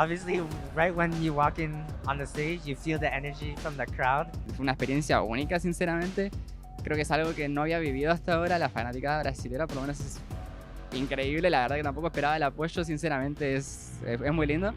Obviously, right when you walk in on the stage, you feel the energy from the crowd. Fue una experiencia única, sinceramente. Creo que es algo que no había vivido hasta ahora. La fanaticada brasilera, por lo menos, es increíble. La verdad que tampoco esperaba el apoyo, sinceramente, es muy lindo.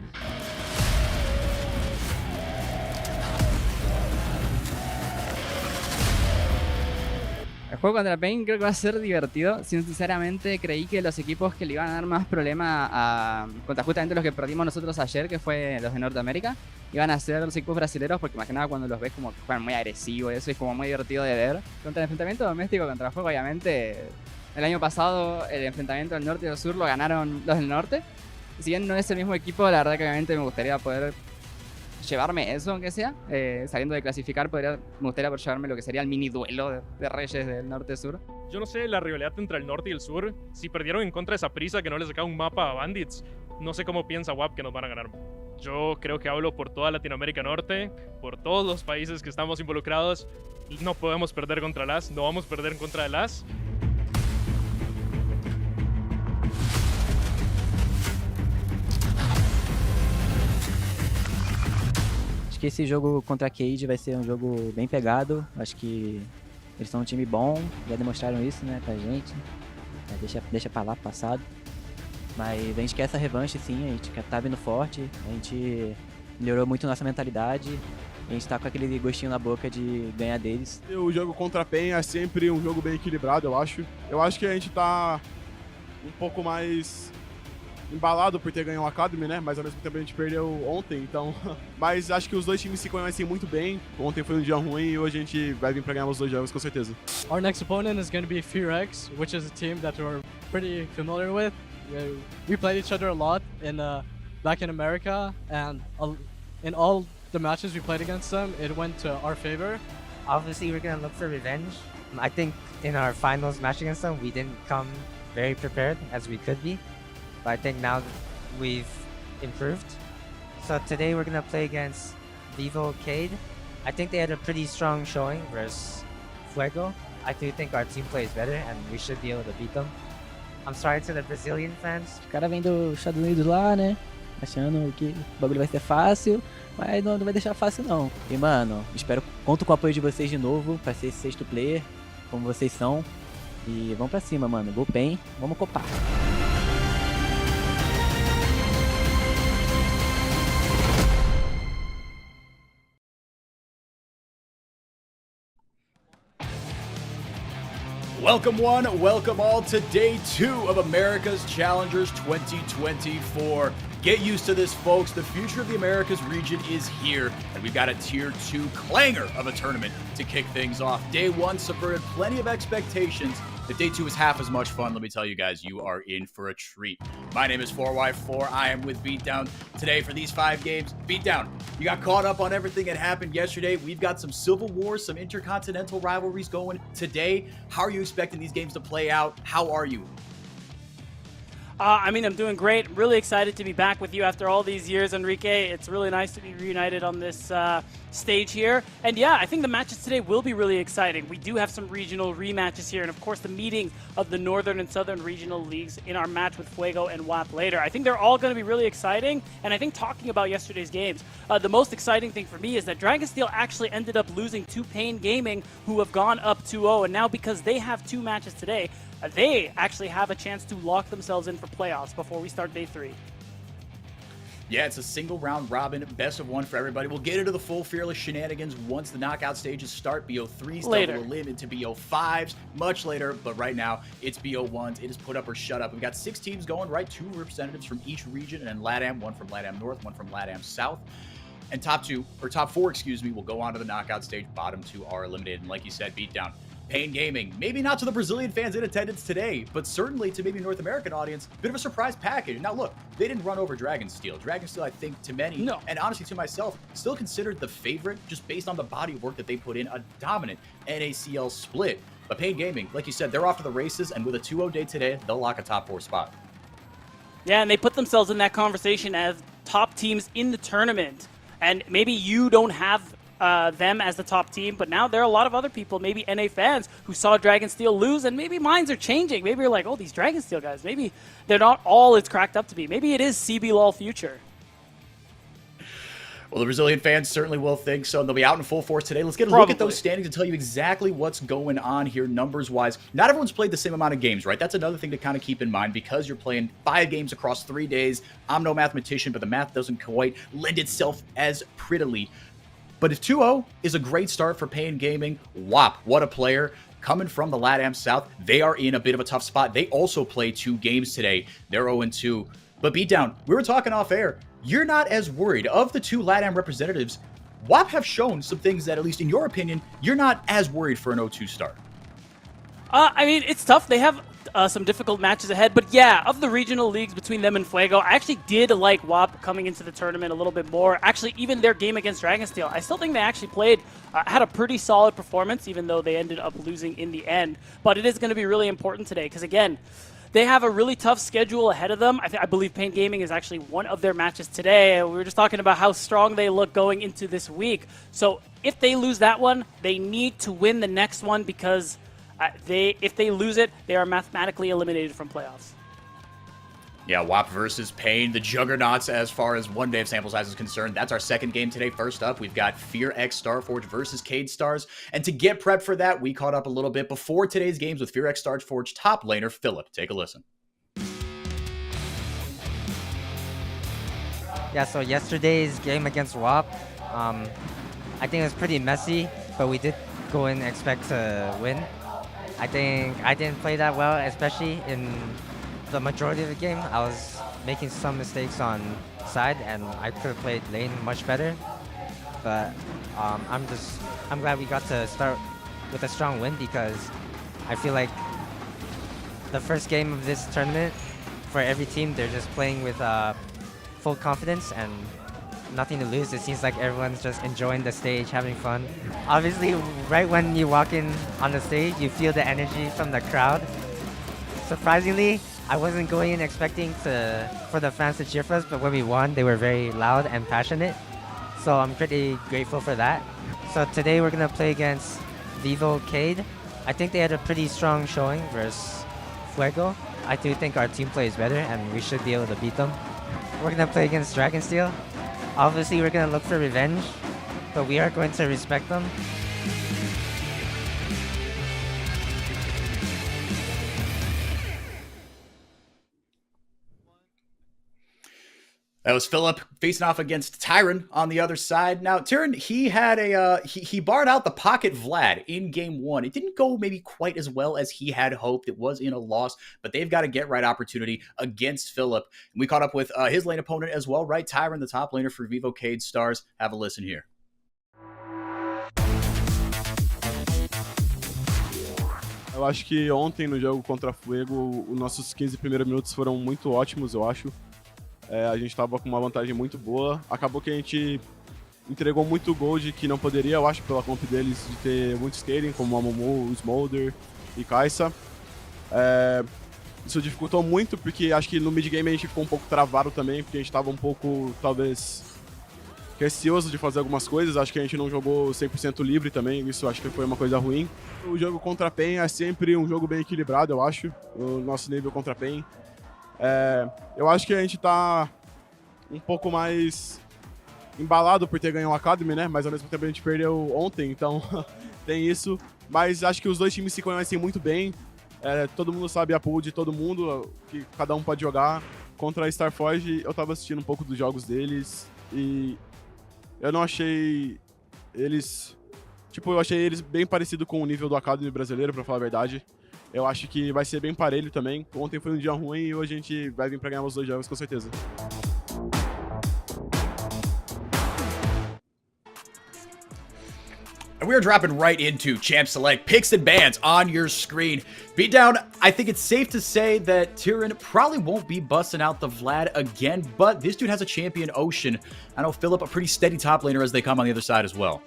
El juego contra Pain creo que va a ser divertido. Sinceramente creí que los equipos que le iban a dar más problema contra justamente los que perdimos nosotros ayer, que fue los de Norteamérica, iban a ser los equipos brasileños, porque imaginaba cuando los ves como que juegan muy agresivos, eso es como muy divertido de ver. Contra el enfrentamiento doméstico contra el juego, obviamente, el año pasado el enfrentamiento del norte y del sur lo ganaron los del norte. Si bien no es el mismo equipo, la verdad que obviamente me gustaría poder llevarme eso, aunque sea. Saliendo de clasificar, me gustaría poder llevarme lo que sería el mini duelo de reyes del norte-sur. Yo no sé la rivalidad entre el norte y el sur. Si perdieron en contra de esa prisa que no les sacaba un mapa a Bandits, no sé cómo piensa WAP que nos van a ganar. Yo creo que hablo por toda Latinoamérica Norte, por todos los países que estamos involucrados. No podemos perder contra las, no vamos a perder en contra de las. Acho que esse jogo contra a Cade vai ser um jogo bem pegado. Acho que eles são um time bom, já demonstraram isso, né, pra gente. Deixa pra lá, passado. Mas a gente quer essa revanche, sim, a gente tá vindo forte, a gente melhorou muito nossa mentalidade. A gente tá com aquele gostinho na boca de ganhar deles. O jogo contra a PEN é sempre um jogo bem equilibrado, eu acho. Eu acho que a gente tá um pouco mais embalado por ter ganho o Academy, né? Mas ao mesmo tempo a gente perdeu ontem, então... Mas acho que os dois times se conhecem muito bem. Ontem foi um dia ruim e hoje a gente vai vir pra ganhar os dois jogos, com certeza. Our next opponent is going to be Fear-X, which is a team that we're pretty familiar with. We played each other a lot back in America, and in all the matches we played against them, it went to our favor. Obviously, we're gonna look for revenge. I think in our finals match against them, we didn't come very prepared as we could be. But I think now we've improved. So today we're gonna play against Vivo Cade. I think they had a pretty strong showing versus Fuego. I do think our team plays better and we should be able to beat them. I'm sorry to the Brazilian fans. Os caras vêm dos Estados Unidos lá, né? Achando que o bagulho vai ser fácil, mas não vai deixar fácil não. E mano, conto com o apoio de vocês de novo pra ser esse sexto player, como vocês são. E vamos pra cima, mano. Go PEN, vamos copar. Welcome one, welcome all to day 2 of America's Challengers 2024. Get used to this, folks. The future of the Americas region is here, and we've got a Tier 2 clanger of a tournament to kick things off. Day 1 subverted plenty of expectations. If day 2 is half as much fun, let me tell you guys, you are in for a treat. My name is 4Y4. I am with Beatdown today for these 5 games. Beatdown, you got caught up on everything that happened yesterday. We've got some civil wars, some intercontinental rivalries going today. How are you expecting these games to play out? How are you? I mean, I'm doing great. Really excited to be back with you after all these years, Enrique. It's really nice to be reunited on this stage here. And yeah, I think the matches today will be really exciting. We do have some regional rematches here, and of course the meeting of the Northern and Southern regional leagues in our match with Fuego and WAP later. I think they're all going to be really exciting, and I think talking about yesterday's games, the most exciting thing for me is that Dragonsteel actually ended up losing to Pain Gaming, who have gone up 2-0, and now because they have 2 matches today, they actually have a chance to lock themselves in for playoffs before we start day 3. Yeah, it's a single round robin, best of 1 for everybody. We'll get into the full Fearless shenanigans once the knockout stages start. BO3s, Double Elimination into BO5s, much later, but right now it's BO1s. It is put up or shut up. We've got 6 teams going, right? 2 representatives from each region, and then LATAM, 1 from LATAM North, 1 from LATAM South. And top 4, excuse me, will go on to the knockout stage. Bottom 2 are eliminated. And like you said, Beatdown, Pain Gaming, maybe not to the Brazilian fans in attendance today, but certainly to maybe North American audience, bit of a surprise package. Now look, they didn't run over Dragonsteel. Dragonsteel, I think, to many, and honestly to myself, still considered the favorite just based on the body of work that they put in, a dominant NACL split. But Pain Gaming, like you said, they're off to the races, and with a 2-0 day today, they'll lock a top 4 spot. Yeah, and they put themselves in that conversation as top teams in the tournament. And maybe you don't have them as the top team, but now there are a lot of other people, maybe NA fans, who saw Dragonsteel lose, and maybe minds are changing. Maybe you're like, oh, these Dragonsteel guys, maybe they're not all it's cracked up to be. Maybe it is CB LOL future. Well, the Brazilian fans certainly will think so, and they'll be out in full force today. Let's get a look at those standings and tell you exactly what's going on here numbers-wise. Not everyone's played the same amount of games, right? That's another thing to kind of keep in mind because you're playing 5 games across 3 days. I'm no mathematician, but the math doesn't quite lend itself as prettily. But if 2-0 is a great start for Pain Gaming, WAP, what a player. Coming from the LATAM South, they are in a bit of a tough spot. They also play 2 games today. They're 0-2. But Beatdown, we were talking off air. You're not as worried. Of the 2 LATAM representatives, WAP have shown some things that, at least in your opinion, you're not as worried for an 0-2 start. I mean, it's tough. They have some difficult matches ahead. But yeah, of the regional leagues between them and Fuego, I actually did like WAP coming into the tournament a little bit more. Actually, even their game against Dragonsteel, I still think they actually played, had a pretty solid performance, even though they ended up losing in the end. But it is going to be really important today because, again, they have a really tough schedule ahead of them. I believe Pain Gaming is actually one of their matches today. We were just talking about how strong they look going into this week. So if they lose that one, they need to win the next one because if they lose it, they are mathematically eliminated from playoffs. Yeah, WAP versus Pain, the juggernauts as far as 1 day of sample size is concerned. That's our second game today. First up, we've got Fear X Starforge versus Cade Stars. And to get prepped for that, we caught up a little bit before today's games with Fear X Starforge top laner Philip. Take a listen. Yeah, so yesterday's game against WAP, I think it was pretty messy, but we did go in and expect to win. I think I didn't play that well, especially in the majority of the game. I was making some mistakes on side, and I could have played lane much better. But I'm glad we got to start with a strong win because I feel like the first game of this tournament for every team, they're just playing with full confidence and nothing to lose. It seems like everyone's just enjoying the stage, having fun. Obviously, right when you walk in on the stage, you feel the energy from the crowd. Surprisingly, I wasn't going in expecting for the fans to cheer for us, but when we won, they were very loud and passionate. So I'm pretty grateful for that. So today we're gonna play against Vivo Cade. I think they had a pretty strong showing versus Fuego. I do think our team play is better, and we should be able to beat them. We're gonna play against Dragonsteel. Obviously, we're gonna look for revenge, but we are going to respect them. That was Philip facing off against Tyron on the other side. Now, Tyron, he had he barred out the Pocket Vlad in game 1. It didn't go maybe quite as well as he had hoped. It was in a loss, but they've got a get-right opportunity against Philip. We caught up with his lane opponent as well, right? Tyron, the top laner for Vivo Cade Stars. Have a listen here. Eu acho que ontem no jogo contra Fuego, os nossos 15 primeiros minutos foram muito ótimos, eu acho. A gente estava com uma vantagem muito boa. Acabou que a gente entregou muito gold que não poderia, eu acho, pela comp deles de ter muito scaling, como a Momo, o Smolder e Kai'Sa. Isso dificultou muito, porque acho que no mid-game a gente ficou um pouco travado também, porque a gente estava um pouco, talvez, receoso de fazer algumas coisas. Acho que a gente não jogou 100% livre também, isso acho que foi uma coisa ruim. O jogo contra a PEN é sempre um jogo bem equilibrado, eu acho, o nosso nível contra a PEN. Eu acho que a gente tá um pouco mais embalado por ter ganho o Academy, né? Mas ao mesmo tempo a gente perdeu ontem, então tem isso. Mas acho que os dois times se conhecem muito bem. Todo mundo sabe a pool de todo mundo, que cada um pode jogar. Contra a Starforge, eu tava assistindo um pouco dos jogos deles e eu não achei eles... Tipo, eu achei eles bem parecido com o nível do Academy brasileiro, pra falar a verdade. Eu acho que vai ser bem parelho também. Ontem foi um dia ruim e hoje a gente vai vir pra ganhar os 2 jogos, com certeza. And we're dropping right into Champ Select picks and bans on your screen. Beatdown, I think it's safe to say that Tyron probably won't be busting out the Vlad again, but this dude has a champion Ocean. I know Philip, a pretty steady top laner as they come on the other side as well.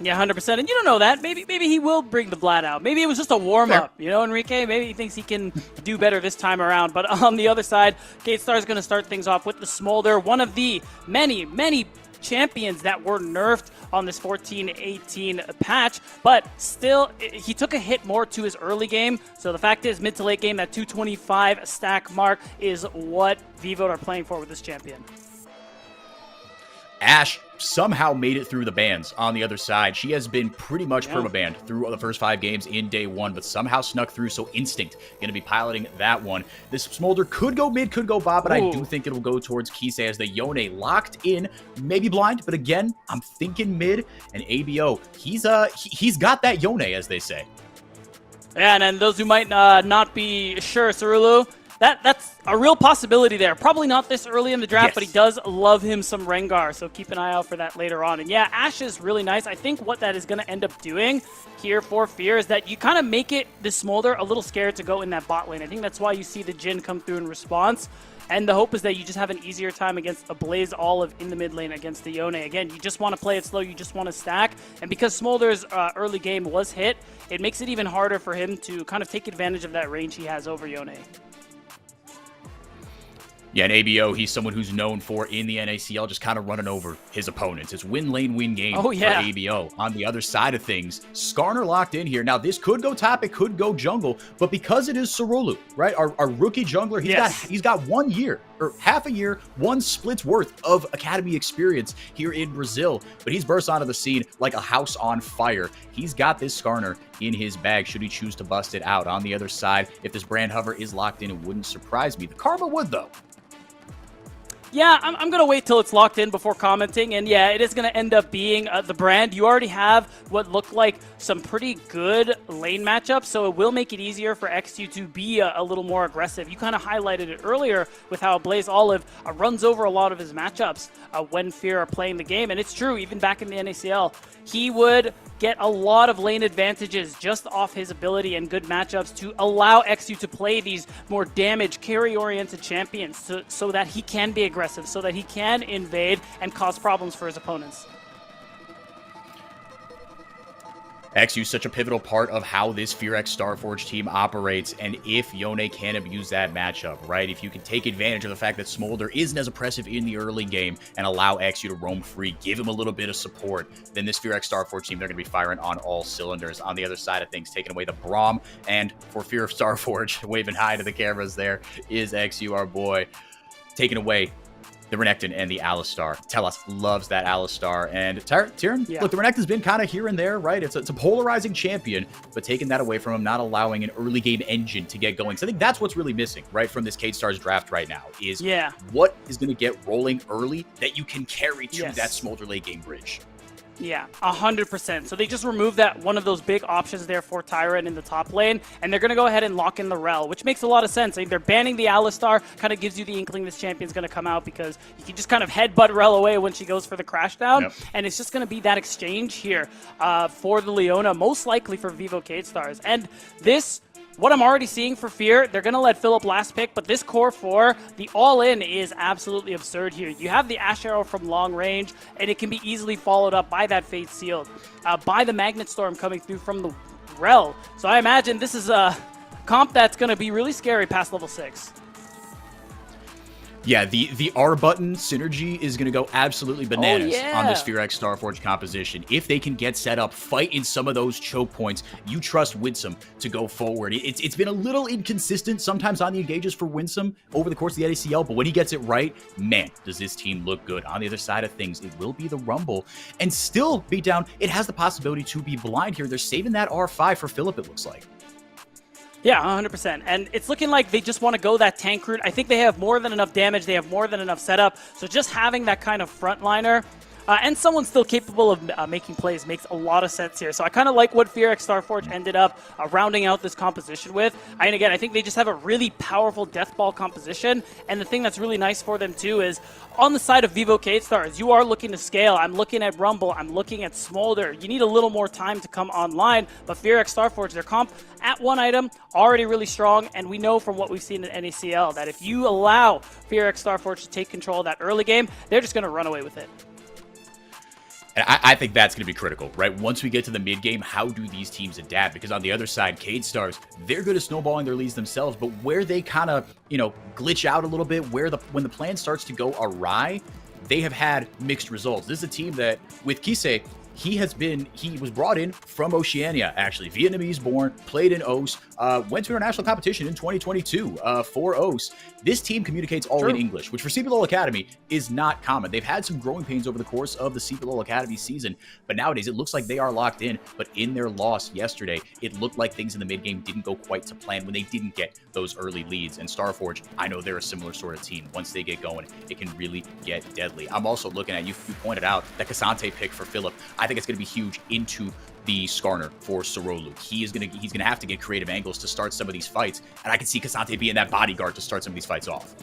Yeah, 100%. And you don't know that. Maybe he will bring the Vlad out. Maybe it was just a warm-up, you know, Enrique? Maybe he thinks he can do better this time around. But on the other side, Cade Star is going to start things off with the Smolder, one of the many champions that were nerfed on this 14-18 patch, but still, he took a hit more to his early game. So the fact is, mid to late game, that 225 stack mark is what Vivo are playing for with this champion. Ash somehow made it through the bans on the other side. She has been pretty much perma-banned through the first 5 games in day 1, but somehow snuck through, so Instinct going to be piloting that one. This Smolder could go mid, could go bot, but I do think it'll go towards Kisei as the Yone locked in, maybe blind, but again, I'm thinking mid, and ABO, he's got that Yone, as they say. Yeah, and then those who might not be sure, Cerulu, that's a real possibility there. Probably not this early in the draft, but he does love him some Rengar, so keep an eye out for that later on. And yeah, Ashe is really nice. I think what that is going to end up doing here for Fear is that you kind of make it, the Smolder, a little scared to go in that bot lane. I think that's why you see the Jhin come through in response. And the hope is that you just have an easier time against a Blaze Olive in the mid lane against the Yone. Again, you just want to play it slow, you just want to stack. And because Smolder's early game was hit, it makes it even harder for him to kind of take advantage of that range he has over Yone. Yeah, and ABO, he's someone who's known for, in the NACL, just kind of running over his opponents. It's win lane, win game for ABO. On the other side of things, Skarner locked in here. Now, this could go top, it could go jungle, but because it is Cerulu, right, our rookie jungler, he's got 1 year, or half a year, 1 split's worth of academy experience here in Brazil, but he's burst onto the scene like a house on fire. He's got this Skarner in his bag should he choose to bust it out. On the other side, if this brand hover is locked in, it wouldn't surprise me. The Karma would, though. Yeah, I'm going to wait till it's locked in before commenting, and yeah, it is going to end up being the brand. You already have what look like some pretty good lane matchups, so it will make it easier for XU to be a little more aggressive. You kind of highlighted it earlier with how Blaze Olive runs over a lot of his matchups when Fear are playing the game, and it's true, even back in the NACL, he would get a lot of lane advantages just off his ability and good matchups to allow XU to play these more damage, carry-oriented champions so that he can be aggressive, so that he can invade and cause problems for his opponents. XU is such a pivotal part of how this FearX Starforge team operates, and if Yone can abuse that matchup, right? If you can take advantage of the fact that Smolder isn't as oppressive in the early game and allow XU to roam free, give him a little bit of support, then this FearX Starforge team, they're going to be firing on all cylinders. On the other side of things, taking away the Braum, and for Fear of Starforge, waving hi to the cameras there, is XU, our boy, taking away the Renekton and the Alistar. Telos loves that Alistar. And Tyrion, look, the Renekton's been kind of here and there, right? It's a polarizing champion, but taking that away from him, not allowing an early game engine to get going. So I think that's what's really missing, right, from this Cade Stars draft right now, is what is going to get rolling early that you can carry to that Smolder late game bridge. Yeah, 100%. So they just removed that one of those big options there for Tyrant in the top lane, and they're going to go ahead and lock in the Rel, which makes a lot of sense. I mean, they're banning the Alistar, kind of gives you the inkling this champion's going to come out because you can just kind of headbutt Rel away when she goes for the crash down, and it's just going to be that exchange here for the Leona, most likely for Vivo Cade Stars. And this, what I'm already seeing for Fear, they're going to let Philip last pick, but this core 4, the all-in is absolutely absurd here. You have the Ash Arrow from long range, and it can be easily followed up by that Fate Sealed, by the Magnet Storm coming through from the Rel. So I imagine this is a comp that's going to be really scary past level 6. Yeah, the R button synergy is going to go absolutely bananas on this FearX Starforge composition. If they can get set up, fight in some of those choke points, you trust Winsome to go forward. It's been a little inconsistent sometimes on the engages for Winsome over the course of the NACL, but when he gets it right, man, does this team look good. On the other side of things, it will be the Rumble, and still, Beatdown, it has the possibility to be blind here. They're saving that R5 for Philip, it looks like. Yeah, 100%. And it's looking like they just want to go that tank route. I think they have more than enough damage. They have more than enough setup. So just having that kind of frontliner and someone still capable of making plays makes a lot of sense here. So I kind of like what FearX Starforge ended up rounding out this composition with. And again, I think they just have a really powerful Death Ball composition. And the thing that's really nice for them too is on the side of Vivo Cade Stars, you are looking to scale. I'm looking at Rumble. I'm looking at Smolder. You need a little more time to come online. But FearX Starforge, their comp at one item, already really strong. And we know from what we've seen in NACL that if you allow FearX Starforge to take control of that early game, they're just going to run away with it. And I think that's going to be critical, right? Once we get to the mid game, how do these teams adapt? Because on the other side, Cade Stars, they're good at snowballing their leads themselves, but where they kind of, glitch out a little bit, when the plan starts to go awry, they have had mixed results. This is a team that, with Kisei, he was brought in from Oceania, actually. Vietnamese born, played in OS, went to international competition in 2022 for OS. This team communicates all in English, which for CBLOL Academy is not common. They've had some growing pains over the course of the CBLOL Academy season, but nowadays it looks like they are locked in. But in their loss yesterday, it looked like things in the mid game didn't go quite to plan when they didn't get those early leads. And Starforge, I know they're a similar sort of team. Once they get going, it can really get deadly. I'm also looking at, you pointed out, that K'Sante pick for Philip. I think it's going to be huge into the Skarner for Sorolu. He's gonna have to get creative angles to start some of these fights, and I can see K'Sante being that bodyguard to start some of these fights off.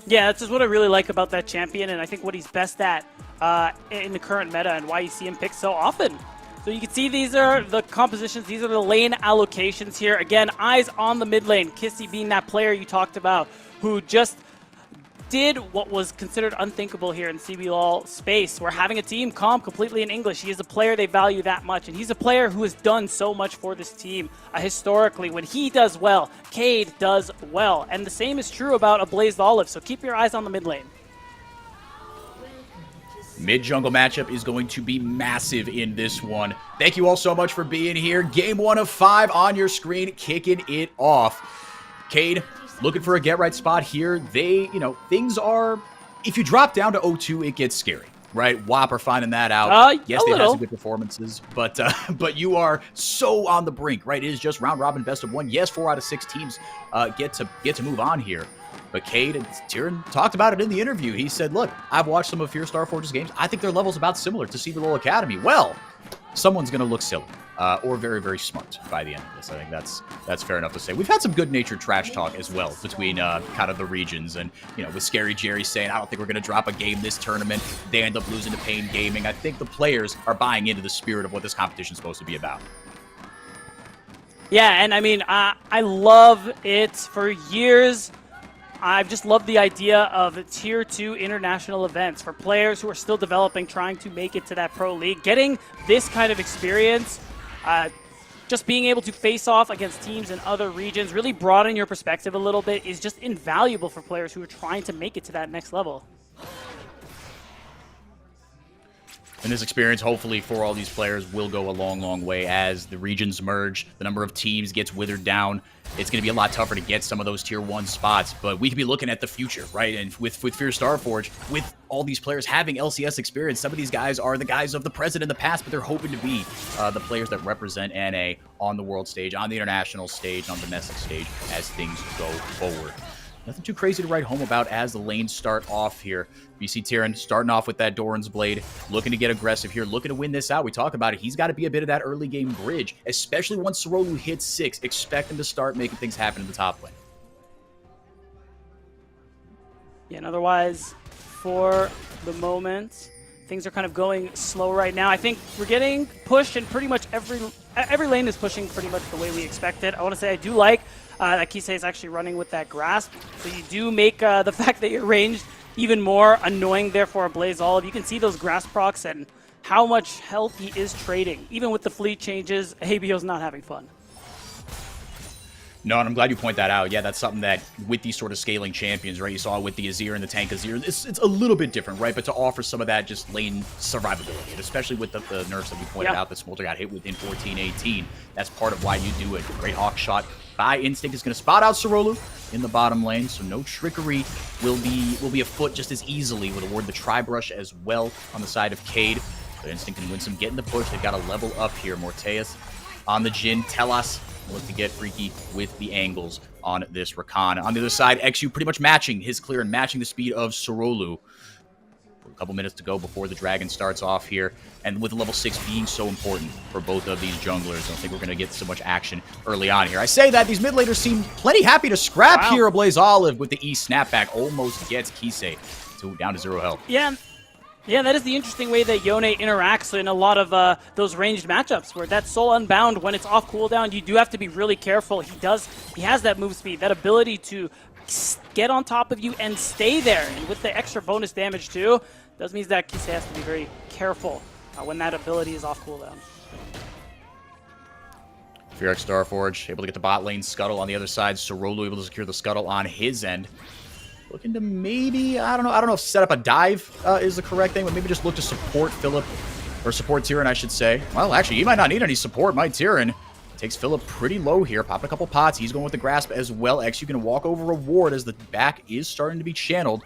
Yeah, that's just what I really like about that champion, and I think what he's best at in the current meta and why you see him picked so often. So you can see these are the compositions, these are the lane allocations here. Again, eyes on the mid lane. Kissy being that player you talked about who just did what was considered unthinkable here in CBLOL space. We're having a team comp completely in English. He is a player they value that much, and he's a player who has done so much for this team historically. When he does well, Cade does well, and the same is true about a Blazed Olive, so keep your eyes on the mid lane. Mid-jungle matchup is going to be massive in this one. Thank you all so much for being here. Game 1 of 5 on your screen, kicking it off. Cade, looking for a get-right spot here. Things are... If you drop down to 0-2, it gets scary, right? WAP are finding that out. Yes, they've had some good performances, but you are so on the brink, right? It is just round-robin best of 1. Yes, 4 out of 6 teams get to move on here. But Cade and Tyrion talked about it in the interview. He said, look, I've watched some of Fear Starforge's games. I think their level's about similar to CBLOL Academy. Well, someone's going to look silly or very, very smart by the end of this. I think that's fair enough to say. We've had some good-natured trash talk as well between kind of the regions. And, with Scary Jerry saying, I don't think we're going to drop a game this tournament. They end up losing to Pain Gaming. I think the players are buying into the spirit of what this competition is supposed to be about. Yeah, and I mean, I love it. For years, I've just loved the idea of Tier 2 international events for players who are still developing, trying to make it to that pro league. Getting this kind of experience, just being able to face off against teams in other regions, really broaden your perspective a little bit, is just invaluable for players who are trying to make it to that next level. And this experience, hopefully, for all these players will go a long, long way as the regions merge, the number of teams gets withered down. It's going to be a lot tougher to get some of those Tier 1 spots, but we could be looking at the future, right? And with Fear Starforge, with all these players having LCS experience, some of these guys are the guys of the present and the past, but they're hoping to be the players that represent NA on the world stage, on the international stage, on the domestic stage as things go forward. Nothing too crazy to write home about as the lanes start off here. You see Tyrion starting off with that Doran's Blade, looking to get aggressive here, looking to win this out. We talked about it. He's got to be a bit of that early game bridge, especially once Sorolu hits 6. Expect him to start making things happen in the top lane. Yeah, and otherwise, for the moment, things are kind of going slow right now. I think we're getting pushed, and pretty much every lane is pushing pretty much the way we expected. I want to say I do like that Kisei is actually running with that grasp. So you do make the fact that you're ranged even more annoying there for a Blaze Olive. You can see those grasp procs and how much health he is trading. Even with the fleet changes, ABO's not having fun. No, and I'm glad you point that out. Yeah, that's something that with these sort of scaling champions, right? You saw it with the Azir and the tank Azir. It's a little bit different, right? But to offer some of that just lane survivability, and especially with the nerfs that we pointed out that Smolder got hit with in 14-18, that's part of why you do it. Great Hawk shot by Instinct is going to spot out Sorolu in the bottom lane, so no trickery will be afoot just as easily. Would award the Tri-Brush as well on the side of Cade. But Instinct can win some getting the push. They've got a level up here. Morteus on the Jhin. Telas look to get freaky with the angles on this Rakan. On the other side, XU pretty much matching his clear and matching the speed of Sorolu. A couple minutes to go before the Dragon starts off here. And with level 6 being so important for both of these junglers, I don't think we're going to get so much action early on here. I say that these mid laners seem plenty happy to scrap here. A Blaze Olive with the E snapback almost gets Kisei down to 0 health. Yeah, that is the interesting way that Yone interacts in a lot of those ranged matchups, where that Soul Unbound, when it's off cooldown, you do have to be really careful. He has that move speed, that ability to get on top of you and stay there. And with the extra bonus damage too, does mean that Kisei has to be very careful when that ability is off cooldown. Fearx Starforge able to get the bot lane scuttle on the other side. Sorolu able to secure the scuttle on his end. Looking to maybe, I don't know if set up a dive is the correct thing, but maybe just look to support Philip or support Tyrion, I should say. Well, actually, he might not need any support. My Tyrion takes Philip pretty low here, popping a couple pots. He's going with the grasp as well. XU can walk over a ward as the back is starting to be channeled.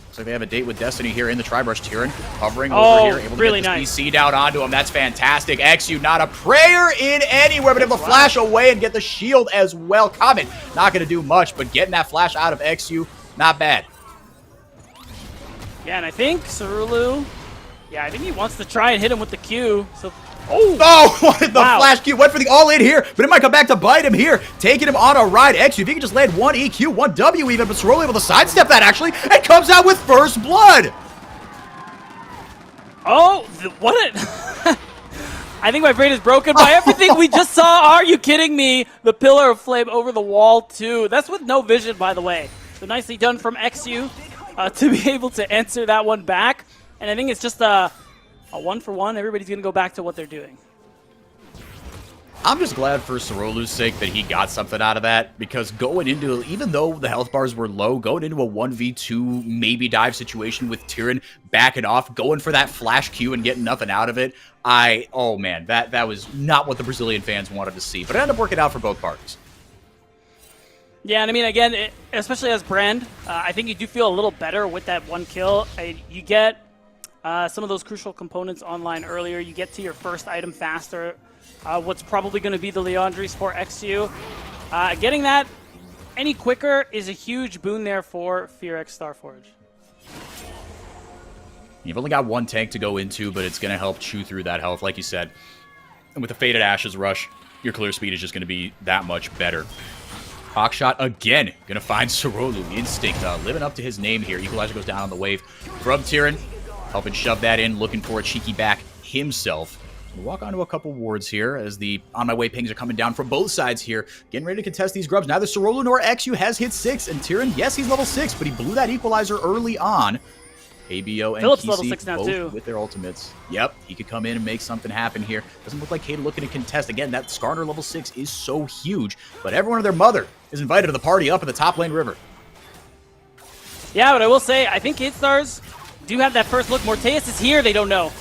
Looks like they have a date with Destiny here in the Tri-Brush. Tyrion hovering over here, able to really get nice. this BC down onto him. That's fantastic. XU, not a prayer in anywhere, but able to flash away and get the shield as well. Comet, not going to do much, but getting that flash out of XU, not bad. Yeah, and I think Cerulu, I think he wants to try and hit him with the Q. So, The flash Q went for the all-in here, but it might come back to bite him here. Taking him on a ride. XU, if he can just land one EQ, one W even, but Cerulu able to sidestep that actually, and comes out with first blood. I think my brain is broken by everything we just saw. Are you kidding me? The Pillar of Flame over the wall, too. That's with no vision, by the way. So nicely done from XU to be able to answer that one back. And I think it's just a 1-for-1. Everybody's going to go back to what they're doing. I'm just glad for Cerulu's sake that he got something out of that, because going into, even though the health bars were low, going into a 1v2 maybe dive situation with Tyrion backing off, going for that flash Q and getting nothing out of it, oh man, that was not what the Brazilian fans wanted to see, but it ended up working out for both parties. Yeah, and I mean, again, especially as Brand, I think you do feel a little better with that one kill. You get some of those crucial components online earlier. You get to your first item faster. What's probably going to be the Leandries for XU. Getting that any quicker is a huge boon there for FearX Starforge. You've only got one tank to go into, but it's going to help chew through that health, like you said. And with the Faded Ashes rush, your clear speed is just going to be that much better. Hawkshot again, going to find Cerulu. Instinct living up to his name here. Equalizer goes down on the wave from Tyrion. Helping shove that in, looking for a cheeky back himself. We'll walk onto a couple wards here as the on my way pings are coming down from both sides here. Getting ready to contest these grubs. Neither Cerulu nor XU has hit 6. And Tyrion, yes, he's level 6, but he blew that equalizer early on. ABO and Philip's PC level 6 now both too. with their ultimates. Yep, he could come in and make something happen here. Doesn't look like Cade looking to contest. Again, that Skarner level 6 is so huge. But everyone and their mother is invited to the party up at the top lane river. Yeah, but I will say, I think Cade Stars do have that first look. Morteus is here, they don't know.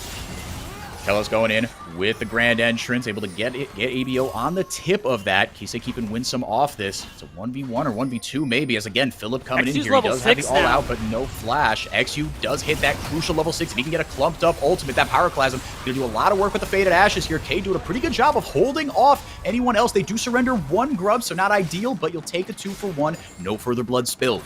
Kellis going in with the grand entrance, able to get ABO on the tip of that. Kisei keeping Winsome off this. It's a 1v1 or 1v2 maybe, as again, Philip coming in here. He does have the all out, but no flash. XU does hit that crucial level 6. If he can get a clumped up ultimate, that Pyroclasm, going to do a lot of work with the Faded Ashes here. Cade doing a pretty good job of holding off anyone else. They do surrender one grub, so not ideal, but you'll take a 2-for-1. No further blood spilled.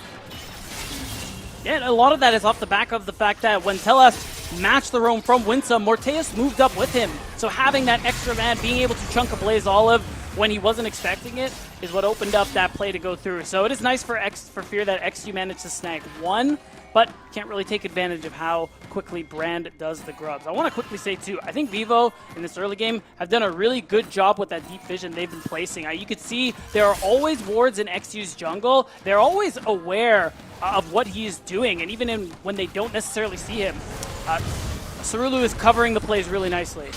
Yeah, and a lot of that is off the back of the fact that when Telas matched the roam from Winsome, Morteus moved up with him. So having that extra man, being able to chunk a Blaze Olive when he wasn't expecting it, is what opened up that play to go through. So it is nice for Fear that XU managed to snag one, but can't really take advantage of how quickly Brand does the grubs. I want to quickly say, too, I think Vivo in this early game have done a really good job with that deep vision they've been placing. You could see there are always wards in XU's jungle. They're always aware of what he is doing, and even when they don't necessarily see him, Cerulu is covering the plays really nicely.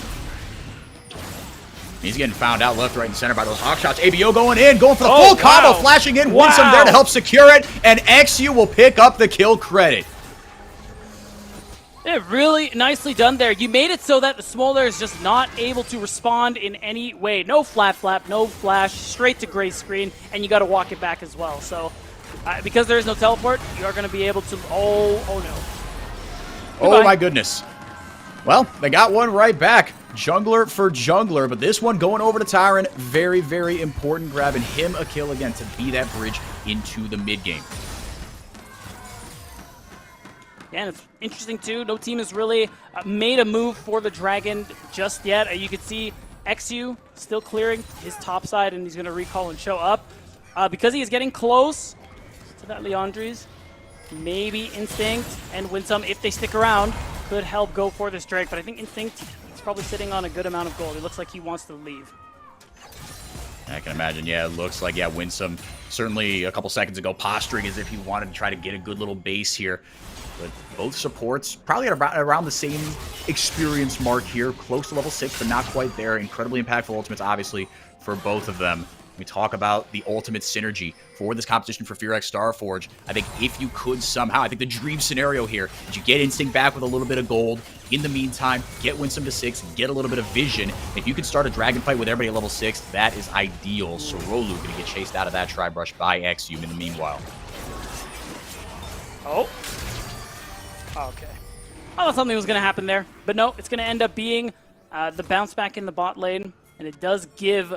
He's getting found out left, right, and center by those hawk shots. ABO going in, going for the full combo, flashing in. Winsome there to help secure it, and XU will pick up the kill credit. Yeah, really nicely done there. You made it so that the Smolder is just not able to respond in any way. No flap, no flash, straight to gray screen, and you got to walk it back as well. So, because there is no teleport, you are going to be able to... Oh no. Goodbye. Oh my goodness. Well, they got one right back. Jungler for jungler, but this one going over to Tyron. Very, very important, grabbing him a kill again to be that bridge into the mid game. Yeah, and it's interesting too. No team has really made a move for the Dragon just yet. You can see XU still clearing his top side, and he's going to recall and show up. Because he is getting close to that Leandries, maybe Instinct and Winsome, if they stick around, could help go for this Drake. But I think Instinct is probably sitting on a good amount of gold. It looks like he wants to leave. I can imagine, yeah, it looks like, yeah, Winsome certainly a couple seconds ago posturing as if he wanted to try to get a good little base here. But both supports probably at around the same experience mark here, close to level 6, but not quite there. Incredibly impactful ultimates, obviously, for both of them. We talk about the ultimate synergy for this competition for FearX Starforge. I think if you could somehow, I think the dream scenario here is you get Instinct back with a little bit of gold, In the meantime, get Winsome to 6, get a little bit of vision. If you can start a dragon fight with everybody at level 6, that is ideal. Sorolu going to get chased out of that Tri-Brush by Exum in the meanwhile. Oh. Okay. I thought something was going to happen there, but no, it's going to end up being the bounce back in the bot lane, and it does give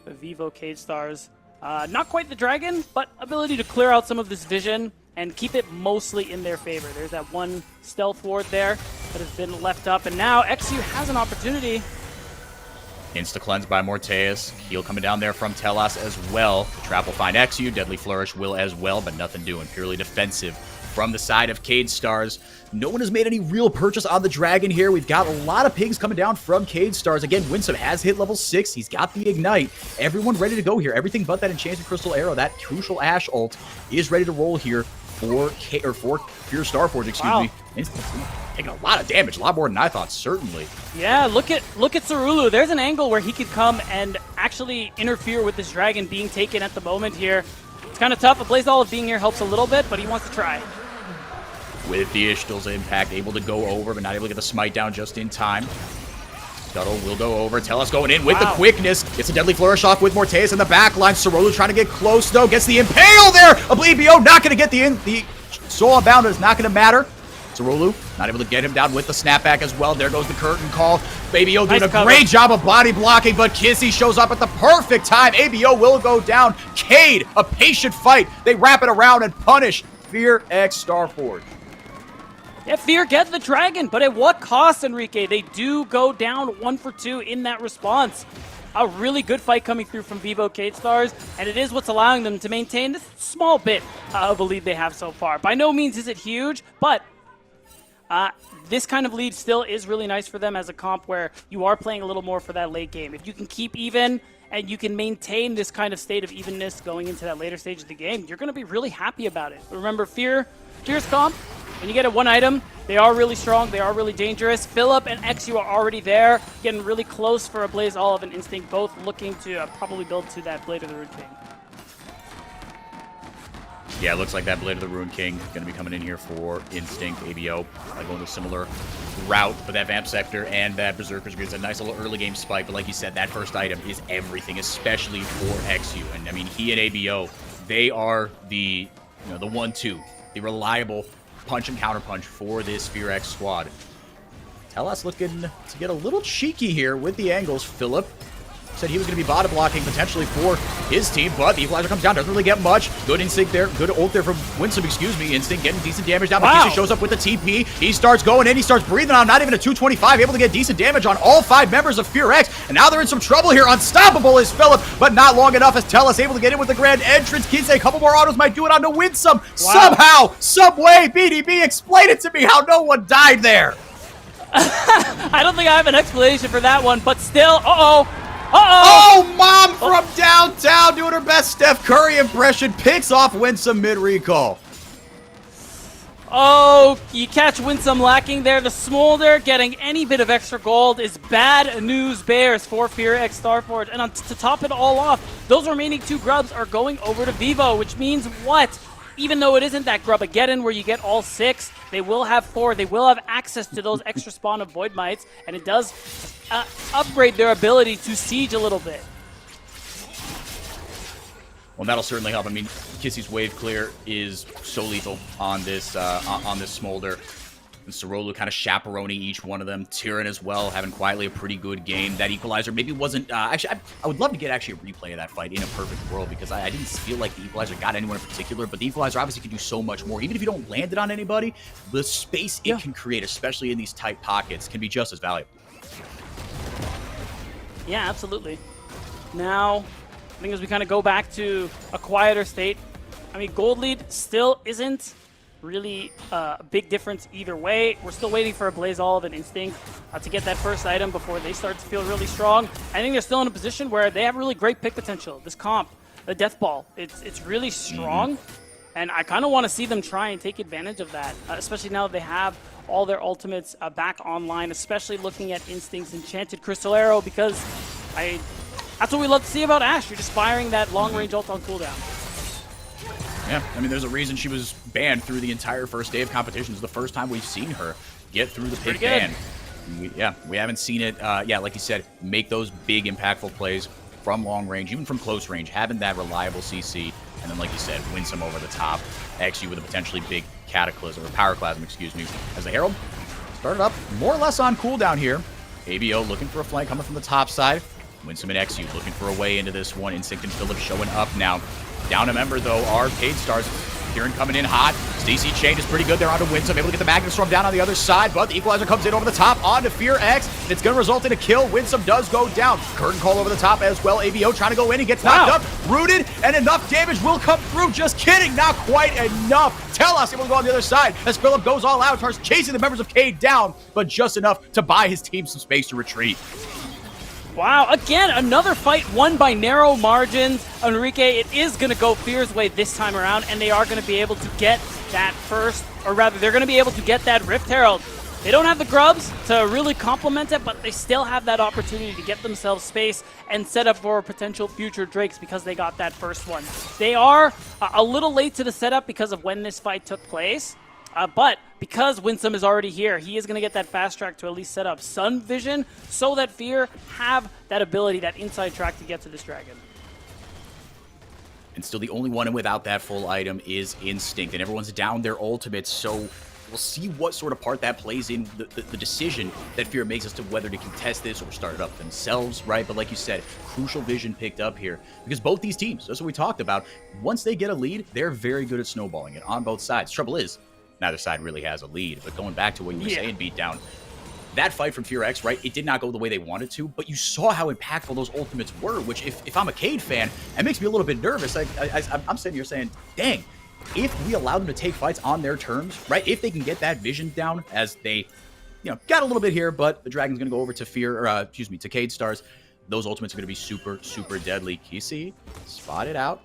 Vivo Cade Stars not quite the dragon, but ability to clear out some of this vision and keep it mostly in their favor. There's that one stealth ward there that has been left up, and now Exu has an opportunity. Insta-cleanse by Morteus. Heal coming down there from Telas as well. The trap will find Exu. Deadly Flourish will as well, but nothing doing. Purely defensive from the side of Cade Stars. No one has made any real purchase on the dragon here. We've got a lot of pigs coming down from Cade Stars. Again, Winsome has hit level 6. He's got the Ignite. Everyone ready to go here. Everything but that Enchanted Crystal Arrow, that crucial Ashe ult, is ready to roll here for Pure Starforge, excuse me. It's taking a lot of damage, a lot more than I thought, certainly. Yeah, look at Sorolu. There's an angle where he could come and actually interfere with this dragon being taken at the moment here. It's kind of tough. A Blaze Olive being here helps a little bit, but he wants to try. With the Ishtal's impact, able to go over, but not able to get the smite down just in time. Scuttle will go over. Telas going in with the quickness. Gets a Deadly Flourish off with Morteus in the back line. Sorolu trying to get close, though. Gets the Impale there. Oblivio not going to get the Soul Unbound. Is not going to matter. Sorolu not able to get him down with the snapback as well. There goes the curtain call. ABO doing a great job of body blocking, but Kissy shows up at the perfect time. ABO will go down. Cade, a patient fight. They wrap it around and punish Fear X Starforge. Yeah, Fear get the dragon, but at what cost, Enrique? They do go down 1 for 2 in that response. A really good fight coming through from Vivo Cade Stars, and it is what's allowing them to maintain this small bit of a lead they have so far. By no means is it huge, but this kind of lead still is really nice for them as a comp where you are playing a little more for that late game. If you can keep even and you can maintain this kind of state of evenness going into that later stage of the game, you're going to be really happy about it. Remember, Fear's comp, when you get a one item, they are really strong, they are really dangerous. Philip and Exu are already there, getting really close for a Blaze Olive and Instinct, both looking to probably build to that Blade of the Ruined King. Yeah, it looks like that Blade of the Ruined King going to be coming in here for Instinct. ABO going a similar route, but that Vamp Sector and that Berserker's Grid is a nice little early game spike, but like you said, that first item is everything, especially for Exu. And I mean, he and ABO, they are the 1-2, the reliable punch and counter punch for this Fear X squad. Telas looking to get a little cheeky here with the angles. Philip said he was going to be bottom blocking potentially for his team, but the Equalizer comes down, doesn't really get much. Good Instinct there, good ult there from Winsome, excuse me. Instinct getting decent damage down. Makisha shows up with the TP. He starts going in, he starts breathing on, not even a 225, able to get decent damage on all 5 members of Fear X, and now they're in some trouble here. Unstoppable is Philip, but not long enough as Telas able to get in with the grand entrance. Kise, a couple more autos might do it onto Winsome. Somehow, some way, BDB, explain it to me how no one died there. I don't think I have an explanation for that one, but still, Oh, Mom from downtown doing her best Steph Curry impression. Picks off Winsome mid-recall. Oh, you catch Winsome lacking there. The Smolder getting any bit of extra gold is bad news bears for Fear X Starforge. And to top it all off, those remaining 2 grubs are going over to Vivo, which means what? Even though it isn't that Grub-ageddon where you get all 6, they will have 4. They will have access to those extra spawn of Void Mites, and it does upgrade their ability to siege a little bit. Well, that'll certainly help. I mean, Kissy's wave clear is so lethal on this Smolder. And Sorolu kind of chaperoning each one of them. Tyrion as well, having quietly a pretty good game. That Equalizer maybe wasn't... actually, I would love to get actually a replay of that fight in a perfect world, because I didn't feel like the Equalizer got anyone in particular, but the Equalizer obviously can do so much more. Even if you don't land it on anybody, the space it can create, especially in these tight pockets, can be just as valuable. Yeah, absolutely. Now, I think as we kind of go back to a quieter state, I mean, gold lead still isn't really a big difference either way. We're still waiting for a Blaze Olive and Instinct to get that first item before they start to feel really strong. I think they're still in a position where they have really great pick potential. This comp, the Death Ball, it's really strong, and I kind of want to see them try and take advantage of that, especially now that they have all their ultimates back online, especially looking at Instinct's Enchanted Crystal Arrow, because that's what we love to see about Ashe. You're just firing that long-range ult on cooldown. Yeah, I mean, there's a reason she was banned through the entire first day of competition. It's the first time we've seen her get through the Pretty pit good. ban. We haven't seen it, like you said, make those big impactful plays from long range, even from close range, having that reliable CC, and then, like you said, win some over the top, XU with a potentially big cataclysm, or pyroclasm, excuse me, as the Herald started up more or less on cooldown here. ABO looking for a flank coming from the top side. Winsome and XU looking for a way into this one. Instinct and Philip showing up now. Down a member, though, are Cade Stars. Kieran coming in hot. Stacy Chain is pretty good there onto Winsome. Able to get the Magnum Storm down on the other side, but the Equalizer comes in over the top onto Fear X. And it's going to result in a kill. Winsome does go down. Curtain Call over the top as well. ABO trying to go in. He gets knocked up. Rooted, and enough damage will come through. Just kidding. Not quite enough. Tell us able to go on the other side as Philip goes all out. Starts chasing the members of Cade down, but just enough to buy his team some space to retreat. Wow, again, another fight won by narrow margins. Enrique, it is going to go Fear's way this time around, and they are going to be able to get that first, or rather, they're going to be able to get that Rift Herald. They don't have the grubs to really complement it, but they still have that opportunity to get themselves space and set up for potential future Drakes because they got that first one. They are a little late to the setup because of when this fight took place. But because Winsome is already here, he is going to get that fast track to at least set up Sun Vision so that Fear have that ability, that inside track to get to this dragon. And still the only one without that full item is Instinct, and everyone's down their ultimates, so we'll see what sort of part that plays in the decision that Fear makes as to whether to contest this or start it up themselves, right? But like you said, crucial vision picked up here because both these teams, that's what we talked about, once they get a lead, they're very good at snowballing it on both sides. Trouble is, neither side really has a lead, but going back to what you were saying, Beatdown, that fight from Fear X, right, it did not go the way they wanted to, but you saw how impactful those ultimates were, which if I'm a Cade fan, it makes me a little bit nervous. I'm sitting here saying, dang, if we allow them to take fights on their terms, right, if they can get that vision down as they, got a little bit here, but the Dragon's going to go over to to Cade Stars, those ultimates are going to be super, super deadly. Kisi, spotted out.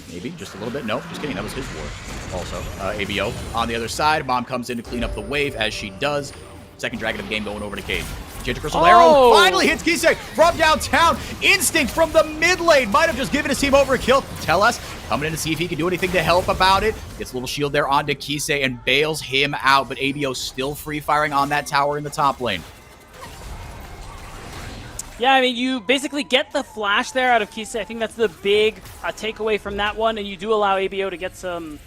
Maybe just a little bit. No, just kidding. That was his ward. Also, ABO on the other side. Mom comes in to clean up the wave as she does. Second dragon of the game going over to Cade. Ginger Crystal Arrow finally hits Kisei from downtown. Instinct from the mid lane. Might have just given his team over a kill. Tell us. Coming in to see if he can do anything to help about it. Gets a little shield there onto Kisei and bails him out. But ABO still free firing on that tower in the top lane. Yeah, I mean, you basically get the flash there out of Kisei. I think that's the big takeaway from that one, and you do allow ABO to get some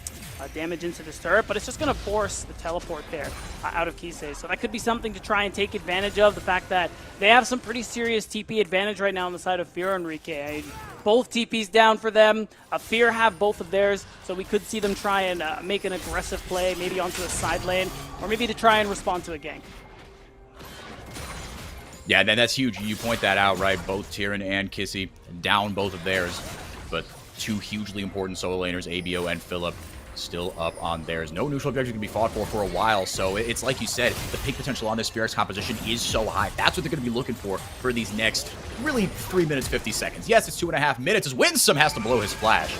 damage into this turret, but it's just going to force the teleport there out of Kisei. So that could be something to try and take advantage of, the fact that they have some pretty serious TP advantage right now on the side of Fear Enrique. Both TPs down for them. Fear have both of theirs, so we could see them try and make an aggressive play, maybe onto a side lane, or maybe to try and respond to a gank. Yeah, that's huge. You point that out, right? Both Tyrion and Kissy down both of theirs, but two hugely important solo laners, ABO and Philip, still up on theirs. No neutral objective can be fought for a while, so it's like you said, the pick potential on this Fearx composition is so high. That's what they're going to be looking for these next, really, 3 minutes, 50 seconds. Yes, it's 2.5 minutes as Winsome has to blow his flash.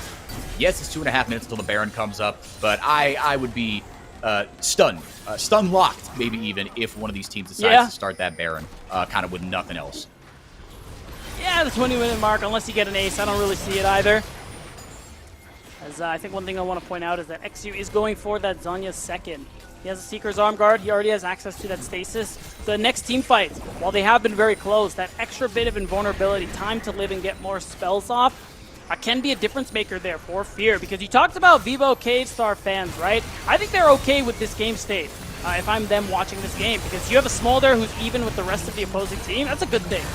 Yes, it's 2.5 minutes until the Baron comes up, but I would be stun locked, maybe even, if one of these teams decides to start that Baron kind of with nothing else. Yeah, the 20-minute mark, unless you get an ace, I don't really see it either. As I think one thing I want to point out is that XU is going for that Zhonya's second. He has a Seeker's Arm Guard. He already has access to that stasis. The next team fight, while they have been very close, that extra bit of invulnerability, time to live and get more spells off, can be a difference maker there for Fear. Because you talked about Vivo Cade Star fans, right? I think they're okay with this game state if I'm them watching this game. Because you have a Smolder who's even with the rest of the opposing team. That's a good thing.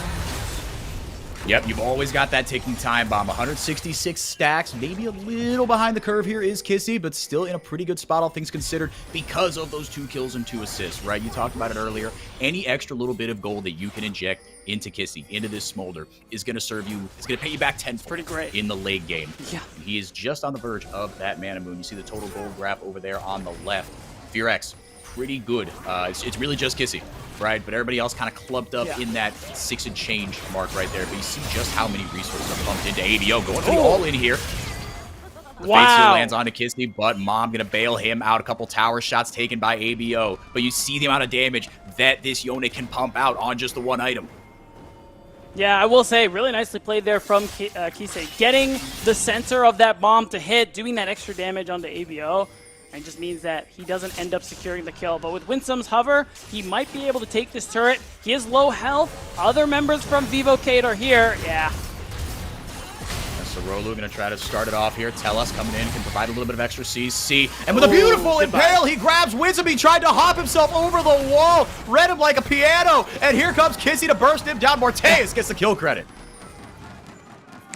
Yep, you've always got that ticking time bomb. 166 stacks, maybe a little behind the curve here is Kissy, but still in a pretty good spot, all things considered, because of those 2 kills and 2 assists, right? You talked about it earlier. Any extra little bit of gold that you can inject into Kissy, into this Smolder, is going to serve you, it's going to pay you back 10 pretty great in the late game. Yeah. He is just on the verge of that Mana Moon. You see the total gold graph over there on the left. Fearx, pretty good. It's really just Kissy, right? But everybody else kind of clubbed up in that 6 and change mark right there. But you see just how many resources are pumped into ABO. Going for the all in here. The Fates here lands onto Kissy, but Mom going to bail him out. A couple tower shots taken by ABO. But you see the amount of damage that this Yone can pump out on just the one item. Yeah, I will say, really nicely played there from Kisei. Getting the center of that bomb to hit, doing that extra damage onto ABO. and just means that he doesn't end up securing the kill. But with Winsome's hover, he might be able to take this turret. He is low health. Other members from Vivo Cade are here. Yeah. Sorolu going to try to start it off here. Tellus coming in, can provide a little bit of extra CC. And with a beautiful impale, he grabs Winsome. He tried to hop himself over the wall, read him like a piano. And here comes Kissy to burst him down. Morteus gets the kill credit.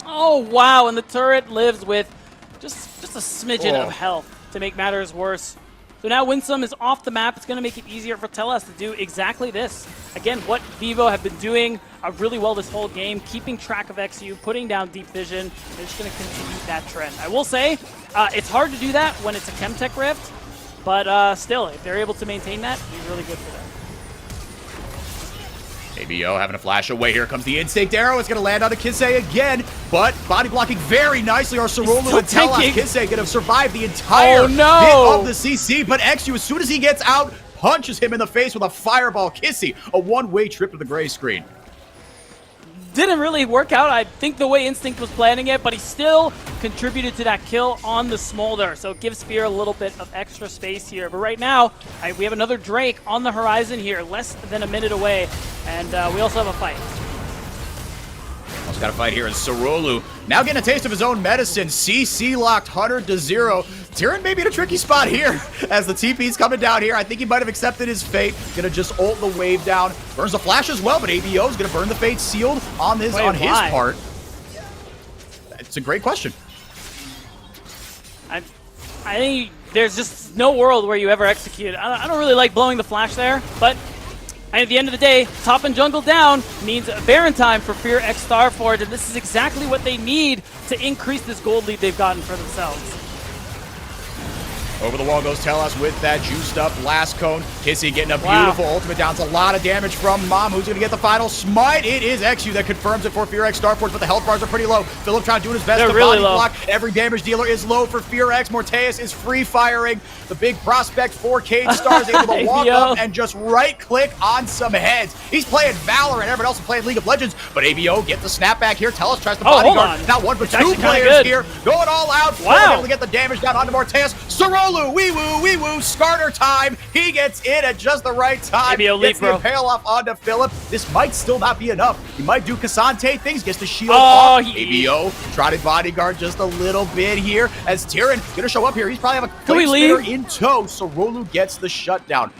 Oh, wow. And the turret lives with just a smidgen of health to make matters worse. So now Winsome is off the map. It's going to make it easier for Tellus to do exactly this. Again, what Vivo have been doing really well this whole game, keeping track of XU, putting down deep vision. They're just going to continue that trend. I will say, it's hard to do that when it's a Chemtech Rift, but still, if they're able to maintain that, it'd be really good for them. ABO having a flash away. Here comes the instinct arrow. It's going to land on a Kisei again, but body blocking very nicely. Are Sorolu and Tellus. Kisei going to survive the entire hit of the CC, but XU, as soon as he gets out, punches him in the face with a fireball. Kissy, a one-way trip to the gray screen. Didn't really work out, I think, the way Instinct was planning it, but he still contributed to that kill on the Smolder, so it gives Fear a little bit of extra space here. But right now, we have another Drake on the horizon here, less than a minute away, and we also have a fight. Also got a fight here is Sorolu. Now getting a taste of his own medicine. CC locked 100-0. Tyrion may be in a tricky spot here as the TP's coming down here. I think he might have accepted his fate. Gonna just ult the wave down. Burns the flash as well, but ABO is gonna burn the fate sealed on his part. It's a great question. I think there's just no world where you ever execute. I don't really like blowing the flash there, but at the end of the day, top and jungle down means Baron time for Fear X Starforge, and this is exactly what they need to increase this gold lead they've gotten for themselves. Over the wall goes Tellus with that juiced up blast cone. Kissy getting a beautiful ultimate down. It's a lot of damage from Mom. Who's going to get the final smite? It is XU that confirms it for Fear X Starforge, but the health bars are pretty low. Philip trying to do his best to body block. Every damage dealer is low for Fear X. Morteus is free firing. The big prospect for Cade Stars able to walk up and just right click on some heads. He's playing Valorant. Everyone else is playing League of Legends, but ABO get the snapback here. Tellus tries to bodyguard. Not one but two players here. Going all out. Able to get the damage down onto Morteus. Sorolu, wee woo, starter time. He gets in at just the right time. Gets the impale off onto Philip. This might still not be enough. He might do Cassante things, gets the shield off. ABO try to bodyguard just a little bit here as Tyrion gonna show up here. He's probably have a flame spitter in tow. Sorolu gets the shutdown.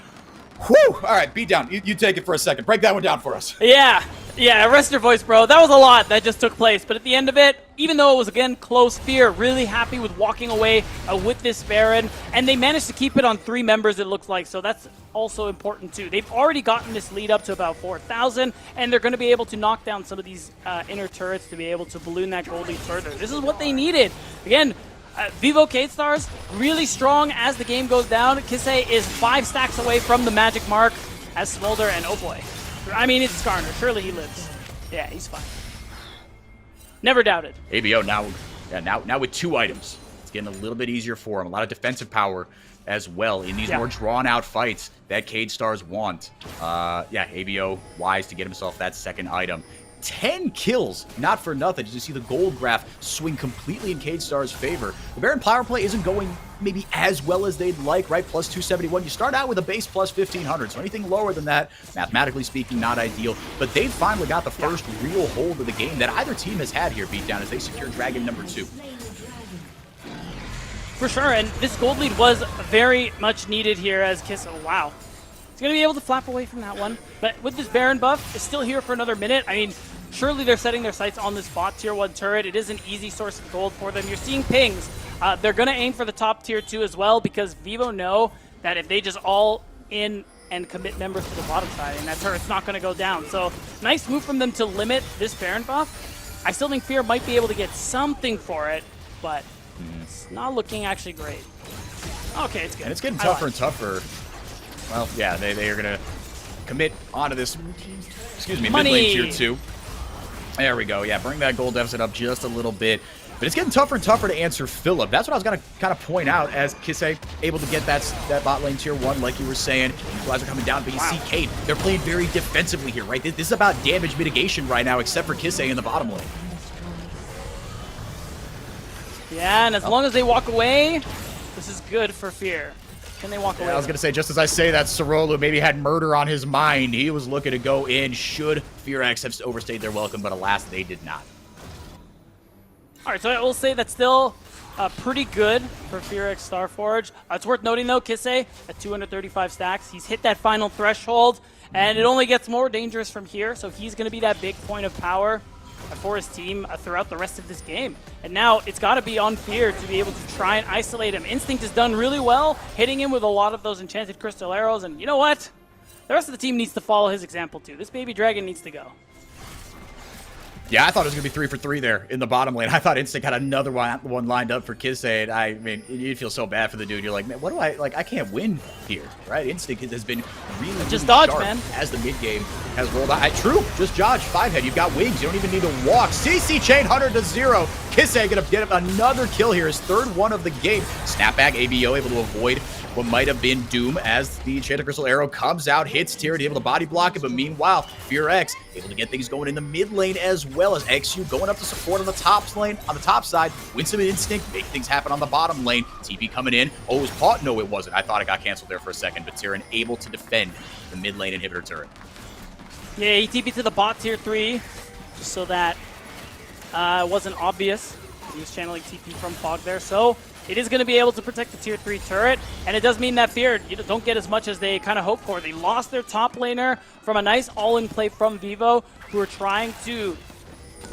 Whew! All right, beat down. You take it for a second. Break that one down for us. Yeah, rest your voice, bro. That was a lot that just took place. But at the end of it, even though it was, again, close, Fear really happy with walking away with this Baron. And they managed to keep it on 3 members, it looks like. So that's also important, too. They've already gotten this lead up to about 4,000. And they're going to be able to knock down some of these inner turrets to be able to balloon that gold lead further. This is what they needed. Again, Vivo Cade Stars, really strong as the game goes down. Kisei is 5 stacks away from the magic mark as Smolder, and oh boy. I mean, it's Skarner. Surely he lives. Yeah, he's fine. Never doubted. ABO now with 2 items. It's getting a little bit easier for him. A lot of defensive power as well in these more drawn-out fights that Cade Stars want. ABO wise to get himself that second item. 10 kills, not for nothing. You see the gold graph swing completely in Cade Star's favor. The Baron power play isn't going maybe as well as they'd like, right? Plus 271. You start out with a base plus 1,500, so anything lower than that, mathematically speaking, not ideal. But they've finally got the first real hold of the game that either team has had here beat down as they secure Dragon number 2. For sure, and this gold lead was very much needed here as Kiss. Oh, wow. He's going to be able to flap away from that one. But with this Baron buff, it's still here for another minute. I mean, surely they're setting their sights on this bot tier 1 turret. It is an easy source of gold for them. You're seeing pings. They're going to aim for the top tier 2 as well because Vivo know that if they just all in and commit members to the bottom side, and that turret's not going to go down. So nice move from them to limit this Baron buff. I still think Fear might be able to get something for it, but it's not looking actually great. Okay, it's good. And it's getting tougher and tougher. Well, yeah, they are going to commit onto this, mid lane tier 2. There we go. Yeah, bring that gold deficit up just a little bit. But it's getting tougher and tougher to answer Philip. That's what I was going to kind of point out as Kisei able to get that bot lane tier 1, like you were saying. Equalizer coming down, but you see Cade. They're playing very defensively here, right? This is about damage mitigation right now, except for Kisei in the bottom lane. Yeah, and as long as they walk away, the This is good for Fear. Can they walk away? I was going to say, just as I say that, Sorolo maybe had murder on his mind. He was looking to go in. Should FearX have overstayed their welcome, but alas, they did not. All right, so I will say that's still pretty good for FearX Starforge. It's worth noting, though, Kissei at 235 stacks. He's hit that final threshold, and it only gets more dangerous from here, so he's going to be that big point of power for his team throughout the rest of this game. And now it's got to be on Fear to be able to try and isolate him. Instinct has done really well, hitting him with a lot of those enchanted crystal arrows, and you know what? The rest of the team needs to follow his example, too. This baby dragon needs to go. Yeah, I thought it was going to be 3 for 3 there in the bottom lane. I thought Instinct had another one lined up for Kissei. I mean, you'd feel so bad for the dude. You're like, man, what do I can't win here, right? Instinct has been really, just dodge, sharp man. As the mid game has rolled out. True, just dodge. 5-head. You've got wings. You don't even need to walk. CC chain 100-0. Kissei going to get another kill here. His third one of the game. Snapback ABO able to avoid what might have been doom as the Enchanted Crystal Arrow comes out, hits Tyranid, able to body block it, but meanwhile, FearX able to get things going in the mid lane as well as XU going up to support on the top lane, on the top side, win some Instinct, make things happen on the bottom lane. TP coming in. Oh, it was Paut? No, it wasn't. I thought it got canceled there for a second, but Tyranid able to defend the mid lane inhibitor turret. Yeah, he TP'd to the bot tier 3, just so that it wasn't obvious. He was channeling TP from Fog there, so it is going to be able to protect the tier 3 turret, and it does mean that Fear don't get as much as they kind of hoped for. They lost their top laner from a nice all-in play from Vivo, who are trying to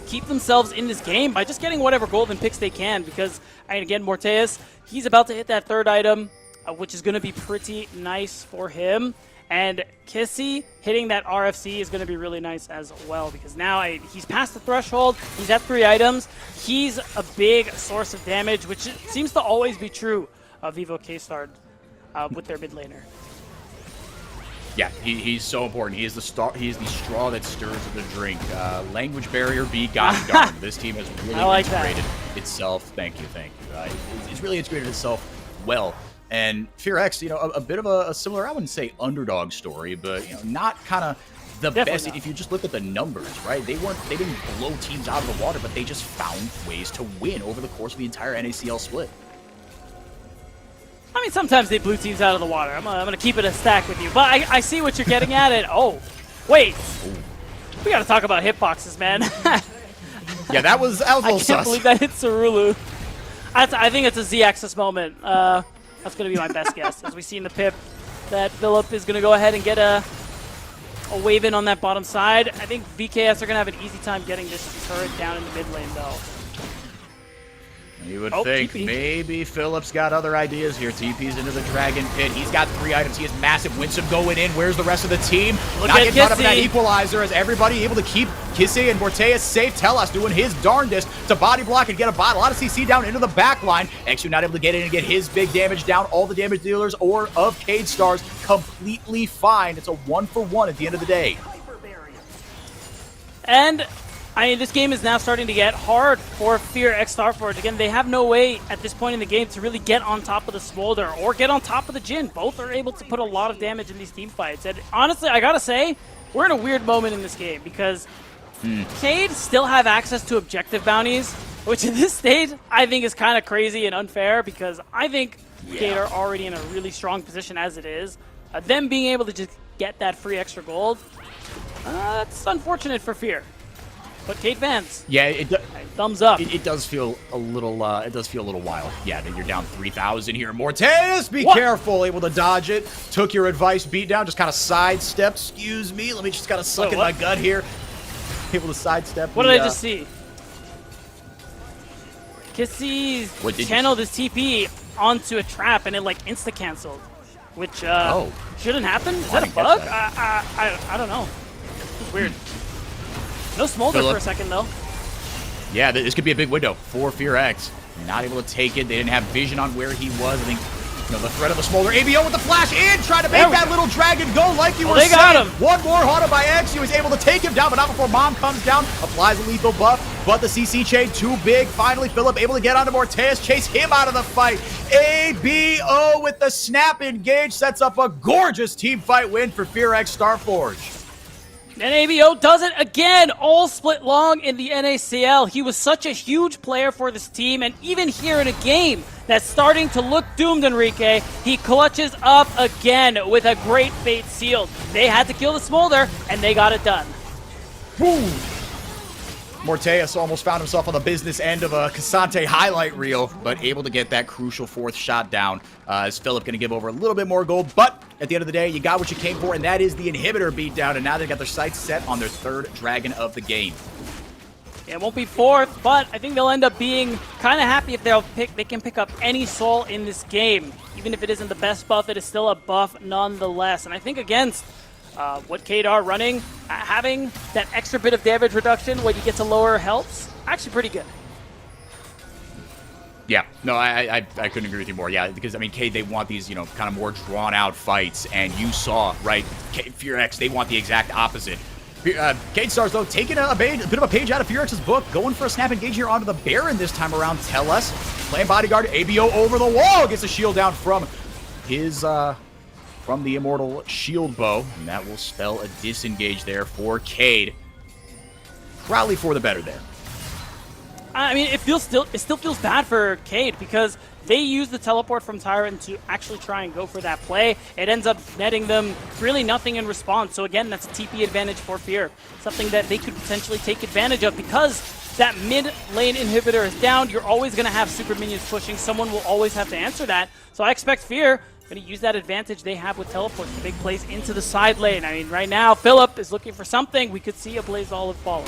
keep themselves in this game by just getting whatever golden picks they can, because, and again, Morteus, he's about to hit that third item, which is going to be pretty nice for him. And Kissei hitting that RFC is going to be really nice as well, because now he's past the threshold, he's at 3 items, he's a big source of damage, which seems to always be true of Vivo K-Star with their mid laner. Yeah, he's so important. He is the straw that stirs the drink. Language barrier be gosh darn. This team has really integrated itself. Thank you. It's really integrated itself well. And FearX, a bit of a similar, I wouldn't say underdog story, but not kind of the Definitely best. not. If you just look at the numbers, right? They didn't blow teams out of the water, but they just found ways to win over the course of the entire NACL split. I mean, sometimes they blew teams out of the water. I'm gonna keep it a stack with you, but I see what you're getting at. It. Oh, wait, we gotta talk about hitboxes, man. Yeah, that was a little sus. I can't believe that hit Sarulu. I think it's a Z-axis moment. That's going to be my best guess. As we see in the pip, that Philip is going to go ahead and get a wave in on that bottom side. I think VKS are going to have an easy time getting this turret down in the mid lane, though. You would think TP. Maybe Phillips got other ideas here. TP's into the Dragon Pit. He's got 3 items. He has massive Winsome going in. Where's the rest of the team? Look Not at getting caught up in that Kissei. equalizer as everybody able to keep Kissei and Morteus safe. Telas doing his darndest to body block and get a lot of CC down into the back line. XU not able to get in and get his big damage down. All the damage dealers of Cade Stars completely fine. It's a 1-for-1 at the end of the day. And I mean, this game is now starting to get hard for FearX Starforge. Again, they have no way at this point in the game to really get on top of the Smolder or get on top of the Jhin. Both are able to put a lot of damage in these team fights. And honestly, I gotta say, we're in a weird moment in this game because Cade still have access to objective bounties, which in this stage, I think is kind of crazy and unfair because I think Cade are already in a really strong position as it is. Them being able to just get that free extra gold, that's unfortunate for Fear. But Cade fans, yeah, thumbs up. It does feel a little. It does feel a little wild. Yeah, that you're down 3,000 here. Morteus, be careful. Able to dodge it. Took your advice. Beat down. Just kind of sidestep. Excuse me. Let me just kind of suck in my gut here. Able to sidestep. What did I just see? Kissei channeled his TP onto a trap and it like insta canceled, which shouldn't happen. Is that a bug? I don't know. It's weird. No Smolder for a second, though. Yeah, this could be a big window for FearX. Not able to take it. They didn't have vision on where he was. I think, the threat of a Smolder. ABO with the flash in, trying to make that little dragon go like you were saying. They got him. One more auto by X. He was able to take him down, but not before Mom comes down. Applies a lethal buff, but the CC chain too big. Finally, Philip able to get onto Morteus, chase him out of the fight. ABO with the snap engage sets up a gorgeous team fight win for FearX Starforge. And ABO does it again, all split long in the NACL. He was such a huge player for this team, and even here in a game that's starting to look doomed, Enrique, he clutches up again with a great Fate Sealed. They had to kill the Smolder, and they got it done. Boom! Morteus almost found himself on the business end of a Cassante highlight reel, but able to get that crucial 4th shot down. As Philip going to give over a little bit more gold, but at the end of the day, you got what you came for, and that is the inhibitor beatdown, and now they've got their sights set on their 3rd dragon of the game. It won't be 4th, but I think they'll end up being kind of happy if they can pick up any soul in this game. Even if it isn't the best buff, it is still a buff nonetheless. And I think against what Cade are running, having that extra bit of damage reduction when you get to lower healths, actually pretty good. Yeah, no, I couldn't agree with you more. Yeah, because, I mean, Cade, they want these, you know, kind of more drawn-out fights, and you saw, right, FearX, they want the exact opposite. Cade Stars, though, taking a bit of a page out of FearX's book, going for a snap engage here onto the Baron this time around. Tell us, playing bodyguard, ABO over the wall, gets a shield down from his, from the Immortal Shield Bow, and that will spell a disengage there for Cade. Probably for the better there. I mean, it still feels bad for Cade because they use the teleport from Tyrant to actually try and go for that play. It ends up netting them really nothing in response. So again, that's a TP advantage for Fear. Something that they could potentially take advantage of because that mid lane inhibitor is down. You're always going to have super minions pushing. Someone will always have to answer that. So I expect Fear going to use that advantage they have with teleports to make plays into the side lane. I mean, right now, Philip is looking for something. We could see a Blaze Olive follow.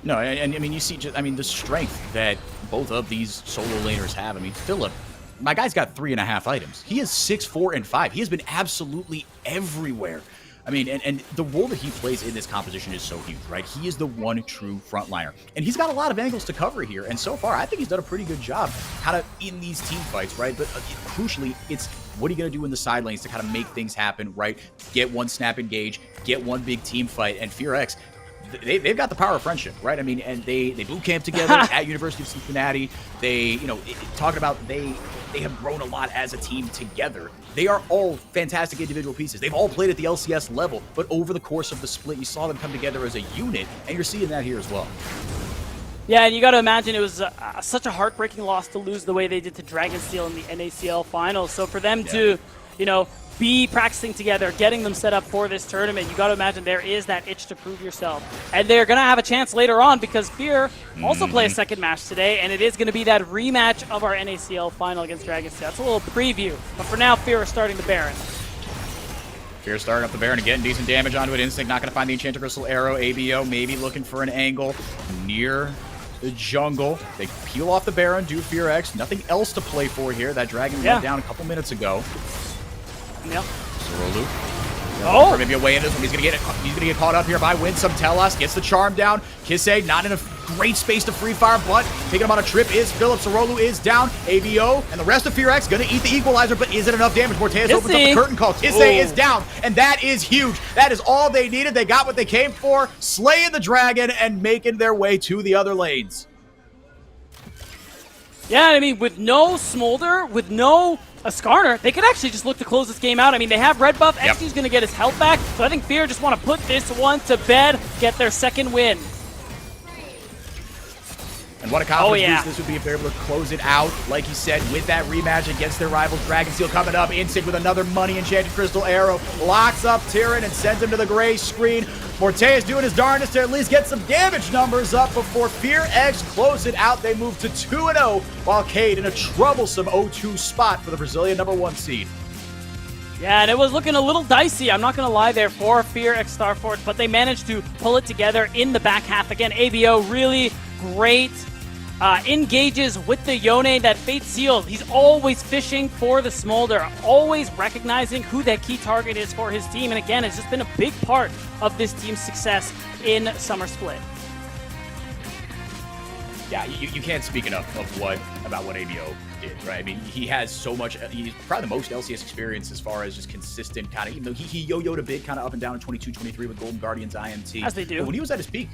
No, and I mean, you see, just, I mean, the strength that both of these solo laners have. I mean, Philip, my guy's got 3.5 items. He is 6, 4, and 5. He has been absolutely everywhere. I mean, and the role that he plays in this composition is so huge, right? He is the one true frontliner. And he's got a lot of angles to cover here. And so far, I think he's done a pretty good job kind of in these team fights, right? But crucially, it's what are you going to do in the side lanes to kind of make things happen, right? Get one snap engage, get one big team fight. And FearX, they've got the power of friendship, right? I mean, and they boot camp together at University of Cincinnati. They, you know, talking about they have grown a lot as a team together. They are all fantastic individual pieces. They've all played at the LCS level, but over the course of the split, you saw them come together as a unit, and you're seeing that here as well. Yeah, and you got to imagine it was such a heartbreaking loss to lose the way they did to Dragonsteel in the NACL finals. So for them to, you know, be practicing together, getting them set up for this tournament, you got to imagine there is that itch to prove yourself. And they're going to have a chance later on because Fear also play a second match today, and it is going to be that rematch of our NACL final against Dragonsteel. That's a little preview. But for now, Fear is starting the Baron. Fear starting up the Baron and getting decent damage onto it. Instinct not going to find the Enchanted Crystal Arrow. ABO maybe looking for an angle near the jungle. They peel off the Baron, do FearX. Nothing else to play for here. That dragon went down a couple minutes ago. Yeah. Sorolu. Oh! Maybe a way into this one. He's gonna get caught up here by Winsome. Telos gets the charm down. Kissei not in a great space to free fire, but taking him on a trip is Philip. Sorolu is down. ABO and the rest of FearX gonna eat the equalizer, but is it enough damage? Morteus opens up the curtain call. Kissei is down, and that is huge. That is all they needed. They got what they came for, slaying the dragon and making their way to the other lanes. Yeah, I mean, with no Smolder, with no Skarner, they could actually just look to close this game out. I mean, they have red buff. XG's going to get his health back. So I think Fear just want to put this one to bed, get their second win. And what a confidence boost this would be if they're able to close it out, like he said, with that rematch against their rival Dragonsteel coming up. Instinct with another money Enchanted Crystal Arrow. Locks up Tyrann and sends him to the gray screen. Morteus doing his darndest to at least get some damage numbers up before FearX close it out. They move to 2-0, while Cade in a troublesome 0-2 spot for the Brazilian #1 seed. Yeah, and it was looking a little dicey, I'm not going to lie there, for FearX Starforge, but they managed to pull it together in the back half. Again, ABO really great. Engages with the Yone, that Fate Sealed. He's always fishing for the Smolder, always recognizing who that key target is for his team. And again, it's just been a big part of this team's success in Summer Split. Yeah, you can't speak enough about what ABO did, right? I mean, he has so much, he's probably the most LCS experience as far as just consistent kind of, even though he yo-yoed a bit kind of up and down in 22-23 with Golden Guardians IMT. As they do. But when he was at his peak,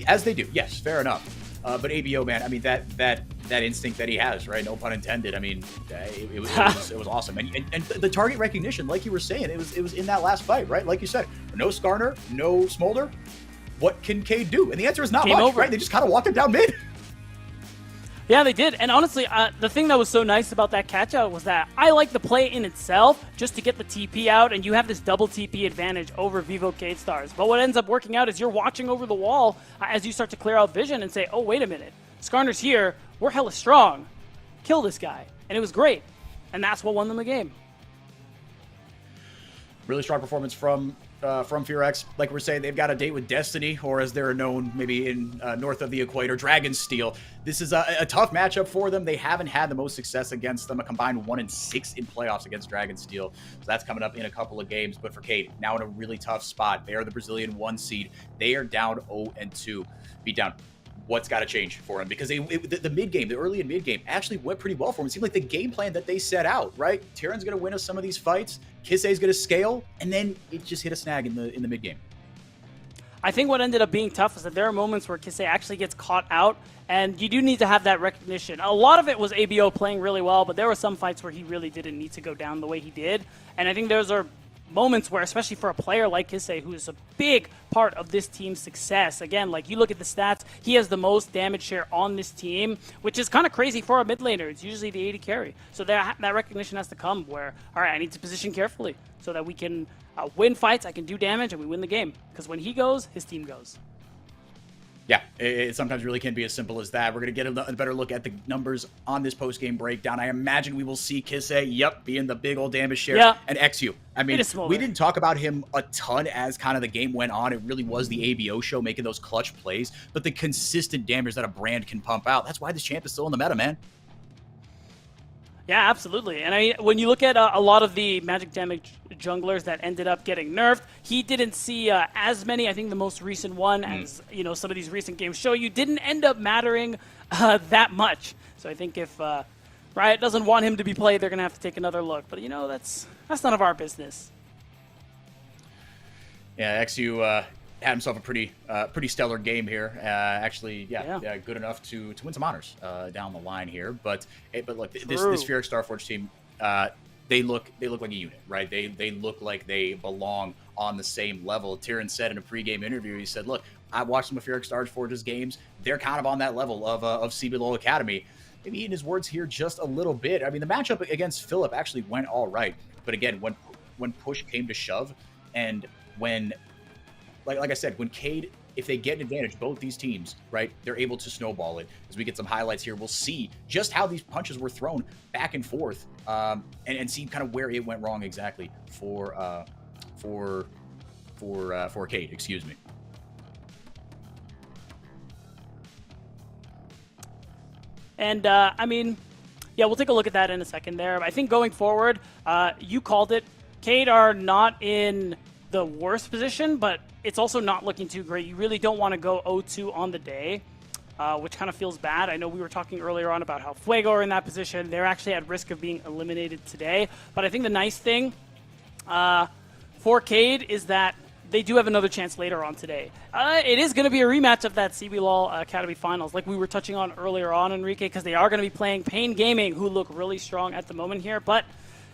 as they do, yes, fair enough. But ABO, man, I mean, that instinct that he has, right? No pun intended. I mean, it was awesome. And the target recognition, like you were saying, it was in that last fight, right? Like you said, no Skarner, no Smolder. What can Cade do? And the answer is not much, right? They just kind of walked it down mid. Yeah, they did. And honestly, the thing that was so nice about that catch-out was that I like the play in itself just to get the TP out, and you have this double TP advantage over Vivo Cade Stars. But what ends up working out is you're watching over the wall as you start to clear out vision and say, oh, wait a minute. Skarner's here. We're hella strong. Kill this guy. And it was great. And that's what won them the game. Really strong performance from FearX. Like we're saying, they've got a date with Destiny, or as they're known maybe in north of the equator, Dragonsteel. This is a tough matchup for them. They haven't had the most success against them, a combined 1-6 in playoffs against Dragonsteel. So that's coming up in a couple of games. But for Cade, now in a really tough spot. They are the Brazilian 1 seed. They are down 0-2. Beat down. What's got to change for him? Because the mid game, the early and mid game, actually went pretty well for him. It seemed like the game plan that they set out, right? Tyran's going to win us some of these fights. Kisei's going to scale, and then it just hit a snag in the mid game. I think what ended up being tough is that there are moments where Kisei actually gets caught out, and you do need to have that recognition. A lot of it was ABO playing really well, but there were some fights where he really didn't need to go down the way he did. And I think those are moments where, especially for a player like Kisei, who is a big part of this team's success, again, like you look at the stats, he has the most damage share on this team, which is kind of crazy for a mid laner. It's usually the AD carry. So that recognition has to come where, all right, I need to position carefully so that we can win fights, I can do damage, and we win the game. Because when he goes, his team goes. Yeah, it sometimes really can be as simple as that. We're going to get a better look at the numbers on this post-game breakdown. I imagine we will see Kisei, being the big old damage share, and XU. I mean, we didn't talk about him a ton as kind of the game went on. It really was the ABO show making those clutch plays, but the consistent damage that a brand can pump out, that's why this champ is still in the meta, man. Yeah, absolutely. And I mean, when you look at a lot of the magic damage junglers that ended up getting nerfed, he didn't see as many. I think the most recent one, as some of these recent games show you, didn't end up mattering that much. So I think if Riot doesn't want him to be played, they're going to have to take another look. But, that's none of our business. Yeah, XU had himself a pretty stellar game here. Actually, good enough to win some honors down the line here. But look, this FearX Starforge team, they look like a unit, right? They look like they belong on the same level. Tyran said in a pregame interview, he said, "Look, I watched some of FearX Starforge's games. They're kind of on that level of CBLOL Academy." Maybe eating his words here just a little bit. I mean, the matchup against Philip actually went all right, but again, when push came to shove, and when like I said, when Cade, if they get an advantage, both these teams, right, they're able to snowball it. As we get some highlights here, we'll see just how these punches were thrown back and forth, and see kind of where it went wrong exactly for Cade. Excuse me. And I mean, we'll take a look at that in a second there. I think going forward, you called it. Cade are not in the worst position, but it's also not looking too great. You really don't want to go 0-2 on the day, which kind of feels bad. I know we were talking earlier on about how Fuego are in that position. They're actually at risk of being eliminated today. But I think the nice thing for Cade is that they do have another chance later on today. It is going to be a rematch of that CBLOL Academy Finals, like we were touching on earlier on, Enrique, because they are going to be playing Pain Gaming, who look really strong at the moment here. But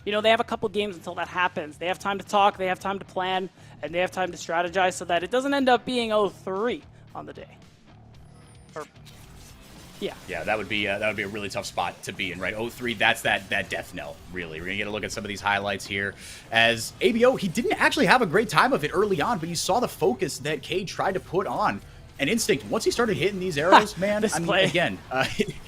they have a couple games until that happens. They have time to talk, they have time to plan, and they have time to strategize so that it doesn't end up being 0-3 on the day. Yeah, that would be a really tough spot to be in, right? 0-3, that's that death knell, really. We're gonna get a look at some of these highlights here. As ABO, he didn't actually have a great time of it early on, but you saw the focus that Cade tried to put on. And Instinct, once he started hitting these arrows, man, I mean, again,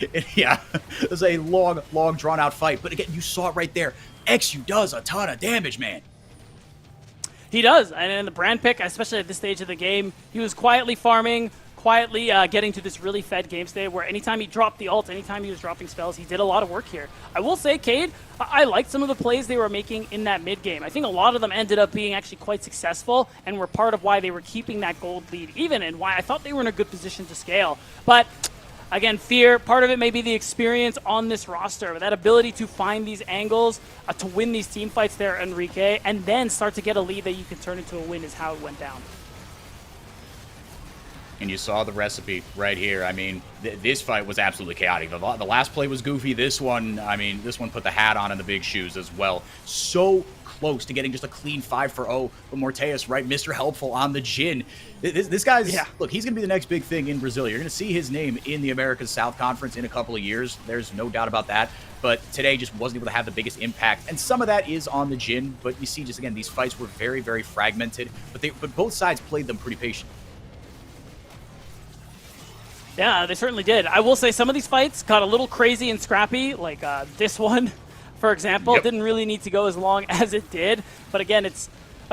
it was a long, drawn-out fight. But again, you saw it right there. XU does a ton of damage, man. He does. And in the brand pick, especially at this stage of the game, he was quietly farming, quietly getting to this really fed game state where anytime he dropped the ult, anytime he was dropping spells, he did a lot of work here. I will say, Cade, I liked some of the plays they were making in that mid game. I think a lot of them ended up being actually quite successful and were part of why they were keeping that gold lead even, and why I thought they were in a good position to scale. But again, Fear, part of it may be the experience on this roster, that ability to find these angles, to win these team fights there, Enrique, and then start to get a lead that you can turn into a win is how it went down. And you saw the recipe right here. I mean, this fight was absolutely chaotic. The last play was goofy. This one, I mean, this one put the hat on in the big shoes as well. So close to getting just a clean 5 for 0. But Morteus, right, Mr. Helpful on the Jhin. This guy's, look, he's going to be the next big thing in Brazil. You're going to see his name in the Americas South Conference in a couple of years. There's no doubt about that. But today just wasn't able to have the biggest impact. And some of that is on the Jhin. But you see, just again, these fights were very, very fragmented. But both sides played them pretty patient. Yeah, they certainly did. I will say some of these fights got a little crazy and scrappy, like this one, for example. Didn't really need to go as long as it did. But again, it's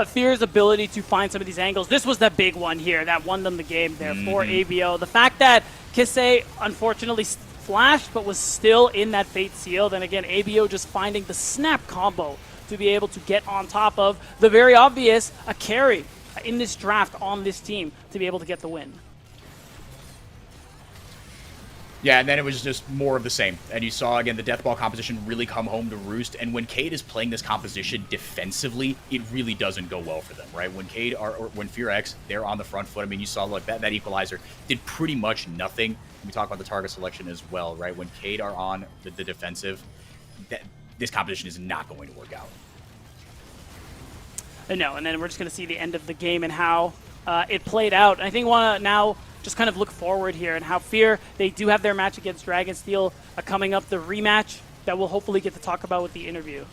Fear's ability to find some of these angles. This was the big one here that won them the game there for ABO. The fact that Cade unfortunately flashed but was still in that Fate Seal, then again, ABO just finding the snap combo to be able to get on top of the very obvious a carry in this draft on this team to be able to get the win. Yeah, and then it was just more of the same. And you saw, again, the death ball composition really come home to roost. And when Cade is playing this composition defensively, it really doesn't go well for them, right? When Cade or when FearX, they're on the front foot. I mean, you saw, look, that equalizer did pretty much nothing. We talk about the target selection as well, right? When Cade are on the defensive, this composition is not going to work out. No, and then we're just going to see the end of the game and how it played out. I think want to now just kind of look forward here and how Fear, they do have their match against Dragonsteel coming up, the rematch that we'll hopefully get to talk about with the interview.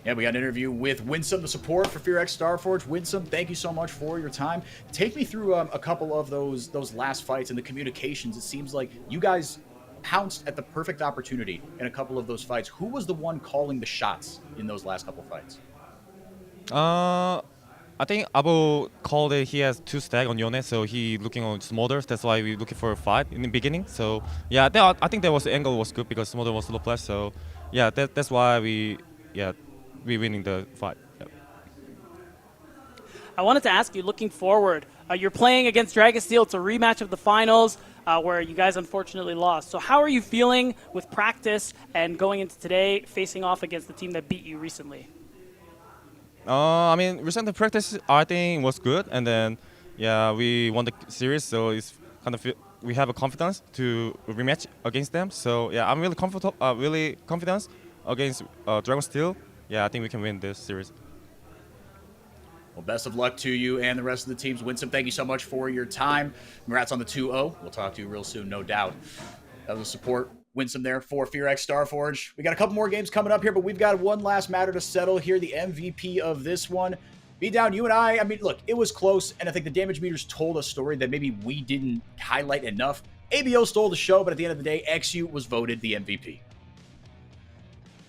Yeah, we got an interview with Winsome, the support for FearX Starforge. Winsome, thank you so much for your time. Take me through a couple of those last fights and the communications. It seems like you guys pounced at the perfect opportunity in a couple of those fights. Who was the one calling the shots in those last couple fights? I think Abo called it. He has 2 stack on Yone, so he looking on Smothers. That's why we looking for a fight in the beginning. So yeah, I think that was the angle was good because Smother was low flash. So yeah, that's why we winning the fight. Yep. I wanted to ask you, looking forward, you're playing against Dragonsteel. It's a rematch of the finals where you guys unfortunately lost. So how are you feeling with practice and going into today facing off against the team that beat you recently? I mean, recent practice I think was good, and then yeah, we won the series, so it's kind of we have a confidence to rematch against them. So yeah, I'm really confident against Dragonsteel. Yeah, I think we can win this series. Well, best of luck to you and the rest of the teams. Winsome, thank you so much for your time. Congrats on the 2-0. We'll talk to you real soon, no doubt. That was support. Winsome there for FearX Starforge. We got a couple more games coming up here, but we've got one last matter to settle here. The MVP of this one. Beatdown, you and I mean, look, it was close, and I think the damage meters told a story that maybe we didn't highlight enough. ABO stole the show, but at the end of the day, XU was voted the MVP.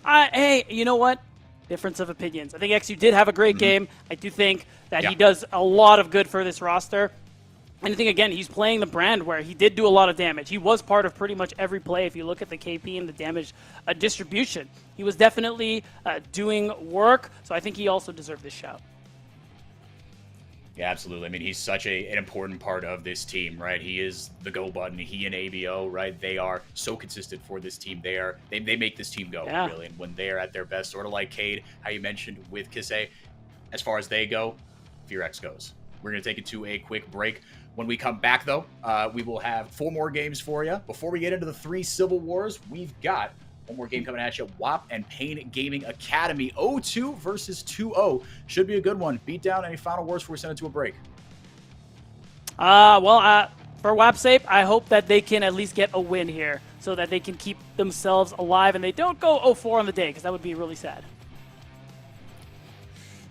Hey, you know what? Difference of opinions. I think XU did have a great game. I do think that he does a lot of good for this roster. And I think, again, he's playing the brand where he did do a lot of damage. He was part of pretty much every play. If you look at the KP and the damage distribution, he was definitely doing work. So I think he also deserved this shout. Yeah, absolutely. I mean, he's such an important part of this team, right? He is the go button. He and ABO, right? They are so consistent for this team. They make this team go, really. And when they're at their best, sort of like Cade, how you mentioned with Cade, as far as they go, FearX goes. We're going to take it to a quick break. When we come back, though, we will have 4 more games for you. Before we get into the 3 Civil Wars, we've got one more game coming at you. WAP and Pain Gaming Academy. 0-2 versus 2-0. Should be a good one. Beat down. Any final words before we send it to a break? For WAP's sake, I hope that they can at least get a win here so that they can keep themselves alive and they don't go 0-4 on the day, because that would be really sad.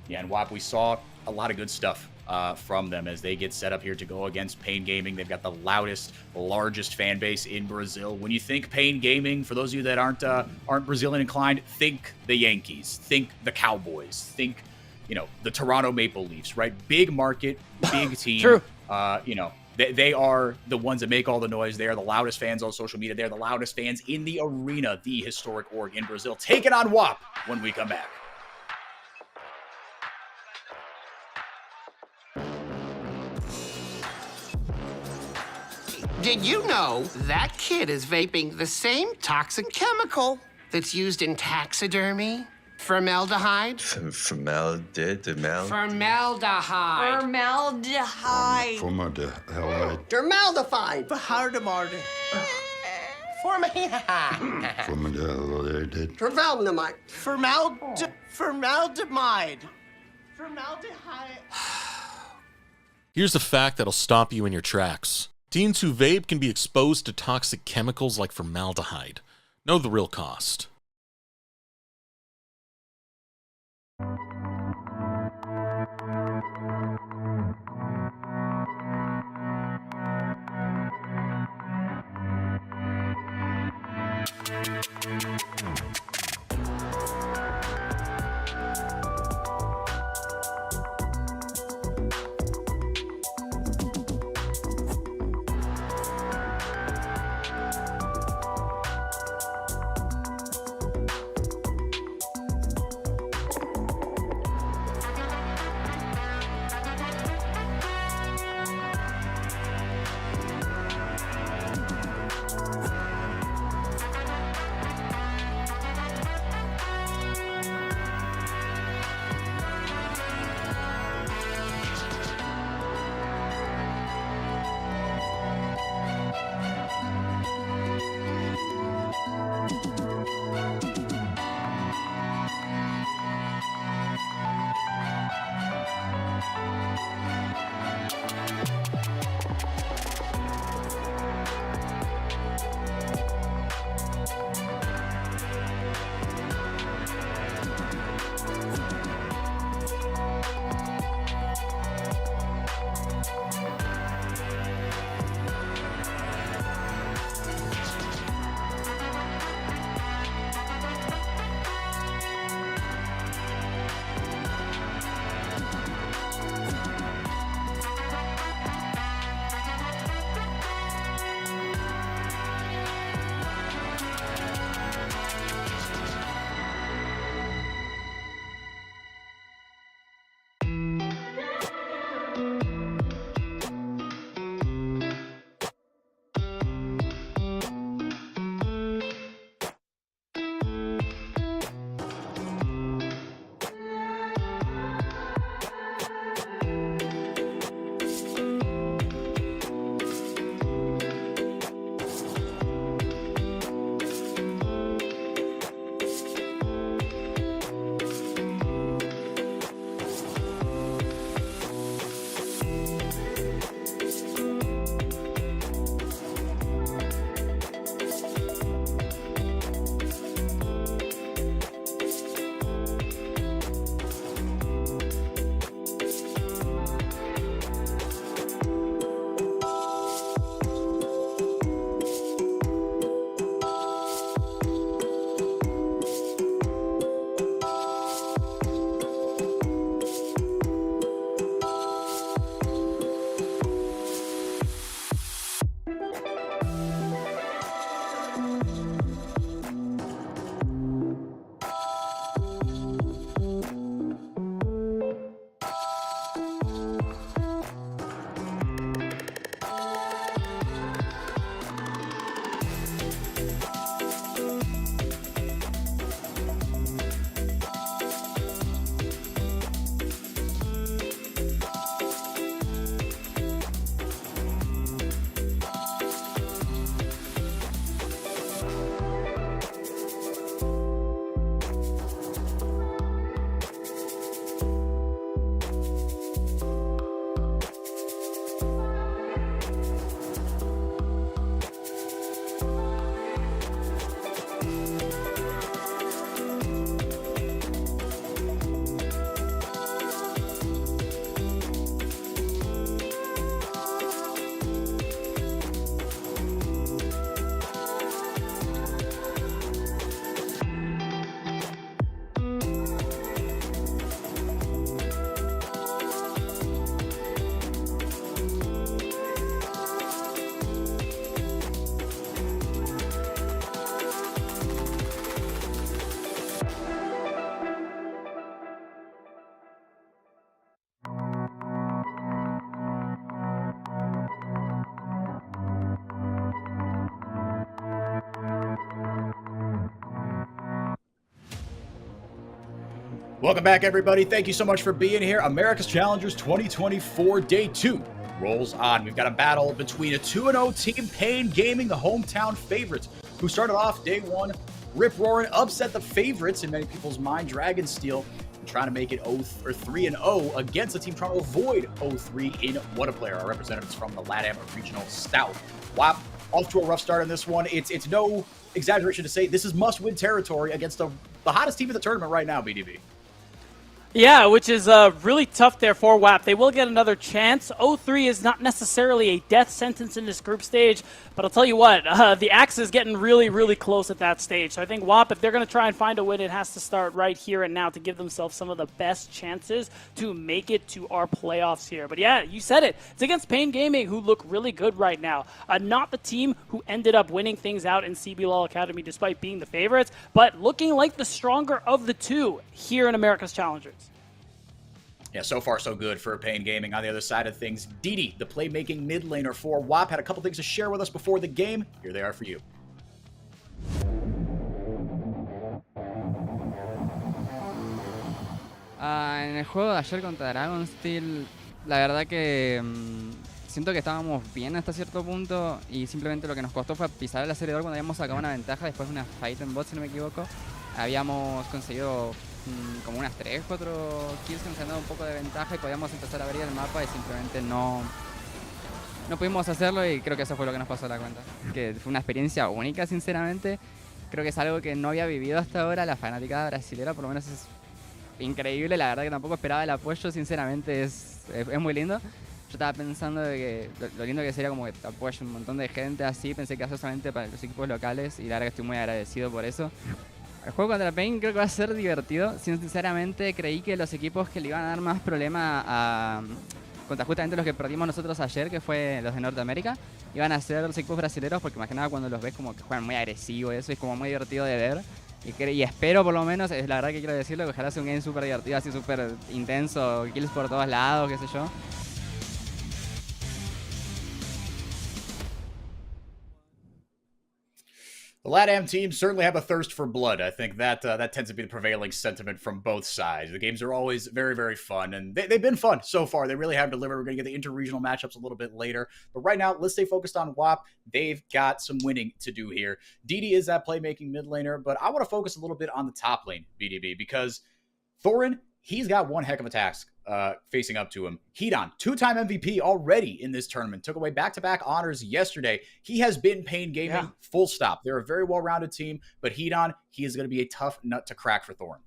Yeah, and WAP, we saw a lot of good stuff from them as they get set up here to go against Pain Gaming. They've got the loudest, largest fan base in Brazil. When you think Pain Gaming, for those of you that aren't Brazilian inclined, think the Yankees, think the Cowboys, think, the Toronto Maple Leafs, right? Big market, big team. True. They are the ones that make all the noise. They are the loudest fans on social media. They're the loudest fans in the arena, the historic org in Brazil. Take it on WAP when we come back. Did you know that kid is vaping the same toxic chemical that's used in taxidermy, Formaldehyde? Formaldehyde. Formaldehyde. Formaldehyde. Formaldehyde. Formaldehyde. Formaldehyde. Formaldehyde. Formaldehyde. Formaldehyde. Formaldehyde. Here's a fact that'll stop you in your tracks. Teens who vape can be exposed to toxic chemicals like formaldehyde. Know the real cost. Welcome back, everybody. Thank you so much for being here. America's Challengers 2024 Day 2 rolls on. We've got a battle between a 2-0 team, Pain Gaming, the hometown favorites, who started off Day 1 rip-roaring, upset the favorites in many people's mind, Dragonsteel, and trying to make it 3-0 against a team trying to avoid 0-3 in What a Player, our representatives from the LATAM Regional South. WAP off to a rough start in this one. It's no exaggeration to say this is must-win territory against the hottest team in the tournament right now, BDB. Yeah, which is really tough there for WAP. They will get another chance. 0-3 is not necessarily a death sentence in this group stage, but I'll tell you what, the axe is getting really, really close at that stage. So I think WAP, if they're going to try and find a win, it has to start right here and now to give themselves some of the best chances to make it to our playoffs here. But yeah, you said it. It's against Pain Gaming, who look really good right now. Not the team who ended up winning things out in CBLOL Academy despite being the favorites, but looking like the stronger of the two here in America's Challengers. Yeah, so far so good for Pain Gaming. On the other side of things, Didi, the playmaking mid laner for WAP, had a couple things to share with us before the game. Here they are for you. En el juego de ayer contra Dragonsteel, la verdad que siento que estábamos bien hasta cierto punto y simplemente lo que nos costó fue pisar el acelerador cuando habíamos sacado una ventaja después de una fight en bot, si no me equivoco. Habíamos conseguido como unas 3, 4 kills que nos han dado un poco de ventaja y podíamos empezar a abrir el mapa y simplemente no pudimos hacerlo y creo que eso fue lo que nos pasó a la cuenta. Que fue una experiencia única, sinceramente. Creo que es algo que no había vivido hasta ahora. La fanaticada brasilera por lo menos es increíble. La verdad que tampoco esperaba el apoyo, sinceramente es muy lindo. Yo estaba pensando de que lo lindo que sería como que te apoye un montón de gente así. Pensé que iba a ser solamente para los equipos locales y la verdad que estoy muy agradecido por eso. El juego contra Pain creo que va a ser divertido. Sinceramente creí que los equipos que le iban a dar más problema contra justamente los que perdimos nosotros ayer, que fue los de Norteamérica, iban a ser los equipos brasileños, porque más que nada cuando los ves como que juegan muy agresivo, eso es como muy divertido de ver. Y espero por lo menos, es la verdad que quiero decirlo, que ojalá sea un game súper divertido, así súper intenso, kills por todos lados, qué sé yo. The LATAM teams certainly have a thirst for blood. I think that tends to be the prevailing sentiment from both sides. The games are always very, very fun, and they've been fun so far. They really have delivered. We're going to get the inter-regional matchups a little bit later. But right now, let's stay focused on WAP. They've got some winning to do here. Didi is that playmaking mid laner, but I want to focus a little bit on the top lane, BDB, because Thorin, he's got one heck of a task facing up to him. Hedon, 2-time MVP already in this tournament. Took away back-to-back honors yesterday. He has been Pain Gaming, full stop. They're a very well-rounded team, but Hedon, he is going to be a tough nut to crack for Thorin.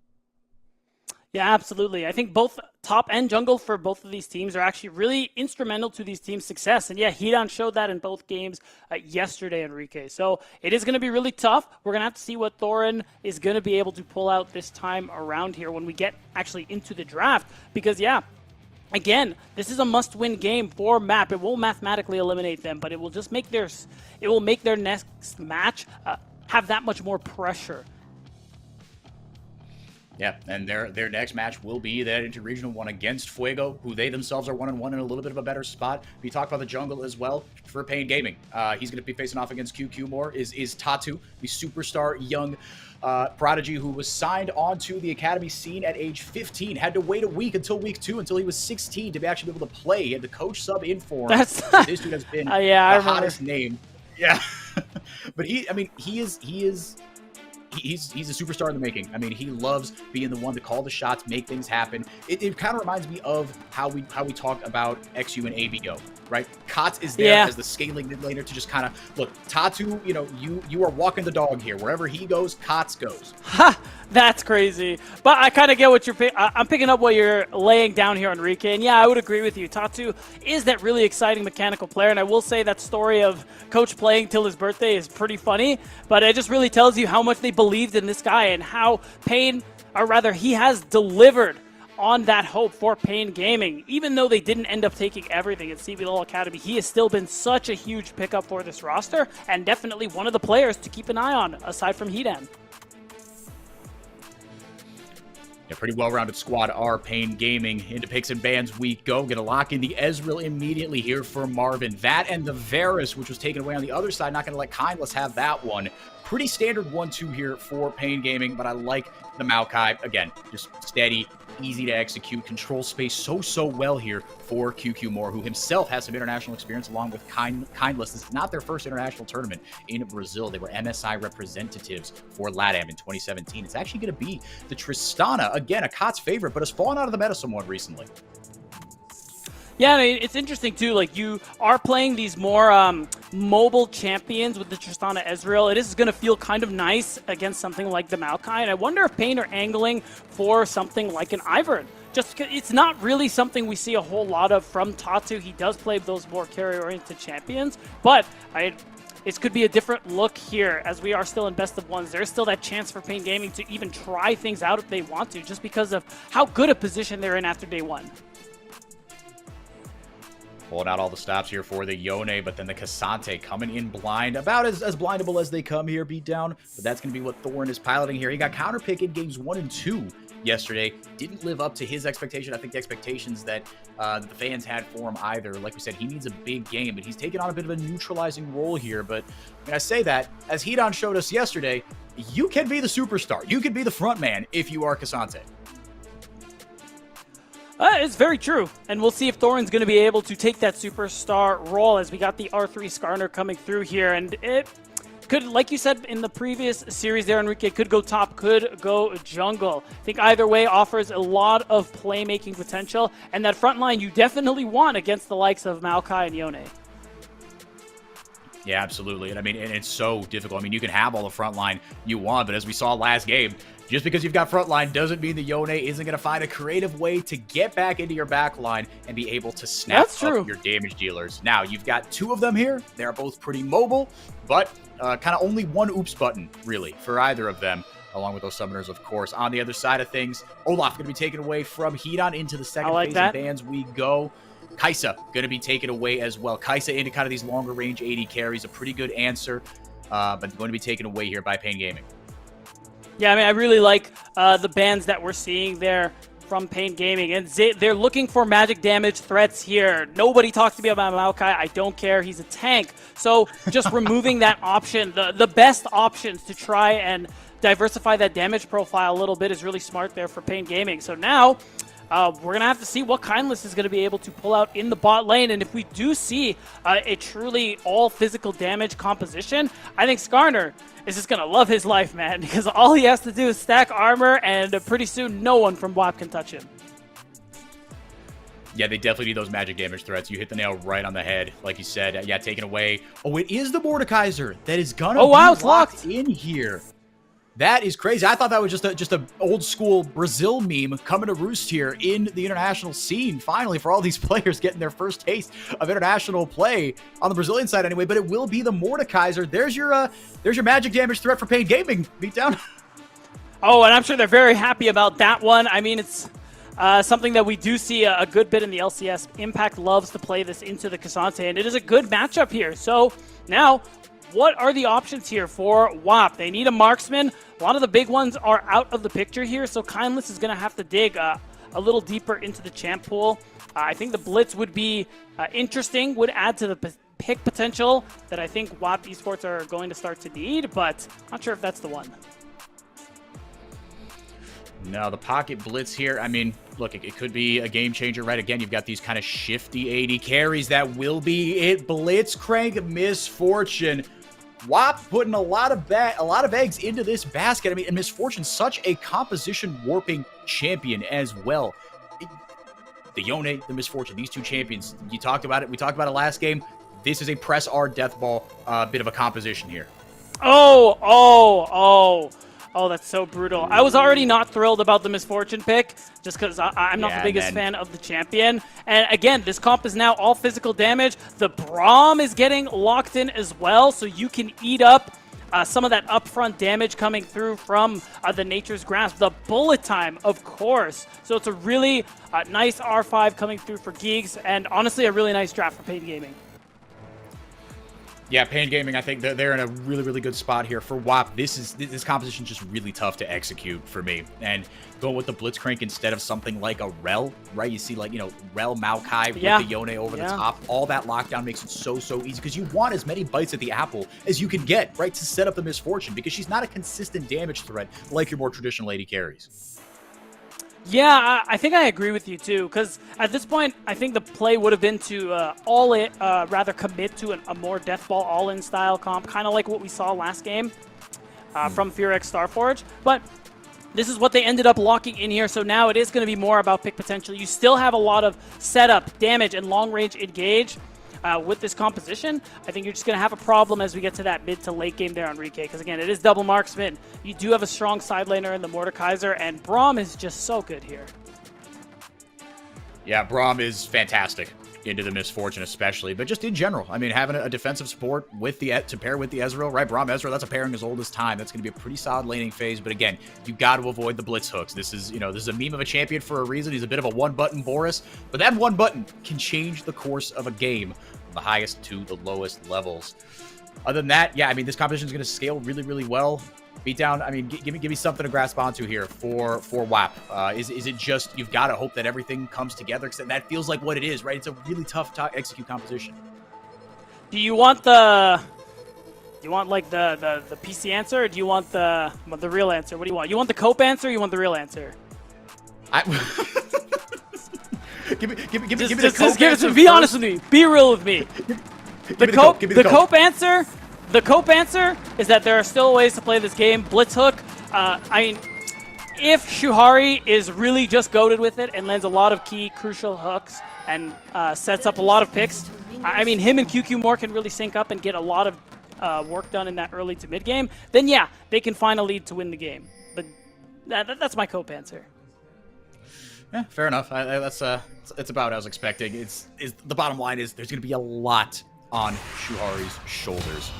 Yeah, absolutely. I think both top and jungle for both of these teams are actually really instrumental to these teams' success. And yeah, Hedon showed that in both games yesterday, Enrique. So it is going to be really tough. We're going to have to see what Thorin is going to be able to pull out this time around here when we get actually into the draft. Because yeah, again, this is a must-win game for MAP. It won't mathematically eliminate them, but it will just make their next match have that much more pressure. Yeah, and their next match will be that interregional one against Fuego, who they themselves are 1-1 in a little bit of a better spot. We talked about the jungle as well for Pain Gaming. He's going to be facing off against QQ more. Is Tatu, the superstar young prodigy who was signed onto the academy scene at age 15. Had to wait a week until week 2 until he was 16 to actually be able to play. He had the coach sub in for him. This dude has been the hottest name. Yeah, but he's a superstar in the making. I mean, he loves being the one to call the shots, make things happen. It kind of reminds me of how we talked about XU and ABO, right? Kotz is there as the scaling mid laner to just kind of look. Tatu, you are walking the dog here. Wherever he goes, Kotz goes. Ha! That's crazy. But I kind of get what I'm picking up what you're laying down here, Enrique. And yeah, I would agree with you. Tatu is that really exciting mechanical player. And I will say that story of coach playing till his birthday is pretty funny. But it just really tells you how much they believed in this guy and how he has delivered on that hope for Pain Gaming. Even though they didn't end up taking everything at CBLOL Academy, he has still been such a huge pickup for this roster and definitely one of the players to keep an eye on aside from Hedon. Yeah, pretty well-rounded squad are Pain Gaming. Into picks and bans we go. Gonna lock in the Ezreal immediately here for Marvin. That and the Varus, which was taken away on the other side. Not gonna let Kindless have that one. Pretty standard 1-2 here for Pain Gaming, but I like the Maokai. Again, just steady, easy to execute, control space so well here for QQ Moore, who himself has some international experience along with Kindless. This is not their first international tournament in Brazil. They were MSI representatives for LATAM in 2017. It's actually going to be the Tristana, again, a COTS favorite, but has fallen out of the meta somewhat recently. Yeah, I mean, it's interesting too. Like, you are playing these more mobile champions with the Tristana Ezreal. It is going to feel kind of nice against something like the Maokai, and I wonder if Pain are angling for something like an Ivern. Just because it's not really something we see a whole lot of from Tatu. He does play those more carry-oriented champions, but it could be a different look here as we are still in best of ones. There's still that chance for Pain Gaming to even try things out if they want to, just because of how good a position they're in after day one. Pulling out all the stops here for the Yone, but then the Cassante coming in blind. About as blindable as they come here, beat down. But that's going to be what Thorn is piloting here. He got counterpick in games 1 and 2 yesterday. Didn't live up to his expectation. I think the expectations that the fans had for him either. Like we said, he needs a big game, but he's taken on a bit of a neutralizing role here. But when I say that, as Hedon showed us yesterday, you can be the superstar. You can be the front man if you are Cassante. It's very true, and we'll see if Thorin's going to be able to take that superstar role as we got the R3 Skarner coming through here, and it could, like you said in the previous series there, Enrique, could go top, could go jungle. I think either way offers a lot of playmaking potential, and that front line you definitely want against the likes of Maokai and Yone. Yeah, absolutely. And I mean, and it's so difficult. I mean, you can have all the front line you want, but as we saw last game, just because you've got front line doesn't mean the Yone isn't going to find a creative way to get back into your back line and be able to snap up your damage dealers. Now, you've got 2 of them here. They're both pretty mobile, but kind of only one oops button, really, for either of them, along with those summoners, of course. On the other side of things, Olaf going to be taken away from Hedon into the second phase of bans we go. Kai'Sa going to be taken away as well. Kai'Sa into kind of these longer range AD carries, a pretty good answer, but going to be taken away here by Pain Gaming. Yeah, I mean, I really like the bans that we're seeing there from Pain Gaming, and they're looking for magic damage threats here. Nobody talks to me about Maokai. I don't care. He's a tank. So just removing that option, the best options to try and diversify that damage profile a little bit is really smart there for Pain Gaming. So now we're going to have to see what Kindless is going to be able to pull out in the bot lane. And if we do see a truly all physical damage composition, I think Skarner is just going to love his life, man, because all he has to do is stack armor, and pretty soon no one from WAP can touch him. Yeah, they definitely need those magic damage threats. You hit the nail right on the head, like you said. Yeah, taken away. Oh, it is the Mordekaiser that is going to be locked in here. That is crazy. I thought that was just a old school Brazil meme coming to roost here in the international scene. Finally, for all these players getting their first taste of international play on the Brazilian side, anyway. But it will be the Mordekaiser. There's your magic damage threat for Pain Gaming. Beatdown. Oh, and I'm sure they're very happy about that one. I mean, it's something that we do see a good bit in the LCS. Impact loves to play this into the Cassante, and it is a good matchup here. So now, what are the options here for WAP? They need a marksman. A lot of the big ones are out of the picture here, so Kindless is going to have to dig a little deeper into the champ pool. I think the Blitz would be interesting, would add to the pick potential that I think WAP Esports are going to start to need, but not sure if that's the one. No, the pocket blitz here, I mean, look, it could be a game changer, right? Again, you've got these kind of shifty AD carries that will be it. Blitzcrank Misfortune. WAP putting a lot of eggs into this basket. I mean, and Misfortune, such a composition warping champion as well. The Yone, the Misfortune, these two champions, you talked about it. We talked about it last game. This is a press R death ball, bit of a composition here. Oh, that's so brutal. I was already not thrilled about the Misfortune pick, just because I'm not the biggest fan of the champion. And again, this comp is now all physical damage. The Braum is getting locked in as well, so you can eat up some of that upfront damage coming through from the Nature's Grasp. The bullet time, of course. So it's a really nice R5 coming through for Geeks, and honestly, a really nice draft for Pain Gaming. Yeah, Pain Gaming, I think they're in a really, really good spot here. For WAP, this composition is just really tough to execute for me. And going with the Blitzcrank instead of something like a Rel, right? You see, like, you know, Rel Maokai with the Yone over the top. All that lockdown makes it so easy because you want as many bites at the apple as you can get, right, to set up the Misfortune because she's not a consistent damage threat like your more traditional AD carries. Yeah, I think I agree with you too, because at this point, I think the play would have been to rather commit to a more Deathball all-in style comp, kind of like what we saw last game from Furex Starforge. But this is what they ended up locking in here, so now it is going to be more about pick potential. You still have a lot of setup, damage, and long-range engage with this composition. I think you're just going to have a problem as we get to that mid to late game there on Rike, because again, it is double marksman. You do have a strong side laner in the Mordekaiser, and Braum is just so good here. Yeah, Braum is fantastic into the Misfortune especially, but just in general. I mean, having a defensive support with to pair with the Ezreal, right? Braum Ezreal, that's a pairing as old as time. That's going to be a pretty solid laning phase, but again, you got to avoid the blitz hooks. This is, you know, this is a meme of a champion for a reason. He's a bit of a one-button Boris, but that one button can change the course of a game from the highest to the lowest levels. Other than that, yeah, I mean, this competition is going to scale really, really well. Beatdown, I mean, give me something to grasp onto here for WAP. Is it just you've got to hope that everything comes together? Because that feels like what it is, right? It's a really tough to execute composition. Do you want the PC answer, or do you want the real answer? What do you want? You want the cope answer, or you want the real answer? Give me the cope just give it to me. Be first. honest with me. Be real with me. The cope answer. The cope answer is that there are still ways to play this game. Blitz hook. I mean, if Shuhari is really just goated with it and lands a lot of key crucial hooks and sets up a lot of picks, I mean, him and QQ Moore can really sync up and get a lot of work done in that early to mid game. Then yeah, they can find a lead to win the game. But that's my cope answer. Yeah, fair enough. It's about what I was expecting. It's the bottom line is there's going to be a lot on Shuhari's shoulders.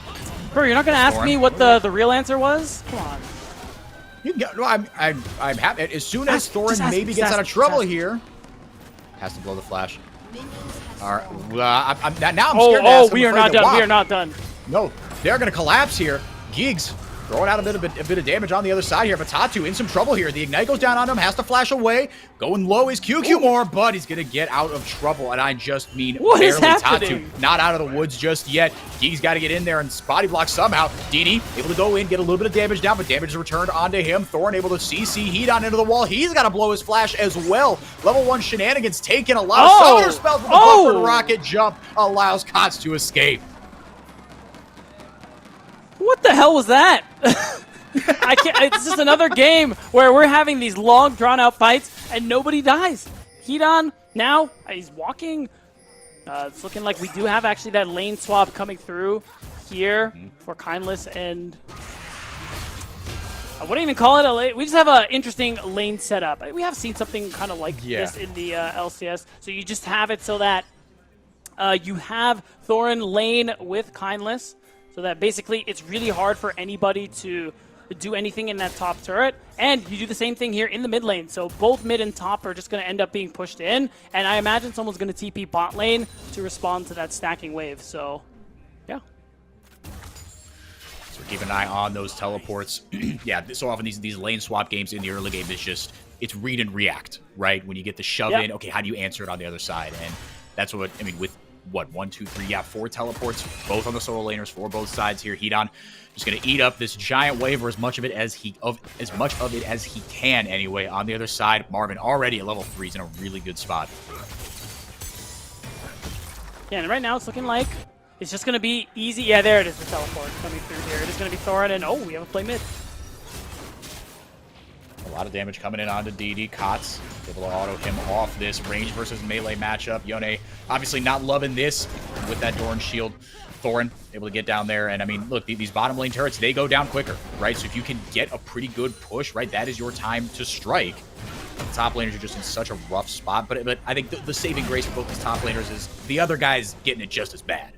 Bro, you're not going to ask me what the real answer was? Come on. You can go, no, I'm happy. As soon as Thorin maybe gets out of trouble here, has to blow the flash. All right. Now I'm scared to ask. We are not done. We are not done. No, they're going to collapse here. Giggs throwing out a bit of damage on the other side here, but Tatu in some trouble here. The Ignite goes down on him, has to flash away. Going low is QQ Moore, but he's going to get out of trouble, and I just mean what barely. Is happening? Tatu not out of the woods just yet. Giggs got to get in there and body block somehow. Dini able to go in, get a little bit of damage down, but damage is returned onto him. Thorin able to CC heat on into the wall. He's got to blow his flash as well. Level 1 shenanigans taking a lot of summoner spells, but the buffered rocket jump allows Kots to escape. What the hell was that? I can't. It's just another game where we're having these long, drawn-out fights and nobody dies. Heat-on now. He's walking. It's looking like we do have actually that lane swap coming through here for Kindless and I wouldn't even call it a lane. We just have an interesting lane setup. We have seen something kind of like this in the LCS. So you just have it so that you have Thorin lane with Kindless, so that basically it's really hard for anybody to do anything in that top turret. And you do the same thing here in the mid lane. So both mid and top are just going to end up being pushed in. And I imagine someone's going to TP bot lane to respond to that stacking wave. So, yeah. So keep an eye on those teleports. Yeah, so often these lane swap games in the early game is just, it's read and react, right? When you get the shove in, okay, how do you answer it on the other side? And that's what, I mean, with what, 1, 2, 3, yeah, 4 teleports, both on the solo laners for both sides here. Heat-on just going to eat up this giant wave, or as much of it as he can anyway. On the other side, Marvin already at level 3 is in a really good spot. Yeah, and right now it's looking like it's just going to be easy. Yeah, there it is, the teleport coming through here. It is going to be Thorin, and we have a play mid. A lot of damage coming in onto DD. Kots able to auto him off this range versus melee matchup. Yone obviously not loving this with that Doran shield. Thorin able to get down there. And I mean, look, these bottom lane turrets, they go down quicker, right? So if you can get a pretty good push, right, that is your time to strike. The top laners are just in such a rough spot. But I think the saving grace for both these top laners is the other guys getting it just as bad.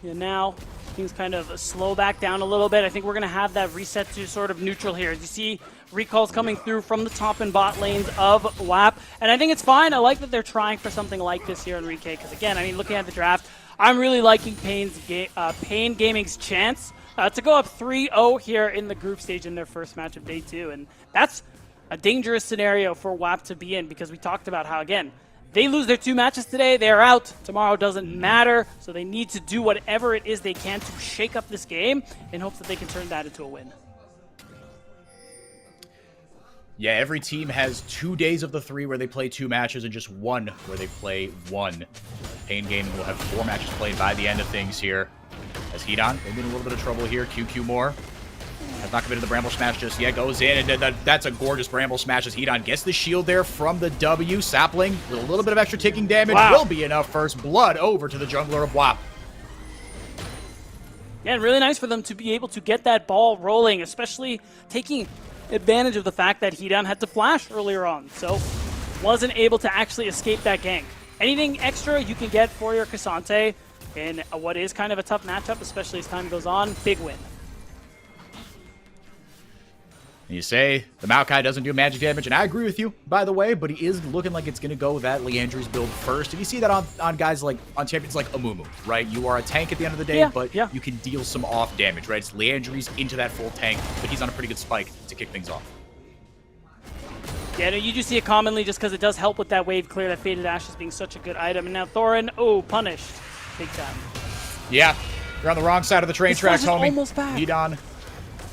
Yeah, now things kind of slow back down a little bit. I think we're going to have that reset to sort of neutral here. As you see recalls coming through from the top and bot lanes of WAP. And I think it's fine. I like that they're trying for something like this here, Enrique, because again, I mean, looking at the draft, I'm really liking Pain Gaming's chance to go up 3-0 here in the group stage in their first match of day 2. And that's a dangerous scenario for WAP to be in, because we talked about how, again, they lose their 2 matches today, they're out. Tomorrow doesn't matter, so they need to do whatever it is they can to shake up this game in hopes that they can turn that into a win. Yeah, every team has 2 days of the 3 where they play 2 matches and just 1 where they play 1. Pain Gaming will have 4 matches played by the end of things here. As Hedon, they've been in a little bit of trouble here. QQ Moore has not committed the Bramble Smash just yet. Goes in, and that's a gorgeous Bramble Smash as Hedon gets the shield there from the W. Sapling with a little bit of extra ticking damage will be enough. First blood over to the jungler of WAP. Yeah, and really nice for them to be able to get that ball rolling, especially taking advantage of the fact that Hedon had to flash earlier on, so wasn't able to actually escape that gank. Anything extra you can get for your Cassante in what is kind of a tough matchup, especially as time goes on, big win. And you say the Maokai doesn't do magic damage, and I agree with you, by the way, but he is looking like it's going to go that Leandry's build first. And you see that on guys like, on champions like Amumu, right? You are a tank at the end of the day, but you can deal some off damage, right? It's Leandry's into that full tank, but he's on a pretty good spike to kick things off. Yeah, no, you do see it commonly just because it does help with that wave clear, that Faded Ashes being such a good item. And now Thorin, punished. Big time. Yeah, you're on the wrong side of the train tracks, homie. Almost back. Hedon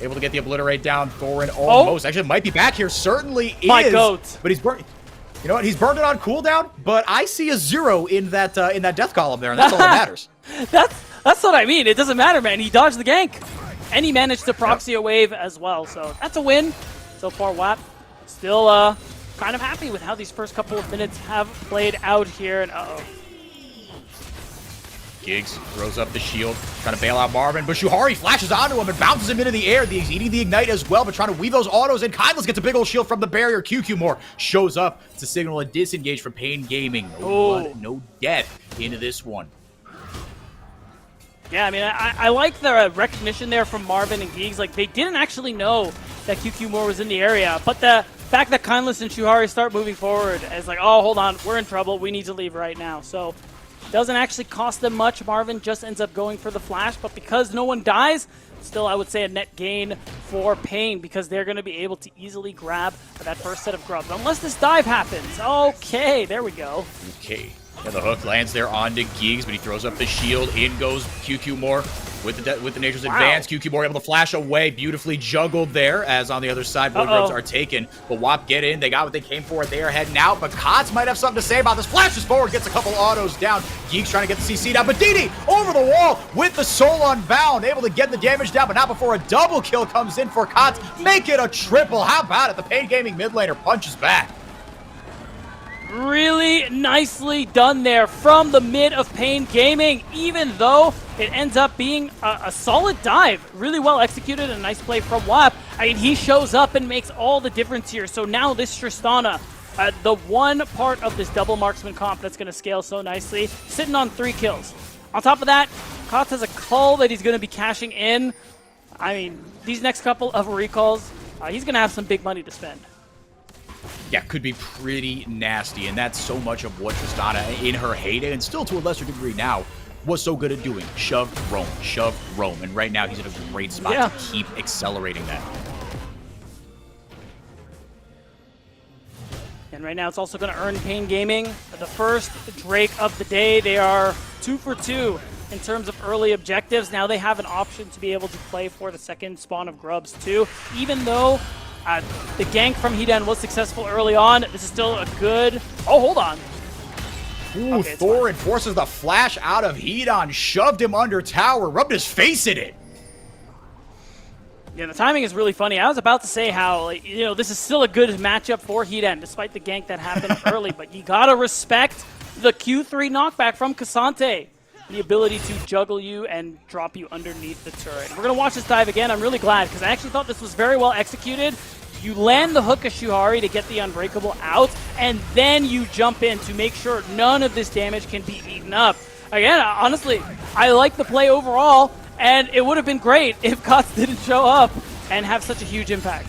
able to get the Obliterate down. Thorin almost. Actually, might be back here. Certainly is. My goat. But he's burnt. You know what? He's burned it on cooldown, but I see a 0 in that death column there, and that's all that matters. That's what I mean. It doesn't matter, man. He dodged the gank. And he managed to proxy a wave as well. So that's a win. So far, WAP still kind of happy with how these first couple of minutes have played out here. And Giggs throws up the shield, trying to bail out Marvin, but Shuhari flashes onto him and bounces him into the air. He's eating the Ignite as well, but trying to weave those autos in. Kindless gets a big old shield from the barrier. QQ Moore shows up to signal a disengage from Pain Gaming. No blood, no death into this one. Yeah, I mean, I like the recognition there from Marvin and Giggs. Like, they didn't actually know that QQ Moore was in the area, but the fact that Kindless and Shuhari start moving forward as like, oh, hold on, we're in trouble, we need to leave right now. So doesn't actually cost them much. Marvin just ends up going for the flash, but because no one dies, still I would say a net gain for Pain, because they're going to be able to easily grab that first set of grubs. Unless this dive happens. Okay, there we go. Okay. Yeah, the hook lands there onto Giggs, but he throws up the shield. In goes QQ Moore with the Nature's Advance. QQ Moore able to flash away. Beautifully juggled there, as on the other side, Void Grubs are taken. But WAP get in. They got what they came for. They are heading out, but Kotz might have something to say about this. Flashes forward, gets a couple autos down. Giggs trying to get the CC down, but DD over the wall with the Soul Unbound. Able to get the damage down, but not before a double kill comes in for Kotz. Make it a triple. How about it? The Pain Gaming mid laner punches back. Really nicely done there from the mid of Pain Gaming, even though it ends up being a solid dive. Really well executed and a nice play from WAP. I mean, he shows up and makes all the difference here. So now this Tristana, the one part of this double marksman comp that's going to scale so nicely, sitting on 3 kills. On top of that, Kotz has a cull that he's going to be cashing in. I mean, these next couple of recalls, he's going to have some big money to spend. Yeah, could be pretty nasty, and that's so much of what Tristana in her heyday, and still to a lesser degree now, was so good at doing. Shove, roam, and right now he's in a great spot to keep accelerating that. And right now it's also going to earn Pain Gaming the first Drake of the day. They are 2 for 2 in terms of early objectives. Now they have an option to be able to play for the second spawn of grubs too, even though the gank from Hedon was successful early on. This is still a good... Oh, hold on. Ooh, okay, Thorin forces the flash out of Hedon, shoved him under tower, rubbed his face in it. Yeah, the timing is really funny. I was about to say how, like, you know, this is still a good matchup for Hedon, despite the gank that happened early, but you gotta respect the Q3 knockback from Cassante. The ability to juggle you and drop you underneath the turret. We're going to watch this dive again. I'm really glad, because I actually thought this was very well executed. You land the hook of Shuhari to get the Unbreakable out, and then you jump in to make sure none of this damage can be eaten up. Again, honestly, I like the play overall, And it would have been great if Kots didn't show up and have such a huge impact.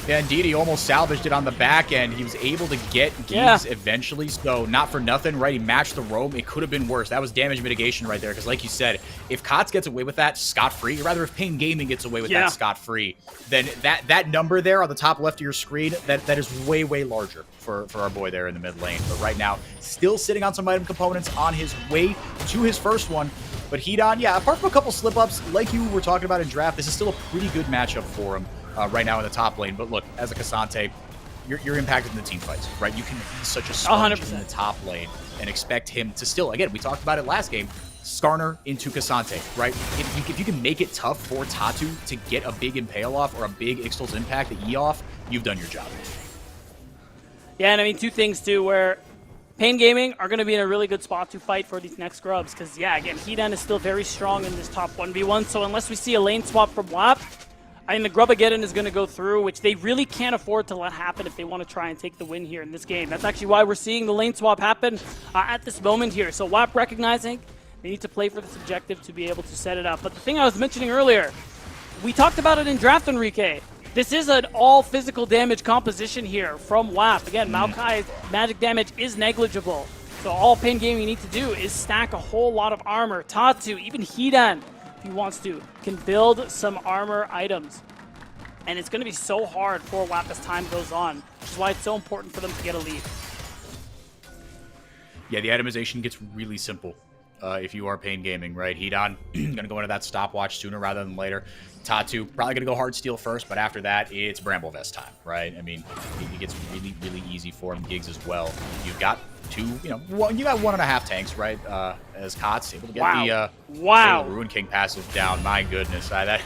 Yeah, indeed, he almost salvaged it on the back end. He was able to get Geeks eventually, so not for nothing, right? He matched the roam. It could have been worse. That was damage mitigation right there, because like you said, if Kots gets away with that scot-free, or rather if Pain Gaming gets away with that scot-free, then that number there on the top left of your screen, that is way, way larger for our boy there in the mid lane. But right now, still sitting on some item components on his way to his first one. But Hedon, yeah, apart from a couple slip-ups, like you were talking about in draft, this is still a pretty good matchup for him. Right now in the top lane. But look, as a K'Sante, you're impacted in the team fights, right? You can be such a sponge 100%. in the top lane and expect him to still, again, we talked about it last game, Skarner into K'Sante, right? If you can make it tough for Tatu to get a big Impale off or a big Ixtal's Impact, the E off, you've done your job. Yeah, and I mean, two things too, where Pain Gaming are going to be in a really good spot to fight for these next grubs, because yeah, again, Hedon is still very strong in this top 1v1, so unless we see a lane swap from WAP, I mean, the Grubageddon is going to go through, which they really can't afford to let happen if they want to try and take the win here in this game. That's actually why we're seeing the lane swap happen at this moment here. So WAP recognizing they need to play for this objective to be able to set it up. But the thing I was mentioning earlier, we talked about it in draft, Enrique. This is an all physical damage composition here from WAP. Again, Maokai's magic damage is negligible. So all Pain Gaming need to do is stack a whole lot of armor. Tatu, even Hedon, he wants to, can build some armor items. And it's going to be so hard for WAP as time goes on, which is why it's so important for them to get a lead. Yeah, the itemization gets really simple if you are Pain Gaming, right? Hedon going to go into that stopwatch sooner rather than later. Tatu probably going to go hard steel first, but after that, it's Bramble Vest time, right? I mean, it gets really, really easy for him. Gigs as well. You've got two, you got 1.5 tanks, right? As Kots able to get the Ruin King passive down. My goodness, that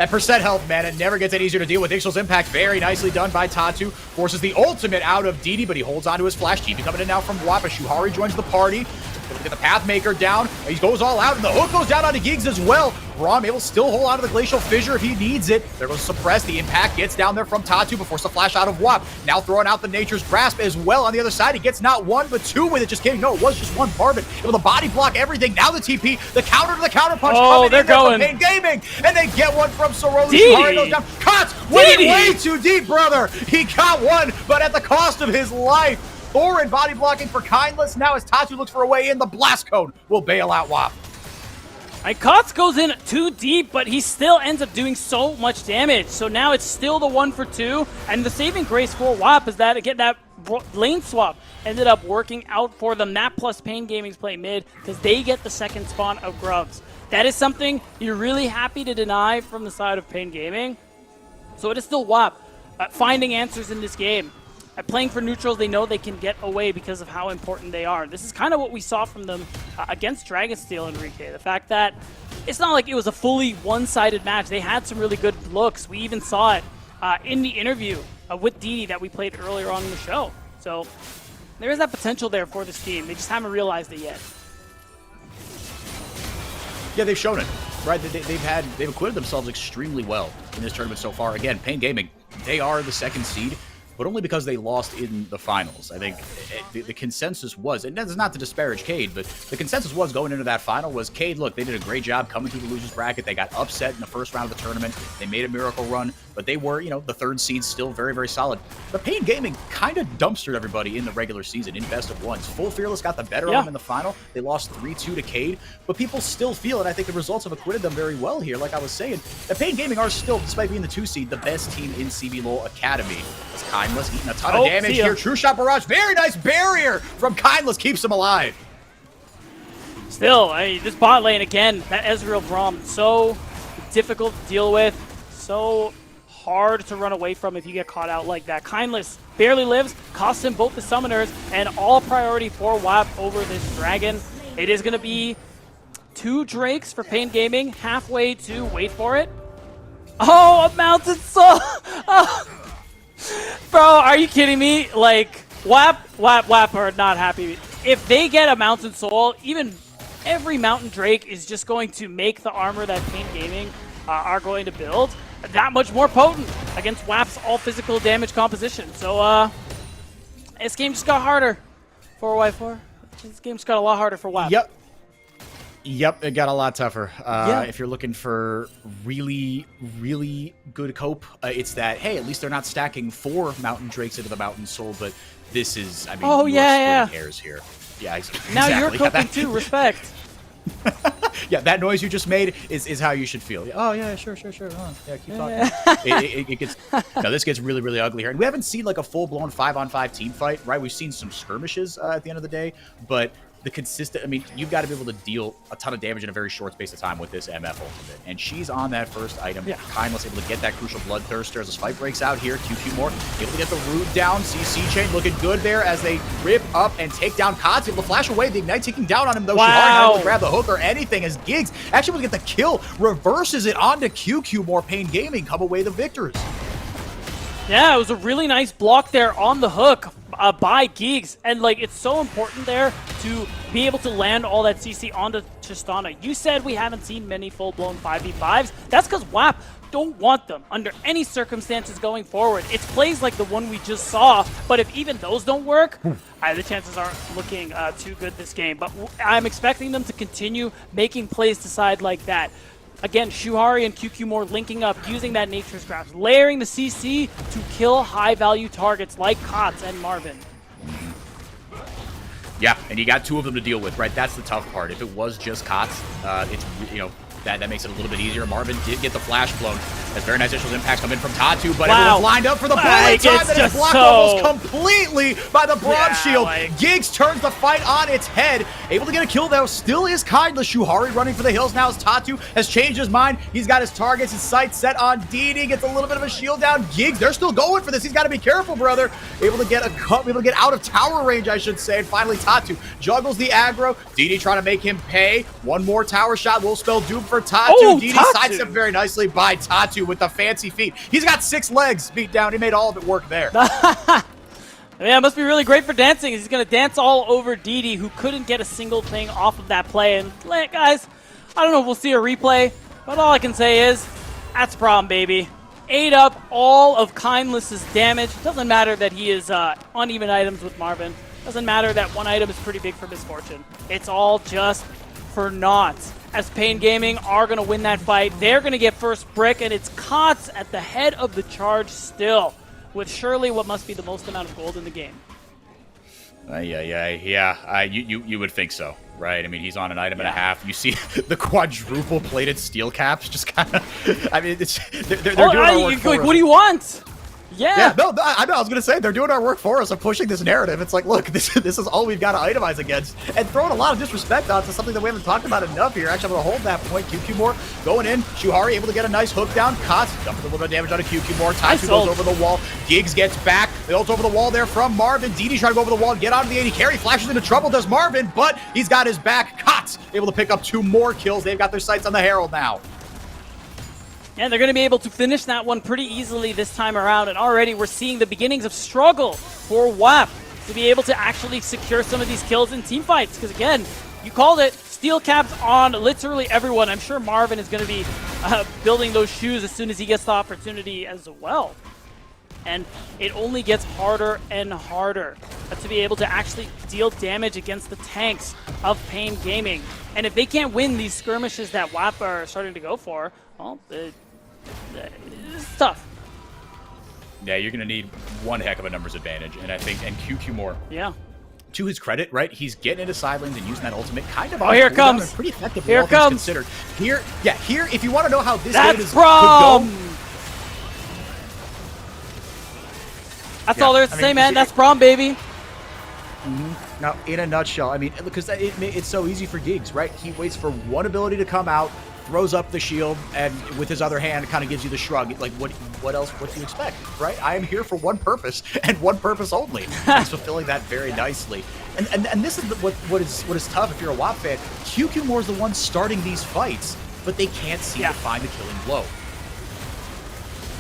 percent health, man, it never gets any easier to deal with. Ixtal's Impact, very nicely done by Tatu. Forces the ultimate out of Didi, but he holds onto his flash. TP coming in now from WAP. Shuhari joins the party. Able to get the Pathmaker down. He goes all out, and the hook goes down onto Gigs as well. Braum able to still hold onto the Glacial Fissure if he needs it. There goes Suppress. The impact gets down there from Tatu before the flash out of WAP. Now throwing out the Nature's Grasp as well on the other side. He gets not one, but two with it. Just kidding. No, it was just one. Marvin able to body block everything. Now the TP, the counter to the counter punch coming in from Pain Gaming. And they get one from Soroli. Shuhari goes down. Kots went way too deep, brother. He got one, but at the cost of his life. Thorin body blocking for Kindless. Now as Tatu looks for a way in, the Blast Cone will bail out WAP. Kots goes in too deep, but he still ends up doing so much damage. So now it's still the 1 for 2. And the saving grace for WAP is that, again, that lane swap ended up working out for them. That plus Pain Gaming's play mid, because they get the second spawn of Grubs. That is something you're really happy to deny from the side of Pain Gaming. So it is still WAP finding answers in this game. Playing for neutrals, they know they can get away because of how important they are. This is kind of what we saw from them against Dragonsteel, Enrique. The fact that it's not like it was a fully one-sided match. They had some really good looks. We even saw it in the interview with Didi that we played earlier on in the show. So there is that potential there for this team. They just haven't realized it yet. Yeah, they've shown it, right? They've acquitted themselves extremely well in this tournament so far. Again, Pain Gaming, they are the second seed, but only because they lost in the finals. I think the consensus was, and that's not to disparage Cade, but the consensus was going into that final was, Cade, look, they did a great job coming through the losers bracket. They got upset in the first round of the tournament. They made a miracle run, but they were, the third seed, still very, very solid. But Pain Gaming kind of dumpstered everybody in the regular season in best of ones. Full Fearless got the better of them in the final. They lost 3-2 to Cade, but people still feel, and I think the results have acquitted them very well here, like I was saying, that Pain Gaming are still, despite being the 2 seed, the best team in CBLOL Academy. As Kindless eating a ton of damage here. True Shot Barrage, very nice barrier from Kindless, keeps him alive. Still, this bot lane again, that Ezreal Braum, so difficult to deal with, so hard to run away from if you get caught out like that. Kindless barely lives, costs him both the summoners, and all priority for WAP over this dragon. It is going to be 2 Drakes for Pain Gaming, halfway to, wait for it. Oh, a Mountain Soul! Oh. Bro, are you kidding me? Like, WAP are not happy. If they get a Mountain Soul, even every Mountain Drake is just going to make the armor that Pain Gaming are going to build that much more potent against WAP's all-physical damage composition. So, this game just got harder for Y4. This game just got a lot harder for WAP. Yep. Yep, it got a lot tougher. If you're looking for really, really good cope, it's that, hey, at least they're not stacking 4 Mountain Drakes into the Mountain Soul, but this is, I mean, Oh, you yeah, are splitting hairs here. Yeah, exactly. Now you're Yeah, coping that- too. Respect. Yeah, that noise you just made is how you should feel. Oh yeah, sure. Oh, yeah, keep talking. It gets no, this gets really, really ugly here, and we haven't seen like a full-blown 5-on-5 team fight, right? We've seen some skirmishes at the end of the day, but the consistent, I mean, you've got to be able to deal a ton of damage in a very short space of time with this MF ultimate, and she's on that first item. Yeah. Kindless able to get that crucial Bloodthirster as the fight breaks out here. QQ more able to get the root down. CC chain looking good there as they rip up and take down Cade. Able to flash away. The Ignite taking down on him though. Wow. She hardly able to grab the hook or anything as Giggs actually able to get the kill. Reverses it onto QQ more. Pain Gaming come away the victors. Yeah, it was a really nice block there on the hook by Giggs. And, like, it's so important there to be able to land all that CC onto Tristana. You said we haven't seen many full-blown 5v5s. That's because WAP don't want them under any circumstances going forward. It's plays like the one we just saw, but if even those don't work, the chances aren't looking too good this game. But I'm expecting them to continue making plays to side like that. Again, Shuhari and QQ more linking up, using that Nature's Grasp, layering the CC to kill high-value targets like Kotz and Marvin. Yeah, and you got 2 of them to deal with, right? That's the tough part. If it was just Kotz, it's, you know, that makes it a little bit easier. Marvin did get the flash blown. As very nice initial impacts come in from Tatu, but everyone's lined up for the bullet time that is blocked almost completely by the Bronze Shield. Like... Giggs turns the fight on its head. Able to get a kill though, still is Kindless. Shuhari running for the hills now as Tatu has changed his mind. He's got his targets, his sights set on DD, gets a little bit of a shield down. Giggs, they're still going for this. He's got to be careful, brother. Able to get out of tower range, I should say. And finally, Tatu juggles the aggro. DD trying to make him pay. One more tower shot will spell doom for Tatu. Oh, DD Tatu. sidestepped very nicely by Tatu with the fancy feet. He's got 6 legs beat down. He made all of it work there. Yeah, it must be really great for dancing. He's going to dance all over DD, who couldn't get a single thing off of that play. And, guys, I don't know if we'll see a replay, but all I can say is, that's Braum, baby. Ate up all of Kindless's damage. Doesn't matter that he is uneven items with Marvin. Doesn't matter that one item is pretty big for Misfortune. It's all just for naught. As Pain Gaming are going to win that fight. They're going to get first brick, and it's Kotz at the head of the charge still, with surely what must be the most amount of gold in the game. You would think so, right? I mean, he's on an item and a half. You see the quadruple plated steel caps just kind of, I mean, they're doing our work for us. What do you want? Yeah. No, I know. I was going to say, they're doing our work for us of pushing this narrative. It's like, look, this is all we've got to itemize against. And throwing a lot of disrespect onto something that we haven't talked about enough here. Actually, I'm going to hold that point. QQ more going in. Shuhari able to get a nice hook down. Kotz dumping a little bit of damage on a QQ more. Tatu goes over the wall. Giggs gets back. They ult over the wall there from Marvin. DD trying to go over the wall and get onto the 80 carry. Flashes into trouble, does Marvin, but he's got his back. Kotz able to pick up 2 more kills. They've got their sights on the Herald now. And they're going to be able to finish that one pretty easily this time around. And already we're seeing the beginnings of struggle for WAP to be able to actually secure some of these kills in team fights. Because again, you called it, steel caps on literally everyone. I'm sure Marvin is going to be building those shoes as soon as he gets the opportunity as well. And it only gets harder and harder to be able to actually deal damage against the tanks of Pain Gaming. And if they can't win these skirmishes that WAP are starting to go for, well, it's tough. Yeah, you're going to need one heck of a numbers advantage. And I think, and QQ more. Yeah. To his credit, right, he's getting into side lanes and using that ultimate kind of. Oh, here it comes. Pretty effective. Here it comes. Considered. Here, if you want to know how this That's game is Braum. could go. That's all there's to say, man. That's Braum, baby. Now, in a nutshell, I mean, because it's so easy for Giggs, right? He waits for one ability to come out, throws up the shield, and with his other hand, kind of gives you the shrug. Like, what else? What do you expect, right? I am here for one purpose and one purpose only. He's fulfilling that very nicely. And this is what is tough if you're a WAP fan. QQ more is the one starting these fights, but they can't seem to find the killing blow.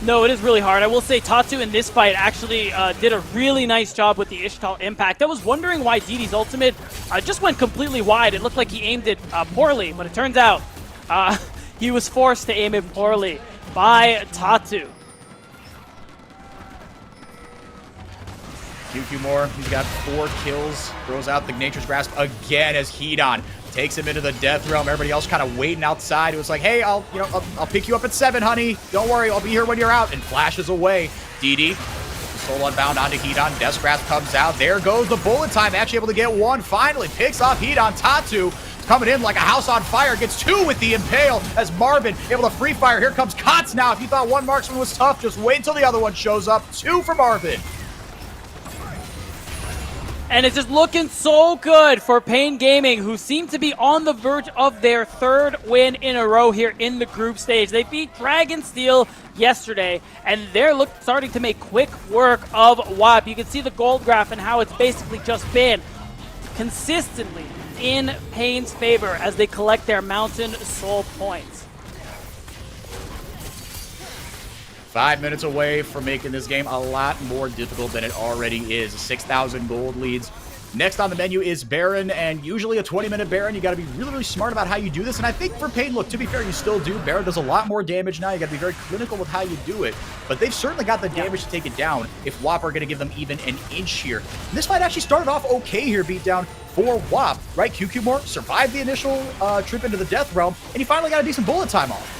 No, it is really hard. I will say Tatu in this fight actually did a really nice job with the Ishtal impact. I was wondering why DD's ultimate just went completely wide. It looked like he aimed it poorly, but it turns out he was forced to aim it poorly by Tatu. QQ more, he's got 4 kills, throws out the Nature's Grasp again as Hedon Takes him into the death realm. Everybody else kind of waiting outside. It was like, hey, I'll pick you up at 7, honey. Don't worry, I'll be here when you're out. And flashes away. DD, soul unbound onto Hedon. Death Grasp comes out. There goes the bullet time. Actually able to get 1. Finally picks off Hedon. Tatu coming in like a house on fire. Gets 2 with the impale as Marvin able to free fire. Here comes Kotz now. If you thought one marksman was tough, just wait until the other one shows up. 2 for Marvin. And it's just looking so good for Pain Gaming, who seem to be on the verge of their 3rd win in a row here in the group stage. They beat Dragonsteel yesterday, and they're starting to make quick work of WAP. You can see the gold graph and how it's basically just been consistently in Pain's favor as they collect their Mountain Soul points. 5 minutes away from making this game a lot more difficult than it already is. 6,000 gold leads. Next on the menu is Baron, and usually a 20-minute Baron, you got to be really, really smart about how you do this. And I think for Pain, look, to be fair, you still do. Baron does a lot more damage now. You got to be very clinical with how you do it. But they've certainly got the damage to take it down if WAP are going to give them even an inch here. And this fight actually started off okay here, beatdown for WAP, right? QQ survived the initial trip into the Death Realm, and he finally got a decent bullet time off.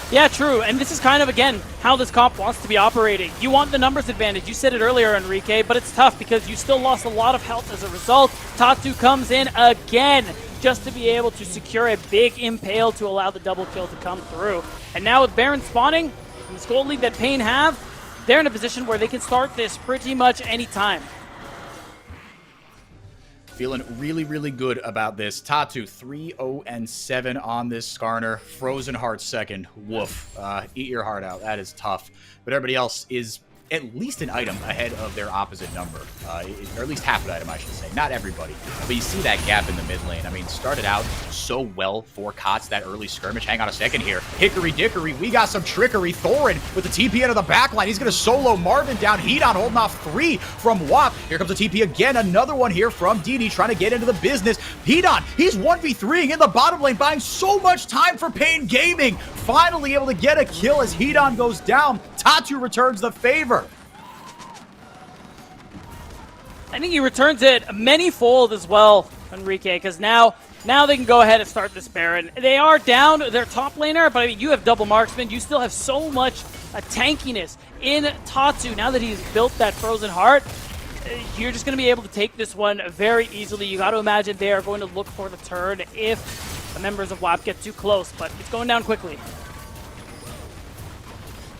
Yeah, true. And this is kind of, again, how this comp wants to be operating. You want the numbers advantage. You said it earlier, Enrique, but it's tough because you still lost a lot of health as a result. Tatu comes in again just to be able to secure a big impale to allow the double kill to come through. And now with Baron spawning, and the gold lead that Pain have, they're in a position where they can start this pretty much any time. Feeling really, really good about this. Tatu 3-0-7 on this Skarner. Frozen Heart second. Woof. Eat your heart out. That is tough. But everybody else is at least an item ahead of their opposite number. Or at least half an item, I should say. Not everybody. But you see that gap in the mid lane. I mean, started out so well for Kotz, that early skirmish. Hang on a second here. Hickory dickory. We got some trickery. Thorin with the TP into the backline. He's going to solo Marvin down. Hedon holding off 3 from WAP. Here comes the TP again. Another one here from DD trying to get into the business. Hedon, he's 1v3ing in the bottom lane, buying so much time for Pain Gaming. Finally able to get a kill as Hedon goes down. Tatu returns the favor. I think he returns it many-fold as well, Enrique, because now they can go ahead and start this Baron. They are down their top laner, but I mean, you have double marksman. You still have so much tankiness in Tatu. Now that he's built that Frozen Heart, you're just going to be able to take this one very easily. You got to imagine they are going to look for the turn if the members of WAP get too close, but it's going down quickly.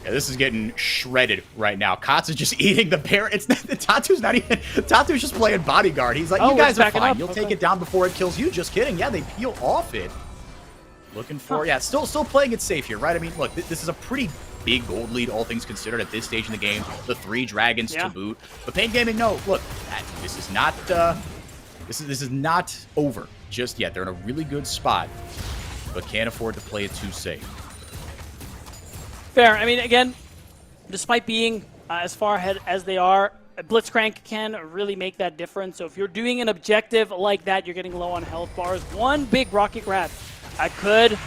Yeah, this is getting shredded right now. Kotz is just eating the Baron. It's not, Tatu's not even. Tatu's just playing bodyguard. He's like, you guys are fine. You'll take it down before it kills you. Just kidding. Yeah, they peel off it. Looking for, yeah, still playing it safe here, right? I mean, look, this is a pretty big gold lead, all things considered, at this stage in the game. The 3 dragons to boot. But Pain Gaming, no, look, this is not. This is not over just yet. They're in a really good spot, but can't afford to play it too safe. Fair. I mean, again, despite being as far ahead as they are, Blitzcrank can really make that difference. So if you're doing an objective like that, you're getting low on health bars. One big rocket grab could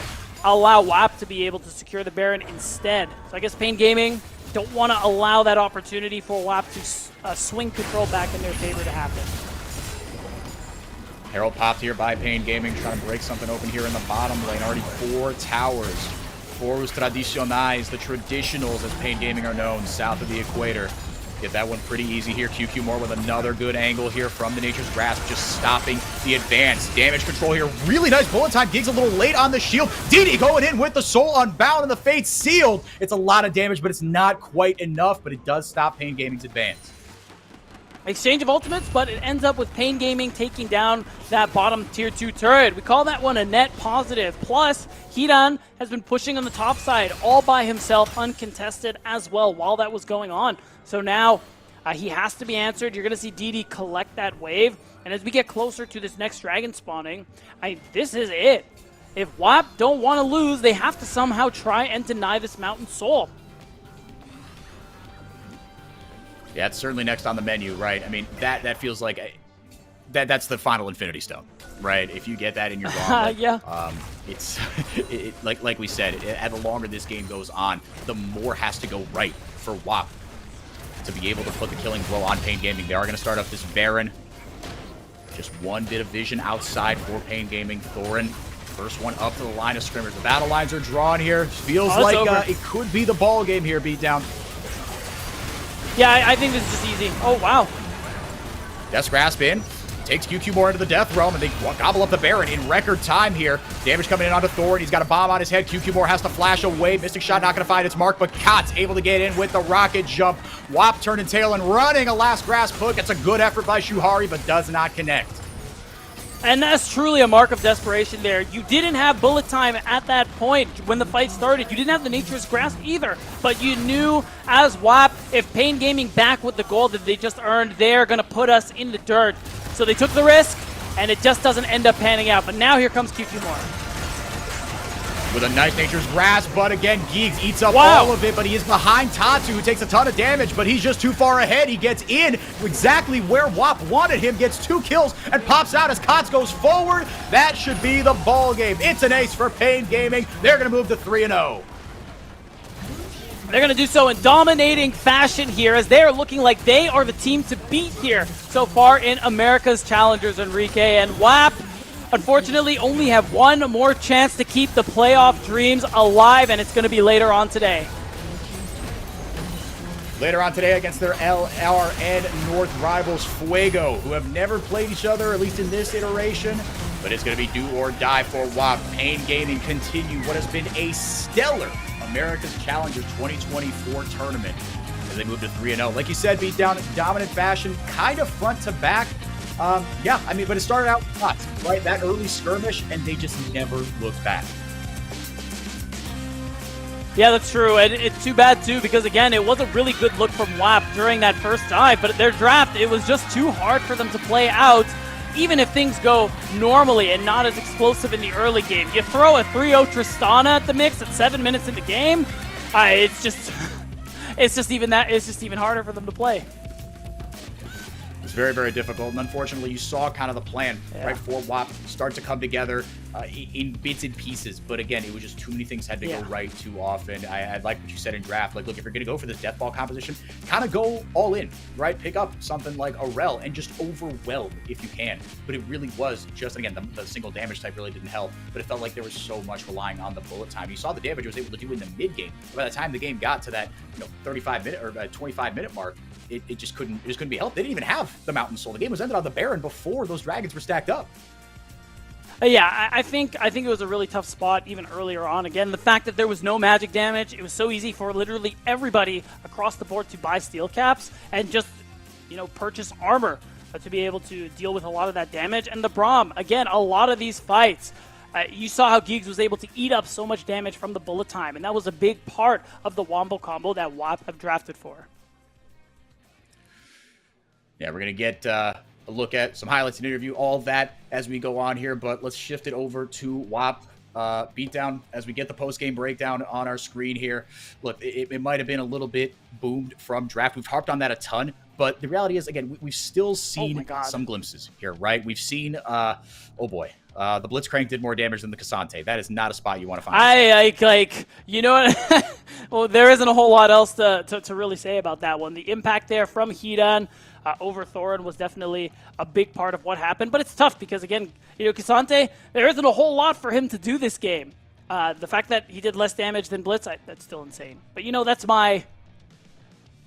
allow WAP to be able to secure the Baron instead. So I guess Pain Gaming don't want to allow that opportunity for WAP to swing control back in their favor to happen. Herald popped here by Pain Gaming, trying to break something open here in the bottom lane. Already 4 towers. 4 Tradicionais, the traditionals as Pain Gaming are known, south of the equator. Get that one pretty easy here. QQ more with another good angle here from the Nature's Grasp, just stopping the advance. Damage control here. Really nice bullet time. Gigs a little late on the shield. DD going in with the Soul Unbound and the Fate sealed. It's a lot of damage, but it's not quite enough, but it does stop Pain Gaming's advance. Exchange of ultimates, but it ends up with Pain Gaming taking down that bottom tier 2 turret. We call that one a net positive. Plus, Hedon has been pushing on the top side all by himself, uncontested as well while that was going on. So now he has to be answered. You're going to see DD collect that wave. And as we get closer to this next dragon spawning, this is it. If WAP don't want to lose, they have to somehow try and deny this Mountain Soul. Yeah, it's certainly next on the menu, right? I mean, that feels like that's the final Infinity Stone, right? If you get that in your gauntlet, yeah. It's like we said, the longer this game goes on, the more has to go right for WAP to be able to put the killing blow on Pain Gaming. They are going to start up this Baron. Just one bit of vision outside for Pain Gaming. Thorin, first one up to the line of scrimmage. The battle lines are drawn here. Feels like it could be the ball game here, Beatdown. Yeah, I think this is just easy. Oh, wow. Death Grasp in. Takes QQ more into the Death Realm, and they gobble up the Baron in record time here. Damage coming in onto Thorin. He's got a bomb on his head. QQ more has to flash away. Mystic Shot not going to find its mark, but Kot's able to get in with the rocket jump. Wap turning tail and running a last grasp hook. It's a good effort by Shuhari, but does not connect. And that's truly a mark of desperation there. You didn't have bullet time at that point when the fight started. You didn't have the Nature's Grasp either. But you knew as WAP, if Pain Gaming back with the gold that they just earned, they're going to put us in the dirt. So they took the risk, and it just doesn't end up panning out. But now here comes QQ more. With a nice Nature's Grasp, but again, Geeks eats up all of it, but he is behind Tatu, who takes a ton of damage, but he's just too far ahead. He gets in exactly where WAP wanted him, gets 2 kills, and pops out as Kots goes forward. That should be the ball game. It's an ace for Pain Gaming. They're going to move to 3-0. They're going to do so in dominating fashion here, as they are looking like they are the team to beat here so far in America's Challengers, Enrique. And WAP, unfortunately, only have one more chance to keep the playoff dreams alive, and it's going to be later on today. Later on today against their LRN North rivals, Fuego, who have never played each other, at least in this iteration. But it's going to be do or die for WAP. Pain Gaming continue what has been a stellar America's Challengers 2024 tournament as they move to 3-0. Like you said, Beatdown, dominant fashion, kind of front to back. Yeah, I mean, but it started out hot, right? That early skirmish, and they just never looked back. Yeah, that's true, and it's too bad, too, because, again, it was a really good look from WAP during that first dive, but their draft, it was just too hard for them to play out, even if things go normally and not as explosive in the early game. You throw a 3-0 Tristana at the mix at 7 minutes in the game, it's just even harder for them to play. It's very, very difficult, and unfortunately, you saw kind of the plan right for WAP start to come together in bits and pieces. But again, it was just too many things had to go right too often. I like what you said in draft. Like, look, if you're going to go for this death ball composition, kind of go all in, right? Pick up something like a Rel and just overwhelm if you can. But it really was just, again, the single damage type really didn't help. But it felt like there was so much relying on the bullet time. You saw the damage it was able to do in the mid game. By the time the game got to that 35-minute or 25-minute mark, it just couldn't be helped. They didn't even have the Mountain Soul. The game was ended on the Baron before those dragons were stacked up. Yeah, I think it was a really tough spot even earlier on. Again, the fact that there was no magic damage, it was so easy for literally everybody across the board to buy steel caps and just, purchase armor to be able to deal with a lot of that damage. And the Braum, again, a lot of these fights, you saw how Giggs was able to eat up so much damage from the bullet time, and that was a big part of the Wombo combo that WAP have drafted for. Yeah, we're going to get a look at some highlights and interview, all of that as we go on here, but let's shift it over to WAP Beatdown as we get the post-game breakdown on our screen here. Look, it might have been a little bit boomed from draft. We've harped on that a ton, but the reality is, again, we've still seen some glimpses here, right? We've seen, the Blitzcrank did more damage than the Cassante. That is not a spot you want to find. You know what? Well, there isn't a whole lot else to really say about that one. The impact there from Hidan over Thorin was definitely a big part of what happened, but it's tough because, again, Cassante, there isn't a whole lot for him to do this game. The fact that he did less damage than Blitz, that's still insane. But, that's my,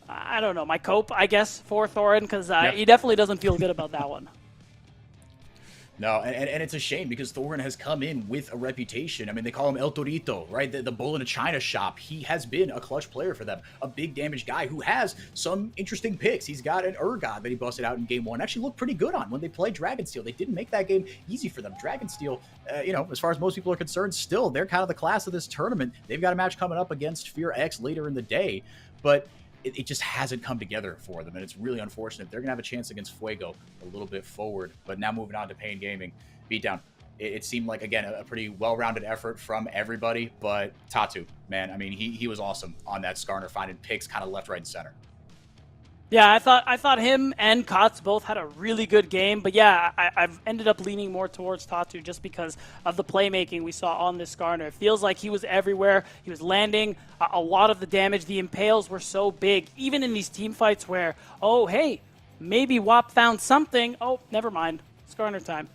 I don't know, my cope, I guess, for Thorin, because he definitely doesn't feel good about that one. No, and it's a shame because Thorin has come in with a reputation. I mean, they call him El Torito, right? The bull in a china shop. He has been a clutch player for them, a big damage guy who has some interesting picks. He's got an Urgot that he busted out in game 1. Actually looked pretty good on when they played Dragonsteel. They didn't make that game easy for them. Dragonsteel, as far as most people are concerned, still, they're kind of the class of this tournament. They've got a match coming up against Fear X later in the day, but it just hasn't come together for them, and it's really unfortunate. They're going to have a chance against Fuego a little bit forward, but now moving on to Pain Gaming. Beatdown. It seemed like, again, a pretty well-rounded effort from everybody, but Tatu, man, I mean, he was awesome on that Skarner, finding picks kind of left, right, and center. Yeah, I thought him and Kots both had a really good game, but yeah, I've ended up leaning more towards Tatu just because of the playmaking we saw on this Skarner. It feels like he was everywhere. He was landing a lot of the damage. The impales were so big, even in these team fights where, oh, hey, maybe WAP found something. Oh, never mind. Garner time.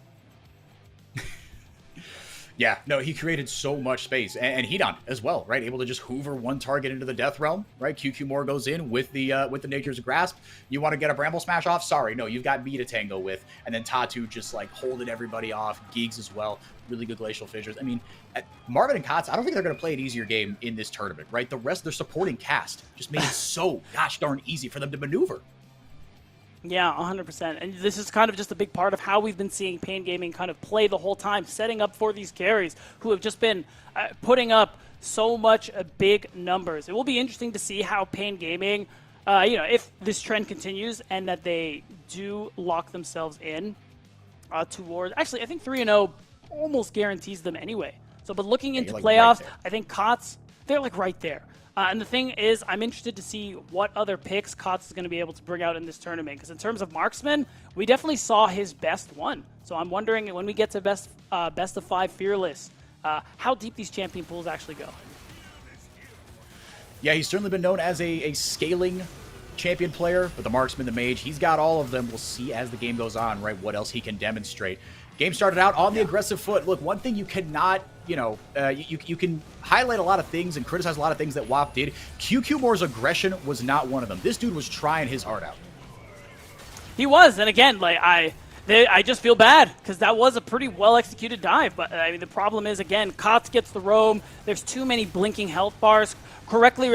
Yeah, no, he created so much space, and Hedon as well, right? Able to just hoover one target into the death realm, right? QQ Moore goes in with the Nature's Grasp. You want to get a Bramble Smash off? Sorry, no, you've got me to tango with, and then Tatu just like holding everybody off. Gigs as well, really good Glacial Fissures. I mean, Marvin and Kotz, I don't think they're going to play an easier game in this tournament, right? The rest of their supporting cast just made it so gosh darn easy for them to maneuver. Yeah, 100%. And this is kind of just a big part of how we've been seeing Pain Gaming kind of play the whole time, setting up for these carries who have just been putting up so much big numbers. It will be interesting to see how Pain Gaming, if this trend continues and that they do lock themselves in towards... Actually, I think 3-0 almost guarantees them anyway. So, but looking into playoffs, right, I think Kotz, they're like right there. And the thing is, I'm interested to see what other picks Kotz is going to be able to bring out in this tournament. Because in terms of marksman, we definitely saw his best one. So I'm wondering when we get to best of 5 Fearless, how deep these champion pools actually go. Yeah, he's certainly been known as a scaling champion player, but the marksman, the mage, he's got all of them. We'll see as the game goes on, right, what else he can demonstrate. Game started out on the aggressive foot. Look, one thing you cannot, you can highlight a lot of things and criticize a lot of things that WAP did. QQ Moore's aggression was not one of them. This dude was trying his heart out. He was, and again, like I just feel bad because that was a pretty well-executed dive. But I mean, the problem is, again, Kotz gets the roam. There's too many blinking health bars. Correctly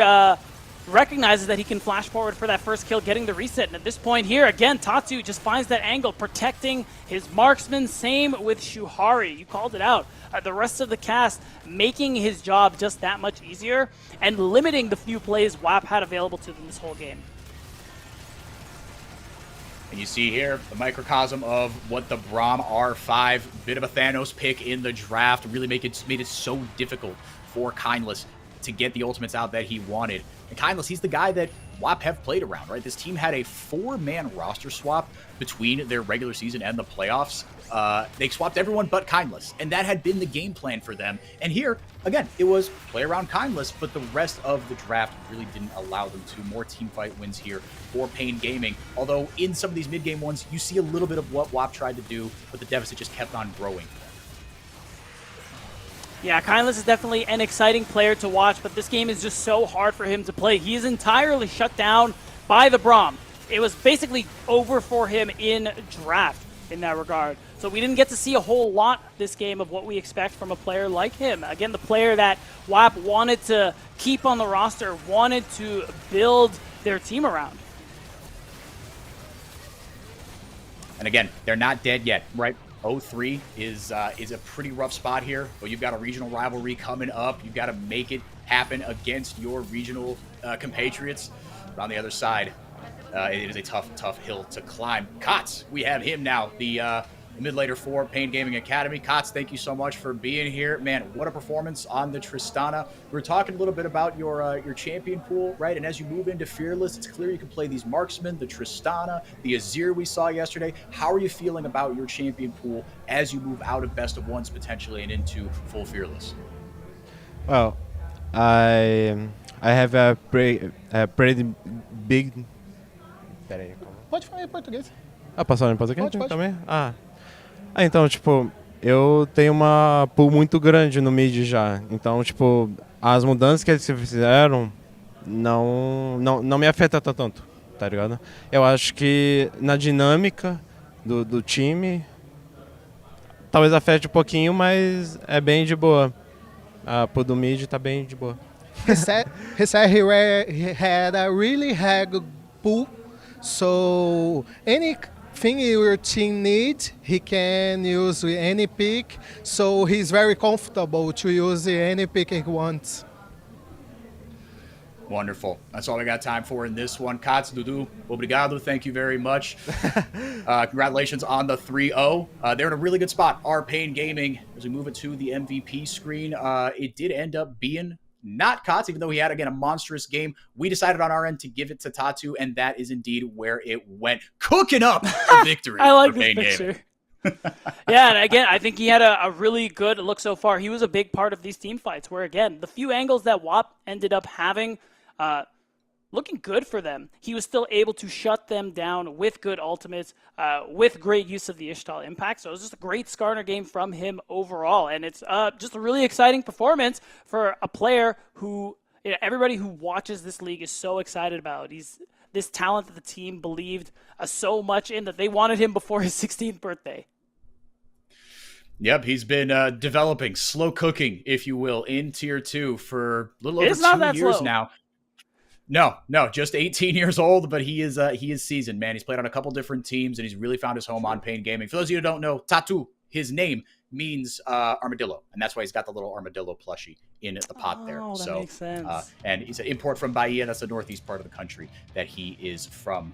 recognizes that he can flash forward for that first kill, getting the reset. And at this point here, again, Tatu just finds that angle, protecting his marksman. Same with Shuhari. You called it out. The rest of the cast making his job just that much easier and limiting the few plays WAP had available to them this whole game. And you see here the microcosm of what the Braum R5, bit of a Thanos pick in the draft, really made it so difficult for Kindless to get the ultimates out that he wanted. And Kindless, he's the guy that WAP have played around, right? This team had a 4-man roster swap between their regular season and the playoffs. They swapped everyone but Kindless, and that had been the game plan for them. And here, again, it was play around Kindless, but the rest of the draft really didn't allow them to. More teamfight wins here for Pain Gaming. Although in some of these mid-game ones, you see a little bit of what WAP tried to do, but the deficit just kept on growing. Yeah, Kindless is definitely an exciting player to watch, but this game is just so hard for him to play. He is entirely shut down by the Braum. It was basically over for him in draft in that regard. So we didn't get to see a whole lot this game of what we expect from a player like him. Again, the player that WAP wanted to keep on the roster, wanted to build their team around. And again, they're not dead yet, right? 0-3 is a pretty rough spot here, but you've got a regional rivalry coming up. You've got to make it happen against your regional compatriots. But on the other side, it is a tough hill to climb. Kotz, we have him now, the mid laner for Pain Gaming Academy. Kotz, thank you so much for being here. Man, what a performance on the Tristana. We were talking a little bit about your champion pool, right? And as you move into Fearless, it's clear you can play these marksmen, the Tristana, the Azir we saw yesterday. How are you feeling about your champion pool as you move out of best of ones potentially and into full Fearless? Well, I have a pretty big... Peraí, calma. Pode falar em português. Passou em português Pode. também? Então, tipo, eu tenho uma pool muito grande no mid já. Então, tipo, as mudanças que eles fizeram não me afetam tanto, tá ligado? Eu acho que na dinâmica do time, talvez afete um pouquinho, mas é bem de boa. A pool do mid tá bem de boa. He said he had a really hard pool, so anything your team needs, he can use any pick, so he's very comfortable to use any pick he wants. Wonderful. That's all we got time for in this one. Kotz, Dudu, obrigado. Thank you very much. Congratulations on the 3-0. They're in a really good spot. Our Pain Gaming, as we move it to the MVP screen, it did end up being not Kotz, even though he had, again, a monstrous game. We decided on our end to give it to Tatu, and that is indeed where it went. Cooking up the victory. I like for this Pain picture. Gaming. Yeah, and again, I think he had a really good look so far. He was a big part of these team fights where, again, the few angles that WAP ended up having looking good for them. He was still able to shut them down with good ultimates, with great use of the Ishtal impact. So it was just a great Skarner game from him overall. And it's just a really exciting performance for a player who, everybody who watches this league is so excited about. He's this talent that the team believed so much in that they wanted him before his 16th birthday. Yep, he's been developing, slow cooking, if you will, in Tier 2 for a little over 2 years now. No, just 18 years old, but he is seasoned, man. He's played on a couple different teams, and he's really found his home on Pain Gaming. For those of you who don't know, Tatu, his name means armadillo, and that's why he's got the little armadillo plushie in the pot there. Oh, that makes sense. And he's an import from Bahia. That's the northeast part of the country that he is from.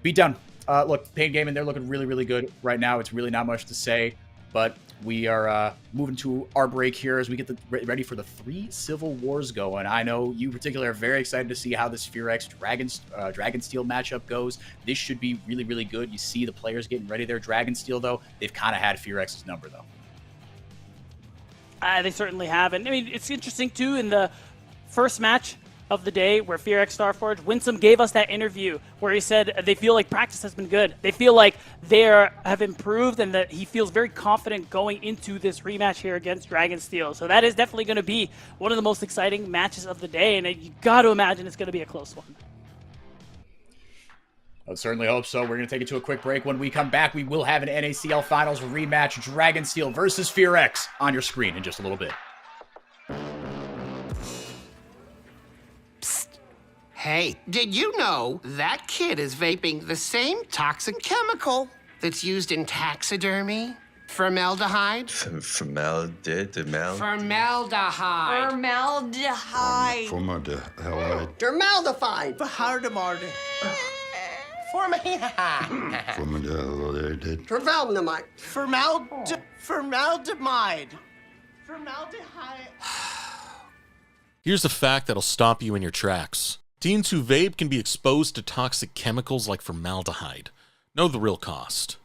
Beat down. Look, Pain Gaming, they're looking really, really good right now. It's really not much to say. But we are moving to our break here as we get ready for the 3 Civil Wars going. I know you particularly are very excited to see how this FearX Dragonsteel matchup goes. This should be really, really good. You see the players getting ready there. Dragonsteel, though, they've kind of had FearX's number, though. They certainly have. And I mean, it's interesting, too, in the first match of the day where FearX Starforge, Winsome gave us that interview where he said they feel like practice has been good. They feel like they have improved and that he feels very confident going into this rematch here against Dragonsteel. So that is definitely going to be one of the most exciting matches of the day, and you got to imagine it's going to be a close one. I certainly hope so. We're going to take it to a quick break. When we come back, we will have an NACL Finals rematch, Dragonsteel versus FearX, on your screen in just a little bit. Hey, did you know that kid is vaping the same toxic chemical that's used in taxidermy? Formaldehyde? Formaldehyde? Formaldehyde. Formaldehyde. Formaldehyde. Dermaldehyde. Formaldehyde. Formaldehyde. Formaldehyde. Formaldehyde. Formaldehyde. Formaldehyde. Here's a fact that'll stop you in your tracks. Teens who vape can be exposed to toxic chemicals like formaldehyde. Know the real cost.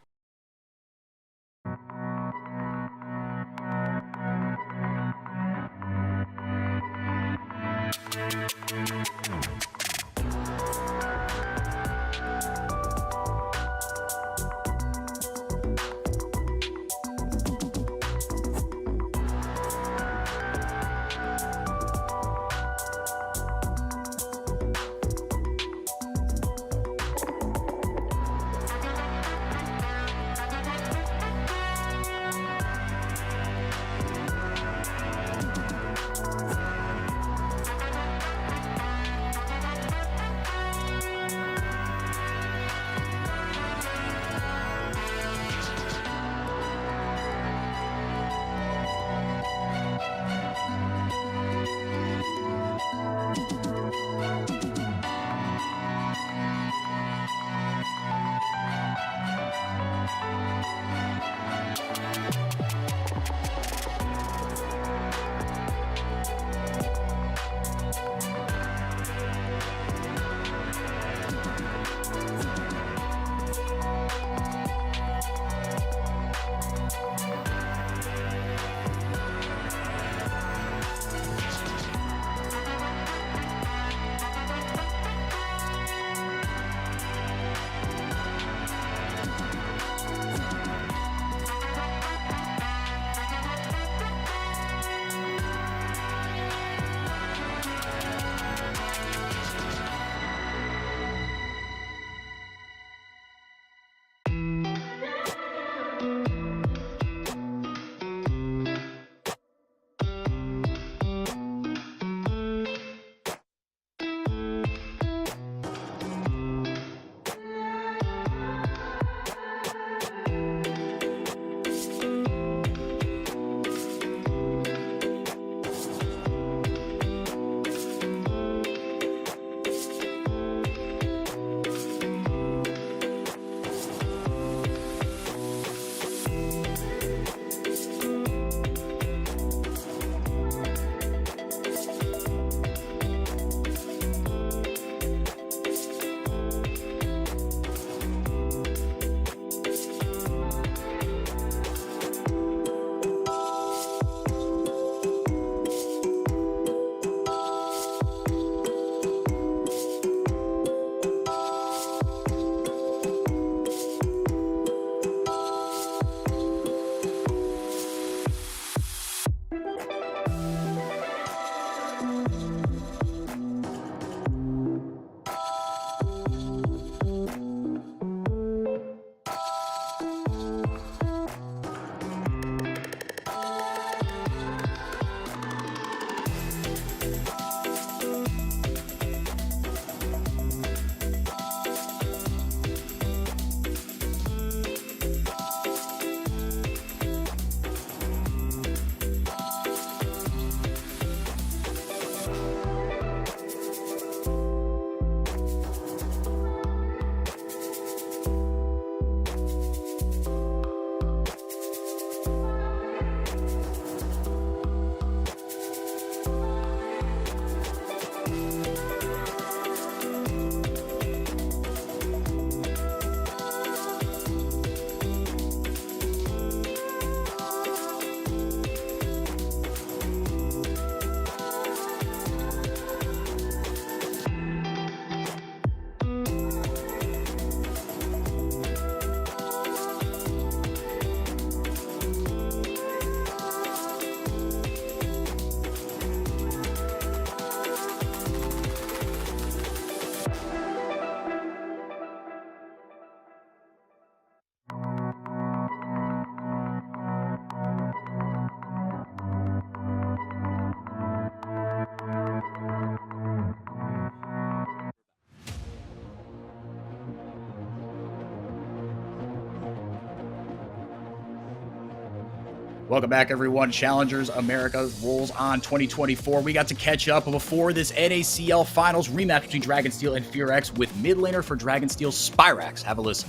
Welcome back, everyone. Challengers America rolls on 2024. We got to catch up before this NACL Finals rematch between Dragonsteel and FearX with mid laner for Dragonsteel, Spyrax. Have a listen.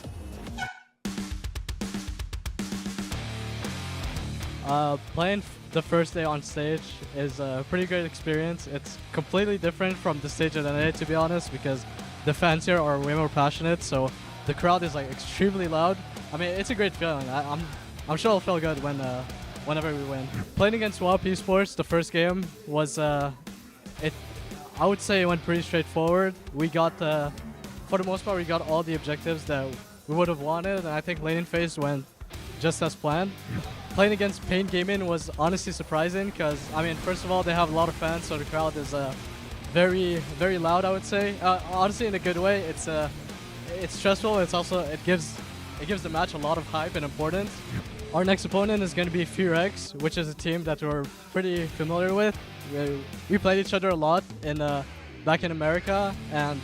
Playing the first day on stage is a pretty great experience. It's completely different from the stage at NA, to be honest, because the fans here are way more passionate, so the crowd is like extremely loud. I mean, it's a great feeling. I'm sure it'll feel good whenever we win. Playing against Bo3s Esports, the first game was I would say it went pretty straightforward. We got for the most part we got all the objectives that we would have wanted, and I think laning phase went just as planned. Playing against Pain Gaming was honestly surprising because, I mean, first of all, they have a lot of fans, so the crowd is very, very loud, I would say. Honestly, in a good way. It's stressful. It's also it gives the match a lot of hype and importance. Our next opponent is going to be FearX, which is a team that we're pretty familiar with. We played each other a lot back in America, and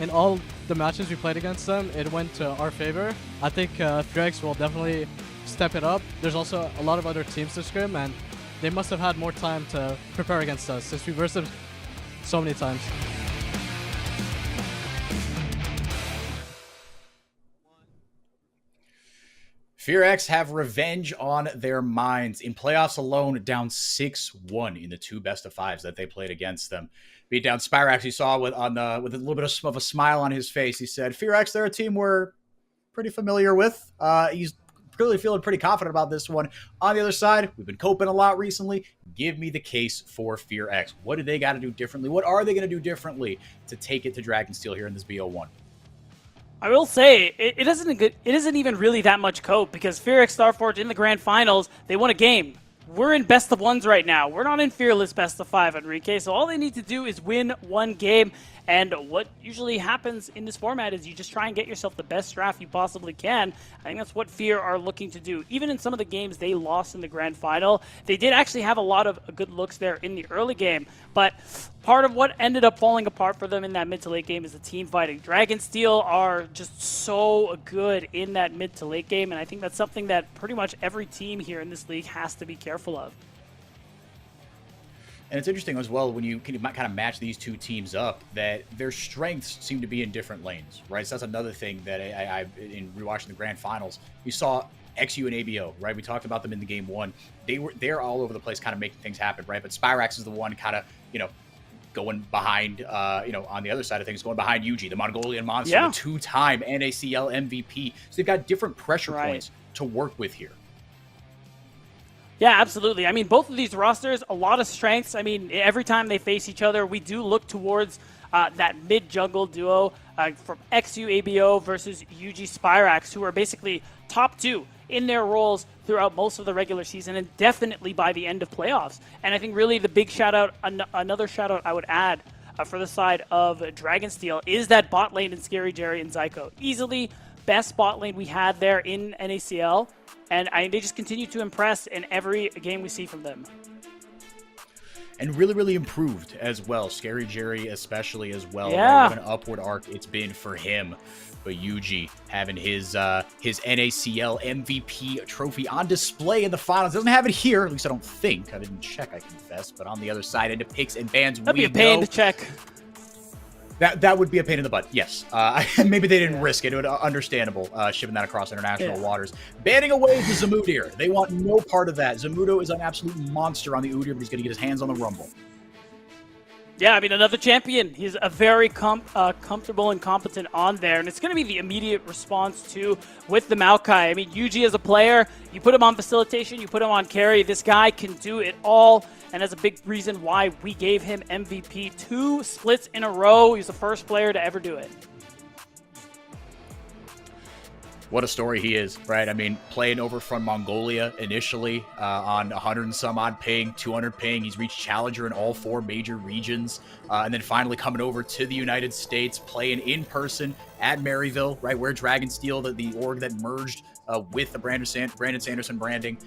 in all the matches we played against them, it went to our favor. I think FearX will definitely step it up. There's also a lot of other teams to scrim, and they must have had more time to prepare against us since we versed them so many times. FearX have revenge on their minds. In playoffs alone, down 6-1 in the 2 best-of-5s that they played against them. Beat down Spyrax, you saw with a little bit of a smile on his face. He said, FearX, they're a team we're pretty familiar with. He's clearly feeling pretty confident about this one. On the other side, we've been coping a lot recently. Give me the case for FearX. What do they got to do differently? What are they going to do differently to take it to Dragonsteel here in this BO1? I will say, it isn't even really that much cope because FearX Starforge in the grand finals, they won a game. We're in best of ones right now. We're not in Fearless best of 5, Enrique. So all they need to do is win one game. And what usually happens in this format is you just try and get yourself the best draft you possibly can. I think that's what Fear are looking to do. Even in some of the games they lost in the grand final, they did actually have a lot of good looks there in the early game. But part of what ended up falling apart for them in that mid to late game is the team fighting. Dragonsteel are just so good in that mid to late game, and I think that's something that pretty much every team here in this league has to be careful of. And it's interesting as well when you can kind of match these two teams up that their strengths seem to be in different lanes, right? So that's another thing that I in rewatching the grand finals, you saw XU and ABO, right? We talked about them in the game 1. They're all over the place kind of making things happen, right? But Spyrax is the one kind of, going behind, on the other side of things, going behind Yuji, the Mongolian monster, the 2-time NACL MVP. So they've got different pressure points to work with here. Yeah, absolutely. I mean, both of these rosters, a lot of strengths. I mean, every time they face each other, we do look towards that mid-jungle duo from XU ABO versus UG Spyrax, who are basically top 2 in their roles throughout most of the regular season and definitely by the end of playoffs. And I think really the big shout-out, another shout-out I would add for the side of Dragonsteel is that bot lane in Scary Jerry and Zyko. Easily best bot lane we had there in NACL. And they just continue to impress in every game we see from them. And really, really improved as well. Scary Jerry especially as well. Yeah. What an upward arc it's been for him. But Yuji having his NACL MVP trophy on display in the finals. Doesn't have it here, at least I don't think. I didn't check, I confess. But on the other side, into picks and bans, that'd be a pain to check. That would be a pain in the butt, yes. Maybe they didn't risk it. It would understandable shipping that across international waters. Banning away the Zamudir. They want no part of that. Zamudo is an absolute monster on the Udyr, but he's going to get his hands on the Rumble. Yeah, I mean, another champion. He's a very comfortable and competent on there, and it's going to be the immediate response, too, with the Maokai. I mean, Yuji as a player, you put him on facilitation, you put him on carry, this guy can do it all, and that's a big reason why we gave him MVP 2 splits in a row. He's the first player to ever do it. What a story he is, right? I mean, playing over from Mongolia initially on 100 and some odd ping, 200 ping. He's reached Challenger in all 4 major regions. And then finally coming over to the United States, playing in person at Maryville, right, where Dragonsteel, the org that merged with the Brandon Sanderson branding.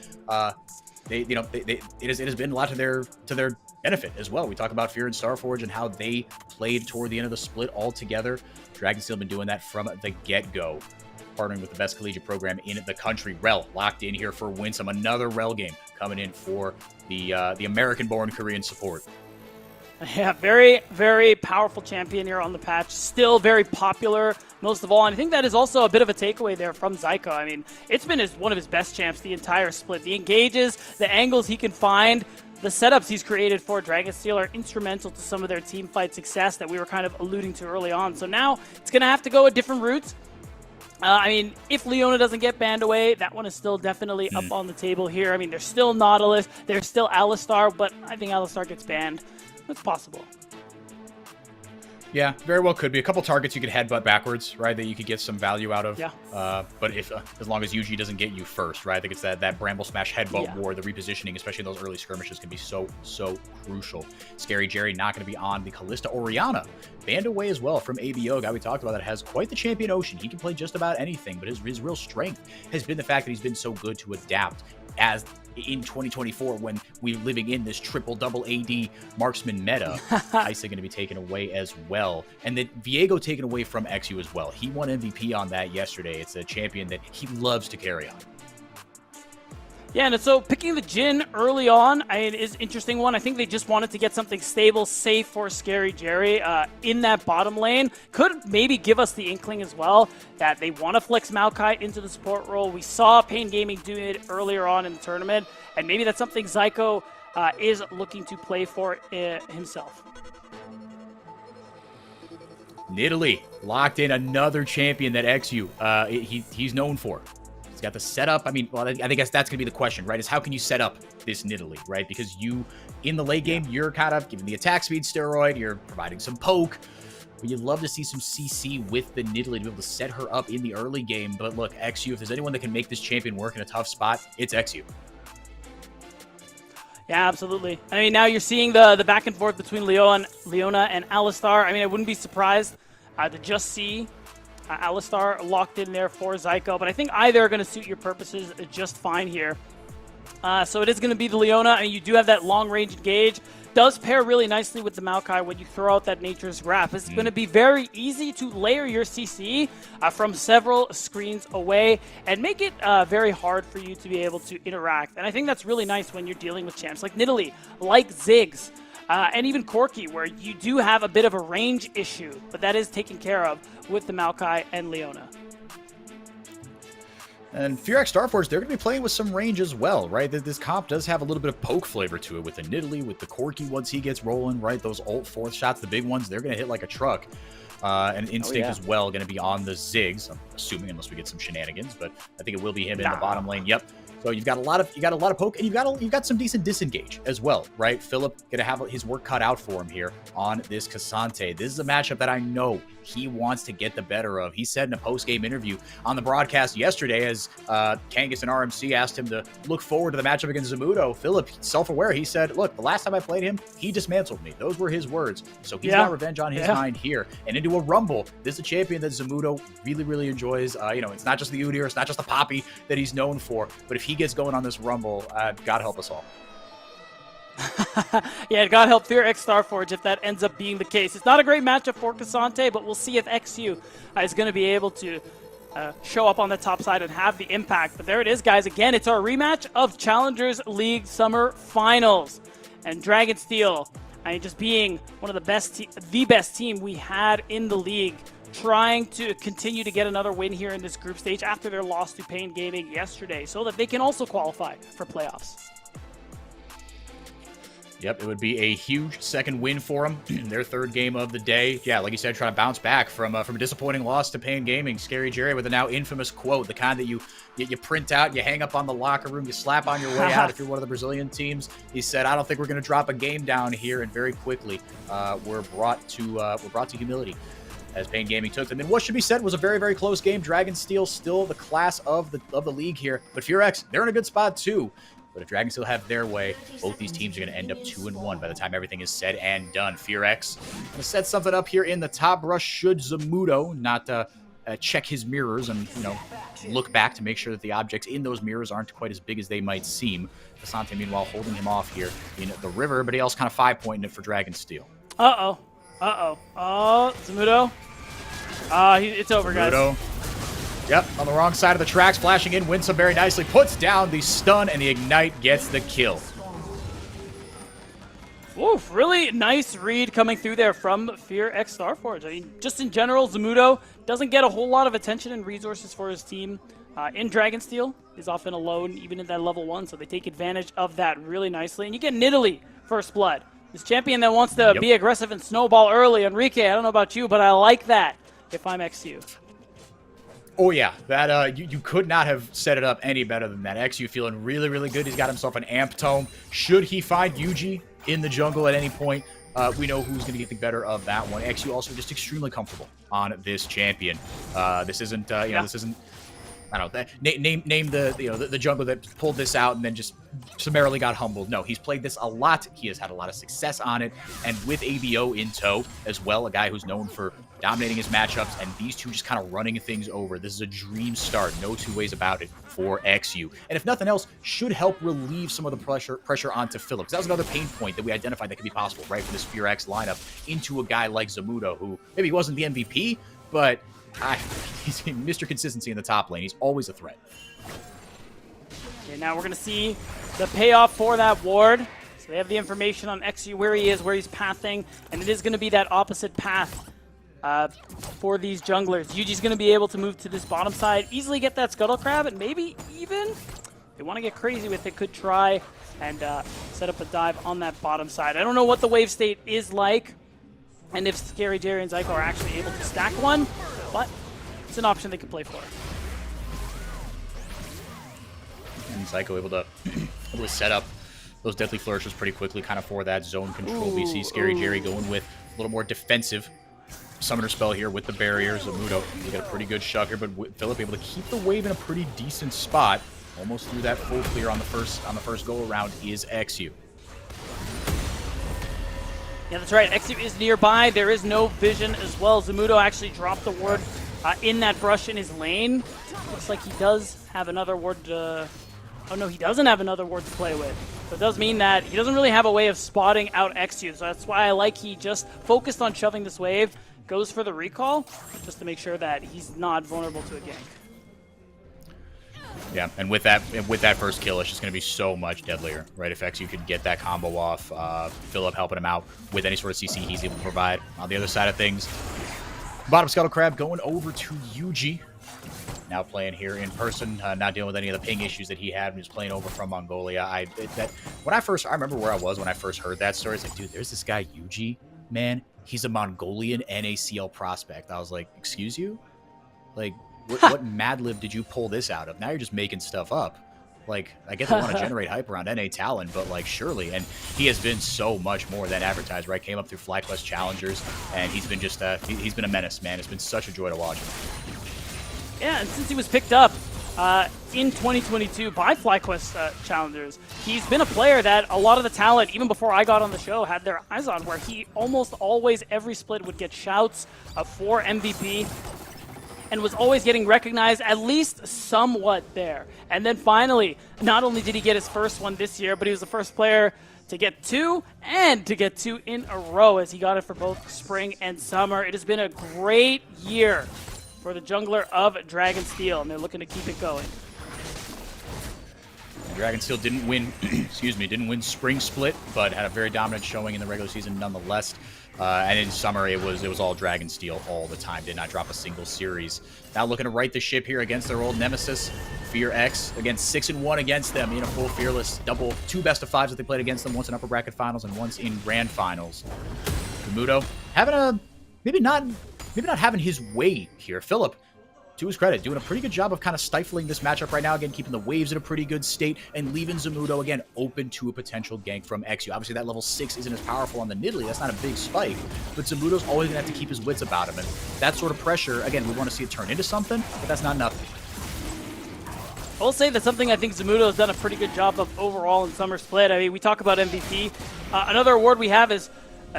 it has been a lot to their benefit as well. We talk about Fear and Starforge and how they played toward the end of the split all together. Dragonsteel have been doing that from the get-go, partnering with the best collegiate program in the country. Rel locked in here for Winsome. Another Rel game coming in for the American-born Korean support. Yeah, very, very powerful champion here on the patch. Still very popular, most of all. And I think that is also a bit of a takeaway there from Zyko. I mean, it's been one of his best champs the entire split. The engages, the angles he can find, the setups he's created for Dragonsteel are instrumental to some of their team fight success that we were kind of alluding to early on. So now it's going to have to go a different route. I mean, if Leona doesn't get banned away, that one is still definitely up on the table here. I mean, there's still Nautilus, there's still Alistar, but I think Alistar gets banned. It's possible. Yeah, very well could be. A couple targets you could headbutt backwards, right, that you could get some value out of. Yeah. But as long as Yuji doesn't get you first, right? I think it's that Bramble Smash headbutt war, the repositioning, especially in those early skirmishes, can be so crucial. Scary Jerry not going to be on the Callista. Oriana banned away as well from ABO, guy we talked about that has quite the champion Ocean. He can play just about anything, but his real strength has been the fact that he's been so good to adapt as in 2024 when we're living in this triple-double AD marksman meta. Isa going to be taken away as well. And then Viego taken away from XU as well. He won MVP on that yesterday. It's a champion that he loves to carry on. Yeah, and so picking the Jhin early on is an interesting one. I think they just wanted to get something stable, safe for Scary Jerry in that bottom lane. Could maybe give us the inkling as well that they want to flex Maokai into the support role. We saw Pain Gaming do it earlier on in the tournament, and maybe that's something Zyko is looking to play for himself. Nidalee locked in, another champion that XU he's known for. Got the setup. I mean, well, I think that's going to be the question, right? Is how can you set up this Nidalee, right? Because you, in the late game, you're kind of giving the attack speed steroid, you're providing some poke, but you'd love to see some CC with the Nidalee to be able to set her up in the early game. But look, XU, if there's anyone that can make this champion work in a tough spot, it's XU. Yeah, absolutely. I mean, now you're seeing the back and forth between Leona and Alistar. I mean, I wouldn't be surprised to just see Alistar locked in there for Zyko, but I think either are going to suit your purposes just fine here. So it is going to be the Leona. I mean, you do have that long-range engage. Does pair really nicely with the Maokai when you throw out that Nature's Grasp. It's going to be very easy to layer your CC from several screens away and make it very hard for you to be able to interact. And I think that's really nice when you're dealing with champs like Nidalee, like Ziggs, and even Corki, where you do have a bit of a range issue, but that is taken care of with the Maokai and Leona. And Firax Starforge, they're going to be playing with some range as well, right? This comp does have a little bit of poke flavor to it with the Nidalee, with the Corki once he gets rolling, right? Those ult fourth shots, the big ones, they're going to hit like a truck. And Instinct as well, going to be on the Ziggs, I'm assuming, unless we get some shenanigans, but I think it will be him in the bottom lane. Yep. So you've got a lot of poke, and you've got some decent disengage as well, right? Philip gonna have his work cut out for him here on this Cassante. This is a matchup that I know he wants to get the better of. He said in a post-game interview on the broadcast yesterday, as Kangas and RMC asked him to look forward to the matchup against Zamudo, Philip, self-aware, he said, look, the last time I played him, he dismantled me. Those were his words. So he's got revenge on his mind here. And into a Rumble, this is a champion that Zamudo really, really enjoys. It's not just the Udyr, it's not just the Poppy that he's known for, but if he gets going on this Rumble, God help us all. Yeah, God help Firax Starforge if that ends up being the case. It's not a great matchup for Cassante, but we'll see if XU is going to be able to show up on the top side and have the impact. But there it is, guys. Again, it's our rematch of Challengers League Summer Finals. And Dragonsteel, just being one of the best team we had in the league, trying to continue to get another win here in this group stage after their loss to Pain Gaming yesterday so that they can also qualify for playoffs. Yep, it would be a huge second win for them. Their third game of the day. Yeah, like you said, trying to bounce back from a disappointing loss to Pain Gaming. Scary Jerry with a now infamous quote, the kind that you print out, you hang up on the locker room, you slap on your way out if you're one of the Brazilian teams. He said, I don't think we're going to drop a game down here, and very quickly we're brought to humility as Pain Gaming took them. And what should be said was a very, very close game. Dragonsteel still the class of the league here, but Firax, they're in a good spot too. But if Dragonsteel have their way, both these teams are going to end up 2-1 by the time everything is said and done. Firax going to set something up here in the top brush should Zamudo not check his mirrors and, look back to make sure that the objects in those mirrors aren't quite as big as they might seem. Asante, meanwhile, holding him off here in the river, but he also kind of 5-pointing it for Dragonsteel. Uh-oh. Oh, Zamudo. It's over, guys. Zamudo. Yep, on the wrong side of the tracks, flashing in, wins some very nicely, puts down the stun, and the Ignite gets the kill. Oof, really nice read coming through there from Fear X Starforge. I mean, just in general, Zamudo doesn't get a whole lot of attention and resources for his team. In Dragonsteel, is often alone, even in that level 1, so they take advantage of that really nicely. And you get Nidalee First Blood. This champion that wants to be aggressive and snowball early. Enrique, I don't know about you, but I like that if I'm XU. Oh, yeah. That you could not have set it up any better than that. XU feeling really, really good. He's got himself an Amp Tome. Should he find Yuji in the jungle at any point, we know who's going to get the better of that one. XU also just extremely comfortable on this champion. This isn't, this isn't, I don't know, name the jungler that pulled this out and then just summarily got humbled. No, he's played this a lot. He has had a lot of success on it. And with ABO in tow as well, a guy who's known for dominating his matchups, and these two just kind of running things over. This is a dream start, no two ways about it for XU. And if nothing else, should help relieve some of the pressure onto Philip. That was another pain point that we identified that could be possible, right, for this Fear X lineup into a guy like Zamudo, who maybe wasn't the MVP, but he's Mr. Consistency in the top lane. He's always a threat. Okay, now we're going to see the payoff for that ward. So they have the information on XU, where he is, where he's pathing, and it is going to be that opposite path for these junglers. Yuji's going to be able to move to this bottom side, easily get that Scuttle Crab, and maybe even, if they want to get crazy with it, could try and set up a dive on that bottom side. I don't know what the wave state is like, and if Scary Jerry and Zyko are actually able to stack one, but it's an option they can play for. And Zyko able to set up those Deadly Flourishes pretty quickly, kind of for that zone control. We see Scary Jerry going with a little more defensive summoner spell here with the barriers. Zamudo, he got a pretty good shot here, but Philip able to keep the wave in a pretty decent spot. Almost through that full clear on the first go around is XU. Yeah, that's right. XU is nearby. There is no vision as well. Zamudo actually dropped the ward in that brush in his lane. Looks like he does have another ward. Oh no, he doesn't have another ward to play with. So it does mean that he doesn't really have a way of spotting out XU. So that's why I like he just focused on shoving this wave, goes for the recall, just to make sure that he's not vulnerable to a gank. Yeah, and with that first kill, it's just going to be so much deadlier, right? If XU could get that combo off, Philip helping him out with any sort of CC he's able to provide. On the other side of things, bottom Scuttle Crab going over to Yuji. Now playing here in person, not dealing with any of the ping issues that he had when he was playing over from Mongolia. I remember where I was when I first heard that story. It's like, dude, there's this guy Yuji, man. He's a Mongolian NACL prospect. I was like, excuse you? Like, what Mad Lib did you pull this out of? Now you're just making stuff up. Like, I get they want to generate hype around NA talent, but like, surely. And he has been so much more than advertised, right? Came up through FlyQuest Challengers, and he's been just he's been a menace, man. It's been such a joy to watch him. Yeah, and since he was picked up in 2022 by FlyQuest Challengers, he's been a player that a lot of the talent, even before I got on the show, had their eyes on, where he almost always, every split, would get shouts for MVP and was always getting recognized, at least somewhat there. And then finally, not only did he get his first one this year, but he was the first player to get two, and to get two in a row, as he got it for both spring and summer. It has been a great year for the jungler of Dragonsteel, and they're looking to keep it going. Dragonsteel didn't win, didn't win spring split, but had a very dominant showing in the regular season nonetheless. And in summer, it was all Dragonsteel all the time. Did not drop a single series. Now looking to right the ship here against their old nemesis, Fear X. Again, 6-1 against them in a full Fearless double. 2 best-of-5s that they played against them, once in upper bracket finals and once in grand finals. Zamudo having a maybe not having his way here. Philip, to his credit, doing a pretty good job of kind of stifling this matchup right now. Again, keeping the waves in a pretty good state and leaving Zamudo, again, open to a potential gank from XU. Obviously, that level 6 isn't as powerful on the Nidalee. That's not a big spike, but Zamudo's always going to have to keep his wits about him. And that sort of pressure, again, we want to see it turn into something, but that's not enough. I will say that's something I think Zamudo has done a pretty good job of overall in Summer Split. I mean, we talk about MVP. Another award we have is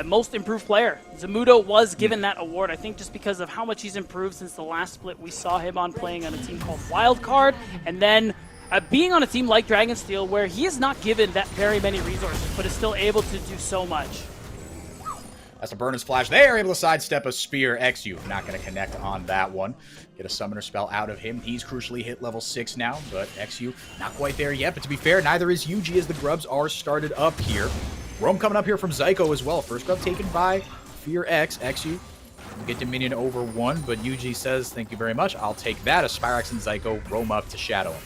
most improved player. Zamudo was given that award, I think, just because of how much he's improved since the last split we saw him on, playing on a team called Wildcard, and then being on a team like Dragonsteel, where he is not given that very many resources, but is still able to do so much. That's a burn and splash. They are able to sidestep a spear. XU not going to connect on that one. Get a summoner spell out of him. He's crucially hit level 6 now, but XU not quite there yet. But to be fair, neither is UG as the grubs are started up here. Rome coming up here from Zyko as well. First grub taken by Fear X. XU will get Dominion over 1, but UG says, thank you very much. I'll take that. As Spyrax and Zyko roam up to shadow him.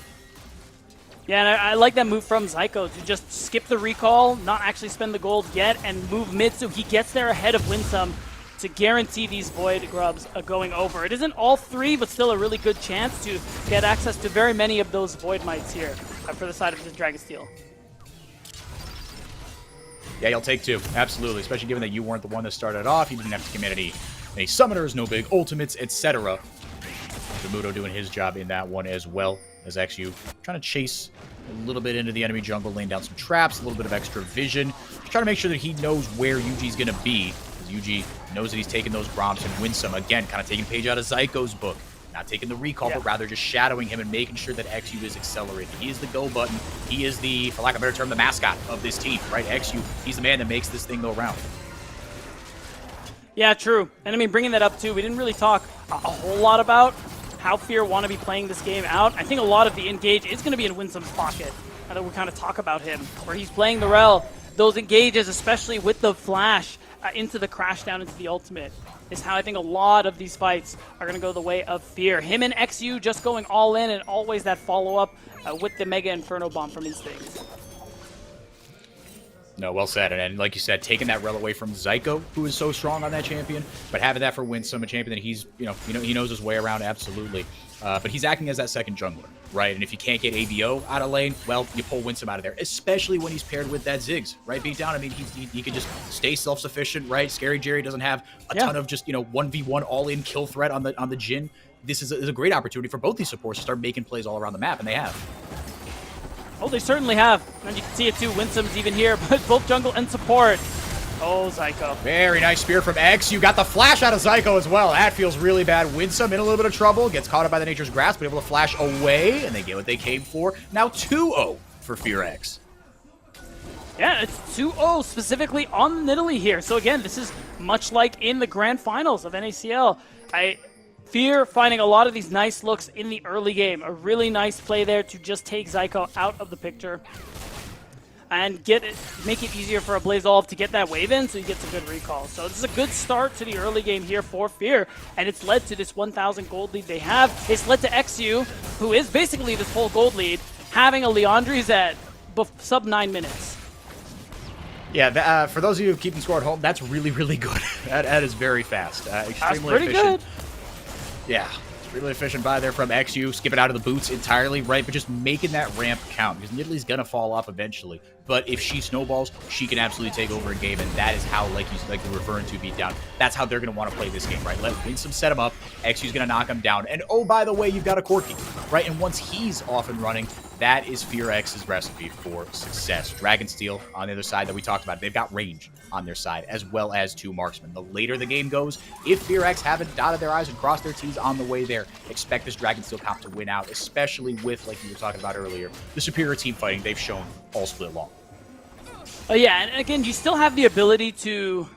Yeah, and I like that move from Zyko to just skip the recall, not actually spend the gold yet, and move mid so he gets there ahead of Winsome to guarantee these Void grubs going over. It isn't all 3, but still a really good chance to get access to very many of those Void Mites here for the side of the Dragonsteel. Yeah, you'll take 2. Absolutely. Especially given that you weren't the one that started off. You didn't have to commit any summoners, no big ultimates, etc. Zamudo doing his job in that one as well. As XU trying to chase a little bit into the enemy jungle, laying down some traps, a little bit of extra vision. Just trying to make sure that he knows where UG's going to be. Because UG knows that he's taking those Groms and Winsome. Again, kind of taking a page out of Zyko's book. Not taking the recall, but rather just shadowing him and making sure that XU is accelerating. He is the go button. He is the, for lack of a better term, the mascot of this team, right? XU, he's the man that makes this thing go round. Yeah, true. And I mean, bringing that up too, we didn't really talk a whole lot about how Fear want to be playing this game out. I think a lot of the engage is going to be in Winsome's pocket. I know we kind of talk about him, where he's playing the Rel. Those engages, especially with the flash into the crash down into the ultimate, is how I think a lot of these fights are going to go the way of Fear. Him and XU just going all in, and always that follow-up with the Mega Inferno Bomb from Instinct. No, well said. And like you said, taking that Rel away from Zyko, who is so strong on that champion, but having that for Winsome, a champion that he's, he knows his way around, absolutely. But he's acting as that second jungler, right? And if you can't get ABO out of lane, well, you pull Winsome out of there, especially when he's paired with that Ziggs, right? Beatdown, I mean, he can just stay self-sufficient, right? Scary Jerry doesn't have a ton of just, 1v1 all-in kill threat on the Jhin. This is a great opportunity for both these supports to start making plays all around the map, and they have. Oh, they certainly have. And you can see it too. Winsome's even here, but both jungle and support. Oh, Zyko. Very nice spear from X. You got the flash out of Zyko as well. That feels really bad. Winsome in a little bit of trouble. Gets caught up by the Nature's Grasp, but able to flash away, and they get what they came for. Now 2-0 for Fear X. Yeah, it's 2-0 specifically on Nidalee here. So again, this is much like in the grand finals of NACL. Fear finding a lot of these nice looks in the early game. A really nice play there to just take Zyko out of the picture and make it easier for a Blazeolf to get that wave in so he gets a good recall. So this is a good start to the early game here for Fear, and it's led to this 1,000 gold lead they have. It's led to XU, who is basically this whole gold lead, having a Leandri's at sub 9 minutes. Yeah, for those of you keeping score at home, that's really, really good. that is very fast. Extremely that's pretty efficient. Good. Yeah, it's really efficient by there from XU. Skip it out of the boots entirely, right? But just making that ramp count, because Nidalee's going to fall off eventually. But if she snowballs, she can absolutely take over a game, and that is how, like you're referring to, Beatdown, that's how they're going to want to play this game, right? Let Winsome set him up, XU's going to knock him down, and oh, by the way, you've got a Corki, right? And once he's off and running, that is Fear X's recipe for success. Dragonsteel on the other side that we talked about, they've got range on their side, as well as 2 marksmen. The later the game goes, if Fear X haven't dotted their I's and crossed their T's on the way there, expect this Dragonsteel comp to win out, especially with, like you were talking about earlier, the superior team fighting they've shown all split long. Yeah, and again, you still have the ability to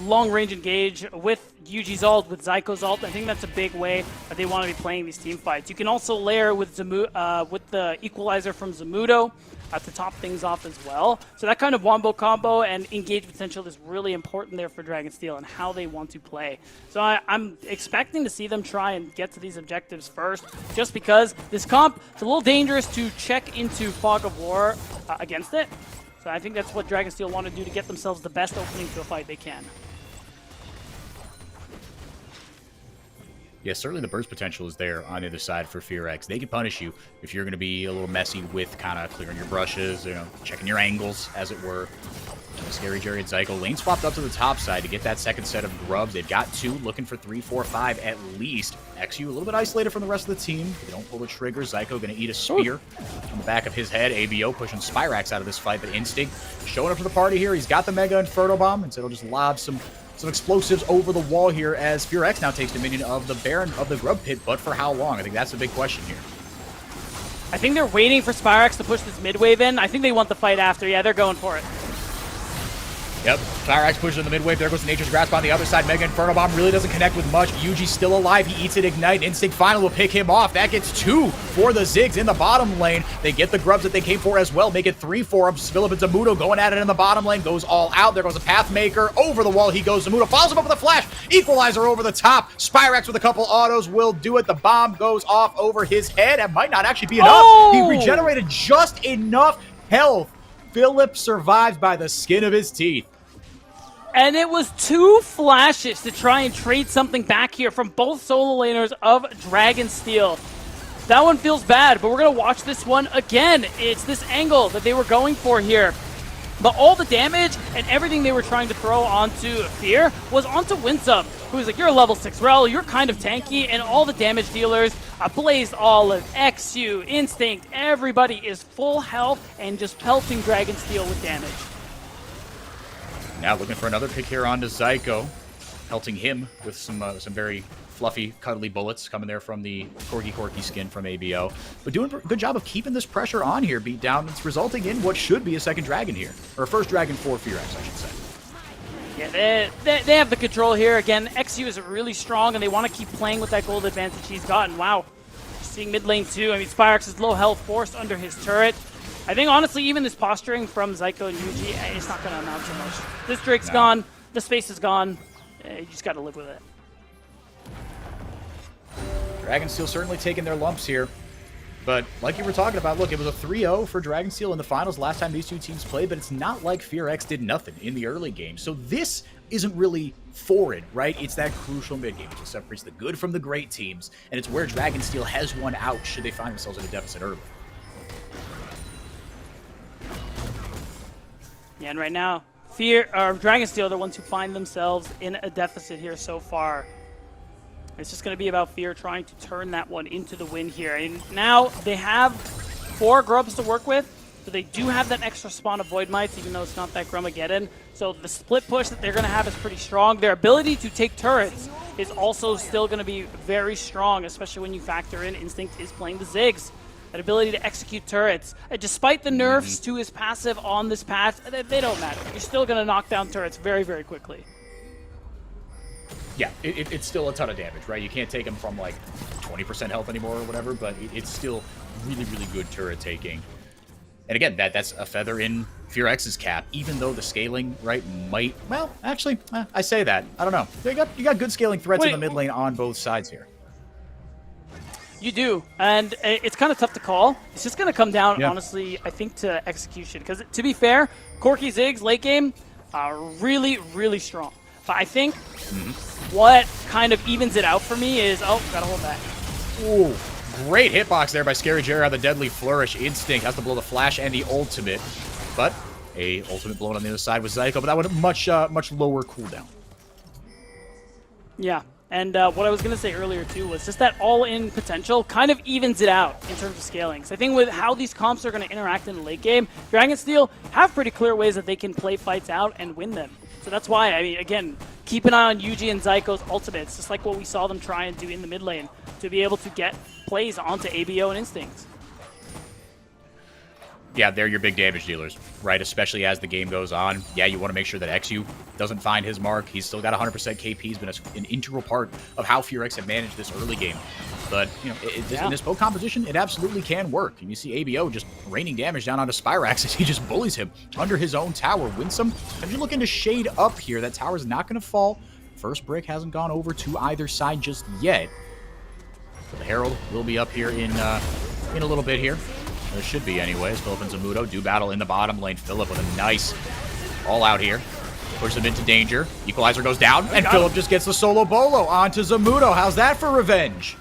long-range engage with Yuji's ult, with Zyko's ult. I think that's a big way that they want to be playing these team fights. You can also layer with with the equalizer from Zamudo to top things off as well. So that kind of wombo combo and engage potential is really important there for Dragonsteel and how they want to play. So I'm expecting to see them try and get to these objectives first, just because this comp is a little dangerous to check into Fog of War against it. So I think that's what Dragonsteel want to do to get themselves the best opening to a fight they can. Yeah, certainly the burst potential is there on the other side for Fear X. They can punish you if you're going to be a little messy with kind of clearing your brushes, checking your angles, as it were. Scary Jerry and Zyko lane swapped up to the top side to get that second set of grubs. They've got 2, looking for 3, 4, 5 at least. XU a little bit isolated from the rest of the team. If they don't pull the trigger, Zyko going to eat a spear on the back of his head. ABO pushing Spyrax out of this fight, but Instinct showing up to the party here. He's got the Mega Inferno Bomb, and so he'll just lob some explosives over the wall here as FearX now takes dominion of the Baron of the Grub Pit, but for how long? I think that's the big question here. I think they're waiting for Spyrax to push this mid wave in. I think they want the fight after. Yeah, they're going for it. Yep, Spyrax pushes in the mid wave. There goes Nature's Grasp on the other side. Mega Inferno Bomb really doesn't connect with much. Yuji's still alive. He eats it, Ignite. Instinct Final will pick him off. That gets 2 for the Ziggs in the bottom lane. They get the grubs that they came for as well. Make it 3 for him. Philip and Zamudo going at it in the bottom lane. Goes all out. There goes a Pathmaker. Over the wall he goes. Zamudo follows him up with a flash. Equalizer over the top. Spyrax with a couple autos will do it. The bomb goes off over his head. That might not actually be enough. Oh! He regenerated just enough health. Philip survives by the skin of his teeth. And it was 2 flashes to try and trade something back here from both solo laners of Dragonsteel. That one feels bad, but we're going to watch this one again. It's this angle that they were going for here. But all the damage and everything they were trying to throw onto Fear was onto Winsome, who's like, you're a level 6 rel, you're kind of tanky, and all the damage dealers, Blazed Olive, XU, Instinct, everybody is full health and just pelting Dragonsteel with damage. Now looking for another pick here onto Zyko, pelting him with some very fluffy, cuddly bullets coming there from the Corgi skin from ABO. But doing a good job of keeping this pressure on here, beat down. It's resulting in what should be a second dragon here. Or a first dragon for FearX, I should say. Yeah, they have the control here. Again, XU is really strong, and they want to keep playing with that gold advantage he's gotten. Wow. Seeing mid lane too. I mean, Spyrax is low health, forced under his turret. I think, honestly, even this posturing from Zyko and Yuji, it's not going to amount to much. This Drake's gone. The space is gone. You just got to live with it. Dragonsteel certainly taking their lumps here. But like you were talking about, look, it was a 3-0 for Dragonsteel in the finals last time these two teams played, but it's not like FearX did nothing in the early game. So this isn't really foreign, right? It's that crucial mid-game, which separates the good from the great teams, and it's where Dragonsteel has won out should they find themselves in a deficit early. Yeah, and right now, Dragonsteel are the ones who find themselves in a deficit here so far. It's just going to be about Fear trying to turn that one into the win here. And now they have 4 grubs to work with, so they do have that extra spawn of Void Mites, even though it's not that Grummageddon. So the split push that they're going to have is pretty strong. Their ability to take turrets is also still going to be very strong, especially when you factor in Instinct is playing the Ziggs. That ability to execute turrets. Despite the nerfs to his passive on this patch, they don't matter. You're still going to knock down turrets very, very quickly. Yeah, it's still a ton of damage, right? You can't take him from like 20% health anymore or whatever, but it's still really, really good turret taking. And again, that's a feather in FearX's cap, even though the scaling, right, might... Well, actually, I say that. I don't know. You got good scaling threats in the mid lane on both sides here. You do, and it's kind of tough to call. It's just going to come down, honestly, I think, to execution. Because, to be fair, Corki Ziggs late game are really, really strong. But I think what kind of evens it out for me is... Oh, gotta hold that. Ooh, great hitbox there by Scary Jerry on the Deadly Flourish. Instinct has to blow the flash and the ultimate. But a ultimate blown on the other side with Zyko, but that would much lower cooldown. Yeah. And what I was going to say earlier, too, was just that all-in potential kind of evens it out in terms of scaling. So I think with how these comps are going to interact in the late game, Dragonsteel have pretty clear ways that they can play fights out and win them. So that's why, I mean, again, keep an eye on Yuji and Zyko's ultimates, just like what we saw them try and do in the mid lane, to be able to get plays onto ABO and Instinct. Yeah, they're your big damage dealers, right? Especially as the game goes on. Yeah, you want to make sure that XU doesn't find his mark. He's still got 100% KP. He's been an integral part of how FearX have managed this early game. But, you know, in this bow composition, it absolutely can work. And you see ABO just raining damage down onto Spyrax as he just bullies him under his own tower. Winsome, if you're looking to shade up here, that tower's not going to fall. First brick hasn't gone over to either side just yet. But the Herald will be up here in a little bit here. There should be anyways. Philip and Zamudo do battle in the bottom lane. Philip with a nice all out here. Pushes him into danger. Equalizer goes down, and Philip just gets the solo bolo onto Zamudo. How's that for revenge?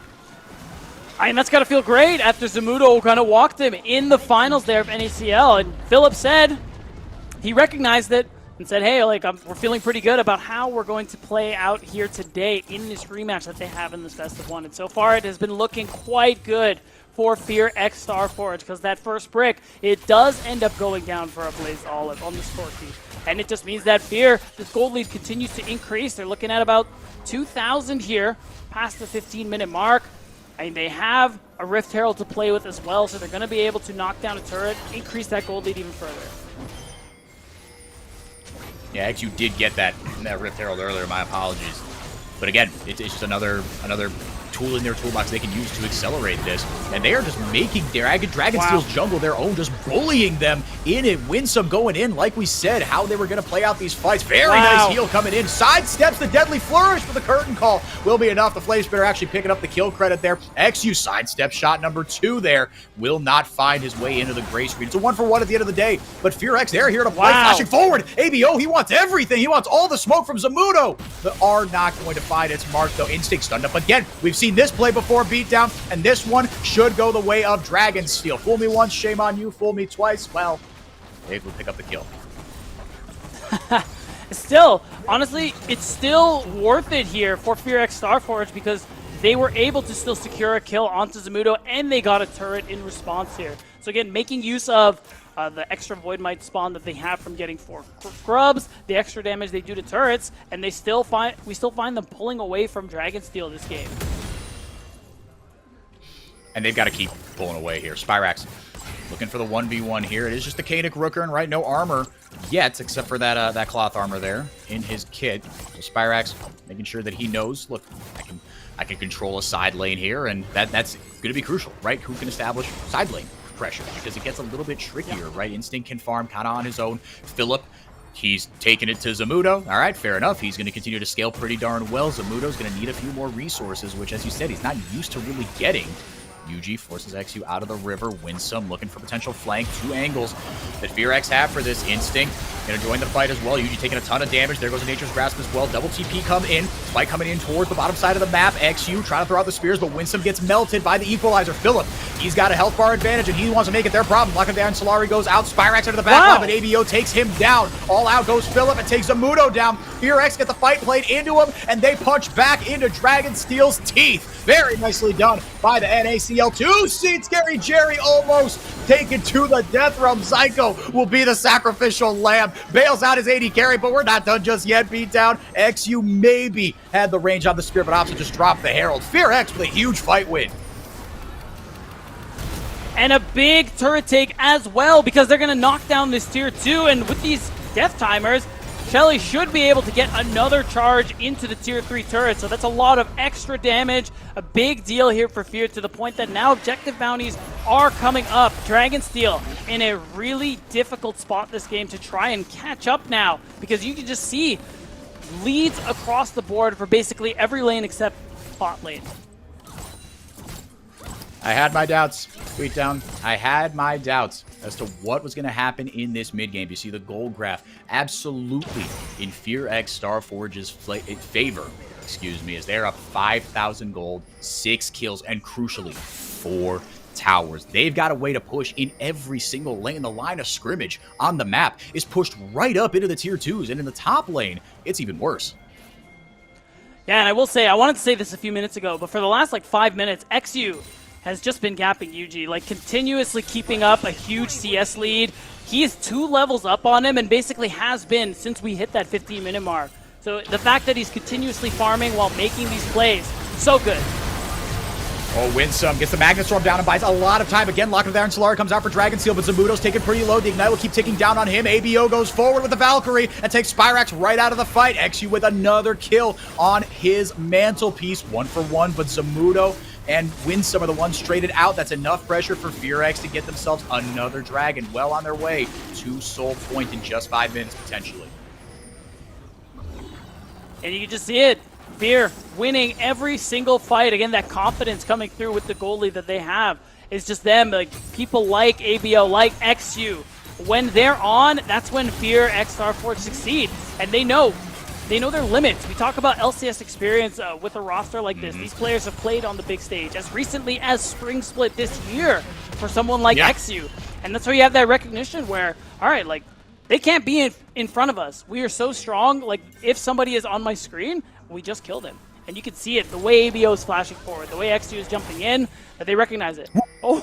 I mean, that's got to feel great after Zamudo kind of walked him in the finals there of NACL. And Philip said he recognized that and said, hey, like we're feeling pretty good about how we're going to play out here today in this rematch that they have in this best of one. And so far it has been looking quite good for Fear X Star Forge, because that first brick, it does end up going down for a Blaze Olive on the score sheet. And it just means that Fear, this gold lead continues to increase. They're looking at about 2,000 here, past the 15-minute mark. And they have a Rift Herald to play with as well, so they're going to be able to knock down a turret, increase that gold lead even further. Yeah, XU did get that Rift Herald earlier, my apologies. But again, it's just another tool in their toolbox they can use to accelerate this. And they are just making Dragonsteel's jungle their own, just bullying them in it. Winsome going in, like we said, how they were going to play out these fights. Very nice heal coming in. Sidesteps the Deadly Flourish for the curtain call. Will be enough. The Flame Spitter actually picking up the kill credit there. XU sidestep shot number 2 there. Will not find his way into the gray screen. It's a 1-for-1 at the end of the day. But Fear X, they're here to play. Flashing forward. ABO, he wants everything. He wants all the smoke from Zamudo. They are not going to find its mark, though. Instinct stunned up again. We've seen this play before, beatdown, and this one should go the way of Dragonsteel. Fool me once, shame on you. Fool me twice, well, Dave will pick up the kill. Still, honestly, it's still worth it here for Fear X Starforge, because they were able to still secure a kill onto Zamudo, and they got a turret in response here. So again, making use of the extra Void Might spawn that they have from getting 4 grubs, the extra damage they do to turrets, and we still find them pulling away from Dragonsteel this game. And they've got to keep pulling away here. Spyrax looking for the 1v1 here. It is just the Cadic Rooker, and right, no armor yet, except for that cloth armor there in his kit. So Spyrax making sure that he knows, look, I can control a side lane here, and that's going to be crucial, right? Who can establish side lane pressure? Because it gets a little bit trickier, right? Instinct can farm kind of on his own. Philip, he's taking it to Zamudo. All right, fair enough. He's going to continue to scale pretty darn well. Zamudo's going to need a few more resources, which, as you said, he's not used to really getting. UG forces XU out of the river. Winsome looking for potential flank. 2 angles that Fear X have for this. Instinct going to join the fight as well. UG taking a ton of damage. There goes a Nature's Grasp as well. Double TP come in. Spike coming in towards the bottom side of the map. XU trying to throw out the spears, but Winsome gets melted by the Equalizer. Philip, he's got a health bar advantage, and he wants to make it their problem. Locking down. Solari goes out. Spyrax into the back line, but ABO takes him down. All out goes Philip and takes Zamudo down. Fear X get the fight played into him, and they punch back into Dragonsteel's teeth. Very nicely done by the NACL. 2-seed Scary Jerry almost taken to the death realm. Zyko will be the sacrificial lamb. Bails out his AD carry, but we're not done just yet. Beat down. XU maybe had the range on the spear, but opposite just dropped the Herald. Fear X with a huge fight win. And a big turret take as well, because they're going to knock down this tier 2, and with these death timers, Shelly should be able to get another charge into the tier 3 turret, so that's a lot of extra damage. A big deal here for Fear, to the point that now objective bounties are coming up. Dragonsteel in a really difficult spot this game to try and catch up now, because you can just see leads across the board for basically every lane except bot lane. I had my doubts. Tweet down. I had my doubts as to what was going to happen in this mid game. You see the gold graph absolutely in Fear X Starforge's favor. Excuse me, as they're up 5,000 gold, 6 kills, and crucially 4 towers. They've got a way to push in every single lane. The line of scrimmage on the map is pushed right up into the tier 2s, and in the top lane, it's even worse. Yeah, and I will say, I wanted to say this a few minutes ago, but for the last 5 minutes, XU has just been gapping UG, continuously keeping up a huge CS lead. He is 2 levels up on him, and basically has been since we hit that 15-minute mark. So the fact that he's continuously farming while making these plays, so good. Oh, Winsome gets the Magnet Storm down and buys a lot of time. Again, Lock of there, and Solari comes out for Dragonsteel, but Zamudo's taken pretty low. The Ignite will keep ticking down on him. ABO goes forward with the Valkyrie and takes Spyrax right out of the fight. XU with another kill on his mantelpiece. 1-for-1, but Zamudo and Winsome are the ones traded out. That's enough pressure for Fear X to get themselves another dragon. Well on their way to Soul Point in just 5 minutes, potentially. And you can just see it. Fear winning every single fight. Again, that confidence coming through with the goalie that they have. It's just them, people like ABO, like XU. When they're on, that's when Fear X Starforge succeed. And they know their limits. We talk about LCS experience with a roster like this. These players have played on the big stage as recently as Spring Split this year for someone like XU. And that's where you have that recognition where, all right, They can't be in front of us. We are so strong. Like, if somebody is on my screen, we just killed him. And you can see it, the way ABO is flashing forward, the way X2 is jumping in, that they recognize it. Oh,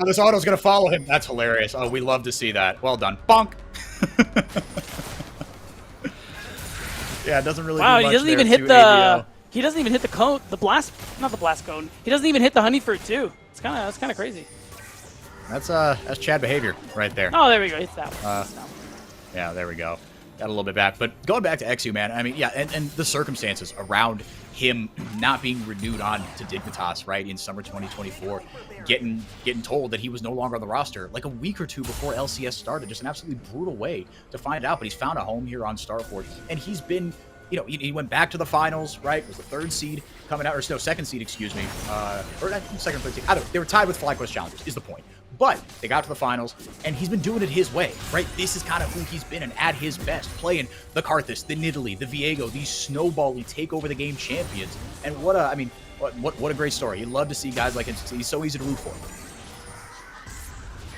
Oh, this auto's going to follow him. That's hilarious. Oh, we love to see that. Well done. Bonk. Yeah, it doesn't really wow, do much he doesn't there even hit to the... ABO. He doesn't even hit the cone, the blast, not the blast cone. He doesn't even hit the honey fruit too. That's kind of crazy. That's Chad behavior right there. Oh, there we go. It's that one. Yeah, there we go. Got a little bit back. But going back to XU, man, I mean, yeah, and the circumstances around him not being renewed on to Dignitas, right, in summer 2024, getting told that he was no longer on the roster like a week or two before LCS started. Just an absolutely brutal way to find out. But he's found a home here on Starport, and he's been, you know, he went back to the finals, right? Was the 3rd seed coming out, or no, 2nd seed, excuse me. Or second, 3rd seed. I don't know. They were tied with FlyQuest Challengers, is the point. But they got to the finals, and he's been doing it his way, right? This is kind of who he's been, and at his best, playing the Karthus, the Nidalee, the Viego, these snowbally take over the game champions. And what a great story. You love to see guys like him. He's so easy to root for.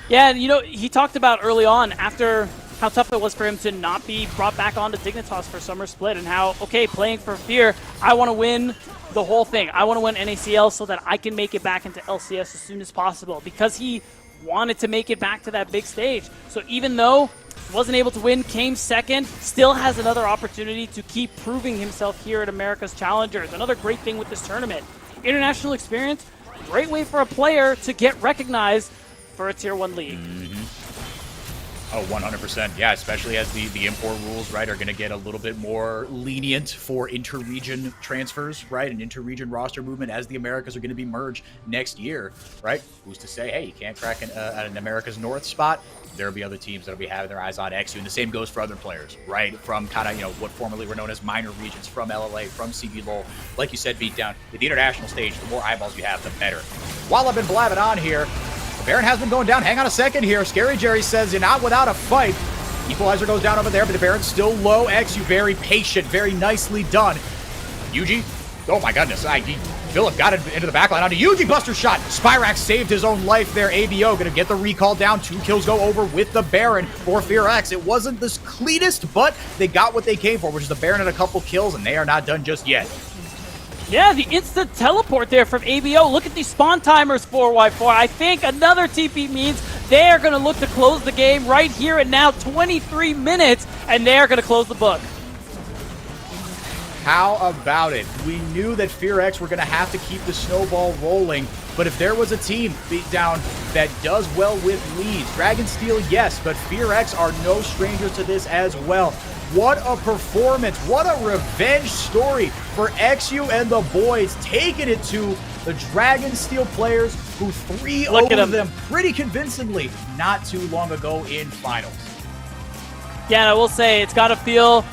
Yeah, and you know, he talked about early on, after how tough it was for him to not be brought back onto Dignitas for Summer Split, and how, okay, playing for Fear, I want to win the whole thing. I want to win NACL so that I can make it back into LCS as soon as possible, because he wanted to make it back to that big stage. So even though he wasn't able to win, came 2nd, still has another opportunity to keep proving himself here at America's Challengers. Another great thing with this tournament. International experience, great way for a player to get recognized for a Tier 1 league. Oh, 100%. Yeah, especially as the import rules, right, are going to get a little bit more lenient for inter-region transfers, right, and inter-region roster movement as the Americas are going to be merged next year, right? Who's to say, hey, you can't crack an America's North spot? There'll be other teams that'll be having their eyes on XU, and the same goes for other players, right? From kind of, you know, what formerly were known as minor regions, from LLA, from CB LOL. Like you said, Beatdown, with the international stage, the more eyeballs you have, the better. While I've been blabbing on here, the Baron has been going down. Hang on a second here. Scary Jerry says you're not without a fight. Equalizer goes down over there, but the Baron's still low. XU very patient, very nicely done. Yuji, oh my goodness. Philip got it into the backline onto Yuji. Buster shot. Spyrax saved his own life there. ABO going to get the recall down. 2 kills go over with the Baron for FearX. It wasn't the cleanest, but they got what they came for, which is the Baron and a couple kills, and they are not done just yet. Yeah, the instant teleport there from ABO. Look at these spawn timers, 4x4. I think another TP means they are going to look to close the game right here and now. 23 minutes, and they are going to close the book. How about it? We knew that FearX were going to have to keep the snowball rolling, but if there was a team, Beatdown, that does well with leads, Dragonsteel, yes, but FearX are no strangers to this as well. What a performance. What a revenge story for XU and the boys, taking it to the Dragonsteel players who 3-0'd them pretty convincingly not too long ago in finals. Yeah, and I will say it's got to feel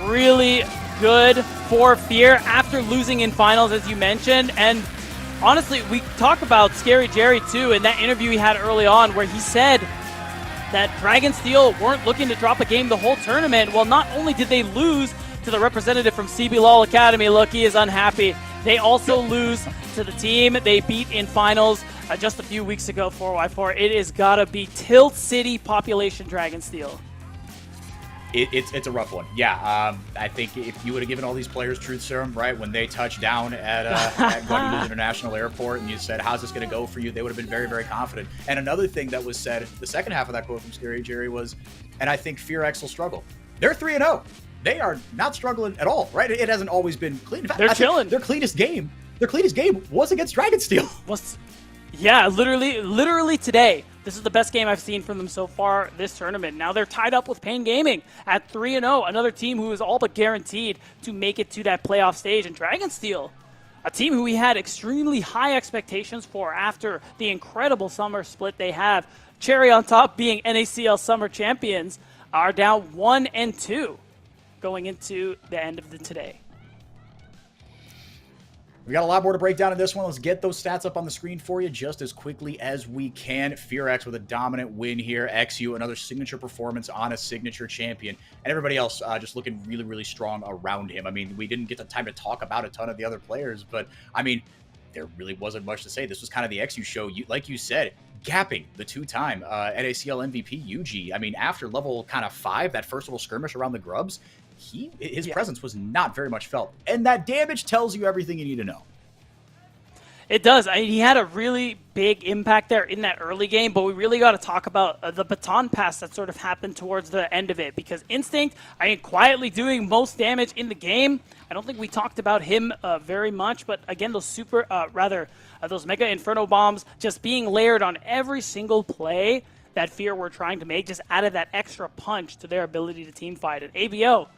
really good for Fear after losing in finals, as you mentioned. And honestly, we talk about Scary Jerry too in that interview he had early on where he said that Dragonsteel weren't looking to drop a game the whole tournament. Well, not only did they lose to the representative from CB LOL Academy, look, he is unhappy. They also lose to the team they beat in finals just a few weeks ago, 4x4. It has got to be Tilt City Population Dragonsteel. It's a rough one. Yeah, I think if you would have given all these players truth serum, right, when they touched down at Guadalupe International Airport and you said, how's this going to go for you, they would have been very, very confident. And another thing that was said, the second half of that quote from Scary Jerry was, and I think FearX will struggle. They're 3-0. They are not struggling at all, right? It hasn't always been clean. In fact, they're chilling. Their cleanest game was against Dragonsteel. Yeah, literally today. This is the best game I've seen from them so far this tournament. Now they're tied up with Pain Gaming at 3-0, another team who is all but guaranteed to make it to that playoff stage. And Dragonsteel, a team who we had extremely high expectations for after the incredible summer split they have. Cherry on top being NACL Summer Champions, are down 1-2 going into the end of the today. We got a lot more to break down in this one. Let's get those stats up on the screen for you just as quickly as we can. FearX with a dominant win here. XU, another signature performance on a signature champion. And everybody else just looking really, really strong around him. I mean, we didn't get the time to talk about a ton of the other players, but I mean, there really wasn't much to say. This was kind of the XU show, like you said, gapping the two-time NACL MVP UG. I mean, after level kind of 5, that first little skirmish around the grubs, his presence was not very much felt. And that damage tells you everything you need to know. It does. I mean, he had a really big impact there in that early game, but we really got to talk about the baton pass that sort of happened towards the end of it, because Instinct, I mean, quietly doing most damage in the game. I don't think we talked about him very much, but again, those those Mega Inferno bombs just being layered on every single play that Fear were trying to make just added that extra punch to their ability to team fight. And ABO,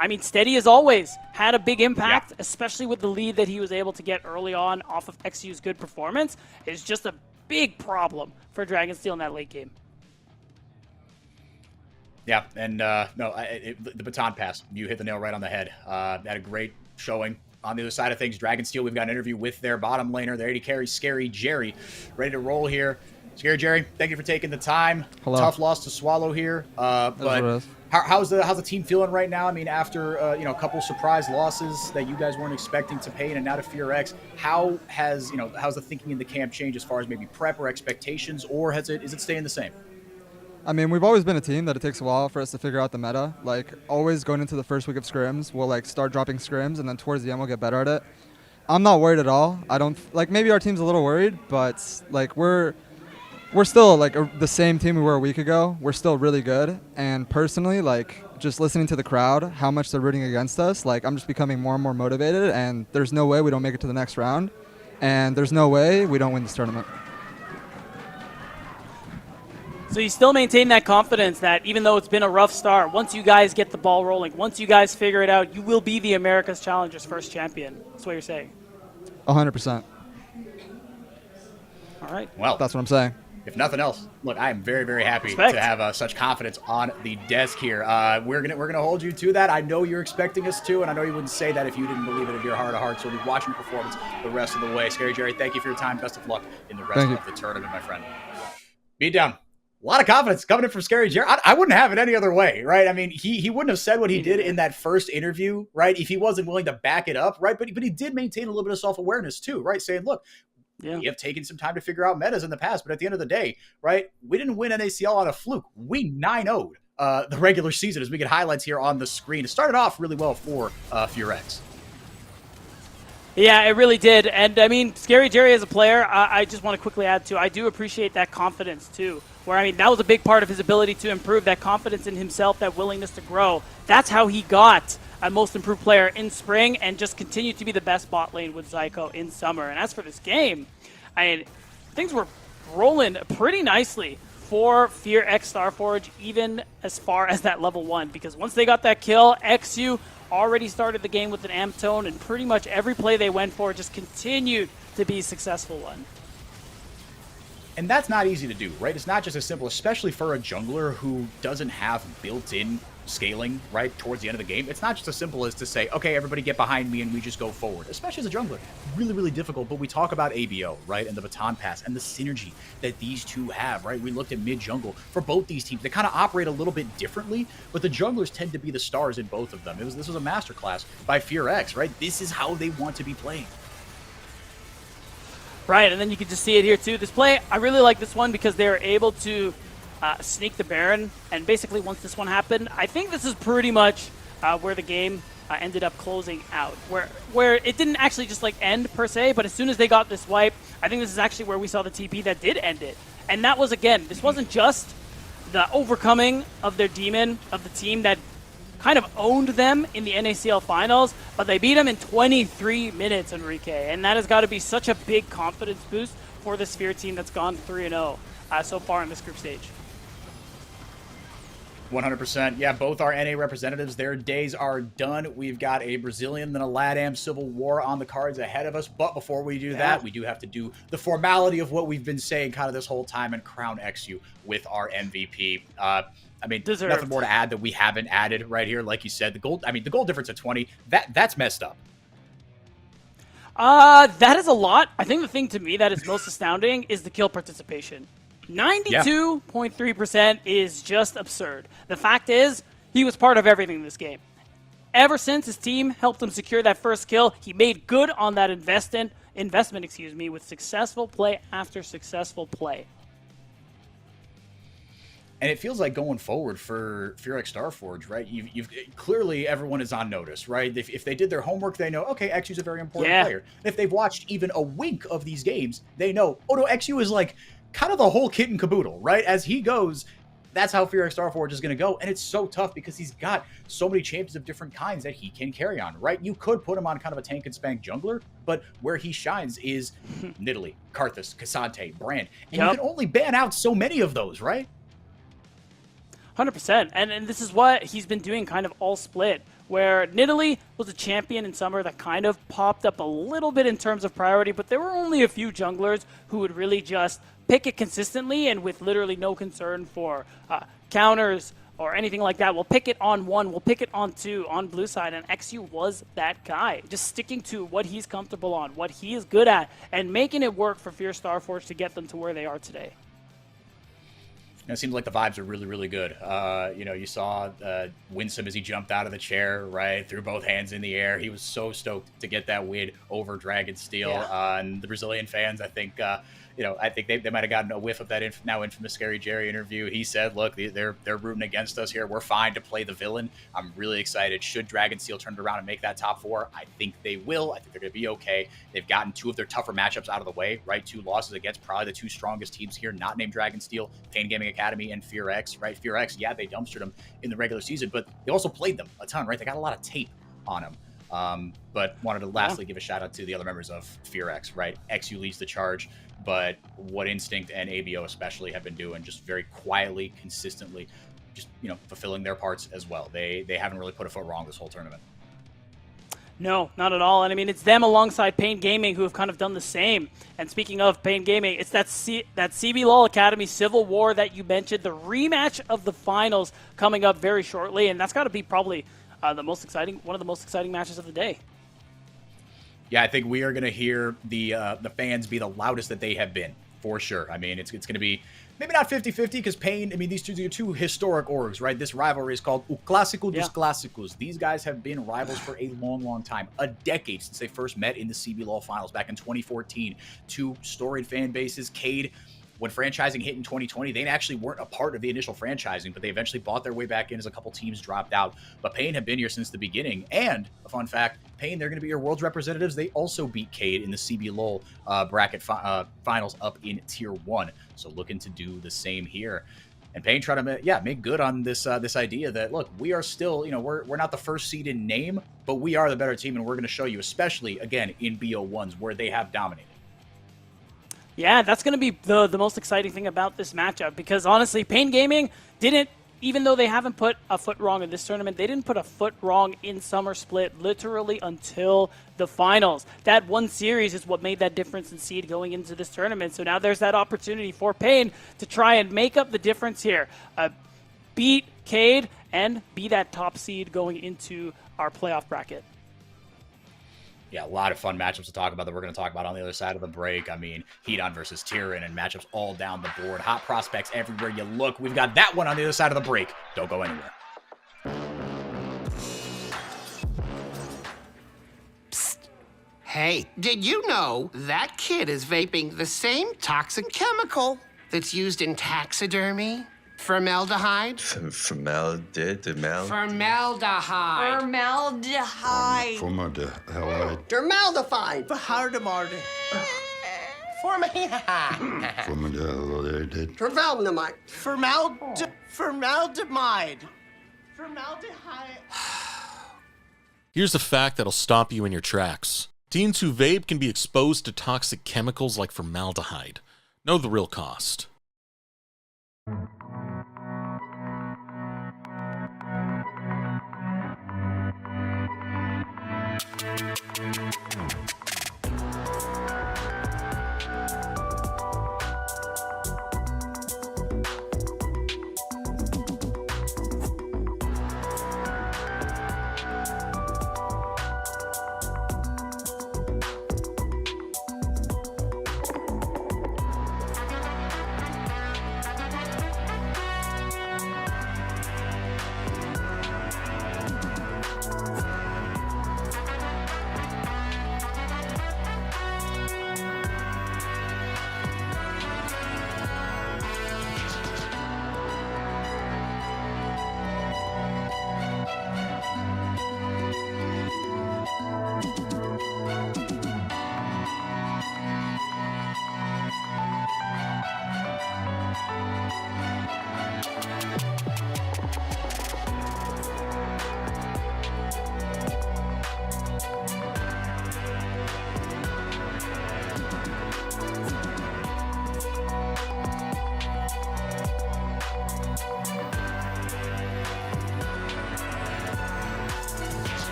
I mean, steady as always, had a big impact, especially with the lead that he was able to get early on off of XU's good performance. It's just a big problem for Dragonsteel in that late game. Yeah, and the baton pass, you hit the nail right on the head. Had a great showing. On the other side of things, Dragonsteel, we've got an interview with their bottom laner, their AD carry, Scary Jerry, ready to roll here. Scary Jerry, thank you for taking the time. Hello. Tough loss to swallow here, but how's the team feeling right now? I mean, after a couple surprise losses that you guys weren't expecting to Pain and now to Fear X, how's the thinking in the camp changed as far as maybe prep or expectations, or is it staying the same? I mean, we've always been a team that it takes a while for us to figure out the meta. Like, always going into the first week of scrims, we'll like start dropping scrims, and then towards the end we'll get better at it. I'm not worried at all. I don't maybe our team's a little worried, but like we're still like the same team we were a week ago. We're still really good, and personally, like just listening to the crowd, how much they're rooting against us, like I'm just becoming more and more motivated. And there's no way we don't make it to the next round, and there's no way we don't win this tournament. So you still maintain that confidence that even though it's been a rough start, once you guys get the ball rolling, once you guys figure it out, you will be the America's Challengers first champion. That's what you're saying. 100%. All right. Well, that's what I'm saying. If nothing else, look, I am very, very happy Respect. to have such confidence on the desk here. We're gonna hold you to that. I know you're expecting us to, and I know you wouldn't say that if you didn't believe it in your heart of hearts. So we'll be watching your performance the rest of the way. Scary Jerry, thank you for your time. Best of luck in the rest of the tournament, my friend. Beat down. A lot of confidence coming in from Scary Jerry. I wouldn't have it any other way, right? I mean, he wouldn't have said what he did in that first interview, right, if he wasn't willing to back it up, right? But he did maintain a little bit of self-awareness too, right? Saying, look, we have taken some time to figure out metas in the past, but at the end of the day, right, we didn't win NACL on a fluke. We 9-0'd the regular season, as we get highlights here on the screen. It started off really well for Fear X. Yeah, it really did. And, I mean, Scary Jerry as a player, I just want to quickly add, too, I do appreciate that confidence, too, where, I mean, that was a big part of his ability to improve, that confidence in himself, that willingness to grow. That's how he got a most improved player in spring and just continued to be the best bot lane with Zyko in summer. And as for this game, I mean, things were rolling pretty nicely for Fear X Starforge, even as far as that level 1, because once they got that kill, XU already started the game with an amp tone, and pretty much every play they went for just continued to be a successful one. And that's not easy to do, right? It's not just as simple, especially for a jungler who doesn't have built-in scaling, right, towards the end of the game. It's not just as simple as to say, okay, everybody get behind me and we just go forward, especially as a jungler. Really, really difficult, but we talk about ABO, right, and the baton pass and the synergy that these two have, right? We looked at mid-jungle for both these teams. They kind of operate a little bit differently, but the junglers tend to be the stars in both of them. This was a masterclass by Fear X, right? This is how they want to be playing. Right, and then you can just see it here too. This play, I really like this one because they were able to sneak the Baron, and basically once this one happened, I think this is pretty much where the game ended up closing out, where it didn't actually just like end per se, but as soon as they got this wipe, I think this is actually where we saw the TP that did end it. And that was, again, this wasn't just the overcoming of their demon, of the team that kind of owned them in the NACL finals, but they beat them in 23 minutes, Enrique, and that has got to be such a big confidence boost for the Sphere team that's gone 3-0 so far in this group stage. 100%. Yeah, both our NA representatives, their days are done. We've got a Brazilian and a LATAM Civil War on the cards ahead of us. But before we do that, we do have to do the formality of what we've been saying kind of this whole time and crown XU with our MVP. I mean, nothing more to add that we haven't added right here. Like you said, the goal difference at 20, that's messed up. That is a lot. I think the thing to me that is most astounding is the kill participation. 92.3% is just absurd. The fact is, he was part of everything in this game. Ever since his team helped him secure that first kill, he made good on that investment investment, excuse me, with successful play after successful play. And it feels like going forward for FearX Starforge, right? You've clearly everyone is on notice, right? If they did their homework, they know, okay, XU's a very important player. And if they've watched even a wink of these games, they know, oh no, XU is like kind of the whole kit and caboodle, right? As he goes, that's how FearX Starforge is going to go. And it's so tough because he's got so many champions of different kinds that he can carry on, right? You could put him on kind of a tank and spank jungler, but where he shines is Nidalee, Karthus, Cassante, Brand. And you can only ban out so many of those, right? 100%. And this is what he's been doing kind of all split, where Nidalee was a champion in summer that kind of popped up a little bit in terms of priority, but there were only a few junglers who would really just pick it consistently and with literally no concern for counters or anything like that. We'll pick it on 1, we'll pick it on 2 on blue side, and XU was that guy, just sticking to what he's comfortable on, what he is good at, and making it work for FearX Starforge to get them to where they are today. It seems like the vibes are really, really good. You know, you saw Winsome as he jumped out of the chair, right? Threw both hands in the air. He was so stoked to get that win over Dragonsteel. And the Brazilian fans, I think, you know, I think they might have gotten a whiff of that now infamous Scary Jerry interview. He said, look, they're rooting against us here. We're fine to play the villain. I'm really excited. Should Dragonsteel turn it around and make that top 4? I think they will. I think they're going to be okay. They've gotten 2 of their tougher matchups out of the way, right? 2 losses against probably the 2 strongest teams here, not named Dragonsteel, Pain Gaming Academy, and FearX, right? FearX, yeah, they dumpstered them in the regular season, but they also played them a ton, right? They got a lot of tape on them. But wanted to lastly give a shout out to the other members of FearX, right? XU leads the charge, but what Instinct and ABO especially have been doing, just very quietly, consistently, just, you know, fulfilling their parts as well. They haven't really put a foot wrong this whole tournament. No, not at all. And I mean, it's them alongside Pain Gaming who have kind of done the same. And speaking of Pain Gaming, it's that CBLOL Academy Civil War that you mentioned, the rematch of the finals coming up very shortly, and that's got to be probably one of the most exciting matches of the day. Yeah, I think we are going to hear the fans be the loudest that they have been, for sure. I mean, it's going to be maybe not 50-50 because Pain, I mean, these are 2 historic orgs, right? This rivalry is called O Clásico dos Clássicos. These guys have been rivals for a long, long time, a decade since they first met in the CBLOL finals back in 2014. 2 storied fan bases. Cade, when franchising hit in 2020, they actually weren't a part of the initial franchising, but they eventually bought their way back in as a couple teams dropped out. But Pain have been here since the beginning. And a fun fact, Pain, they're going to be your world's representatives. They also beat Cade in the CBLOL bracket finals up in Tier 1. So looking to do the same here. And Pain try to make good on this this idea that, look, we are still, you know, we're not the first seed in name, but we are the better team, and we're going to show you, especially, again, in BO1s, where they have dominated. Yeah, that's going to be the most exciting thing about this matchup, because honestly, Pain Gaming didn't, even though they haven't put a foot wrong in this tournament, they didn't put a foot wrong in Summer Split literally until the finals. That one series is what made that difference in seed going into this tournament. So now there's that opportunity for Pain to try and make up the difference here. Beat Cade and be that top seed going into our playoff bracket. Yeah, a lot of fun matchups to talk about that we're going to talk about on the other side of the break. I mean, Hedon versus Tyrion and matchups all down the board. Hot prospects everywhere you look. We've got that one on the other side of the break. Don't go anywhere. Psst. Hey, did you know that kid is vaping the same toxic chemical that's used in taxidermy? Formaldehyde? Formaldehyde. Formaldehyde. Formaldehyde. Formaldehyde. Formaldehyde. Formaldehyde. Formaldehyde. Formaldehyde. Formaldehyde. Formaldehyde. Formaldehyde. Here's a fact that'll stop you in your tracks. Teens who vape can be exposed to toxic chemicals like formaldehyde. Know the real cost.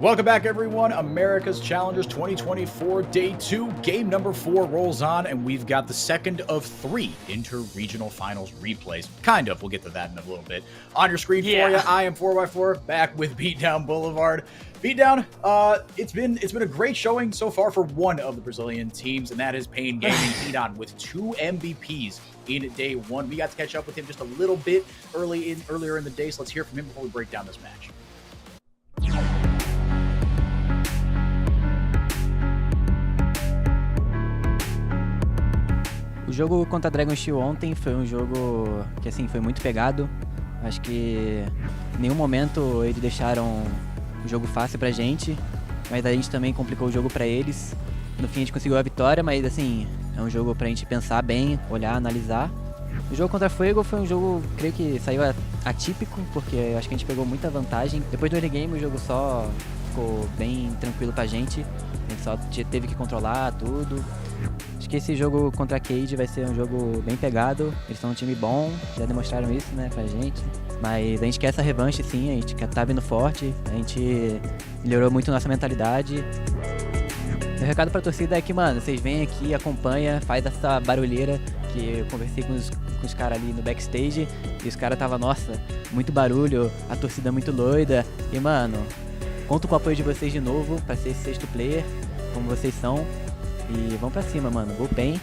Welcome back, everyone. America's Challengers 2024 Day 2, game number 4 rolls on, and we've got the second of 3 inter-regional finals replays. Kind of. We'll get to that in a little bit. On your screen for you, I am 4x4, back with Beatdown Boulevard. Beatdown, it's been a great showing so far for one of the Brazilian teams, and that is Pain Gaming Hedon with 2 MVPs in Day 1. We got to catch up with him just a little bit earlier in the day, so let's hear from him before we break down this match. O jogo contra Dragon Steel ontem foi um jogo que assim foi muito pegado. Acho que em nenhum momento eles deixaram o jogo fácil pra gente, mas a gente também complicou o jogo pra eles. No fim a gente conseguiu a vitória, mas assim, é um jogo pra gente pensar bem, olhar, analisar. O jogo contra Fuego foi um jogo, creio que saiu atípico, porque acho que a gente pegou muita vantagem. Depois do early game o jogo só ficou bem tranquilo pra gente. A gente só teve que controlar tudo. Acho que esse jogo contra a Cade vai ser um jogo bem pegado. Eles são um time bom, já demonstraram isso, né, pra gente. Mas a gente quer essa revanche sim, a gente tá vindo forte, a gente melhorou muito nossa mentalidade. Meu recado pra torcida é que, mano, vocês vêm aqui, acompanha, faz essa barulheira, que eu conversei com os caras ali no backstage e os caras tava, nossa, muito barulho, a torcida muito doida. E, mano, conto com o apoio de vocês de novo pra ser esse 6º player, como vocês são. E vamos pra cima, mano. Go Pain.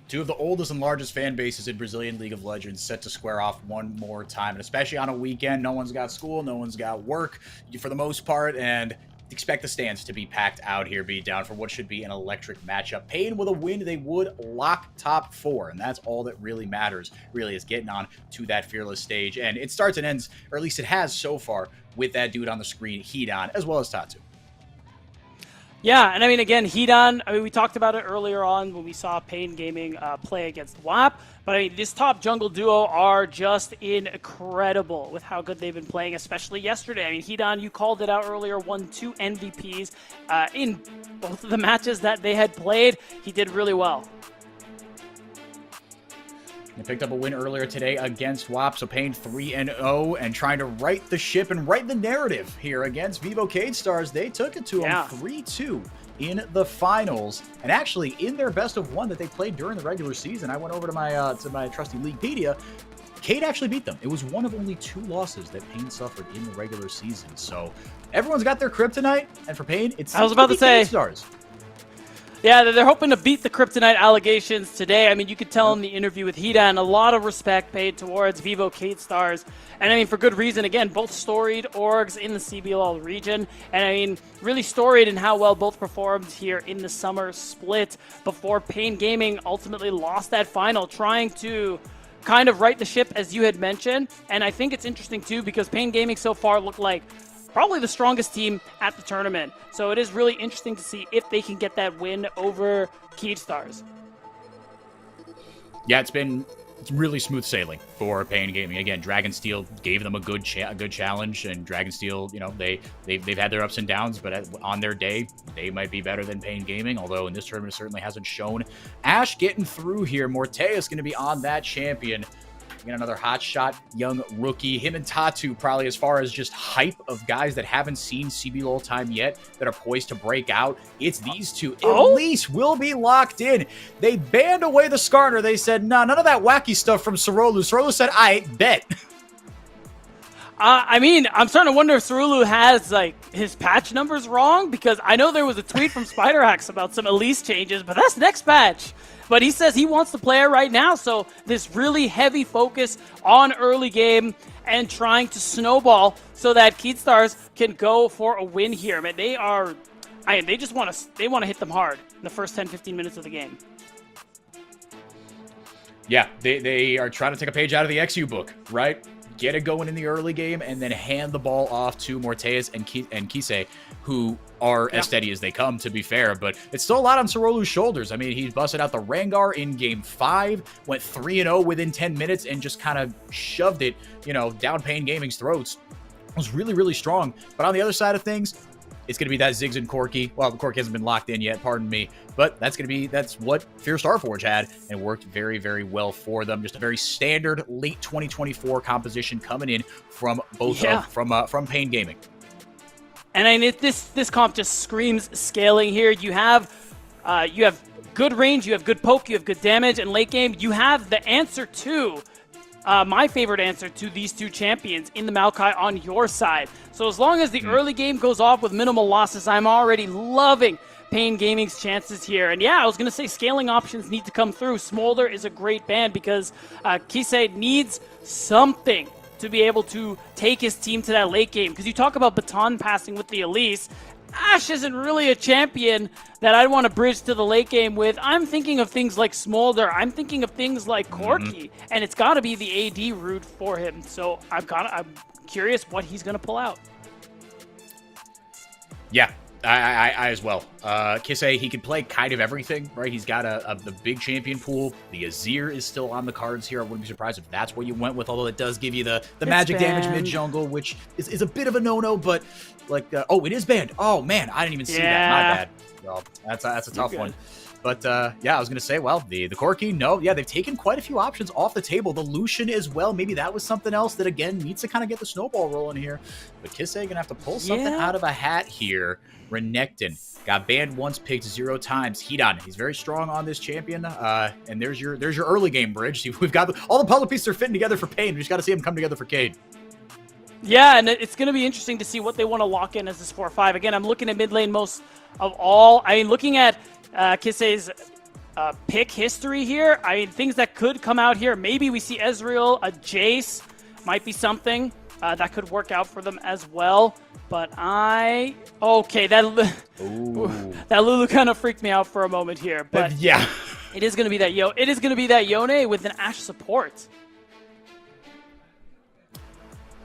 Two of the oldest and largest fan bases in Brazilian League of Legends set to square off one more time. And especially on a weekend, no one's got school, no one's got work for the most part, and expect the stands to be packed out here, Beatdown, for what should be an electric matchup. Pain with a win, they would lock top 4, and that's all that really matters, really, is getting on to that fearless stage. And it starts and ends, or at least it has so far, with that dude on the screen, Hedon, as well as Tatu. Yeah, and I mean, again, Hedon, I mean, we talked about it earlier on when we saw Pain Gaming play against WAP, but I mean, this top jungle duo are just incredible with how good they've been playing, especially yesterday. I mean, Hedon, you called it out earlier, won 2 MVPs in both of the matches that they had played. He did really well. They picked up a win earlier today against WAP, so Pain 3-0 and trying to right the ship and right the narrative here against Vivo Cade Stars. They took it to them 3-2 in the finals, and actually in their best of 1 that they played during the regular season. I went over to my trusty Leaguepedia. Cade actually beat them. It was one of only 2 losses that Pain suffered in the regular season. So everyone's got their kryptonite, and for Pain, it's I was about to say Cade Stars. Yeah, they're hoping to beat the Kryptonite allegations today. I mean, you could tell in the interview with Hedon, a lot of respect paid towards Vivo Cade Stars. And I mean, for good reason. Again, both storied orgs in the CBLL region. And I mean, really storied in how well both performed here in the summer split before Pain Gaming ultimately lost that final, trying to kind of right the ship, as you had mentioned. And I think it's interesting, too, because Pain Gaming so far looked like probably the strongest team at the tournament. So it is really interesting to see if they can get that win over Cade Stars. Yeah, it's really smooth sailing for Pain Gaming. Again, Dragonsteel gave them a good challenge, and Dragonsteel, you know, they've had their ups and downs, but on their day, they might be better than Pain Gaming, although in this tournament it certainly hasn't shown. Ash getting through here. Mortea is going to be on that champion. Again, another hotshot young rookie. Him and Tatu, probably as far as just hype of guys that haven't seen CBLOL time yet that are poised to break out. It's these two. At least will be locked in. They banned away the Skarner. They said, nah, none of that wacky stuff from Cerolu. Cerolu said, I bet. I mean, I'm starting to wonder if Cerulu has, like, his patch numbers wrong, because I know there was a tweet from SpiderHacks about some Elise changes, but that's next patch. But he says he wants to play it right now, so this really heavy focus on early game and trying to snowball so that Cade Stars can go for a win here. Man, they just want to hit them hard in the first 10-15 minutes of the game. Yeah, they are trying to take a page out of the XU book, right? Get it going in the early game, and then hand the ball off to Morteas and Kisei, who are as steady as they come, to be fair. But it's still a lot on Cerolu's shoulders. I mean, he busted out the Rengar in Game 5, went 3-0 within 10 minutes, and just kind of shoved it, you know, down Pain Gaming's throats. It was really, really strong. But on the other side of things, It's going to be that Ziggs and Corki. Well, the Corki hasn't been locked in yet, pardon me. But that's what Fear Starforge had, and worked very, very well for them. Just a very standard late 2024 composition coming in from from Pain Gaming. And I mean, this comp just screams scaling here. You have good range, you have good poke, you have good damage, and late game you have the answer to my favorite answer to these two champions in the Maokai on your side. So as long as the early game goes off with minimal losses, I'm already loving Pain Gaming's chances here. And yeah, I was going to say scaling options need to come through. Smolder is a great ban because Kisei needs something to be able to take his team to that late game. Because you talk about baton passing with the Elise, Ashe isn't really a champion that I'd want to bridge to the late game with. I'm thinking of things like Smolder. I'm thinking of things like Corki. And it's got to be the AD route for him. So I'm curious what he's going to pull out. Yeah, I as well. Kisei, he can play kind of everything, right? He's got the big champion pool. The Azir is still on the cards here. I wouldn't be surprised if that's what you went with, although it does give you the magic damage mid-jungle, which is a bit of a no-no, but like, oh, it is banned. Oh, man, I didn't even see that. My bad. Well, that's a tough one. But yeah, I was going to say, well, the Corki, no. Yeah, they've taken quite a few options off the table. The Lucian as well. Maybe that was something else that, again, needs to kind of get the snowball rolling here. But Kisei going to have to pull something out of a hat here. Renekton got banned once, picked 0 times. Hidan, he's very strong on this champion. And there's your early game bridge. See, we've got all the puzzle pieces are fitting together for Pain. We just got to see them come together for Cade. Yeah, and it's going to be interesting to see what they want to lock in as this 4-5. Again, I'm looking at mid lane most of all. I mean, looking at Kisei's pick history here, I mean, things that could come out here. Maybe we see Ezreal, a Jace, might be something that could work out for them as well. But okay, that Lulu kind of freaked me out for a moment here. But yeah, it is going to be that Yone with an Ashe support.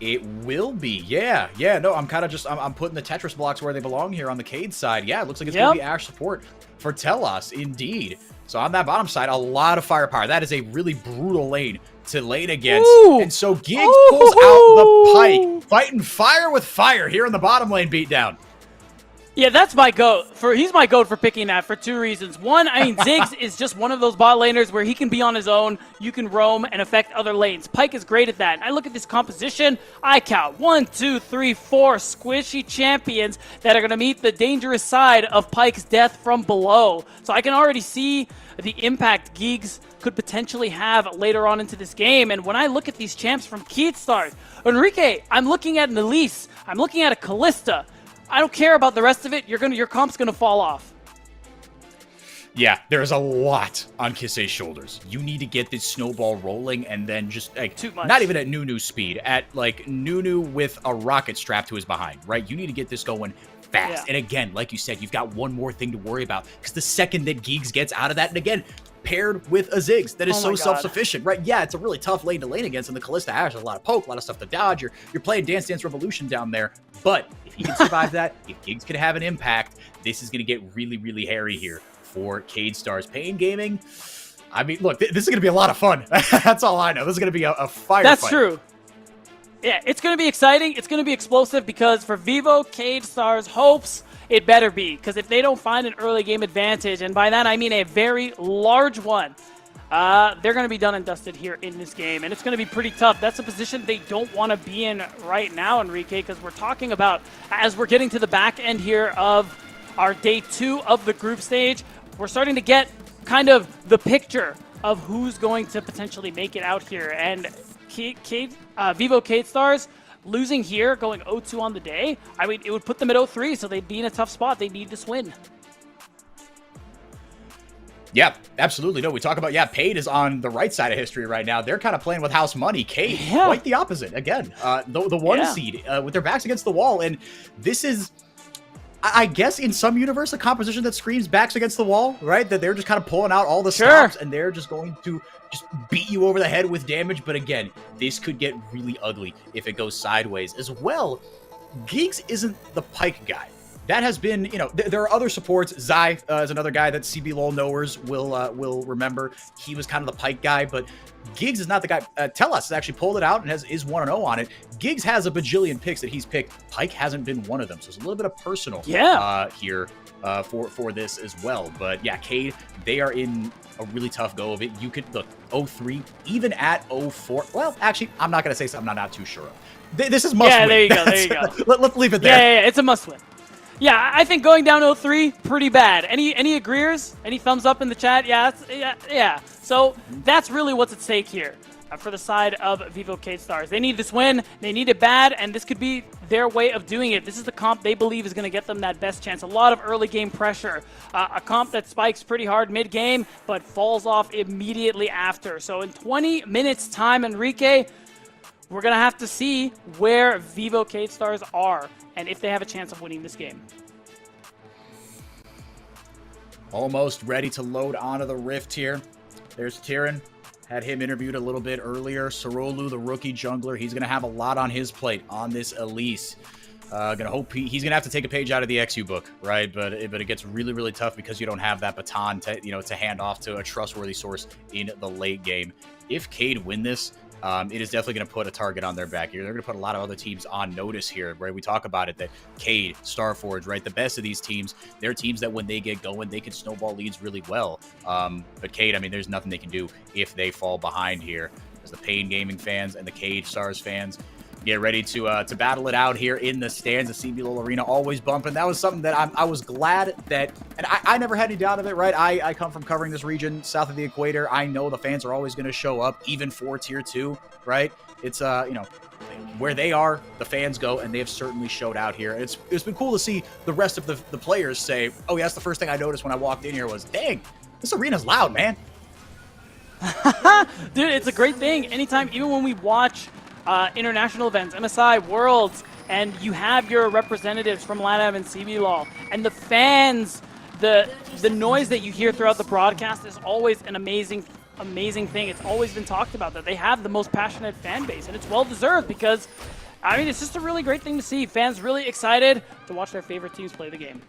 It will be, yeah. No, I'm kind of just, I'm putting the Tetris blocks where they belong here on the Cade side. Yeah, it looks like it's going to be Ashe support for Telos, indeed. So on that bottom side, a lot of firepower. That is a really brutal lane to lane against. Ooh. And so Giggs pulls out the Pike, fighting fire with fire here in the bottom lane beatdown. Yeah, that's my goat. He's my goat for picking that for 2 reasons. One, I mean, Ziggs is just one of those bot laners where he can be on his own, you can roam and affect other lanes. Pike is great at that. And I look at this composition, I count 1, 2, 3, 4 squishy champions that are going to meet the dangerous side of Pike's death from below. So I can already see the impact Giggs could potentially have later on into this game. And when I look at these champs from Keystars, Enrique, I'm looking at an Elise, I'm looking at a Callista. I don't care about the rest of it. Your comp's gonna fall off. Yeah, there's a lot on Kisei's shoulders. You need to get this snowball rolling, and then just like not even at Nunu speed, at like Nunu with a rocket strapped to his behind, right? You need to get this going fast. Yeah. And again, like you said, you've got one more thing to worry about, because the second that Giggs gets out of that, and again, paired with a Ziggs that is so self-sufficient, right? Yeah, it's a really tough lane to lane against, and the Callista Ashe has a lot of poke, a lot of stuff to dodge. You're playing Dance Dance Revolution down there, but if he can survive that, if Giggs can have an impact, this is going to get really, really hairy here for Cade Stars. Pain Gaming, I mean, look, this is going to be a lot of fun. That's all I know. This is going to be a firefight. That's true. Yeah, it's going to be exciting. It's going to be explosive, because for Vivo, Cade Stars hopes it better be, because if they don't find an early game advantage, and by that I mean a very large one, they're going to be done and dusted here in this game, and it's going to be pretty tough. That's a position they don't want to be in right now, Enrique, because we're talking about, as we're getting to the back end here of our day 2 of the group stage, we're starting to get kind of the picture of who's going to potentially make it out here. And Vivo Cade Stars losing here, going 0-2 on the day, I mean, it would put them at 0-3, so they'd be in a tough spot. They need this win. Yeah, absolutely. No, we talk about, Cade is on the right side of history right now. They're kind of playing with house money. Cade, quite the opposite. Again, the 1 seed with their backs against the wall. And this is, I guess, in some universe, a composition that screams backs against the wall, right? That they're just kind of pulling out all the stops, and they're just going to just beat you over the head with damage. But again, this could get really ugly if it goes sideways as well. Giggs isn't the Pike guy. that has been, you know, there are other supports. Zai is another guy that CB LOL knowers will remember. He was kind of the Pyke guy, but Giggs is not the guy. Tell Us has actually pulled it out and is 1-0 on it. Giggs has a bajillion picks that he's picked. Pyke hasn't been one of them, so there's a little bit of personal here for this as well. But yeah, Cade, they are in a really tough go of it. You could look 0-3, even at 0-4. Well, actually, I'm not going to say something I'm not too sure of. This is must win. Yeah, there you go. There you go. Let's leave it there. Yeah, it's a must win. Yeah, I think going down 0-3, pretty bad. Any agreeers? Any thumbs up in the chat? Yeah. So that's really what's at stake here for the side of Vivo Cade Stars. They need this win. They need it bad, and this could be their way of doing it. This is the comp they believe is going to get them that best chance. A lot of early game pressure. A comp that spikes pretty hard mid-game, but falls off immediately after. So in 20 minutes time, Enrique, we're going to have to see where Vivo Cade Stars are and if they have a chance of winning this game. Almost ready to load onto the Rift here. There's Tyrann. Had him interviewed a little bit earlier. Sorolu, the rookie jungler, he's going to have a lot on his plate on this Elise. Gonna hope he's gonna have to take a page out of the XU book, right? But it gets really, really tough because you don't have that baton to hand off to a trustworthy source in the late game. If Cade win this, it is definitely going to put a target on their back here. They're going to put a lot of other teams on notice here, right? We talk about it, that Cade, Starforge, right? The best of these teams, they're teams that when they get going, they can snowball leads really well. But Cade, I mean, there's nothing they can do if they fall behind here. As the Pain Gaming fans and the Cade Stars fans get ready to battle it out here in the stands. The CB LOL Arena always bumping. That was something that I was glad that, and I never had any doubt of it, right? I come from covering this region south of the equator. I know the fans are always going to show up, even for Tier 2, right? It's, you know, where they are, the fans go, and they have certainly showed out here. It's been cool to see the rest of the players say, oh, yeah, that's the first thing I noticed when I walked in here was, dang, this arena's loud, man. Dude, it's a great thing. Anytime, even when we watch international events, MSI, Worlds, and you have your representatives from LATAM and CB LOL, and the fans, the noise that you hear throughout the broadcast is always an amazing thing. It's always been talked about that they have the most passionate fan base, and it's well-deserved because, I mean, it's just a really great thing to see. Fans really excited to watch their favorite teams play the game.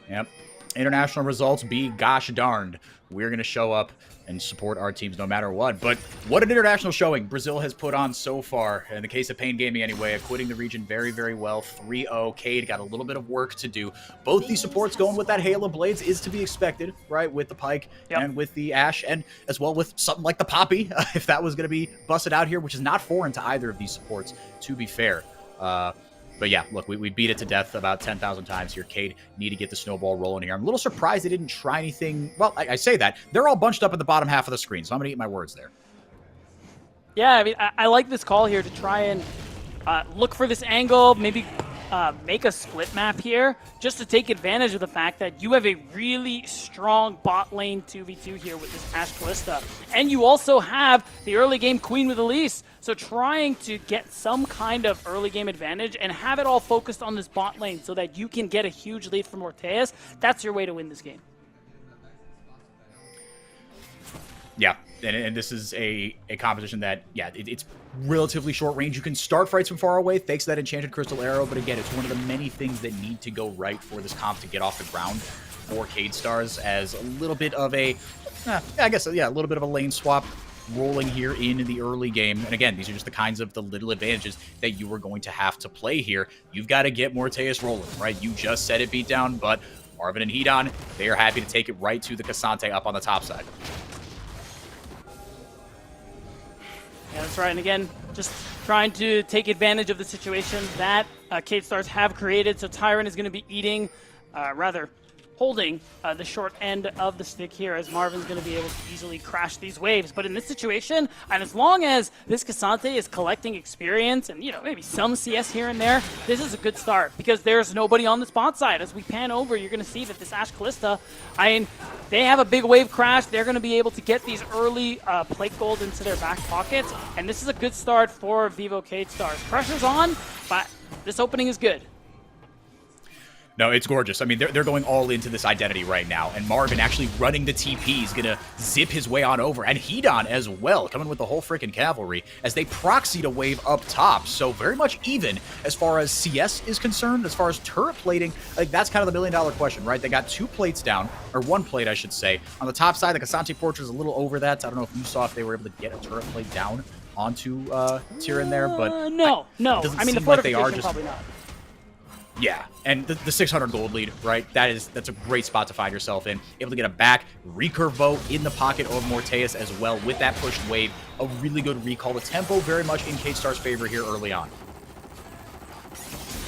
Yep. International results be gosh darned. We're going to show up and support our teams no matter what. But what an international showing Brazil has put on so far. In the case of Pain Gaming anyway, quitting the region very, very well. 3-0. Cade got a little bit of work to do. Both these supports going with that Hail of Blades is to be expected, right? With the Pyke and with the Ashe, and as well with something like the Poppy, if that was going to be busted out here, which is not foreign to either of these supports, to be fair. But yeah, look, we beat it to death about 10,000 times here. Cade need to get the snowball rolling here. I'm a little surprised they didn't try anything. Well, I say that. They're all bunched up at the bottom half of the screen, so I'm going to eat my words there. Yeah, I mean, I like this call here to try and look for this angle, maybe make a split map here, just to take advantage of the fact that you have a really strong bot lane 2v2 here with this Ashe Kalista. And you also have the early game Queen with Elise. So trying to get some kind of early game advantage and have it all focused on this bot lane so that you can get a huge lead from Orteas, that's your way to win this game. Yeah, and this is a composition that, yeah, it's relatively short range. You can start fights from far away thanks to that enchanted crystal arrow, but again, it's one of the many things that need to go right for this comp to get off the ground for Cade Stars, as a little bit of a, I guess, yeah, a little bit of a lane swap rolling here in the early game. And again, these are just the kinds of the little advantages that you are going to have to play here. You've got to get Morteus rolling, right? You just said it beat down, but Marvin and Hedon, they are happy to take it right to the Cassante up on the top side. Yeah, that's right. And again, just trying to take advantage of the situation that Cade Stars have created. So Tyrann is going to be eating, holding the short end of the stick here, as Marvin's going to be able to easily crash these waves. But in this situation, and as long as this Cassante is collecting experience and, you know, maybe some CS here and there, this is a good start because there's nobody on the spot side. As we pan over, you're going to see that this Ashe Kalista, I mean, they have a big wave crash. They're going to be able to get these early plate gold into their back pockets, and this is a good start for Vivo Cade Stars. Pressure's on, but this opening is good. No, it's gorgeous. I mean, they're going all into this identity right now. And Marvin actually running the TP is going to zip his way on over. And Hedon as well, coming with the whole freaking cavalry as they proxied a wave up top. So very much even as far as CS is concerned, as far as turret plating. Like, that's kind of the million-dollar question, right? They got 2 plates down, or 1 plate, I should say. On the top side, the Casante Portrait is a little over that. I don't know if you saw if they were able to get a turret plate down onto Tyrion there, but no. I mean, the fortification probably not. Yeah, and the 600 gold lead, right? That's a great spot to find yourself in. Able to get a back recurve bow in the pocket of Morteus as well with that pushed wave. A really good recall. The tempo very much in K-Star's favor here early on.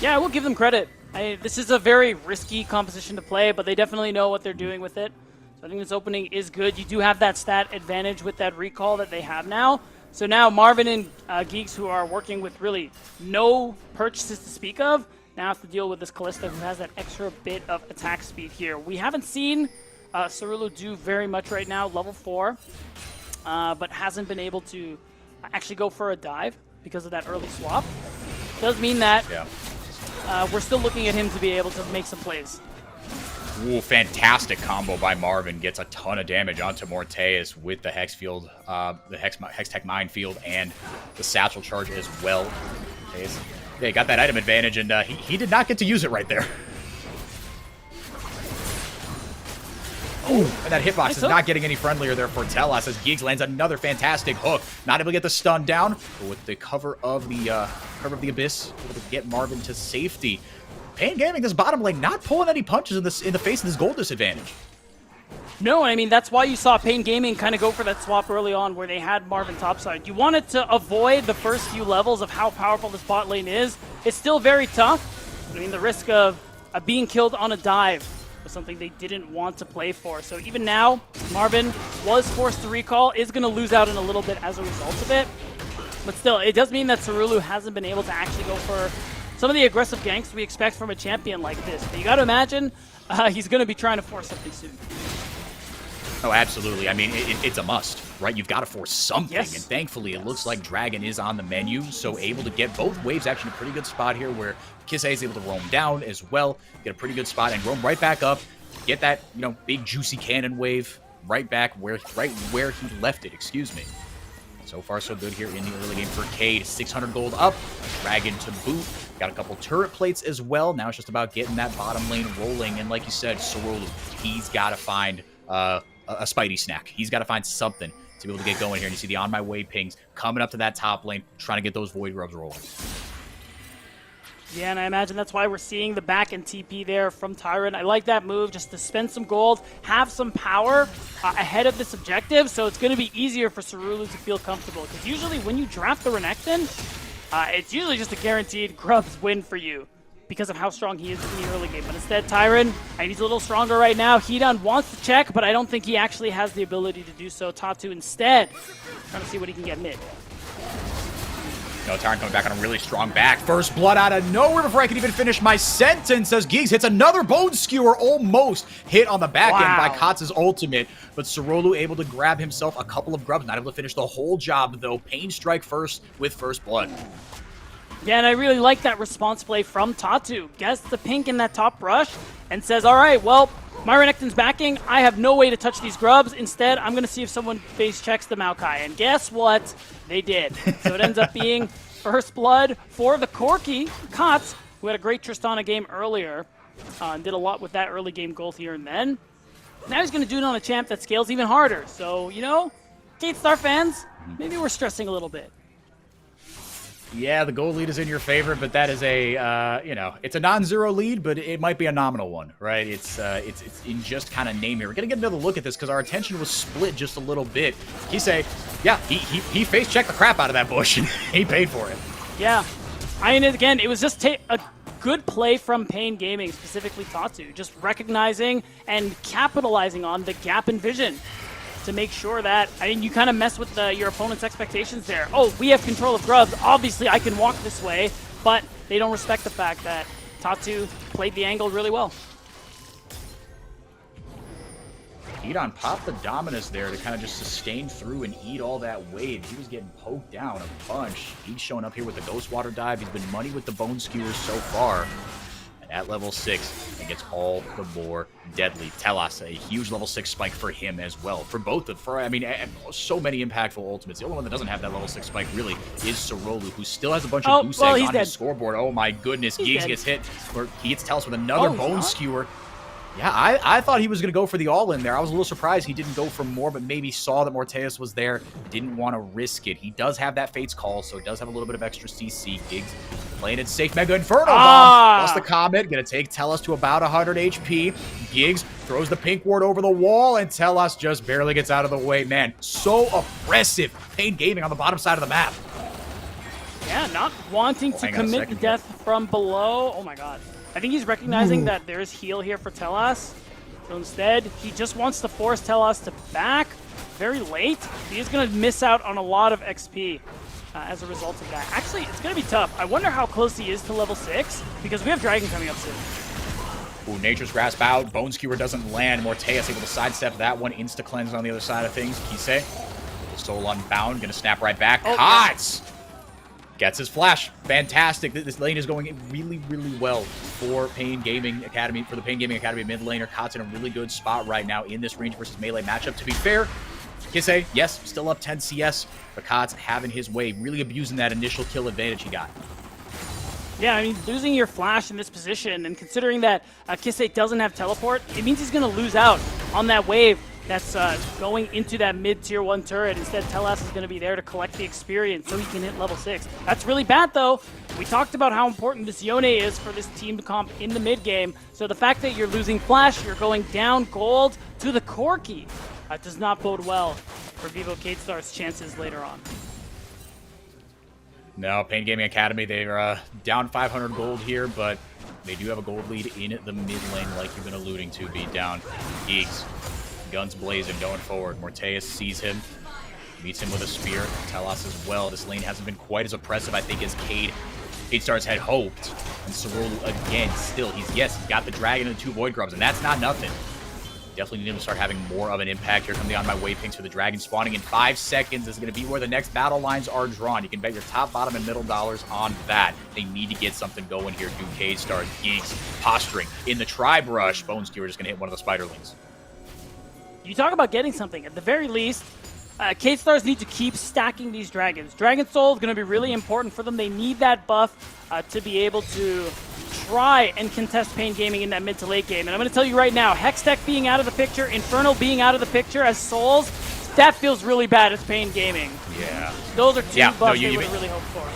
Yeah, I will give them credit. This is a very risky composition to play, but they definitely know what they're doing with it. So I think this opening is good. You do have that stat advantage with that recall that they have now. So now Marvin and Geeks, who are working with really no purchases to speak of, now have to deal with this Kalista, who has that extra bit of attack speed here. We haven't seen Cerullo do very much right now, level 4, but hasn't been able to actually go for a dive because of that early swap. Does mean that we're still looking at him to be able to make some plays. Ooh, fantastic combo by Marvin. Gets a ton of damage onto Morteus with the Hex field, the Hex Tech Minefield, and the Satchel Charge as well. Morteus, yeah, he got that item advantage, and he did not get to use it right there. Oh, and that hitbox is not getting any friendlier there for Telas as Giggs lands another fantastic hook. Not able to get the stun down, but with the cover of the Abyss, able to get Marvin to safety. Pain Gaming, this bottom lane, not pulling any punches in the face of this gold disadvantage. No, I mean, that's why you saw Pain Gaming kind of go for that swap early on where they had Marvin topside. You wanted to avoid the first few levels of how powerful this bot lane is. It's still very tough. I mean, the risk of being killed on a dive was something they didn't want to play for. So even now, Marvin was forced to recall, is going to lose out in a little bit as a result of it. But still, it does mean that Cerullo hasn't been able to actually go for some of the aggressive ganks we expect from a champion like this. But you got to imagine he's going to be trying to force something soon. Oh, absolutely. I mean, it's a must, right? You've got to force something, yes. And thankfully it looks like Dragon is on the menu, so able to get both waves actually in a pretty good spot here where Kisei is able to roam down as well, get a pretty good spot, and roam right back up, get that, big juicy cannon wave right where he left it, excuse me. So far, so good here in the early game for Cade. 600 gold up, Dragon to boot. Got a couple turret plates as well. Now it's just about getting that bottom lane rolling, and like you said, Cerullo, he's got to find a Spidey snack. He's got to find something to be able to get going here. And you see the On My Way pings coming up to that top lane, trying to get those Void Grubs rolling. Yeah, and I imagine that's why we're seeing the back and TP there from Tyrant. I like that move, just to spend some gold, have some power ahead of this objective, so it's going to be easier for Cerullo to feel comfortable. Because usually when you draft the Renekton, it's usually just a guaranteed Grubs win for you because of how strong he is in the early game. But instead, Tyrant, he's a little stronger right now. Hedon wants to check, but I don't think he actually has the ability to do so. Tatu instead trying to see what he can get mid. No, Tyrant coming back on a really strong back. First blood out of nowhere before I can even finish my sentence as Giggs hits another Bone Skewer, almost hit on the back end by Katz's ultimate. But Cerullo able to grab himself a couple of grubs, not able to finish the whole job though. Pain strike first with first blood. Yeah, and I really like that response play from Tatu. Gets the pink in that top brush and says, all right, well, my Renekton's backing. I have no way to touch these grubs. Instead, I'm going to see if someone face checks the Maokai. And guess what? They did. So it ends up being first blood for the Corki, Katz, who had a great Tristana game earlier. And did a lot with that early game gold here and then. Now he's going to do it on a champ that scales even harder. So, K-Star fans, maybe we're stressing a little bit. Yeah, the gold lead is in your favor, but that is it's a non-zero lead, but it might be a nominal one, right? It's in just kind of name here. We're gonna get another look at this because our attention was split just a little bit. Kisei, yeah, he face checked the crap out of that bush and he paid for it. Yeah, again, it was just a good play from Pain Gaming, specifically Tatu, just recognizing and capitalizing on the gap in vision to make sure that, you kind of mess with your opponent's expectations there. Oh, we have control of grubs. Obviously, I can walk this way, but they don't respect the fact that Tatu played the angle really well. Hedon popped the Dominus there to kind of just sustain through and eat all that wave. He was getting poked down a bunch. He's showing up here with the Ghost Water dive. He's been money with the Bone Skewers so far. And at level 6 and gets all the more deadly. Telas, a huge level 6 spike for him as well. For both of, I mean, so many impactful ultimates. The only one that doesn't have that level 6 spike really is Sorolu, who still has a bunch of goose eggs on his scoreboard. Oh my goodness, Geeks gets hit, or he gets Telas with another bone skewer. Yeah, I thought he was going to go for the all-in there. I was a little surprised he didn't go for more, but maybe saw that Morteus was there, didn't want to risk it. He does have that Fate's Call, so does have a little bit of extra CC. Giggs playing it safe. Mega Inferno Bomb. Plus the Comet, going to take Telas to about 100 HP. Giggs throws the pink ward over the wall, and Telas just barely gets out of the way. Man, so oppressive. Pain Gaming on the bottom side of the map. Yeah, not wanting to commit death from below. Oh my god. I think he's recognizing that there's heal here for Telas. So instead, he just wants to force Telas to back very late. He is going to miss out on a lot of XP as a result of that. Actually, it's going to be tough. I wonder how close he is to level 6, because we have Dragon coming up soon. Ooh, Nature's Grasp out. Bone Skewer doesn't land. Morteus able to sidestep that one. Insta-cleanse on the other side of things. Kisei, Soul Unbound, going to snap right back. Cots! Gets his flash. Fantastic. This lane is going really, really well for Pain Gaming Academy, for the Pain Gaming Academy mid laner. Kot's in a really good spot right now in this range versus melee matchup. To be fair, Kisei, yes, still up 10 CS, but Kot's having his way, really abusing that initial kill advantage he got. Yeah, I mean, losing your flash in this position, and considering that Kisei doesn't have teleport, it means he's going to lose out on that wave that's going into that mid-tier 1 turret. Instead, Telas is going to be there to collect the experience so he can hit level 6. That's really bad, though. We talked about how important this Yone is for this team comp in the mid-game. So the fact that you're losing flash, you're going down gold to the Corki, does not bode well for Vivo Kadestar's chances later on. No, Pain Gaming Academy, they're down 500 gold here, but they do have a gold lead in the mid lane, like you've been alluding to, beat down. Geeks. Guns blazing, going forward. Morteus sees him, meets him with a spear. Telas as well. This lane hasn't been quite as oppressive, I think, as Kadestar's had hoped. And Sorolu again, still, he's got the dragon and the 2 Void Grubs, and that's not nothing. Definitely need him to start having more of an impact. Here come the On My Way pinks for the dragon spawning in 5 seconds. This is going to be where the next battle lines are drawn. You can bet your top, bottom, and middle dollars on that. They need to get something going here. Do Kadestar, Geeks, posturing in the Tribe Rush. Bone Skewer just going to hit one of the Spiderlings. You talk about getting something. At the very least, Kadestars need to keep stacking these dragons. Dragon Soul is going to be really important for them. They need that buff to be able to try and contest Pain Gaming in that mid to late game. And I'm going to tell you right now, Hextech being out of the picture, Inferno being out of the picture as Souls, that feels really bad as Pain Gaming. Yeah. Those are two buffs they would have really hoped for.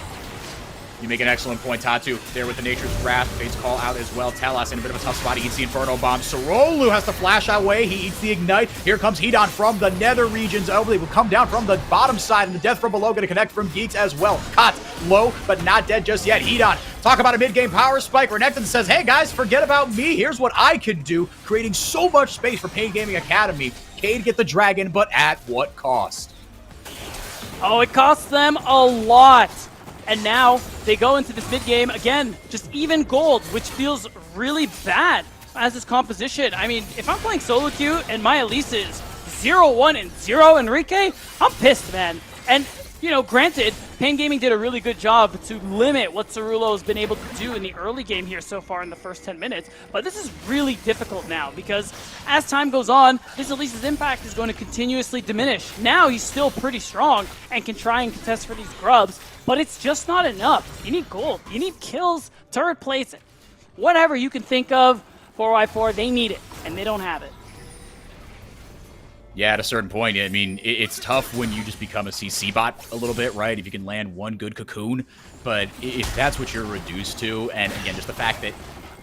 You make an excellent point, Tatu. There with the Nature's Grasp. Fate's Call out as well. Telas in a bit of a tough spot. He eats the Inferno Bomb. Sorolu has to flash away. He eats the Ignite. Here comes Hedon from the nether regions. Oh, they will come down from the bottom side, and the death from below going to connect from Geeks as well. Kot low, but not dead just yet. Hedon, talk about a mid-game power spike. Renekton says, hey guys, forget about me. Here's what I can do. Creating so much space for Pain Gaming Academy. Cade get the dragon, but at what cost? Oh, it costs them a lot. And now they go into this mid-game, again, just even gold, which feels really bad as this composition. I mean, if I'm playing solo queue and my Elise is 0-1 and 0 Enrique, I'm pissed, man. And, you know, granted, Pain Gaming did a really good job to limit what Cerullo has been able to do in the early game here so far in the first 10 minutes, but this is really difficult now because as time goes on, this Elise's impact is going to continuously diminish. Now he's still pretty strong and can try and contest for these grubs, but it's just not enough. You need gold, you need kills, turret plates, whatever you can think of. 4x4, they need it, and they don't have it. Yeah, at a certain point, I mean, it's tough when you just become a CC bot a little bit, right? If you can land one good cocoon, but if that's what you're reduced to, and again, just the fact that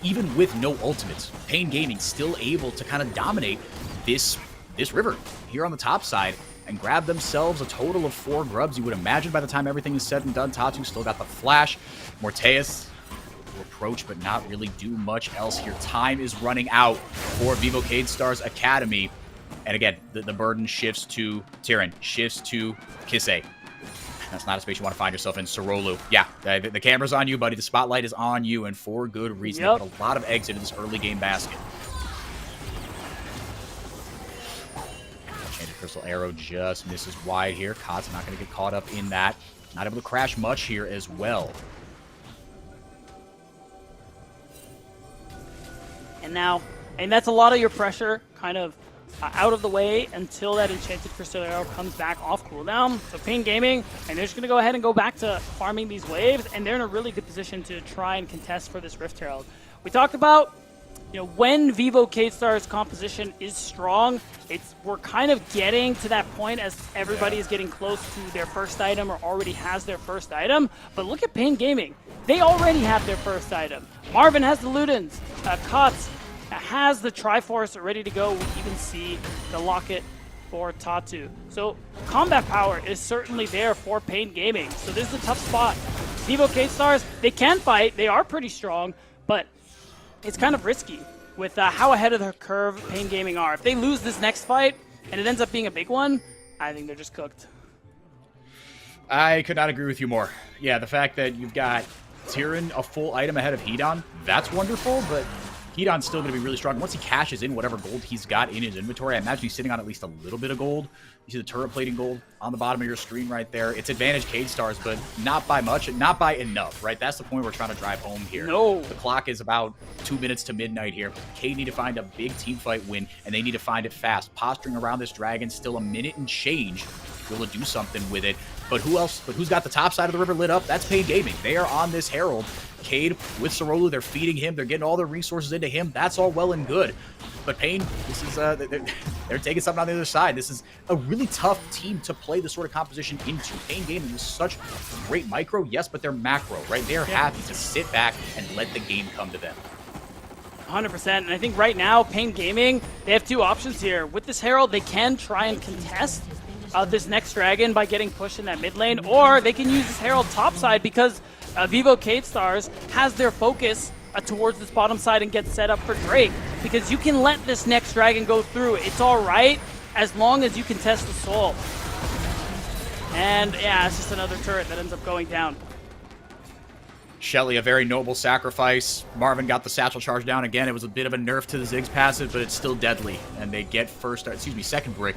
even with no ultimates, Pain Gaming still able to kind of dominate this river here on the top side and grab themselves a total of 4 grubs. You would imagine by the time everything is said and done, Tatu still got the flash. Morteus will approach, but not really do much else here. Time is running out for Vivo Kadestar's Academy. And again, the burden shifts to Tyrion, shifts to Kisei. That's not a space you want to find yourself in. Sorolu. Yeah, the camera's on you, buddy. The spotlight is on you, and for good reason. They put a lot of eggs into this early game basket. Enchanted Crystal Arrow just misses wide here. Kot's not going to get caught up in that. Not able to crash much here as well. And now, and that's a lot of your pressure kind of out of the way until that Enchanted Crystal Arrow comes back off cooldown. So Pain Gaming, and they're just going to go ahead and go back to farming these waves, and they're in a really good position to try and contest for this Rift Herald. We talked about, you know, when Vivo K-Star's composition is strong, we're kind of getting to that point as everybody is getting close to their first item or already has their first item. But look at Pain Gaming. They already have their first item. Marvin has the Ludens. Kotz has the Triforce ready to go. We even see the Locket for Tatu. So combat power is certainly there for Pain Gaming. So this is a tough spot. Vivo K-Stars, they can fight. They are pretty strong, but it's kind of risky with how ahead of the curve Pain Gaming are. If they lose this next fight and it ends up being a big one, I think they're just cooked. I could not agree with you more. Yeah, the fact that you've got Tyrion a full item ahead of Hedon, that's wonderful, but Hedon's still going to be really strong. Once he cashes in whatever gold he's got in his inventory, I imagine he's sitting on at least a little bit of gold. You see the turret plating gold on the bottom of your screen right there. It's advantage Cade Stars, but not by much, not by enough, right? That's the point we're trying to drive home here. No. The clock is about 2 minutes to midnight here. Cade need to find a big team fight win, and they need to find it fast. Posturing around this dragon, still a minute and change. Be able to do something with it. But who else? But who's got the top side of the river lit up? That's Pain Gaming. They are on this Herald. Cade with Sorolu, they're feeding him. They're getting all their resources into him. That's all well and good. But Pain, this is they're taking something on the other side. This is a really tough team to play this sort of composition into. Pain Gaming is such great micro, yes, but they're macro, right? They're happy to sit back and let the game come to them. 100%, and I think right now, Pain Gaming, they have two options here. With this Herald, they can try and contest this next dragon by getting pushed in that mid lane, or they can use this Herald topside because Vivo Cade Stars has their focus towards this bottom side and get set up for Drake, because you can let this next dragon go through. It's all right as long as you can test the soul. And yeah, it's just another turret that ends up going down. Shelly, a very noble sacrifice. Marvin got the satchel charge down again. It was a bit of a nerf to the Ziggs passive, but it's still deadly. And they get second brick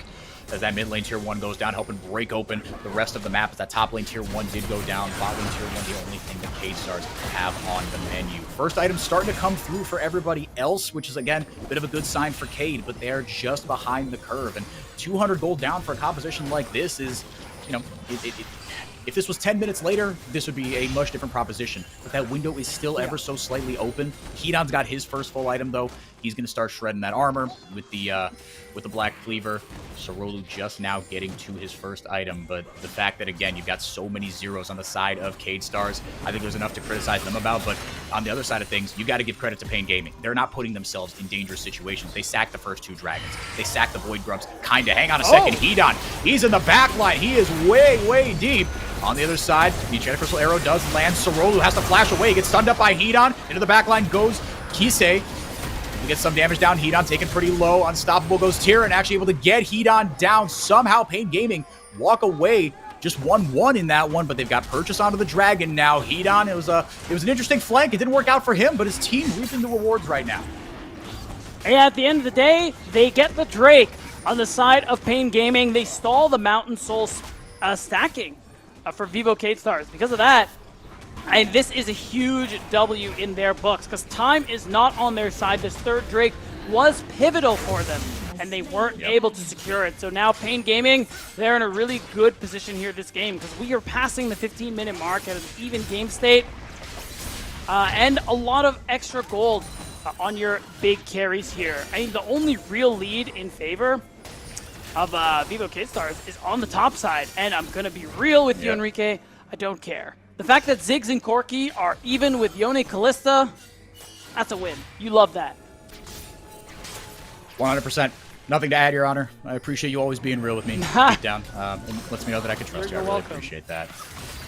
as that mid lane tier 1 goes down, helping break open the rest of the map. As that top lane tier 1 did go down, bot lane tier 1 the only thing that Cade Stars have on the menu. First item starting to come through for everybody else, which is again a bit of a good sign for Cade, but they're just behind the curve. And 200 gold down for a composition like this is, you know, if this was 10 minutes later, this would be a much different proposition. But that window is still ever so slightly open. Hedon's got his first full item, though. He's going to start shredding that armor with the Black Cleaver. Sorolu just now getting to his first item. But the fact that, again, you've got so many zeros on the side of Cade Stars, I think there's enough to criticize them about. But on the other side of things, you got to give credit to Pain Gaming. They're not putting themselves in dangerous situations. They sacked the first 2 dragons. They sacked the Void Grubs. Kinda. Hang on a second. Hedon, he's in the back line. He is way, way deep. On the other side, the Enchanted Crystal Arrow does land. Sorolu has to flash away. He gets stunned up by Hedon. Into the backline goes Kisei. He gets some damage down. Hedon taken pretty low. Unstoppable goes Tyrion, actually able to get Hedon down. Somehow Pain Gaming walk away. Just 1-1 in that one, but they've got purchase onto the dragon now. Hedon, it was an interesting flank. It didn't work out for him, but his team reaping the rewards right now. And at the end of the day, they get the Drake on the side of Pain Gaming. They stall the Mountain Soul stacking for Vivo Cade Stars. Because of that, and this is a huge W in their books, because time is not on their side. This third Drake was pivotal for them, and they weren't able to secure it. So now Pain Gaming, they're in a really good position here this game, because we are passing the 15-minute mark at an even game state, and a lot of extra gold on your big carries here. I mean, the only real lead in favor of Vivo Cade Stars is on the top side, and I'm going to be real with you, Enrique, I don't care. The fact that Ziggs and Corki are even with Yone Callista, that's a win. You love that. 100%. Nothing to add, Your Honor. I appreciate you always being real with me deep down. And lets me know that I can trust you. I really appreciate that.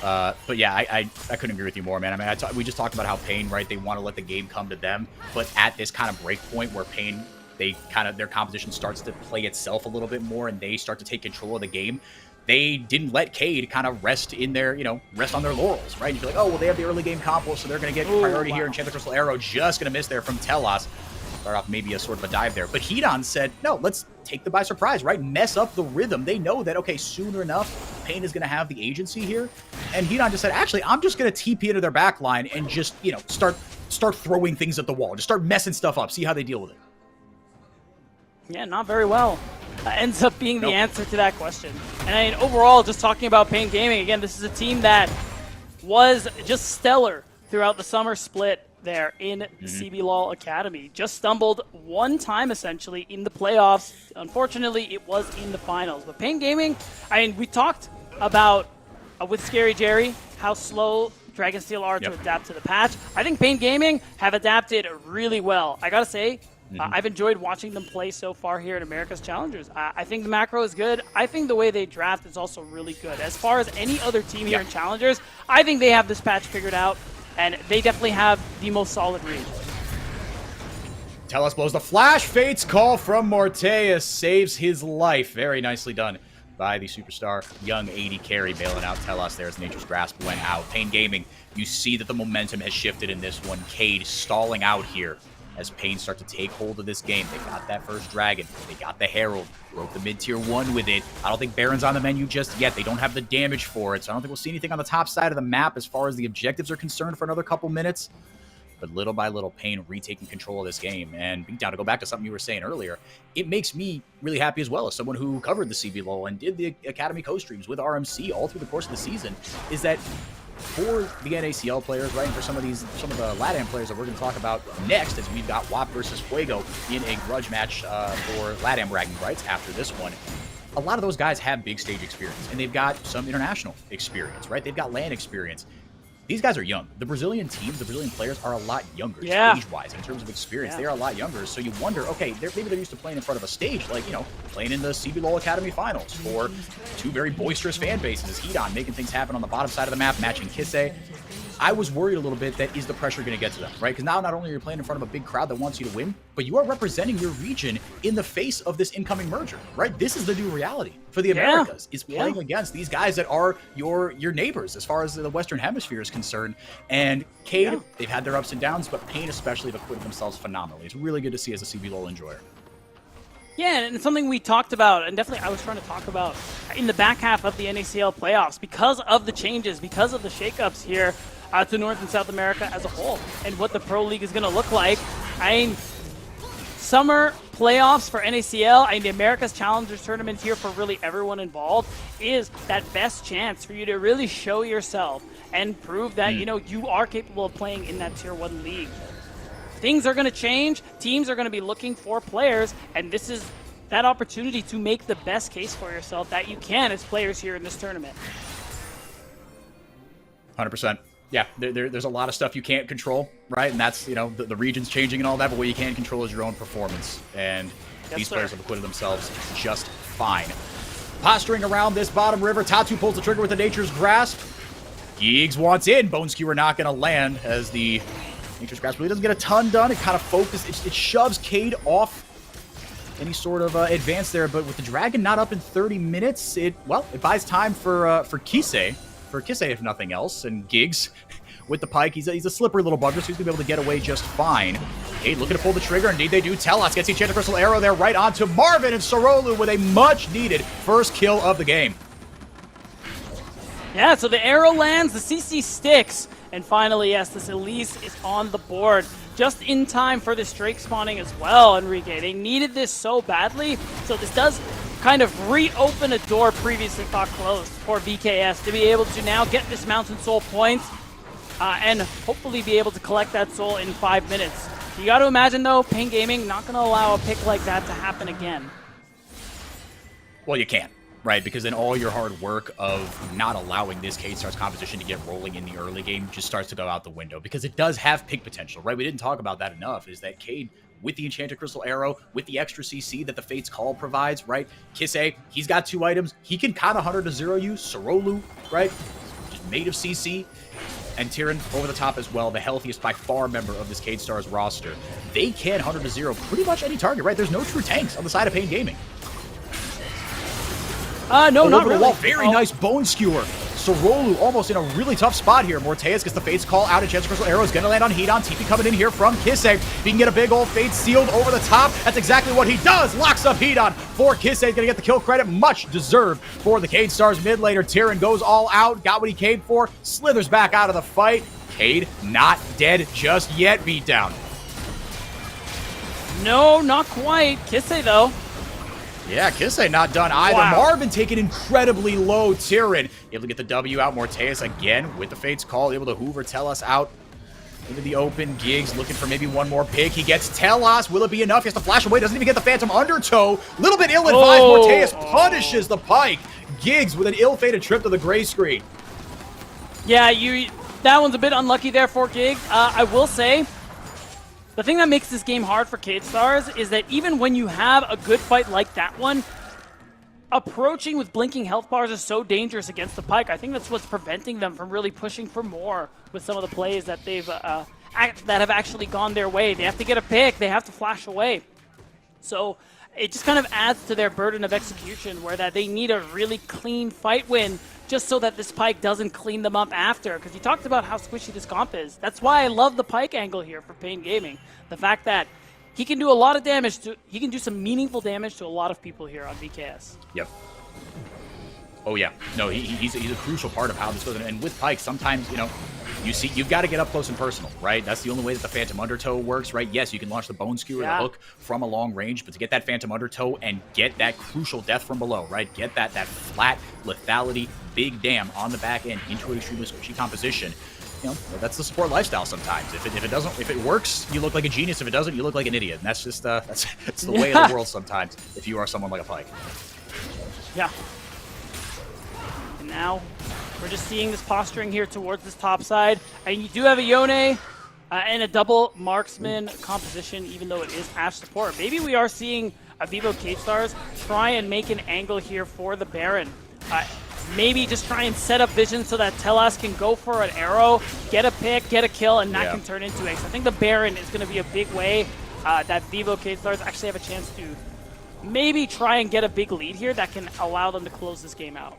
But yeah, I couldn't agree with you more, man. I mean, we just talked about how Pain, right, they want to let the game come to them, but at this kind of break point where Pain, their composition starts to play itself a little bit more and they start to take control of the game, they didn't let Cade kind of rest on their laurels, right? You'd be like, oh, well, they have the early game combo, so they're going to get priority here. Enchanted Crystal Arrow just going to miss there from Telos. Start off maybe a sort of a dive there. But Hedon said, no, let's take them by surprise, right? Mess up the rhythm. They know that, okay, sooner enough, Pain is going to have the agency here. And Hedon just said, actually, I'm just going to TP into their back line and just, start start throwing things at the wall. Just start messing stuff up. See how they deal with it. Yeah, not very well. Ends up being the answer to that question. And I mean, overall, just talking about Pain Gaming, again, this is a team that was just stellar throughout the summer split there in the CBLOL Academy. Just stumbled one time, essentially, in the playoffs. Unfortunately, it was in the finals. But Pain Gaming, I mean, we talked about, with Scary Jerry, how slow Dragonsteel are to adapt to the patch. I think Pain Gaming have adapted really well. I gotta say, I've enjoyed watching them play so far here at America's Challengers. I think the macro is good. I think the way they draft is also really good. As far as any other team here in Challengers, I think they have this patch figured out, and they definitely have the most solid read. Telos blows the flash. Fate's call from Morteus saves his life. Very nicely done by the superstar young 80 carry, bailing out Telos there as Nature's Grasp went out. Pain Gaming, you see that the momentum has shifted in this one. Cade stalling out here as Pain start to take hold of this game. They got that first Dragon. They got the Herald. Broke the mid-tier 1 with it. I don't think Baron's on the menu just yet. They don't have the damage for it, so I don't think we'll see anything on the top side of the map as far as the objectives are concerned for another couple minutes. But little by little, Pain retaking control of this game. And Beatdown, to go back to something you were saying earlier, it makes me really happy as well as someone who covered the CBLOL and did the Academy co-streams with RMC all through the course of the season, is that for the NACL players, right, and for some of the LATAM players that we're going to talk about next, as we've got WAP versus Fuego in a grudge match for LATAM bragging rights after this one. A lot of those guys have big stage experience, and they've got some international experience, right? They've got LAN experience. These guys are young. The Brazilian teams, the Brazilian players are a lot younger stage-wise in terms of experience. They are a lot younger, so you wonder, okay, maybe they're used to playing in front of a stage, like, you know, playing in the CBLOL Academy Finals for two very boisterous fan bases. Hedon making things happen on the bottom side of the map, matching Kisse. I was worried a little bit that is the pressure going to get to them, right? Because now not only are you playing in front of a big crowd that wants you to win, but you are representing your region in the face of this incoming merger, right? This is the new reality for the Americas, is playing against these guys that are your neighbors as far as the Western Hemisphere is concerned. And Cade, they've had their ups and downs, but Pain especially have acquitted themselves phenomenally. It's really good to see as a CBLOL enjoyer. Yeah, and it's something we talked about, and definitely I was trying to talk about in the back half of the NACL playoffs because of the changes, because of the shakeups here to North and South America as a whole, and what the Pro League is going to look like. I mean, summer playoffs for NACL, I mean, the America's Challengers tournament here for really everyone involved is that best chance for you to really show yourself and prove that, you know, you are capable of playing in that Tier 1 league. Things are going to change. Teams are going to be looking for players, and this is that opportunity to make the best case for yourself that you can as players here in this tournament. 100%. Yeah, there's a lot of stuff you can't control, right? And that's, you know, the region's changing and all that, but what you can control is your own performance. And these players have acquitted themselves just fine. Posturing around this bottom river, Tatu pulls the trigger with the Nature's Grasp. Giggs wants in. Bone Skewer not going to land as the Nature's Grasp really doesn't get a ton done. It kind of focuses, it shoves Cade off any sort of advance there, but with the Dragon not up in 30 minutes, it buys time for Kisse. For Kisse, if nothing else, and Giggs with the pike. He's a slippery little bugger, so he's going to be able to get away just fine. Cade looking to pull the trigger. Indeed, they do. Telos gets the Enchanted Crystal Arrow there right onto Marvin, and Sorolu with a much-needed first kill of the game. Yeah, so the arrow lands, the CC sticks, and finally, yes, this Elise is on the board. Just in time for this Drake spawning as well, Enrique. They needed this so badly, so this does kind of reopen a door previously thought closed for VKS to be able to now get this Mountain Soul point and hopefully be able to collect that soul in 5 minutes. You got to imagine, though, Pain Gaming not going to allow a pick like that to happen again. Well, you can't, right? Because then all your hard work of not allowing this Cade Stars composition to get rolling in the early game just starts to go out the window, because it does have pick potential, right? We didn't talk about that enough, is that Cade, with the Enchanted Crystal Arrow, with the extra CC that the Fate's Call provides, right? Kisse, he's got 2 items. He can kind of 100-0 you. Sorolu, right? Just made of CC. And Tyrion over the top as well, the healthiest by far member of this Cade Stars roster. They can 100-0 pretty much any target, right? There's no true tanks on the side of Pain Gaming. No, not really. Wall. Very nice Bone Skewer. Sorolu almost in a really tough spot here. Morteus gets the Fate's Call out. Enchanted Crystal Arrow is going to land on Hedon. TP coming in here from Kisse. If he can get a big old Fate sealed over the top, that's exactly what he does. Locks up Hedon for Kisse. Going to get the kill credit. Much deserved for the Cade Stars mid laner. Tyrion goes all out. Got what he came for. Slithers back out of the fight. Cade not dead just yet, Beatdown. No, not quite. Kisse, though. Yeah, Kisse not done either. Wow. Marvin taken incredibly low. Tyrann able to get the W out. Morteus again with the Fate's Call, able to hoover Telos out into the open. Giggs looking for maybe one more pick. He gets Telos. Will it be enough? He has to flash away. Doesn't even get the Phantom Undertow. Little bit ill-advised. Morteus punishes the Pike. Giggs with an ill-fated trip to the gray screen. Yeah, that one's a bit unlucky there for Giggs. I will say, the thing that makes this game hard for Cade Stars is that even when you have a good fight like that one, approaching with blinking health bars is so dangerous against the Pike. I think that's what's preventing them from really pushing for more with some of the plays that they've that have actually gone their way. They have to get a pick. They have to flash away. So it just kind of adds to their burden of execution, where that they need a really clean fight win just so that this Pike doesn't clean them up after. Because you talked about how squishy this comp is. That's why I love the Pike angle here for Pain Gaming. The fact that he can do a lot of damage he can do some meaningful damage to a lot of people here on VKS. Yep. Oh yeah, no, he's a crucial part of how this goes. And with Pike, sometimes, you know, you've got to get up close and personal, right? That's the only way that the Phantom Undertow works, right? Yes, you can launch the Bone Skewer, the hook from a long range, but to get that Phantom Undertow and get that crucial death from below, right? Get that flat lethality, big dam on the back end into an extremely squishy composition. You know, that's the support lifestyle sometimes. If it works, you look like a genius. If it doesn't, you look like an idiot. And that's just that's the way of the world sometimes. If you are someone like a Pike. Yeah. And now we're just seeing this posturing here towards this top side, and you do have a Yone and a double marksman composition, even though it is Ash support. Maybe we are seeing a Vivo Cade Stars try and make an angle here for the Baron. Maybe just try and set up vision so that Telos can go for an arrow, get a pick, get a kill, and that can turn into Ace. I think the Baron is going to be a big way that Vivo Cade Stars actually have a chance to maybe try and get a big lead here that can allow them to close this game out.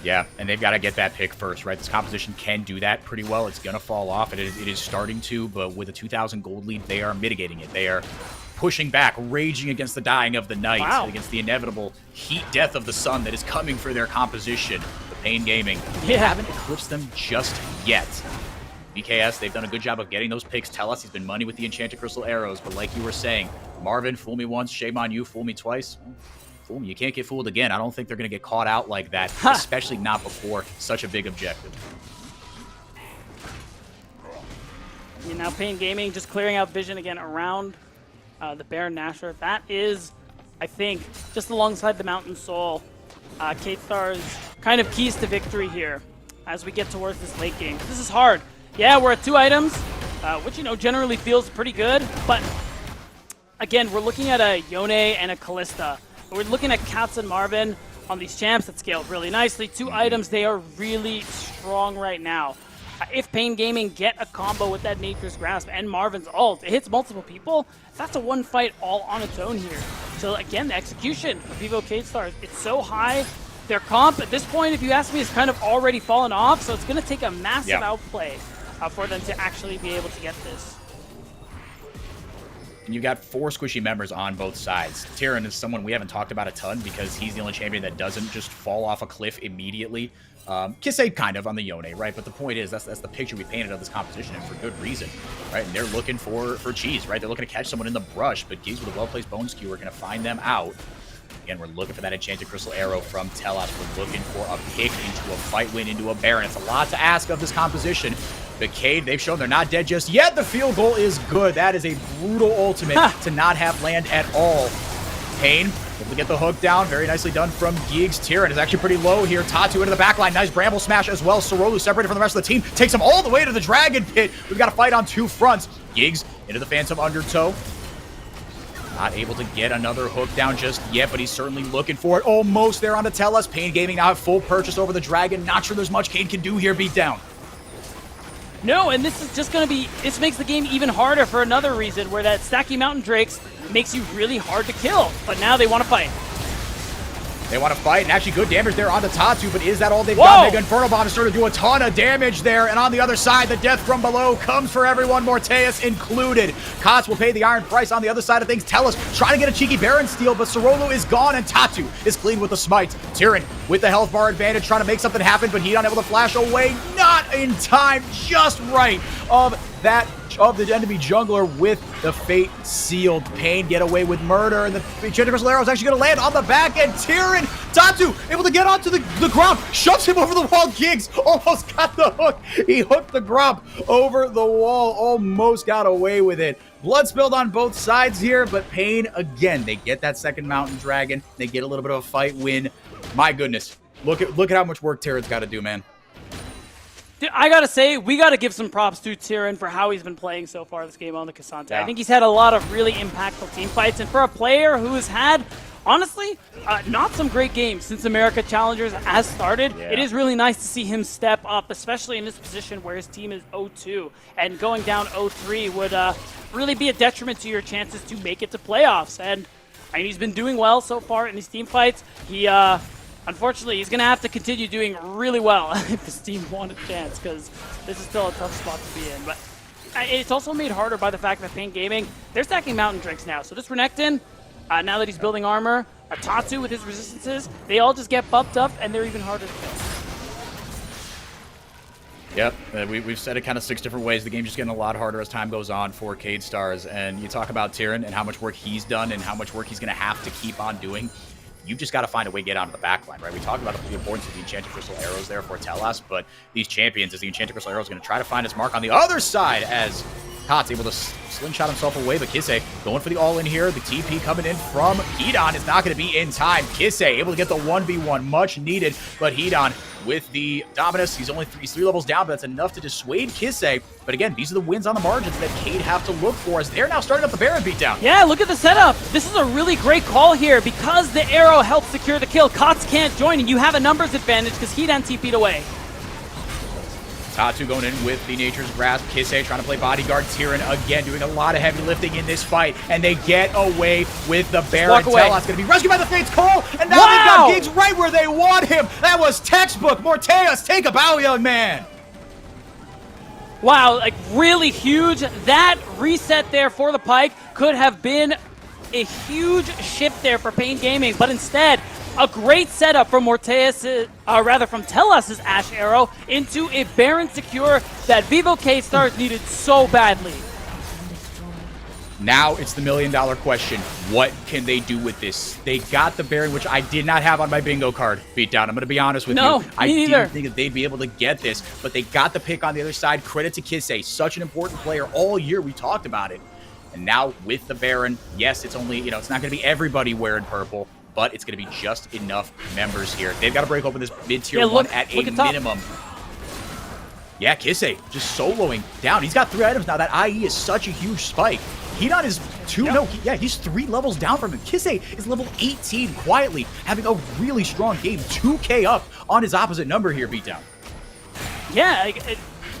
Yeah, and they've got to get that pick first, right? This composition can do that pretty well. It's going to fall off, and it is starting to, but with a 2,000 gold lead, they are mitigating it. They are pushing back, raging against the dying of the night, against the inevitable heat death of the sun that is coming for their composition. The Pain Gaming haven't eclipsed them just yet. VKS, they've done a good job of getting those picks. Tell us he's been money with the Enchanted Crystal Arrows, but like you were saying, Marvin, fool me once, shame on you, fool me twice. Fool me, you can't get fooled again. I don't think they're going to get caught out like that, especially not before such a big objective. And now Pain Gaming just clearing out vision again around the Baron Nashor. That is, I think, just alongside the Mountain Soul, Cade Stars kind of keys to victory here as we get towards this late game. This is hard. Yeah, we're at 2 items, which, you know, generally feels pretty good, but again, we're looking at a Yone and a Callista. We're looking at Katz and Marvin on these champs that scaled really nicely. 2 items, they are really strong right now. If Pain Gaming get a combo with that Nature's Grasp and Marvin's ult, it hits multiple people, that's a one fight all on its own here. So again, the execution of Vivo Cade Stars, it's so high. Their comp at this point, if you ask me, is kind of already fallen off, so it's going to take a massive outplay for them to actually be able to get this. And you've got 4 squishy members on both sides. Tyrann is someone we haven't talked about a ton because he's the only champion that doesn't just fall off a cliff immediately. Kisse kind of on the Yone, right? But the point is, that's the picture we painted of this competition, and for good reason, right? And they're looking for cheese, right? They're looking to catch someone in the brush, but Giggs with a well-placed Bone Skewer are going to find them out. Again, we're looking for that Enchanted Crystal Arrow from Telos. We're looking for a pick into a fight win, into a Baron. It's a lot to ask of this composition. But Cade, they've shown they're not dead just yet. The field goal is good. That is a brutal ultimate to not have land at all. Pain able to get the hook down. Very nicely done from Giggs. Tyrann is actually pretty low here. Tatu into the backline. Nice Bramble Smash as well. Sorolu separated from the rest of the team. Takes him all the way to the Dragon Pit. We've got a fight on 2 fronts. Giggs into the Phantom Undertow. Not able to get another hook down just yet, but he's certainly looking for it. Almost there on to Telos. Pain Gaming now have full purchase over the Dragon. Not sure there's much Cade can do here. Beat down. No, and this is just going to be, this makes the game even harder for another reason, where that stacking Mountain Drakes makes you really hard to kill. But now they want to fight. They want to fight, and actually good damage there onto Tatu, but is that all they've Whoa! got? Mega Inferno Bomb is starting to do a ton of damage there, and on the other side, the death from below comes for everyone, Morteus included. Kotz will pay the iron price on the other side of things. Tellus trying to get a cheeky Baron steal, but Sorolo is gone, and Tatu is clean with the smite. Tyrann with the health bar advantage, trying to make something happen, but he's unable to flash away. Not in time, just right of the enemy jungler with the fate sealed. Pain get away with murder, and the Enchanted Crystal Arrow is actually going to land on the back end. Tyrann, Tatu able to get onto the ground, shoves him over the wall. Giggs almost got the hook. He hooked the Gromp over the wall, almost got away with it. Blood spilled on both sides here, but Pain again, they get that second Mountain Dragon. They get a little bit of a fight win. My goodness, look at how much work Tyrann's got to do, man. I gotta say, we gotta give some props to Tyrann for how he's been playing so far this game on the K'Sante. Yeah. I think he's had a lot of really impactful team fights, and for a player who has had, honestly, not some great games since America Challengers has started, it is really nice to see him step up, especially in this position where his team is 0-2, and going down 0-3 would really be a detriment to your chances to make it to playoffs. And I mean, he's been doing well so far in these team fights. He unfortunately, he's going to have to continue doing really well if his team want a chance, because this is still a tough spot to be in. But it's also made harder by the fact that Pain Gaming, they're stacking Mountain Drinks now. So this Renekton, now that he's building armor, a Tatu with his resistances, they all just get bumped up, and they're even harder to kill. Yep, we've said it kind of 6 different ways. The game's just getting a lot harder as time goes on for Cade Stars. And you talk about Tyrann and how much work he's done and how much work he's going to have to keep on doing. You've just got to find a way to get onto the backline, right? We talked about the importance of the Enchanted Crystal Arrows there for Telas, but these champions, as the Enchanted Crystal Arrow is going to try to find his mark on the other side as Kotz able to slingshot himself away, but Kisse going for the all-in here. The TP coming in from Hedon is not going to be in time. Kisse able to get the 1v1, much needed, but Hedon with the Dominus, he's 3 levels down, but that's enough to dissuade Kisse. But again, these are the wins on the margins that Cade have to look for as they're now starting up the Baron beatdown. Yeah, look at the setup. This is a really great call here because the arrow helps secure the kill. Kotz can't join, and you have a numbers advantage because Hedon TP'd away. Tatu going in with the Nature's Grasp. Kisse trying to play bodyguard. Tyrann again doing a lot of heavy lifting in this fight, and they get away with the Baron. Telas going to be rescued by the Fates Call, and now they've got Giggs right where they want him. That was textbook. Morteus, take a bow, young man. Wow, like really huge. That reset there for the Pike could have been a huge shift there for Pain Gaming, but instead, a great setup from from Telas' Ash Arrow into a Baron secure that Vivo K-Stars needed so badly. Now it's the $1 million question. What can they do with this? They got the Baron, which I did not have on my bingo card beatdown. I'm going to be honest with you. I didn't think that they'd be able to get this, but they got the pick on the other side. Credit to Kisse, such an important player all year. We talked about it. And now with the Baron, yes, it's only, it's not going to be everybody wearing purple, but it's going to be just enough members here. They've got to break open this mid-tier one at a minimum. Yeah, Kisse just soloing down. He's got 3 items now. That IE is such a huge spike. Hedon is 2. Yep. No, he's 3 levels down from him. Kisse is level 18, quietly having a really strong game. 2k up on his opposite number here, beatdown. Yeah,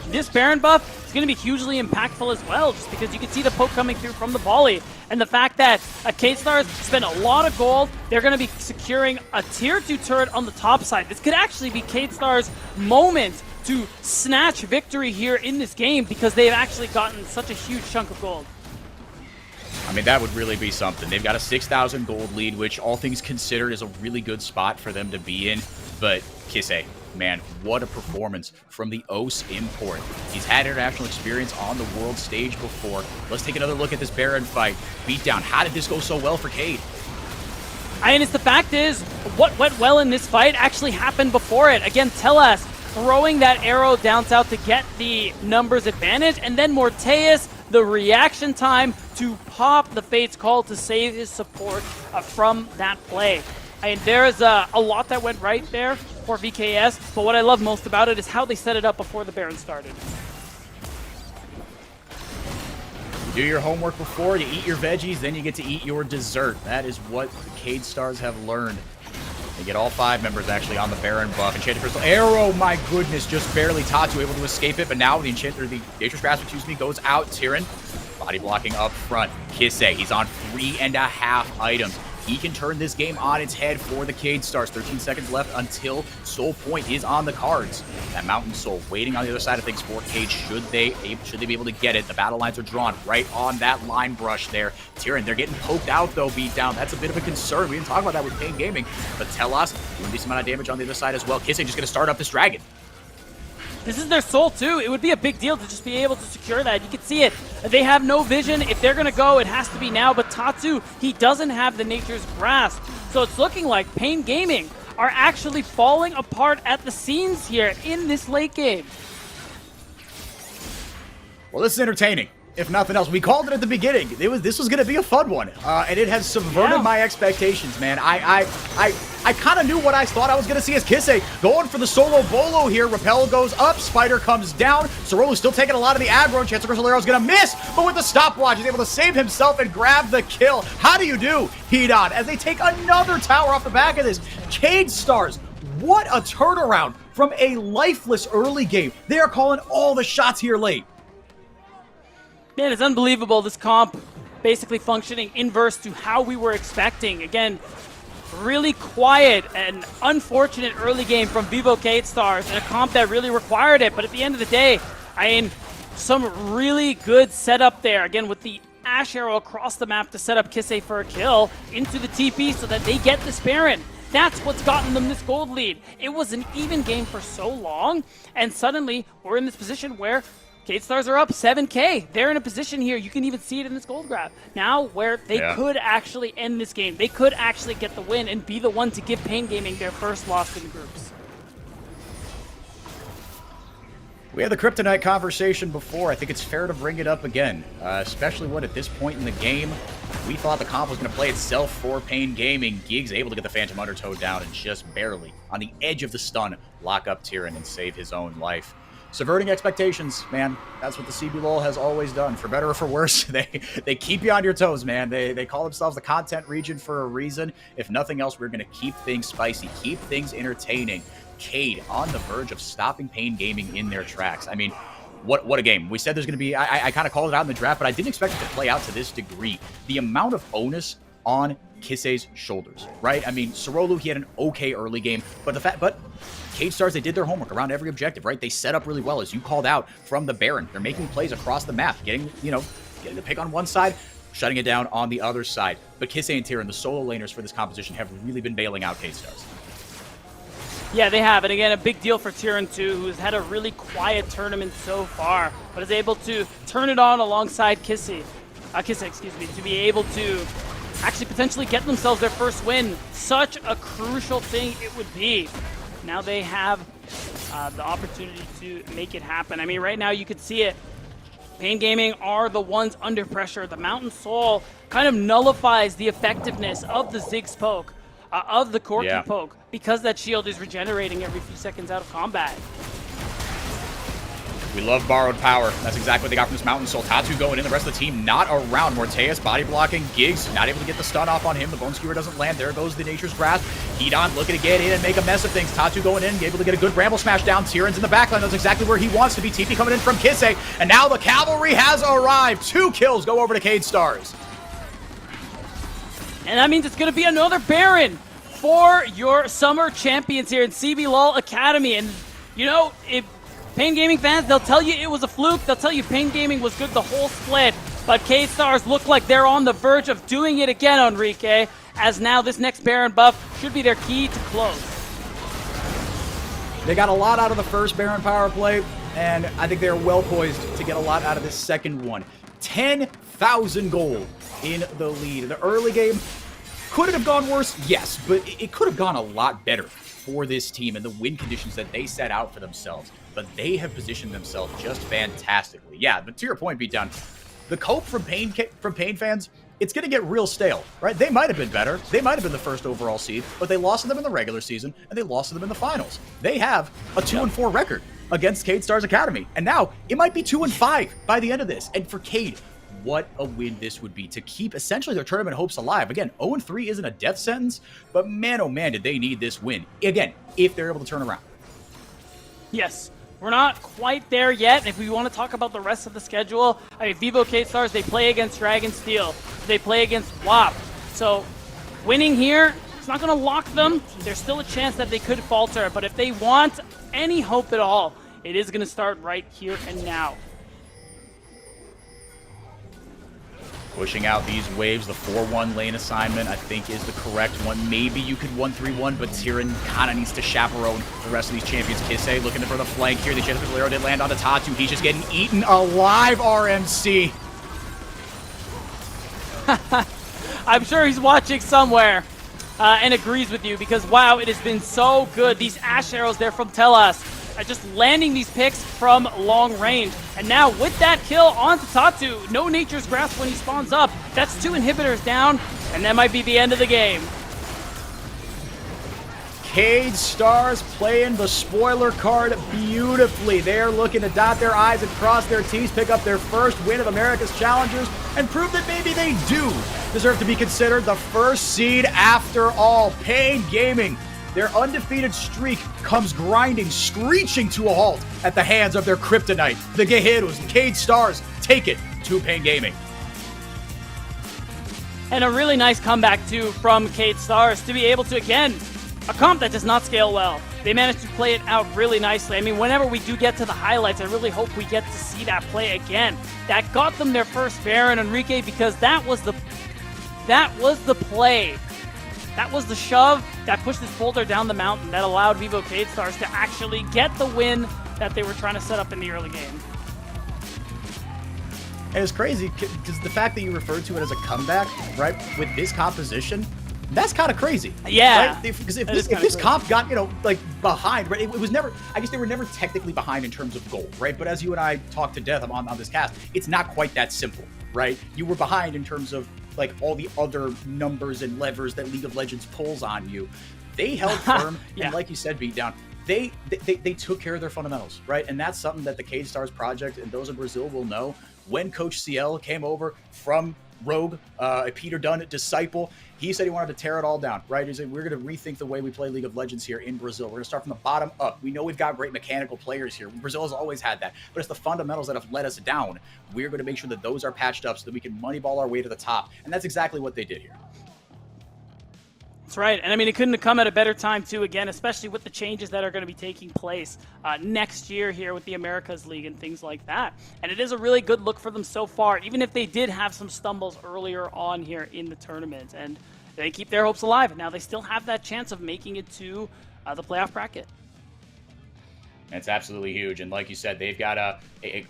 this Baron buff is going to be hugely impactful as well, just because you can see the poke coming through from the volley. And the fact that K-Stars spent a lot of gold, they're going to be securing a tier 2 turret on the top side. This could actually be K-Stars' moment to snatch victory here in this game because they've actually gotten such a huge chunk of gold. I mean, that would really be something. They've got a 6,000 gold lead, which all things considered is a really good spot for them to be in. But Kisse, man, what a performance from the OS import. He's had international experience on the world stage before. Let's take another look at this Baron fight. Beatdown. How did this go so well for Cade? And the fact is, what went well in this fight actually happened before it. Again, Telas throwing that arrow down south to get the numbers advantage, and then Morteus, the reaction time to pop the Fates Call to save his support from that play. And there's a lot that went right there for VKS, but what I love most about it is how they set it up before the Baron started. You do your homework before, you eat your veggies, then you get to eat your dessert. That is what the Cade Stars have learned. They get all 5 members actually on the Baron buff. Enchanted Crystal Arrow, my goodness, just barely Tatu able to escape it, but now the Nature's Grasp, goes out. Tyrann, body blocking up front. Kisse, he's on 3.5 items. he can turn this game on its head for the Cade Stars. 13 seconds left until Soul Point is on the cards. That Mountain Soul waiting on the other side of things for Cade. Should they be able to get it? The battle lines are drawn right on that line brush there. Tyrion, they're getting poked out though, beat down. That's a bit of a concern. We didn't talk about that with Pain Gaming, but Telos doing a decent amount of damage on the other side as well. Kissei just going to start up this dragon. This is their soul too. It would be a big deal to just be able to secure that. You can see it. They have no vision. If they're going to go, it has to be now. But Tatsu, he doesn't have the Nature's Grasp. So it's looking like Pain Gaming are actually falling apart at the seams here in this late game. Well, this is entertaining. If nothing else, we called it at the beginning. This was going to be a fun one, and it has subverted my expectations, man. I kind of knew what I thought I was going to see as Kissei going for the solo bolo here. Repel goes up, Spider comes down. Sorolu's still taking a lot of the aggro. Chancellor Cristalero's going to miss, but with the stopwatch, he's able to save himself and grab the kill. How do you do, Hedon, as they take another tower off the back of this? Cade Stars, what a turnaround from a lifeless early game. They are calling all the shots here late. Man, it's unbelievable. This comp basically functioning inverse to how we were expecting. Again, really quiet and unfortunate early game from Vivo Cade Stars and a comp that really required it. But at the end of the day, I mean, some really good setup there. Again, with the Ash Arrow across the map to set up Kissei for a kill into the TP so that they get this Baron. That's what's gotten them this gold lead. It was an even game for so long, and suddenly we're in this position where Cade Stars are up 7K. They're in a position here, you can even see it in this gold grab, now where they could actually end this game. They could actually get the win and be the one to give Pain Gaming their first loss in groups. We had the Kryptonite conversation before. I think it's fair to bring it up again, especially when at this point in the game, we thought the comp was going to play itself for Pain Gaming. Gig's able to get the Phantom Undertow down and just barely, on the edge of the stun, lock up Tyrion and save his own life. Subverting expectations, man. That's what the CBLOL has always done. For better or for worse, they keep you on your toes, man. They call themselves the content region for a reason. If nothing else, we're going to keep things spicy, keep things entertaining. Cade on the verge of stopping Pain Gaming in their tracks. I mean, what a game. We said there's going to be, I kind of called it out in the draft, but I didn't expect it to play out to this degree. The amount of onus on Kissei's shoulders, right? I mean, Sorolu, he had an okay early game, but Cade Stars, they did their homework around every objective, right? They set up really well, as you called out, from the Baron. They're making plays across the map, getting the pick on one side, shutting it down on the other side. But Kissei and Tyrion, the solo laners for this composition, have really been bailing out Cade Stars. Yeah, they have. And again, a big deal for Tyrion too, who's had a really quiet tournament so far, but is able to turn it on alongside Kissei, to be able to actually potentially get themselves their first win. Such a crucial thing it would be. Now they have the opportunity to make it happen. I mean, right now you could see it. Pain Gaming are the ones under pressure. The Mountain Soul kind of nullifies the effectiveness of the Ziggs poke, of the Corki poke, because that shield is regenerating every few seconds out of combat. We love borrowed power. That's exactly what they got from this Mountain Soul. Tatsu going in, the rest of the team not around. Morteus body blocking. Giggs not able to get the stun off on him. The Bone Skewer doesn't land. There goes the Nature's Grasp. Hedon looking to get in and make a mess of things. Tatsu going in, able to get a good Bramble Smash down. Tyrion's in the backline. That's exactly where he wants to be. TP coming in from Kissei. And now the Cavalry has arrived. 2 kills go over to Cade Stars. And that means it's going to be another Baron for your summer champions here in CBLOL Academy. And, you know, if Pain Gaming fans, they'll tell you it was a fluke. They'll tell you Pain Gaming was good the whole split. But Cade Stars look like they're on the verge of doing it again, Enrique, as now this next Baron buff should be their key to close. They got a lot out of the first Baron power play, and I think they're well poised to get a lot out of this second one. 10,000 gold in the lead. The early game, could it have gone worse? Yes, but it could have gone a lot better for this team and the win conditions that they set out for themselves. But they have positioned themselves just fantastically. Yeah, but to your point, Beatdown, the cope from Pain fans, it's going to get real stale, right? They might have been better. They might have been the first overall seed, but they lost to them in the regular season, and they lost to them in the finals. They have a 2-4 record against Cade Stars Academy, and now it might be 2-5 by the end of this. And for Cade, what a win this would be to keep essentially their tournament hopes alive. Again, 0-3 isn't a death sentence, but man, oh man, did they need this win. Again, if they're able to turn around. Yes. We're not quite there yet. If we want to talk about the rest of the schedule, I mean, Vivo Cade Stars, they play against Dragon Steel. They play against WAP. So Winning here, it's not going to lock them. There's still a chance that they could falter, but if they want any hope at all, it is going to start right here and now. Pushing out these waves, the 4-1 lane assignment, I think, is the correct one. Maybe you could 1-3-1, but Tyrion kind of needs to chaperone the rest of these champions. Kissei looking for the flank here. The chance for Valero did land on the Tatu. He's just getting eaten alive, RMC. I'm sure he's watching somewhere and agrees with you because, wow, it has been so good. These Ash arrows there from Telas are just landing these picks from long range. And now with that kill onto Tatu, no Nature's Grasp when he spawns up. That's 2 inhibitors down, and that might be the end of the game. Cade Stars playing the spoiler card beautifully. They're looking to dot their I's and cross their T's, pick up their first win of America's Challengers, and prove that maybe they do deserve to be considered the first seed after all. Pain Gaming, their undefeated streak comes grinding, screeching to a halt at the hands of their kryptonite. The Guerreros, the Cade Stars, take it to Pain Gaming. And a really nice comeback, too, from Cade Stars to be able to, again, a comp that does not scale well. They managed to play it out really nicely. I mean, whenever we do get to the highlights, I really hope we get to see that play again. That got them their first Baron, Enrique, because that was the play. That was the shove that pushed this boulder down the mountain that allowed Vivo Cade Stars to actually get the win that they were trying to set up in the early game. And it's crazy because the fact that you referred to it as a comeback, right, with this composition, that's kind of crazy. Yeah. Right? Because if this comp got, like behind, right, it was never, I guess they were never technically behind in terms of gold, right? But as you and I talked to death on this cast, it's not quite that simple, right? You were behind in terms of like all the other numbers and levers that League of Legends pulls on you. They held firm, Yeah. and like you said, Beatdown, they took care of their fundamentals, right? And that's something that the Cade Stars project and those in Brazil will know. When Coach CL came over from Rogue, a Peter Dunn disciple, he said he wanted to tear it all down, right? He said, we're going to rethink the way we play League of Legends here in Brazil. We're going to start from the bottom up. We know we've got great mechanical players here. Brazil has always had that, but it's the fundamentals that have let us down. We're going to make sure that those are patched up so that we can moneyball our way to the top. And that's exactly what they did here. That's right. And I mean, it couldn't have come at a better time, too, again, especially with the changes that are going to be taking place next year here with the Americas League and things like that. And it is a really good look for them so far, even if they did have some stumbles earlier on here in the tournament. And they keep their hopes alive. Now they still have that chance of making it to the playoff bracket. It's absolutely huge. And like you said, they've got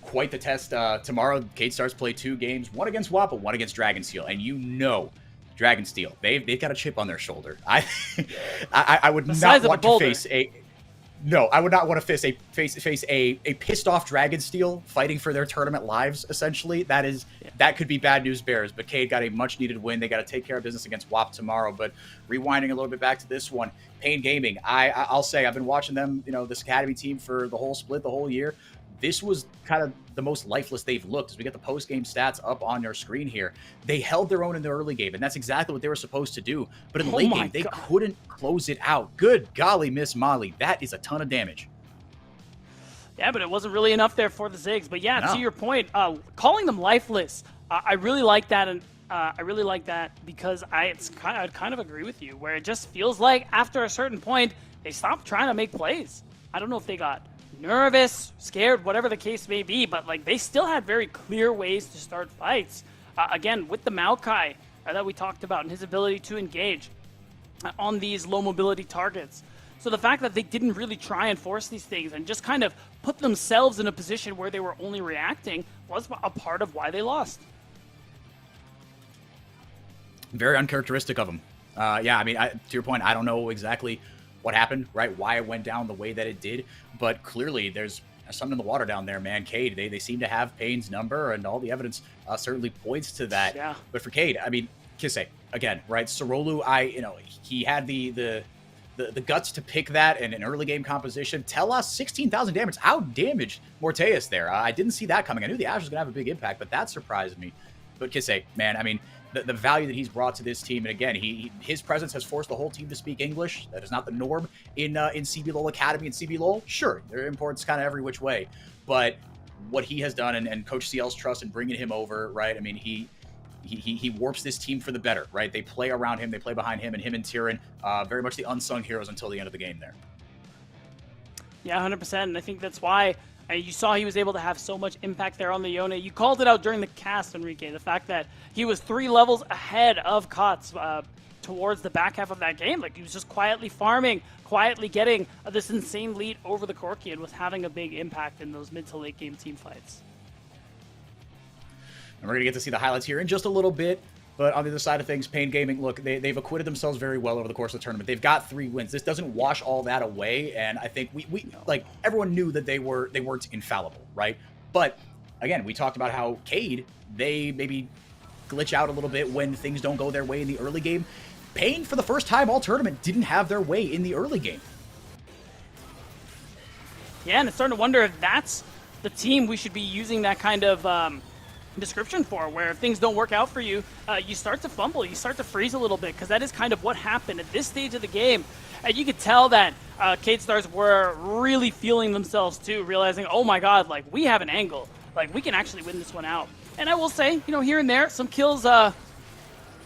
quite the test tomorrow. Cade Stars play 2 games, one against Wappa, one against Dragonsteel. And you know Dragonsteel, they've got a chip on their shoulder. I would not want to face I would not want to face a pissed off Dragonsteel fighting for their tournament lives. Essentially, that could be bad news bears. But Cade got a much needed win. They got to take care of business against WAP tomorrow. But rewinding a little bit back to this one, Pain Gaming. I'll say I've been watching them. This academy team for the whole split, the whole year. This was kind of the most lifeless they've looked as we get the post-game stats up on your screen here. They held their own in the early game, and that's exactly what they were supposed to do. But in late game, they couldn't close it out. Good golly, Miss Molly. That is a ton of damage. Yeah, but it wasn't really enough there for the Ziggs. But yeah, to your point, calling them lifeless, I really like that, and I really like that because I kind of agree with you, where it just feels like after a certain point, they stopped trying to make plays. I don't know if they got nervous, scared, whatever the case may be, but like they still had very clear ways to start fights. Again, with the Maokai that we talked about and his ability to engage on these low mobility targets. So the fact that they didn't really try and force these things and just kind of put themselves in a position where they were only reacting was a part of why they lost. Very uncharacteristic of them. Yeah, I mean, to your point, I don't know exactly what happened, right? Why it went down the way that it did, but clearly there's something in the water down there, man. Cade, they seem to have Pain's number, and all the evidence certainly points to that. Yeah. But for Cade, I mean, Kissei, again, right? Sorolu, he had the guts to pick that in an early game composition. Telas, 16,000 damage, out damaged Morteus there. I didn't see that coming. I knew the Ash was gonna have a big impact, but that surprised me. But Kissei, man, I mean, the value that he's brought to this team, and again, his presence has forced the whole team to speak English. That is not the norm in CBLOL Academy and CBLOL. Sure, there are imports kind of every which way, but what he has done and Coach CL's trust in bringing him over, right? I mean, he warps this team for the better, right? They play around him, they play behind him, and him and Tyrion, very much the unsung heroes until the end of the game there. Yeah, 100%. And I think that's why you saw he was able to have so much impact there on the Yone. You called it out during the cast, Enrique, the fact that he was 3 levels ahead of Kotz towards the back half of that game. Like, he was just quietly farming, quietly getting this insane lead over the Corki, and was having a big impact in those mid to late game team fights. And we're going to get to see the highlights here in just a little bit. But on the other side of things, Pain Gaming, look, they've acquitted themselves very well over the course of the tournament. They've got 3 wins. This doesn't wash all that away, and I think we like, everyone knew that they weren't infallible, right? But again, we talked about how Cade, they maybe glitch out a little bit when things don't go their way in the early game. Pain, for the first time all tournament, didn't have their way in the early game. Yeah, and it's starting to wonder if that's the team we should be using that kind of description for, where if things don't work out for you, you start to fumble, you start to freeze a little bit, because that is kind of what happened at this stage of the game. And you could tell that Cade Stars were really feeling themselves too, realizing, oh my god, like, we have an angle, like, we can actually win this one out. And I will say, you know, here and there, some kills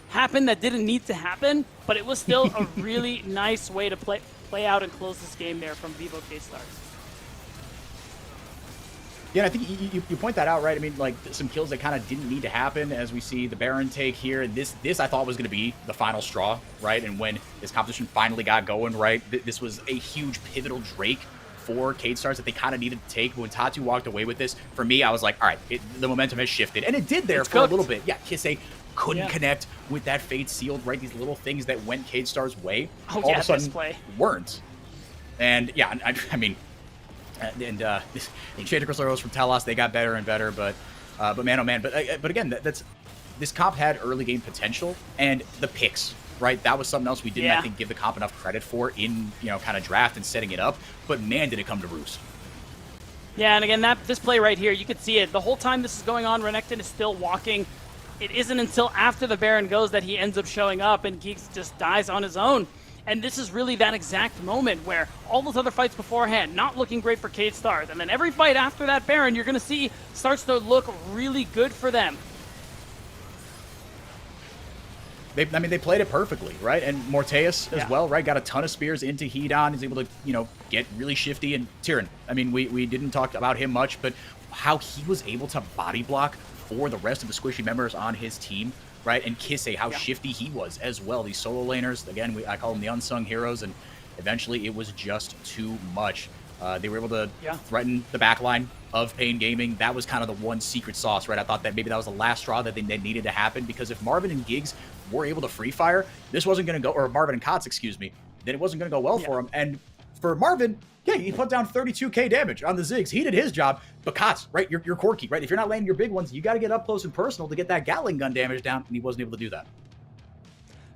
happened that didn't need to happen, but it was still a really nice way to play out and close this game there from Vivo Cade Stars. Yeah, and I think you point that out, right? I mean, like, some kills that kind of didn't need to happen, as we see the Baron take here. And this I thought was going to be the final straw, right? And when this competition finally got going, right, this was a huge pivotal Drake for Cade Stars that they kind of needed to take. But when Tatu walked away with this, for me, I was like, all right, the momentum has shifted. And it did there for a little bit. Yeah, Kisse couldn't connect with that Fate Sealed, right? These little things that went Cade Stars' way, all of a sudden weren't. And yeah, I mean... And Shade Crystal Rose from Talos, they got better and better, but man, oh man, but again, this comp had early game potential, and the picks, right? That was something else we didn't, I think, give the comp enough credit for in, you know, kind of draft and setting it up. But man, did it come to roost. Yeah, and again, this play right here, you could see it the whole time this is going on. Renekton is still walking. It isn't until after the Baron goes that he ends up showing up, and Geeks just dies on his own. And this is really that exact moment where all those other fights beforehand, not looking great for Cade Stars. And then every fight after that Baron, you're going to see starts to look really good for them. They played it perfectly, right? And Morteus as well, right? Got a ton of spears into Hedon. He's able to, you know, get really shifty. And Tyrion, I mean, we didn't talk about him much, but how he was able to body block for the rest of the squishy members on his team, right? And Kisse, how shifty he was as well. These solo laners, again, I call them the unsung heroes, and eventually it was just too much. They were able to threaten the backline of Pain Gaming. That was kind of the one secret sauce, right? I thought that maybe that was the last straw that needed to happen, because if Marvin and Giggs were able to free fire, this wasn't going to go, or Marvin and Kotz, excuse me, then it wasn't going to go well for him. And for Marvin, yeah, he put down 32k damage on the Ziggs. He did his job. But Kotz, right, you're Corki, right? If you're not landing your big ones, you got to get up close and personal to get that Gatling gun damage down, and he wasn't able to do that.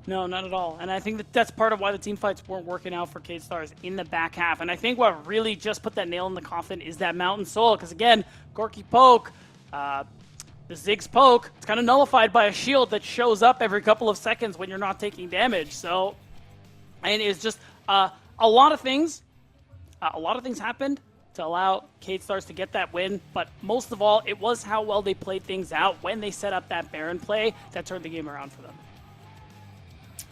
No, not at all. And I think that's part of why the team fights weren't working out for Cade Stars in the back half. And I think what really just put that nail in the coffin is that Mountain Soul. Because again, Corki poke, the Ziggs poke, it's kind of nullified by a shield that shows up every couple of seconds when you're not taking damage. So, and it's just a lot of things happened to allow Cade Stars to get that win. But most of all, it was how well they played things out when they set up that Baron play that turned the game around for them.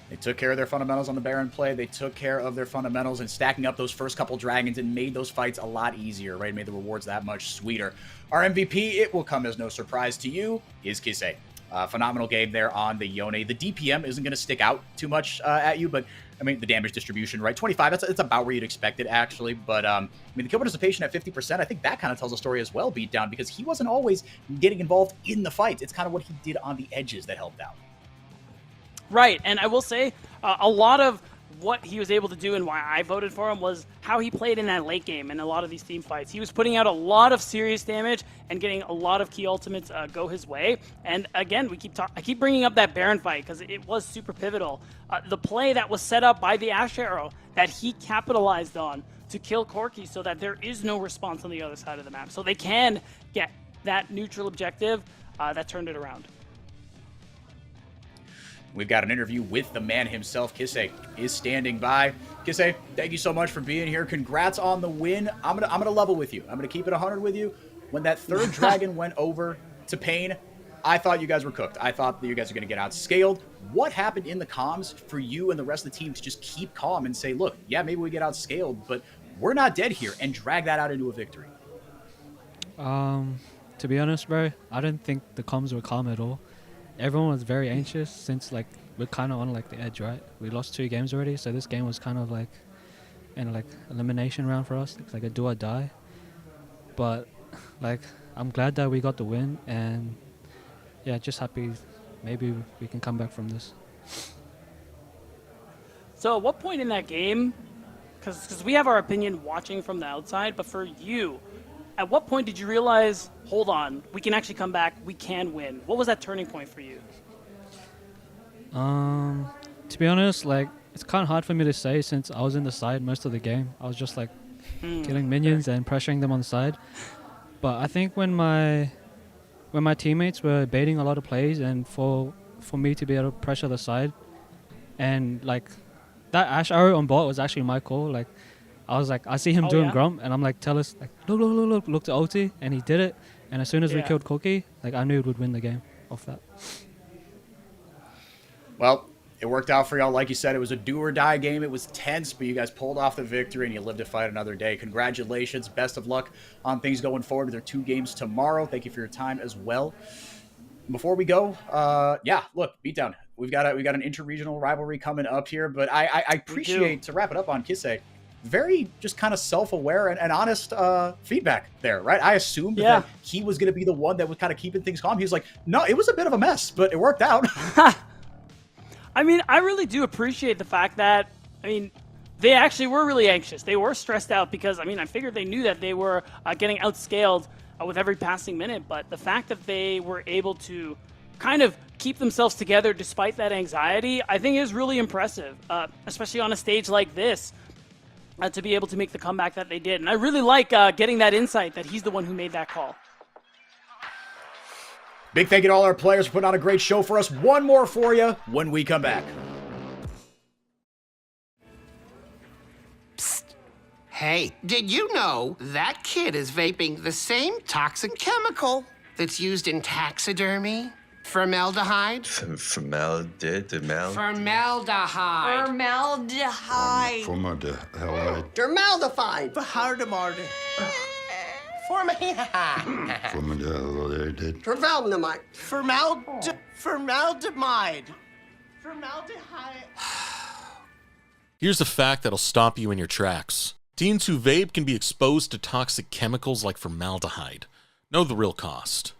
They took care of their fundamentals on the Baron play. They took care of their fundamentals and stacking up those first couple dragons and made those fights a lot easier, right? Made the rewards that much sweeter. Our MVP, it will come as no surprise to you, is Kisse. Phenomenal game there on the Yone. The DPM isn't going to stick out too much at you, but I mean, the damage distribution, right? 25, it's about where you'd expect it, actually. But, I mean, the kill participation at 50%, I think that kind of tells a story as well, Beatdown, because he wasn't always getting involved in the fights. It's kind of what he did on the edges that helped out. Right, and I will say a lot of what he was able to do and why I voted for him was how he played in that late game in a lot of these team fights. He was putting out a lot of serious damage and getting a lot of key ultimates go his way. And again, I keep bringing up that Baron fight because it was super pivotal. The play that was set up by the Ash Arrow that he capitalized on to kill Corki so that there is no response on the other side of the map. So they can get that neutral objective that turned it around. We've got an interview with the man himself. Kisse is standing by. Kisse, thank you so much for being here. Congrats on the win. I'm gonna level with you. I'm gonna keep it 100 with you. When that third dragon went over to Pain, I thought you guys were cooked. I thought that you guys are going to get outscaled. What happened in the comms for you and the rest of the team to just keep calm and say, look, yeah, maybe we get outscaled, but we're not dead here, and drag that out into a victory? To be honest, bro, I didn't think the comms were calm at all. Everyone was very anxious since like we're kind of on like the edge, right? We lost 2 games already, so this game was kind of like in like elimination round for us. It's like a do or die. But like I'm glad that we got the win, and yeah, just happy maybe we can come back from this. So at what point in that game, because we have our opinion watching from the outside, but for you, at what point did you realize, hold on, we can actually come back, we can win? What was that turning point for you? To be honest, like it's kind of hard for me to say since I was in the side most of the game. I was just like killing minions and pressuring them on the side. But I think when my teammates were baiting a lot of plays, and for me to be able to pressure the side, and like that Ash arrow on bot was actually my call. Like I was like, I see him doing Grump, and I'm like, tell us, like, look to ulti, and he did it. And as soon as we killed Cookie, like I knew we would win the game off that. Well, it worked out for y'all. Like you said, it was a do or die game. It was tense, but you guys pulled off the victory, and you lived to fight another day. Congratulations. Best of luck on things going forward. There are 2 games tomorrow. Thank you for your time as well. Before we go, yeah, look, Beatdown. We've got an interregional rivalry coming up here, but I appreciate, to wrap it up on Kissei, very just kind of self-aware and honest feedback there, right? I assumed that he was going to be the one that was kind of keeping things calm. He was like, no, it was a bit of a mess, but it worked out. I mean, I really do appreciate the fact that, I mean, they actually were really anxious. They were stressed out because, I mean, I figured they knew that they were getting outscaled with every passing minute, but the fact that they were able to kind of keep themselves together despite that anxiety, I think is really impressive, especially on a stage like this. To be able to make the comeback that they did. And I really like getting that insight that he's the one who made that call. Big thank you to all our players for putting on a great show for us. One more for you when we come back. Psst. Hey, did you know that kid is vaping the same toxic chemical that's used in taxidermy? Formaldehyde? Formaldehyde. Formaldehyde. Formaldehyde. Dermaldehyde. Formaldehyde. Formaldehyde. Formaldehyde. Formaldehyde. Here's a fact that'll stop you in your tracks. Teens who vape can be exposed to toxic chemicals like formaldehyde. Know the real cost.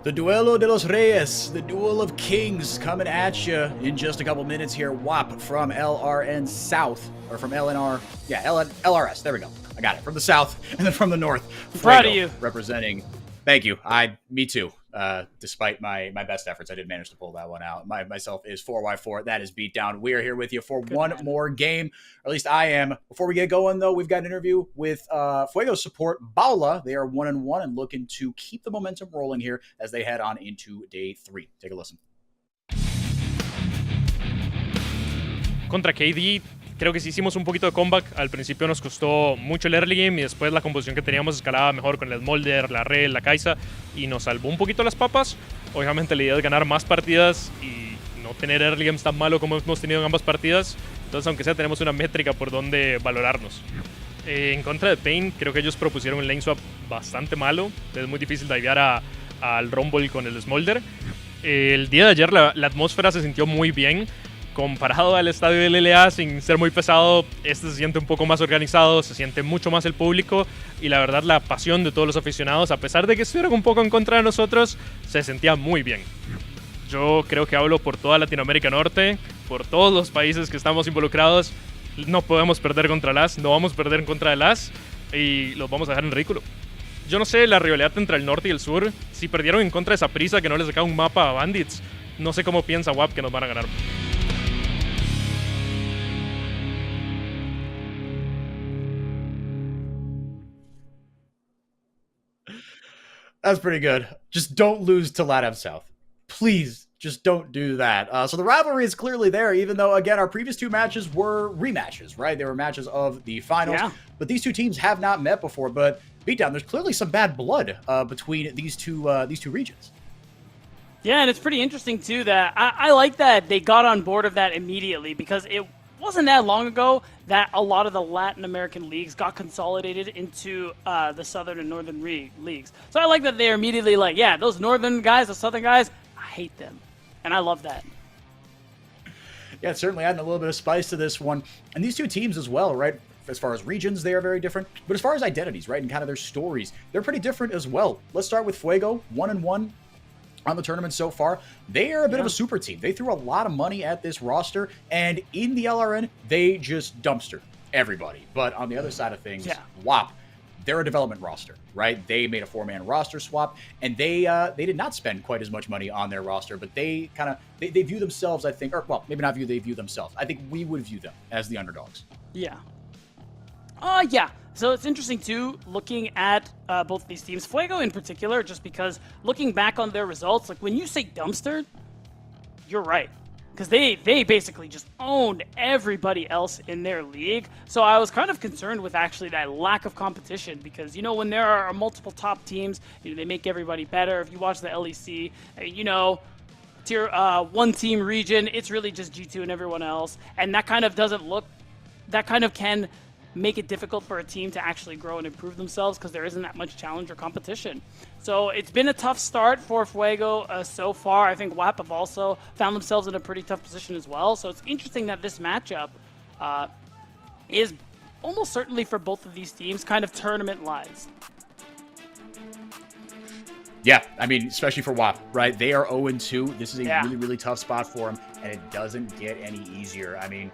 The Duelo de los Reyes, the Duel of Kings, coming at you in just a couple minutes here. WAP from LRN South, or from LNR, yeah, LRS, there we go. I got it, from the South, and then from the North. Proud of you. Representing, thank you, me too. Despite my best efforts, I did manage to pull that one out. Myself is 4x4. That is Beatdown. We are here with you for one more game, or at least I am. Before we get going, though, we've got an interview with Fuego support Baula. They are 1-1 and looking to keep the momentum rolling here as they head on into day 3. Take a listen. Contra Cade, creo que sí hicimos un poquito de comeback. Al principio nos costó mucho el early game y después la composición que teníamos escalaba mejor con el Smolder, la Red, la Kaisa y nos salvó un poquito las papas. Obviamente la idea es ganar más partidas y no tener early games tan malo como hemos tenido en ambas partidas. Entonces, aunque sea, tenemos una métrica por donde valorarnos. En contra de Pain, creo que ellos propusieron un lane swap bastante malo. Es muy difícil divear al Rumble con el Smolder. El día de ayer la atmósfera se sintió muy bien. Comparado al estadio del LA, sin ser muy pesado, este se siente un poco más organizado, se siente mucho más el público y la verdad la pasión de todos los aficionados, a pesar de que estuvieran un poco en contra de nosotros, se sentía muy bien. Yo creo que hablo por toda Latinoamérica Norte, por todos los países que estamos involucrados. No podemos perder contra las, no vamos a perder en contra de las y los vamos a dejar en ridículo. Yo no sé la rivalidad entre el norte y el sur, si perdieron en contra de esa prisa que no les sacaba un mapa a Bandits, no sé cómo piensa WAP que nos van a ganar. That's pretty good. Just don't lose to LATAM South. Please, just don't do that. So the rivalry is clearly there, even though, again, our previous 2 matches were rematches, right? They were matches of the finals. Yeah. But these 2 teams have not met before. But Beatdown, there's clearly some bad blood between these two regions. Yeah, and it's pretty interesting, too, that I like that they got on board of that immediately because it wasn't that long ago that a lot of the Latin American leagues got consolidated into the Southern and Northern leagues. So I like that they're immediately like, yeah, those Northern guys, the Southern guys, I hate them. And I love that. Yeah, it's certainly adding a little bit of spice to this one. And these 2 teams as well, right? As far as regions, they are very different. But as far as identities, right, and kind of their stories, they're pretty different as well. Let's start with Fuego, 1-1. On the tournament so far. They are a bit of a super team. They threw a lot of money at this roster, and in the LRN, they just dumpstered everybody. But on the other side of things, WAP, they're a development roster, right? They made a 4-man roster swap, and they did not spend quite as much money on their roster, but they kind of they view themselves, I think, or well, maybe not they view themselves. I think we would view them as the underdogs. Yeah. Yeah. So it's interesting, too, looking at both of these teams, Fuego in particular, just because looking back on their results, like when you say dumpster, you're right. Because they basically just owned everybody else in their league. So I was kind of concerned with actually that lack of competition because, you know, when there are multiple top teams, you know, they make everybody better. If you watch the LEC, you know, tier 1 team region, it's really just G2 and everyone else. And that kind of doesn't look, that kind of can make it difficult for a team to actually grow and improve themselves because there isn't that much challenge or competition. So it's been a tough start for Fuego so far. I think WAP have also found themselves in a pretty tough position as well. So it's interesting that this matchup is almost certainly for both of these teams kind of tournament-wise. Yeah, I mean, especially for WAP, right? They are 0-2. This is a really, really tough spot for them, and it doesn't get any easier. I mean,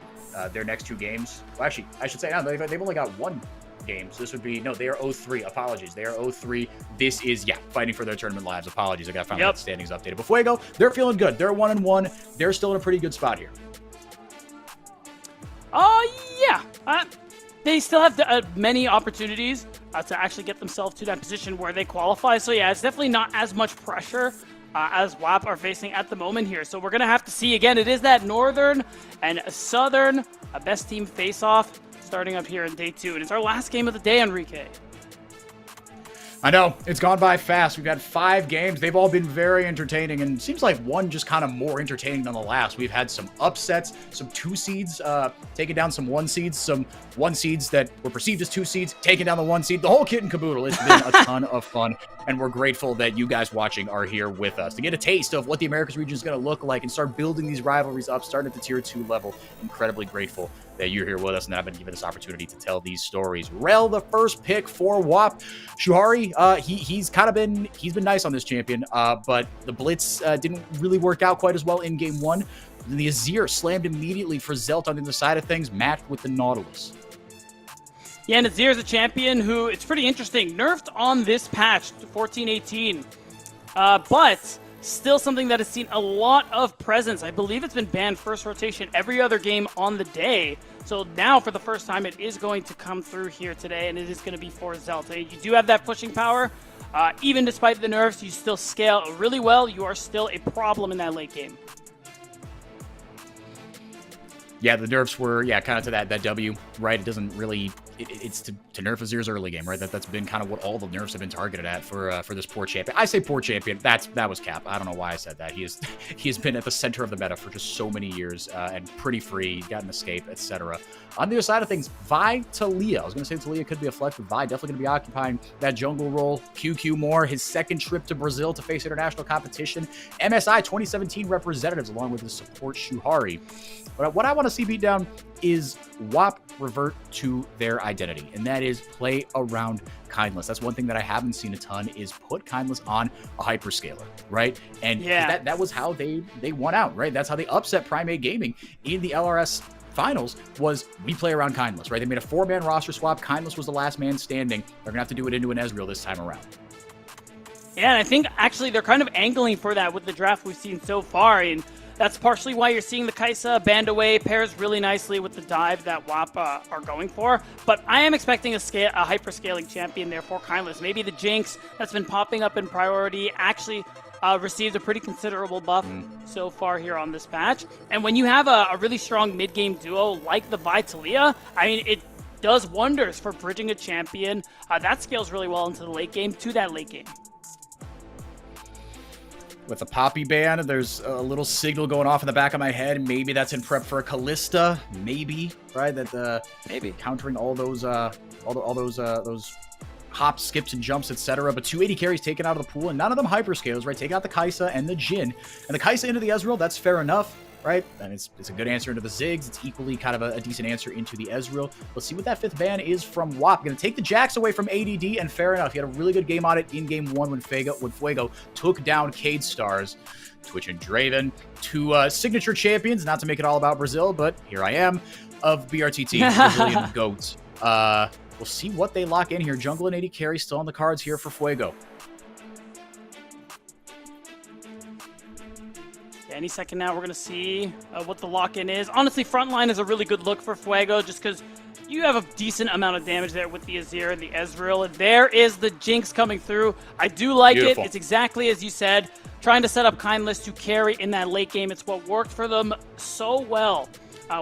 their next 2 games, well, actually, I should say, no, they've only got 1 game, so this would be, no, they are 0-3. Apologies. They are 0-3. This is, fighting for their tournament lives. Apologies. I got to find the standings updated. But Fuego, they're feeling good. They're 1-1. They're still in a pretty good spot here. They still have many opportunities to actually get themselves to that position where they qualify. So, yeah, it's definitely not as much pressure as WAP are facing at the moment here. So we're going to have to see, again, it is that Northern and Southern best team face-off starting up here in day 2. And it's our last game of the day, Enrique. I know, it's gone by fast. We've got 5 games. They've all been very entertaining, and it seems like one just kind of more entertaining than the last. We've had some upsets, some 2 seeds taking down some 1 seeds, some 1 seeds that were perceived as 2 seeds, taking down the 1 seed, the whole kit and caboodle. It's been a ton of fun, and we're grateful that you guys watching are here with us to get a taste of what the Americas region is going to look like and start building these rivalries up, starting at the tier 2 level. Incredibly grateful that you're here with us and that I've been given this opportunity to tell these stories. Rel, the first pick for WAP. Shuhari, he's been nice on this champion, but the blitz didn't really work out quite as well in game 1. The Azir slammed immediately for Zelt on the other side of things, matched with the Nautilus. Yeah, and Azir is a champion who, it's pretty interesting, nerfed on this patch to 14-18, but still something that has seen a lot of presence. I believe it's been banned first rotation every other game on the day. So now, for the first time, it is going to come through here today, and it is going to be for Zelta. You do have that pushing power. Even despite the nerfs, you still scale really well. You are still a problem in that late game. Yeah, the nerfs were, kind of to that W, right? It doesn't really... It's to nerf Azir's early game, right? That's been kind of what all the nerfs have been targeted at for this poor champion. I say poor champion. That was cap. I don't know why I said that. He has been at the center of the meta for just so many years and pretty free, got an escape, etc. On the other side of things, Vi Talia. I was going to say Talia could be a flex, but Vi definitely going to be occupying that jungle role. QQ Moore, his second trip to Brazil to face international competition. MSI 2017 representatives along with his support Shuhari. But what I want to see beat down is WAP revert to their identity, and that is play around Kindless. That's one thing that I haven't seen a ton, is put Kindless on a hyperscaler, right? And that was how they won out, right? That's how they upset Primate Gaming in the LRS finals, was we play around Kindless, right? They made a 4-man roster swap. Kindless was the last man standing. They're gonna have to do it into an Ezreal this time around. Yeah, and I think actually they're kind of angling for that with the draft we've seen so far, and that's partially why you're seeing the Kai'Sa band away, pairs really nicely with the dive that WAP are going for. But I am expecting a hyper-scaling champion there for Kindless. Maybe the Jinx that's been popping up in priority actually received a pretty considerable buff so far here on this patch. And when you have a really strong mid-game duo like the Vi Talia, I mean, it does wonders for bridging a champion. That scales really well into the late game to that late game. With the Poppy ban, there's a little signal going off in the back of my head. Maybe that's in prep for a Callista. Maybe, right? That maybe countering all those hops, skips, and jumps, etc. But 280 carries taken out of the pool, and none of them hyperscales, right? Take out the Kai'Sa and the Jhin, and the Kai'Sa into the Ezreal. That's fair enough, right? And it's a good answer into the Ziggs. It's equally kind of a decent answer into the Ezreal. Let's see what that 5th ban is from WAP. Going to take the Jax away from ADD, and fair enough. He had a really good game on it in game 1 when Fuego took down Cade Stars. Twitch and Draven, 2 signature champions, not to make it all about Brazil, but here I am, of BRTT, Brazilian GOAT. We'll see what they lock in here. Jungle and 80 carry still on the cards here for Fuego. Any second now, we're going to see what the lock-in is. Honestly, frontline is a really good look for Fuego just because you have a decent amount of damage there with the Azir and the Ezreal. And there is the Jinx coming through. I do like it. It's exactly as you said, trying to set up Kindless to carry in that late game. It's what worked for them so well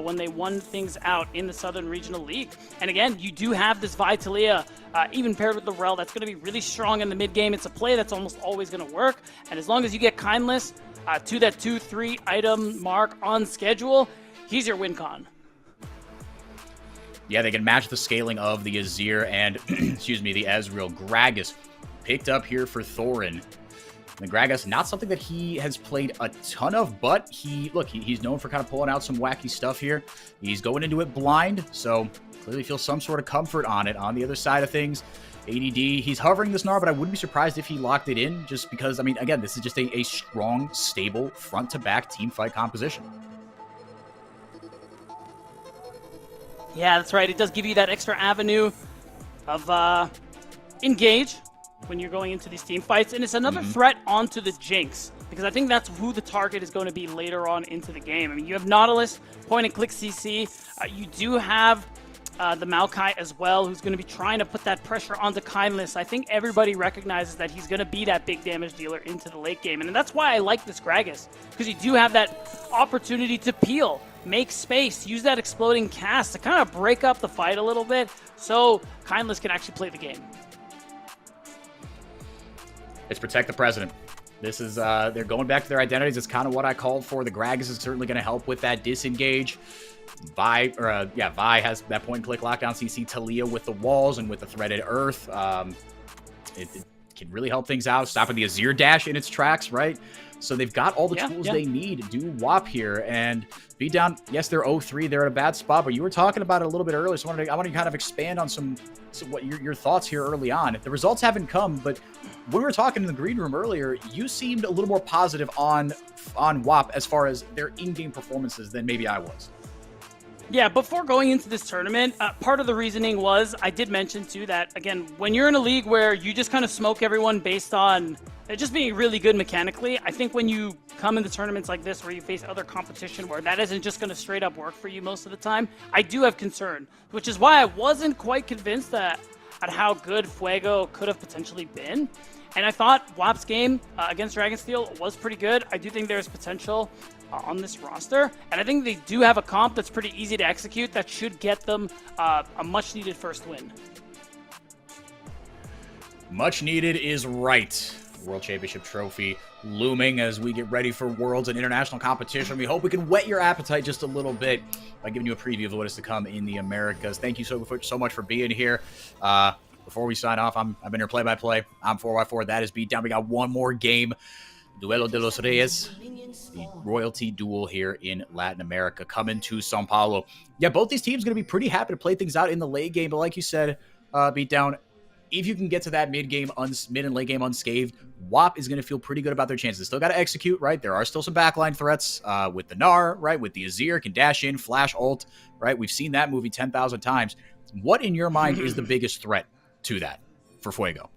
when they won things out in the Southern Regional League. And again, you do have this Vi Talia, even paired with the Rel, that's going to be really strong in the mid-game. It's a play that's almost always going to work. And as long as you get Kindless to that 2-3 item mark on schedule, he's your win con. Yeah, they can match the scaling of the Azir and, excuse me, the Ezreal. Gragas picked up here for Thorin. The Gragas, not something that he has played a ton of, but he's known for kind of pulling out some wacky stuff here. He's going into it blind, so clearly feels some sort of comfort on it. On the other side of things, ADD, he's hovering this Gnar, but I wouldn't be surprised if he locked it in, just because, I mean, again, this is just a strong, stable, front-to-back team fight composition. Yeah, that's right. It does give you that extra avenue of engage when you're going into these team fights, and it's another threat onto the Jinx, because I think that's who the target is going to be later on into the game. I mean, you have Nautilus, point-and-click CC. You do have the Maokai as well, who's going to be trying to put that pressure onto Kindless. I think everybody recognizes that he's going to be that big damage dealer into the late game, and that's why I like this Gragas, because you do have that opportunity to peel, make space, use that exploding cast to kind of break up the fight a little bit, so Kindless can actually play the game. It's protect the president. This is, they're going back to their identities. It's kind of what I called for. The Gragas is certainly going to help with that disengage. Vi has that point-and-click lockdown CC. Talia with the walls and with the threaded earth. can really help things out, stopping the Azir dash in its tracks, right? So they've got all the tools they need to do WAP here. And Beatdown, yes, they're 0-3. They're at a bad spot, but you were talking about it a little bit earlier. So I want to kind of expand on some what your thoughts here early on. The results haven't come, but when we were talking in the green room earlier, you seemed a little more positive on WAP as far as their in-game performances than maybe I was. Yeah, before going into this tournament, part of the reasoning was, I did mention too that, again, when you're in a league where you just kind of smoke everyone based on just being really good mechanically, I think when you come into tournaments like this where you face other competition where that isn't just going to straight up work for you most of the time, I do have concern, which is why I wasn't quite convinced at how good Fuego could have potentially been. And I thought WAP's game against Dragonsteel was pretty good. I do think there's potential on this roster, and I think they do have a comp that's pretty easy to execute that should get them a much-needed first win. Much needed is right. World Championship trophy looming as we get ready for Worlds and international competition. We hope we can whet your appetite just a little bit by giving you a preview of what is to come in the Americas. Thank you so much for being here. Before we sign off, I've been here play-by-play. I'm 4x4. That is Beatdown. We got one more game. Duelo de los Reyes, the royalty duel here in Latin America, coming to São Paulo. Yeah, both these teams going to be pretty happy to play things out in the late game, but like you said, Beatdown, if you can get to that mid and late game unscathed, WAP is going to feel pretty good about their chances. Still got to execute, right? There are still some backline threats with the Gnar, right? With the Azir, can dash in, flash ult, right? We've seen that movie 10,000 times. What, in your mind, is the biggest threat to that for Fuego?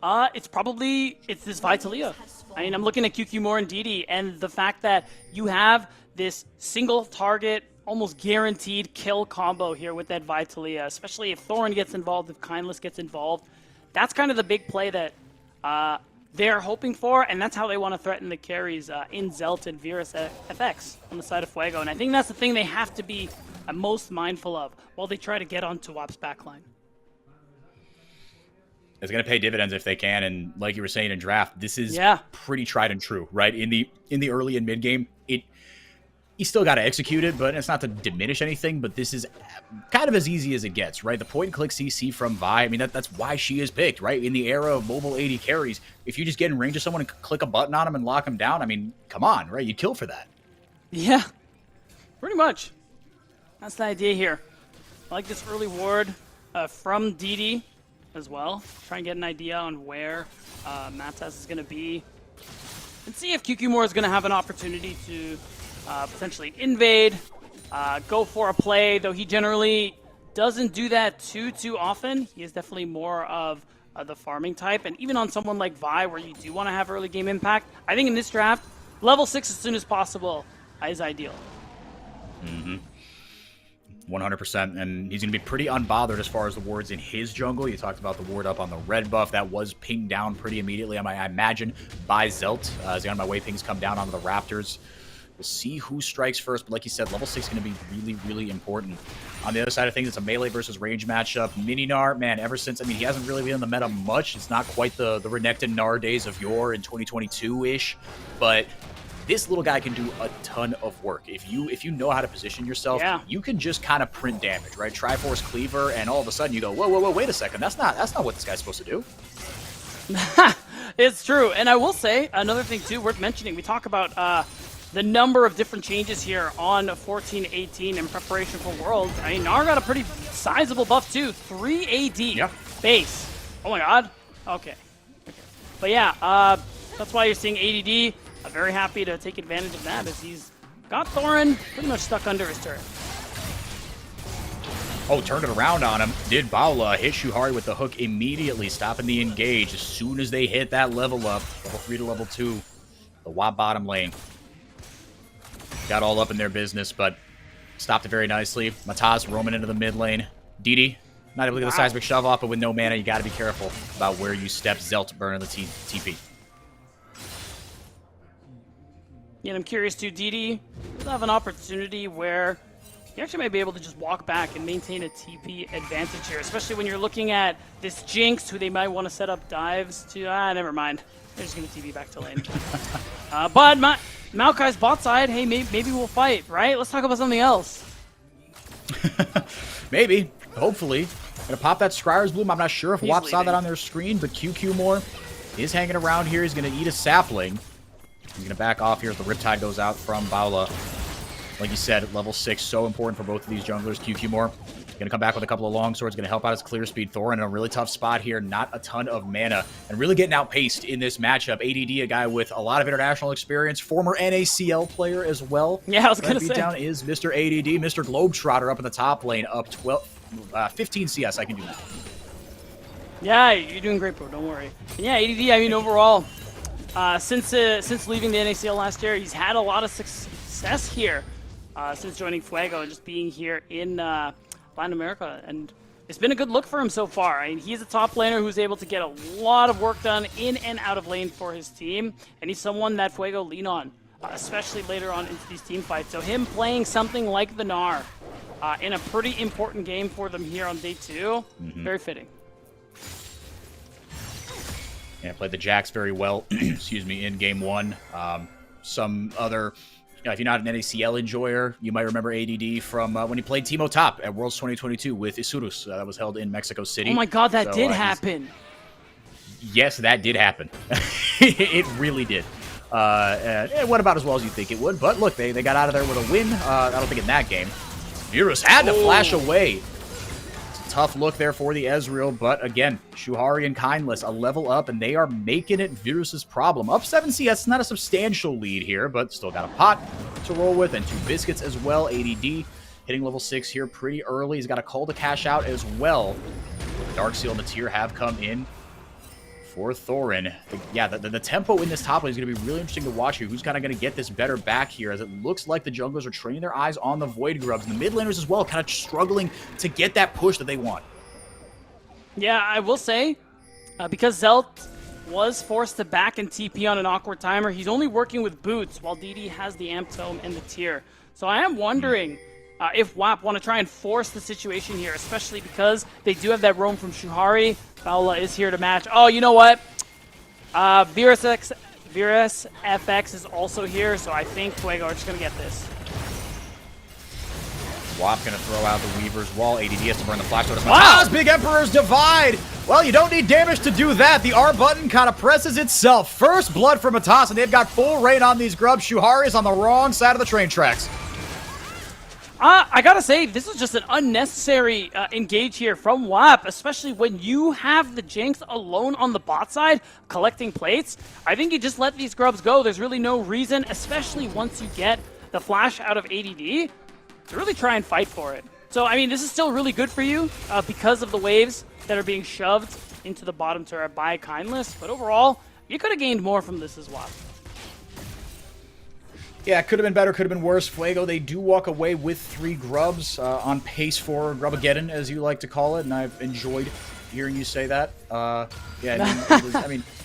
It's this Vitalia. I mean, I'm looking at QQ and DD, and the fact that you have this single target, almost guaranteed kill combo here with that Vitalia, especially if Thorin gets involved, if Kindless gets involved. That's kind of the big play that they're hoping for, and that's how they want to threaten the carries in Zelt and Virus FX on the side of Fuego. And I think that's the thing they have to be most mindful of while they try to get onto WAP's backline. It's going to pay dividends if they can, and like you were saying in draft, this is pretty tried and true, right? In the early and mid game, you still got to execute it, but it's not to diminish anything, but this is kind of as easy as it gets, right? The point-and-click CC from Vi, I mean, that's why she is picked, right? In the era of mobile AD carries, if you just get in range of someone and click a button on them and lock them down, I mean, come on, right? You'd kill for that. Yeah, pretty much. That's the idea here. I like this early ward from DD as well. Try and get an idea on where Matas is going to be. And see if QQ is going to have an opportunity to potentially invade, go for a play, though he generally doesn't do that too often. He is definitely more of the farming type. And even on someone like Vi, where you do want to have early game impact, I think in this draft, level 6 as soon as possible is ideal. 100%, and he's going to be pretty unbothered as far as the wards in his jungle. You talked about the ward up on the red buff. That was pinged down pretty immediately, I imagine, by Zelt. As the on my way pings come down onto the Raptors. We'll see who strikes first, but like you said, level 6 is going to be really, really important. On the other side of things, it's a melee versus range matchup. Mini-Gnar, man, ever since, I mean, he hasn't really been in the meta much. It's not quite the Renekton Gnar days of yore in 2022-ish, but this little guy can do a ton of work. If you know how to position yourself, you can just kind of print damage, right? Triforce Cleaver, and all of a sudden you go, whoa, wait a second. That's not what this guy's supposed to do. It's true, and I will say another thing too worth mentioning. We talk about the number of different changes here on 14-18 in preparation for Worlds. I mean, Gnar got a pretty sizable buff too. 3 AD base. Oh my god. Okay. But yeah, that's why you're seeing ADD. I'm very happy to take advantage of that as he's got Thorin pretty much stuck under his turret. Oh, turned it around on him. Did Baula hit Shuhari with the hook immediately, stopping the engage as soon as they hit that level up. Level 3 to level 2. The WAP bottom lane. Got all up in their business, but stopped it very nicely. Mataz roaming into the mid lane. DD, not able to get the seismic shove off, but with no mana, you got to be careful about where you step. Zelt burning the TP. Yeah, I'm curious too, DD will have an opportunity where he actually might be able to just walk back and maintain a TP advantage here, especially when you're looking at this Jinx, who they might want to set up dives to. Never mind. They're just going to TP back to lane. But Maokai's bot side, hey, maybe we'll fight, right? Let's talk about something else. Maybe. Hopefully. Gonna pop that Scryer's Bloom. I'm not sure if He's WAP saw leaving. that on their screen, but QQ More is hanging around here. He's gonna eat a sapling. He's gonna back off here as the Riptide goes out from Baula. Like you said, level 6, so important for both of these junglers. QQ More gonna come back with a couple of long swords, gonna help out his clear speed. Thorin in a really tough spot here, not a ton of mana, and really getting outpaced in this matchup. ADD, a guy with a lot of international experience, former NACL player as well. Yeah, I was gonna That say. beatdown is Mr. ADD, Mr. Globetrotter up in the top lane, up 15 CS. I can do that. Yeah, you're doing great, bro. Don't worry. And yeah, ADD. I mean, overall, since leaving the NACL last year, he's had a lot of success here since joining Fuego and just being here in Latin America, and it's been a good look for him so far. I mean, he's a top laner who's able to get a lot of work done in and out of lane for his team, and he's someone that Fuego lean on, especially later on into these team fights. So him playing something like the Gnar in a pretty important game for them here on day 2, very fitting. Yeah, played the Jax very well, excuse me, in game 1. Some other, if you're not an NACL enjoyer, you might remember ADD from when he played Teemo Top at Worlds 2022 with Isurus. That was held in Mexico City. Oh my god, that So, did happen. Yes, that did happen. It really did. It went about as well as you think it would, but look, they got out of there with a win. I don't think in that game. Virus had to flash away. Tough look there for the Ezreal, but again, Shuhari and Kindless a level up, and they are making it Virus's problem. Up 7 CS, not a substantial lead here, but still got a pot to roll with, and 2 biscuits as well. ADD hitting level 6 here pretty early. He's got a call to cash out as well. Darkseal and the tier have come in for Thorin. The tempo in this top lane is going to be really interesting to watch here. Who's kind of going to get this better back here, as it looks like the junglers are training their eyes on the Void Grubs. And the mid laners as well, kind of struggling to get that push that they want. Yeah, I will say, because Zelt was forced to back and TP on an awkward timer, he's only working with boots, while DD has the Amp Tome and the tier. So I am wondering if WAP want to try and force the situation here, especially because they do have that roam from Shuhari. Paula is here to match. Oh, you know what? Virus FX is also here, so I think Fuego are just going to get this. WAP going to throw out the Weaver's Wall. ADD has to burn the flash. Wow! Big Emperor's Divide! Well, you don't need damage to do that. The R button kind of presses itself. First blood for Matas, and they've got full reign on these grubs. Shuhari is on the wrong side of the train tracks. I gotta say, this is just an unnecessary engage here from WAP, especially when you have the Jinx alone on the bot side collecting plates. I think you just let these grubs go. There's really no reason, especially once you get the flash out of ADD, to really try and fight for it. So, I mean, this is still really good for you because of the waves that are being shoved into the bottom turret by Kindless, but overall, you could have gained more from this as well. Yeah, could have been better, could have been worse. Fuego, they do walk away with 3 grubs on pace for Grubageddon, as you like to call it, and I've enjoyed hearing you say that.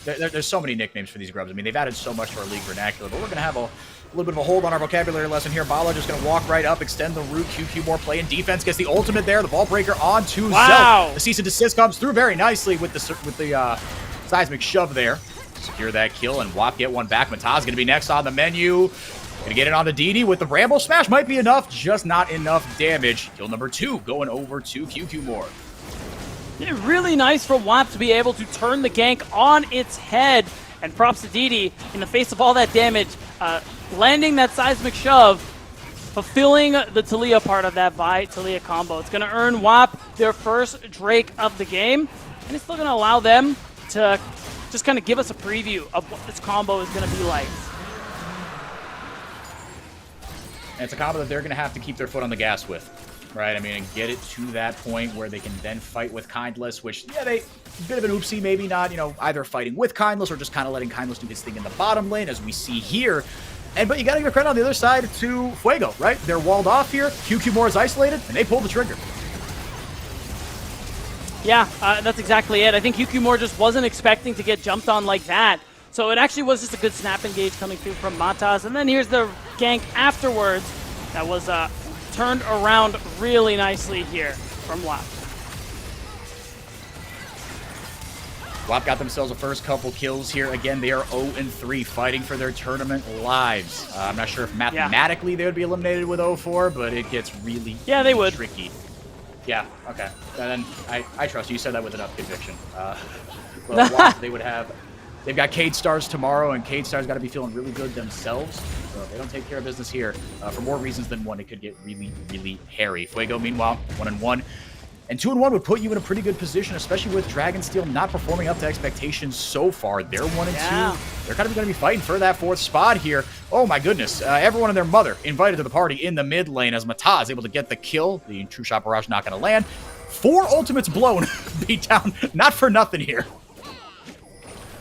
There's so many nicknames for these grubs. I mean, they've added so much to our league vernacular, but we're going to have a little bit of a hold on our vocabulary lesson here. Bala just going to walk right up, extend the route. QQ more playing defense, gets the ultimate there. The ball breaker on to Zelt. The cease and desist comes through very nicely with the seismic shove there. Secure that kill, and WAP get one back. Mataz going to be next on the menu. Gonna get it onto DD with the Rambo Smash. Might be enough, just not enough damage. Kill number 2 going over to QQ More. Yeah, really nice for WAP to be able to turn the gank on its head. And props to DD in the face of all that damage. Landing that seismic shove, fulfilling the Talia part of that Vi-Talia combo. It's going to earn WAP their first Drake of the game. And it's still going to allow them to just kind of give us a preview of what this combo is going to be like. And it's a combo that they're going to have to keep their foot on the gas with, right? I mean, and get it to that point where they can then fight with Kindless, which, yeah, a bit of an oopsie, maybe not, either fighting with Kindless or just kind of letting Kindless do his thing in the bottom lane, as we see here. But you got to give credit on the other side to Fuego, right? They're walled off here. QQ More is isolated, and they pull the trigger. Yeah, that's exactly it. I think QQ More just wasn't expecting to get jumped on like that. So it actually was just a good snap engage coming through from Matas. And then here's the gank afterwards that was turned around really nicely here from WAP. WAP got themselves a first couple kills here. Again, they are 0-3, fighting for their tournament lives. I'm not sure if mathematically they would be eliminated with 0-4, but it gets really, they would. tricky. Yeah, okay. And then I trust you. You said that with enough conviction. But they would have... They've got Cade Stars tomorrow, and Cade Stars got to be feeling really good themselves. So if they don't take care of business here, for more reasons than one, it could get really, really hairy. Fuego, meanwhile, 1-1. And 2-1 would put you in a pretty good position, especially with Dragonsteel not performing up to expectations so far. They're 1-2. They're kind of going to be fighting for that 4th spot here. Oh my goodness. Everyone and their mother invited to the party in the mid lane as Mata is able to get the kill. The True Shot Barrage not going to land. 4 ultimates blown. Beat down. Not for nothing here.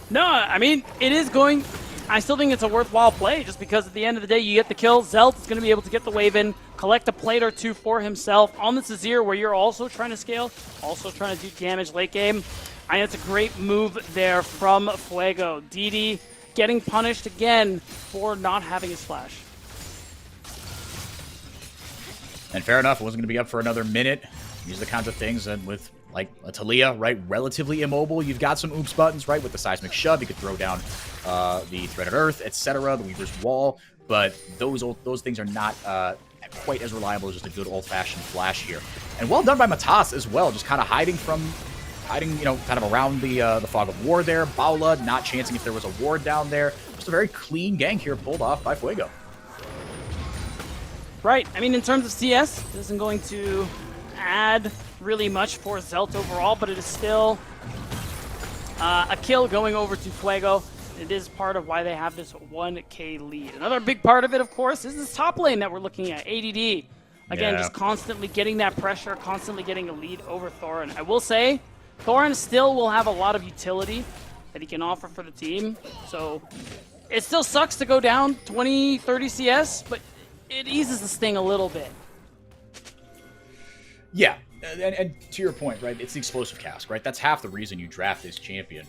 No, I mean, it is going... I still think it's a worthwhile play, just because at the end of the day, you get the kill. Zelt is going to be able to get the wave in, collect a plate or two for himself. On this Azir, where you're also trying to scale, also trying to do damage late game. I think it's a great move there from Fuego. DD getting punished again for not having his flash. And fair enough, it wasn't going to be up for another minute. These are the kinds of things that with... like a Talia, right, relatively immobile. You've got some oops buttons, right, with the seismic shove. You could throw down the threaded earth, etc., the Weaver's Wall, but those things are not quite as reliable as just a good old-fashioned flash here. And well done by Matas as well, just kind of hiding, you know, kind of around the fog of war there. Baula not chancing if there was a ward down there. Just a very clean gank here pulled off by Fuego. Right. I mean, in terms of CS, it isn't going to add really much for Zelt overall, but it is still a kill going over to Fuego. It is part of why they have this 1K lead. Another big part of it, of course, is this top lane that we're looking at, ADD. Again, just constantly getting that pressure, constantly getting a lead over Thorin. I will say, Thorin still will have a lot of utility that he can offer for the team. So it still sucks to go down 20, 30 CS, but it eases the sting a little bit. Yeah, and to your point, right, it's the explosive cask, right? That's half the reason you draft this champion.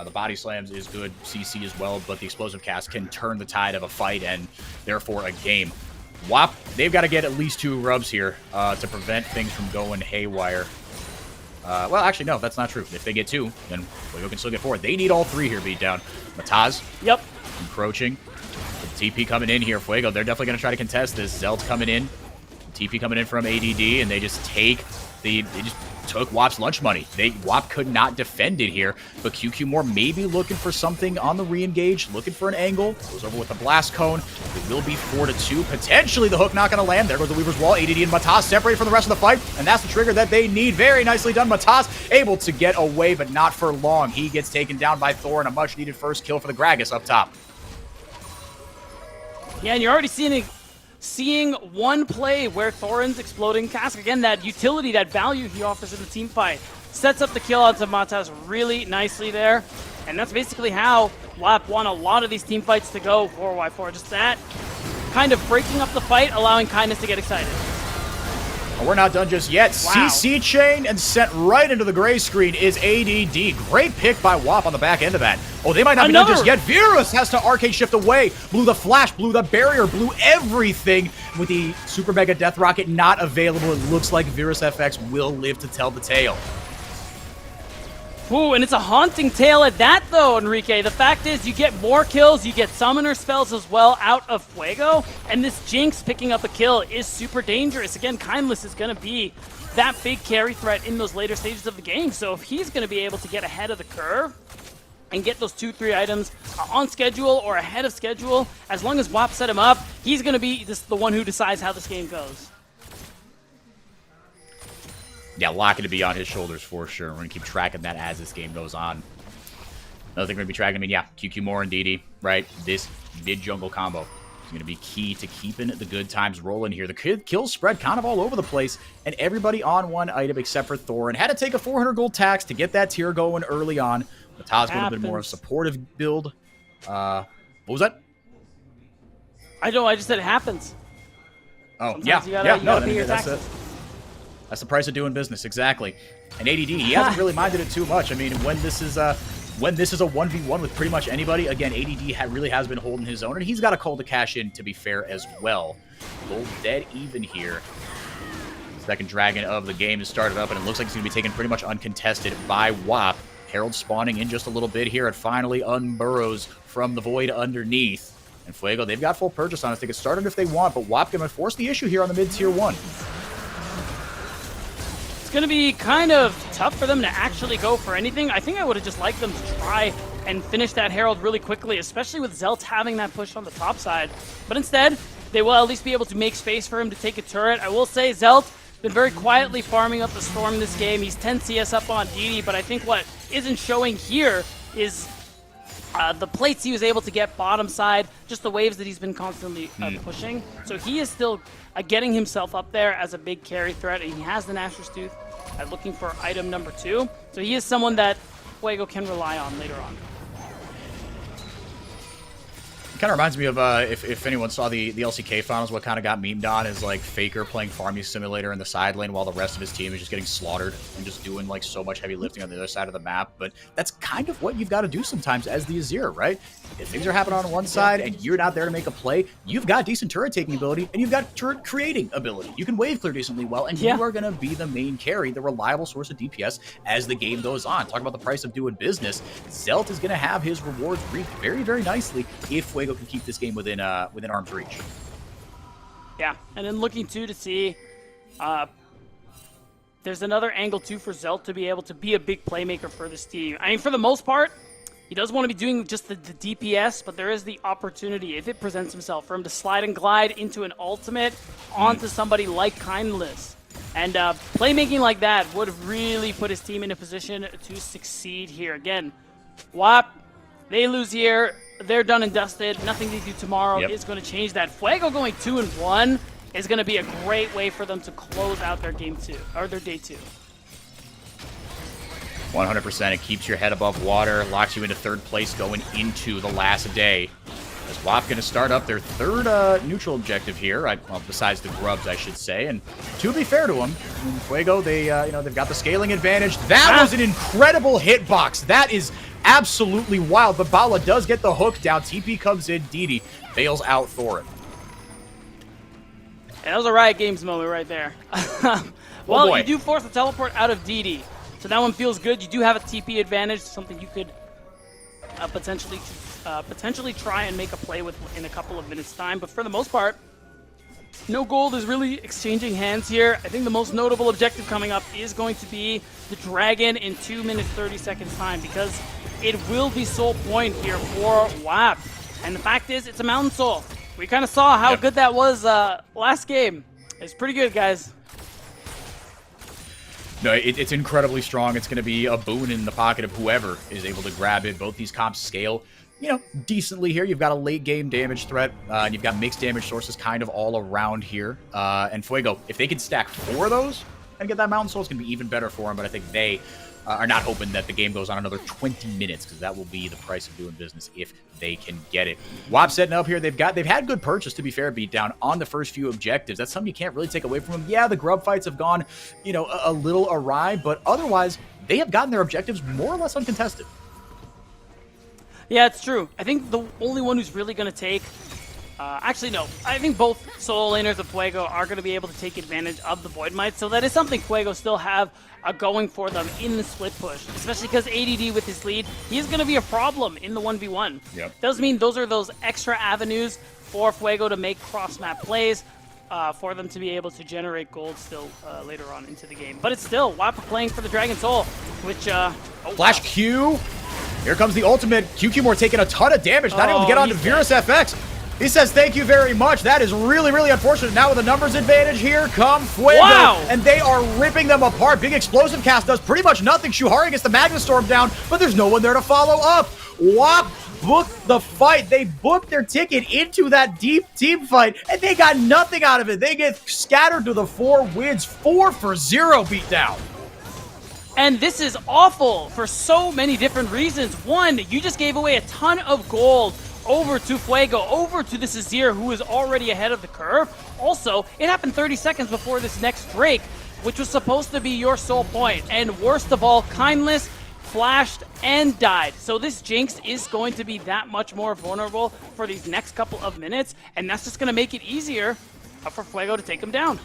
The body slams is good, CC as well, but the explosive cask can turn the tide of a fight and therefore a game. WAP, they've got to get at least 2 rubs here to prevent things from going haywire. Well, actually, no, that's not true. If they get 2, then Fuego can still get 4. They need all 3 here beat down. Mataz, encroaching. The TP coming in here. Fuego, they're definitely going to try to contest this. Zelt coming in. TP coming in from ADD, and they just take they just took WAP's lunch money. WAP could not defend it here, but QQ more maybe looking for something on the re-engage, looking for an angle. Goes over with the blast cone. It will be 4-2. Potentially the hook not going to land. There goes the Weaver's Wall. ADD and Matas separated from the rest of the fight, and that's the trigger that they need. Very nicely done. Matas able to get away, but not for long. He gets taken down by Thor, and a much-needed first kill for the Gragas up top. Yeah, and you're already seeing one play where Thorin's exploding cask, again, that utility, that value he offers in the team fight, sets up the kill onto Matas really nicely there. And that's basically how WAP won a lot of these team fights to go 4x4. Just that kind of breaking up the fight, allowing Kindness to get excited. Well, we're not done just yet. Wow. CC chain and sent right into the gray screen is ADD. Great pick by WAP on the back end of that. Oh, they might not be done just yet. Virus has to arcade shift away. Blew the flash, blew the barrier, blew everything. With the Super Mega Death Rocket not available, it looks like Virus FX will live to tell the tale. Ooh, and it's a haunting tale at that, though, Enrique. The fact is, you get more kills, you get summoner spells as well out of Fuego, and this Jinx picking up a kill is super dangerous. Again, Kindless is going to be that big carry threat in those later stages of the game, so if he's going to be able to get ahead of the curve and get those 2-3 items on schedule or ahead of schedule, as long as WAP set him up, he's going to be the one who decides how this game goes. Yeah, Locket to be on his shoulders for sure. We're going to keep tracking that as this game goes on. Another thing we're going to be tracking, I mean, yeah, QQ Moore and DD, right? This mid-jungle combo is going to be key to keeping the good times rolling here. The kills spread kind of all over the place, and everybody on one item except for Thorin had to take a 400 gold tax to get that tier going early on. Mataz got a bit more of a supportive build. What was that? I know, I just said it happens. Oh, Sometimes yeah, you gotta pay your taxes. That's the price of doing business, exactly. And ADD, he hasn't really minded it too much. I mean, when this is a 1v1 with pretty much anybody, again, ADD really has been holding his own, and he's got a call to cash in, to be fair, as well. Gold dead even here. Second dragon of the game has started up, and it looks like it's going to be taken pretty much uncontested by WAP. Herald spawning in just a little bit here, and finally unburrows from the void underneath. And Fuego, they've got full purchase on us. They can start it if they want, but WAP going to force the issue here on the mid-tier 1. it's going to be kind of tough for them to actually go for anything. I think I would have just liked them to try and finish that Herald really quickly, especially with Zelt having that push on the top side. But instead, they will at least be able to make space for him to take a turret. I will say Zelt been very quietly farming up the Storm this game. He's 10 CS up on DD, but I think what isn't showing here is the plates he was able to get bottom side, just the waves that he's been constantly pushing. So he is still getting himself up there as a big carry threat, and he has the Nashor's Tooth looking for item number 2. So he is someone that Fuego can rely on later on. Kind of reminds me of, if anyone saw the LCK finals, what kind of got memed on is like Faker playing Farming Simulator in the side lane while the rest of his team is just getting slaughtered and just doing like so much heavy lifting on the other side of the map. But that's kind of what you've got to do sometimes as the Azir, right? If things are happening on one side and you're not there to make a play, you've got decent turret taking ability and you've got turret creating ability. You can wave clear decently well, and you are going to be the main carry, the reliable source of DPS as the game goes on. Talk about the price of doing business. Zelt is going to have his rewards reaped very, very nicely if Fuego can keep this game within arm's reach. Yeah, and then looking too to see there's another angle too for Zelt to be able to be a big playmaker for this team. I mean, for the most part, he doesn't want to be doing just the DPS, but there is the opportunity, if it presents himself, for him to slide and glide into an ultimate onto somebody like Kindless. And playmaking like that would really put his team in a position to succeed here. Again, WAP, they lose here. They're done and dusted. Nothing they do tomorrow is going to change that. Fuego going 2-1 is going to be a great way for them to close out their game 2, or their day 2. 100%. It keeps your head above water, locks you into third place going into the last day. As WAP going to start up their third neutral objective here, well, besides the grubs, I should say. And to be fair to them, Fuego, they they've got the scaling advantage. That was an incredible hitbox. That is absolutely wild. But Bala does get the hook down. TP comes in. DD bails out Thorin. Yeah, that was a Riot Games moment right there. Well, you do force the teleport out of DD. So that one feels good. You do have a TP advantage, something you could potentially try and make a play with in a couple of minutes' time. But for the most part, no gold is really exchanging hands here. I think the most notable objective coming up is going to be the Dragon in 2 minutes 30 seconds time, because it will be soul point here for WAP. And the fact is, it's a Mountain Soul. We kind of saw how good that was last game. It's pretty good, guys. No, it's incredibly strong. It's going to be a boon in the pocket of whoever is able to grab it. Both these comps scale, decently here. You've got a late game damage threat, and you've got mixed damage sources kind of all around here. And Fuego, if they can stack 4 of those and get that Mountain Soul, it's going to be even better for them. But I think they are not hoping that the game goes on another 20 minutes, because that will be the price of doing business if they can get it. WAP setting up here. They've had good purchase, to be fair, beatdown on the first few objectives. That's something you can't really take away from them. Yeah, the grub fights have gone, a little awry, but otherwise, they have gotten their objectives more or less uncontested. Yeah, it's true. I think the only one who's really going to take... actually, no. I think both solo laners of Fuego are going to be able to take advantage of the Void Might, so that is something Fuego still have going for them in the split push, especially because ADD with his lead, he's going to be a problem in the 1v1. Does mean those are those extra avenues for Fuego to make cross-map plays, for them to be able to generate gold still later on into the game. But it's still WAP playing for the Dragon Soul, which... Flash Q. Here comes the ultimate. QQ taking a ton of damage, not able to get onto Virus FX. He says, thank you very much. That is really, really unfortunate. Now with a numbers advantage, here come Fuego. And they are ripping them apart. Big explosive cast does pretty much nothing. Shuhari gets the Magna Storm down, but there's no one there to follow up. WAP booked the fight. They booked their ticket into that deep team fight, and they got nothing out of it. They get scattered to the 4 wins, 4-0 beatdown. And this is awful for so many different reasons. One, you just gave away a ton of gold over to Fuego, over to this Azir, who is already ahead of the curve. Also, it happened 30 seconds before this next Drake, which was supposed to be your sole point. And worst of all, Kindless flashed and died. So this Jinx is going to be that much more vulnerable for these next couple of minutes, and that's just going to make it easier for Fuego to take him down.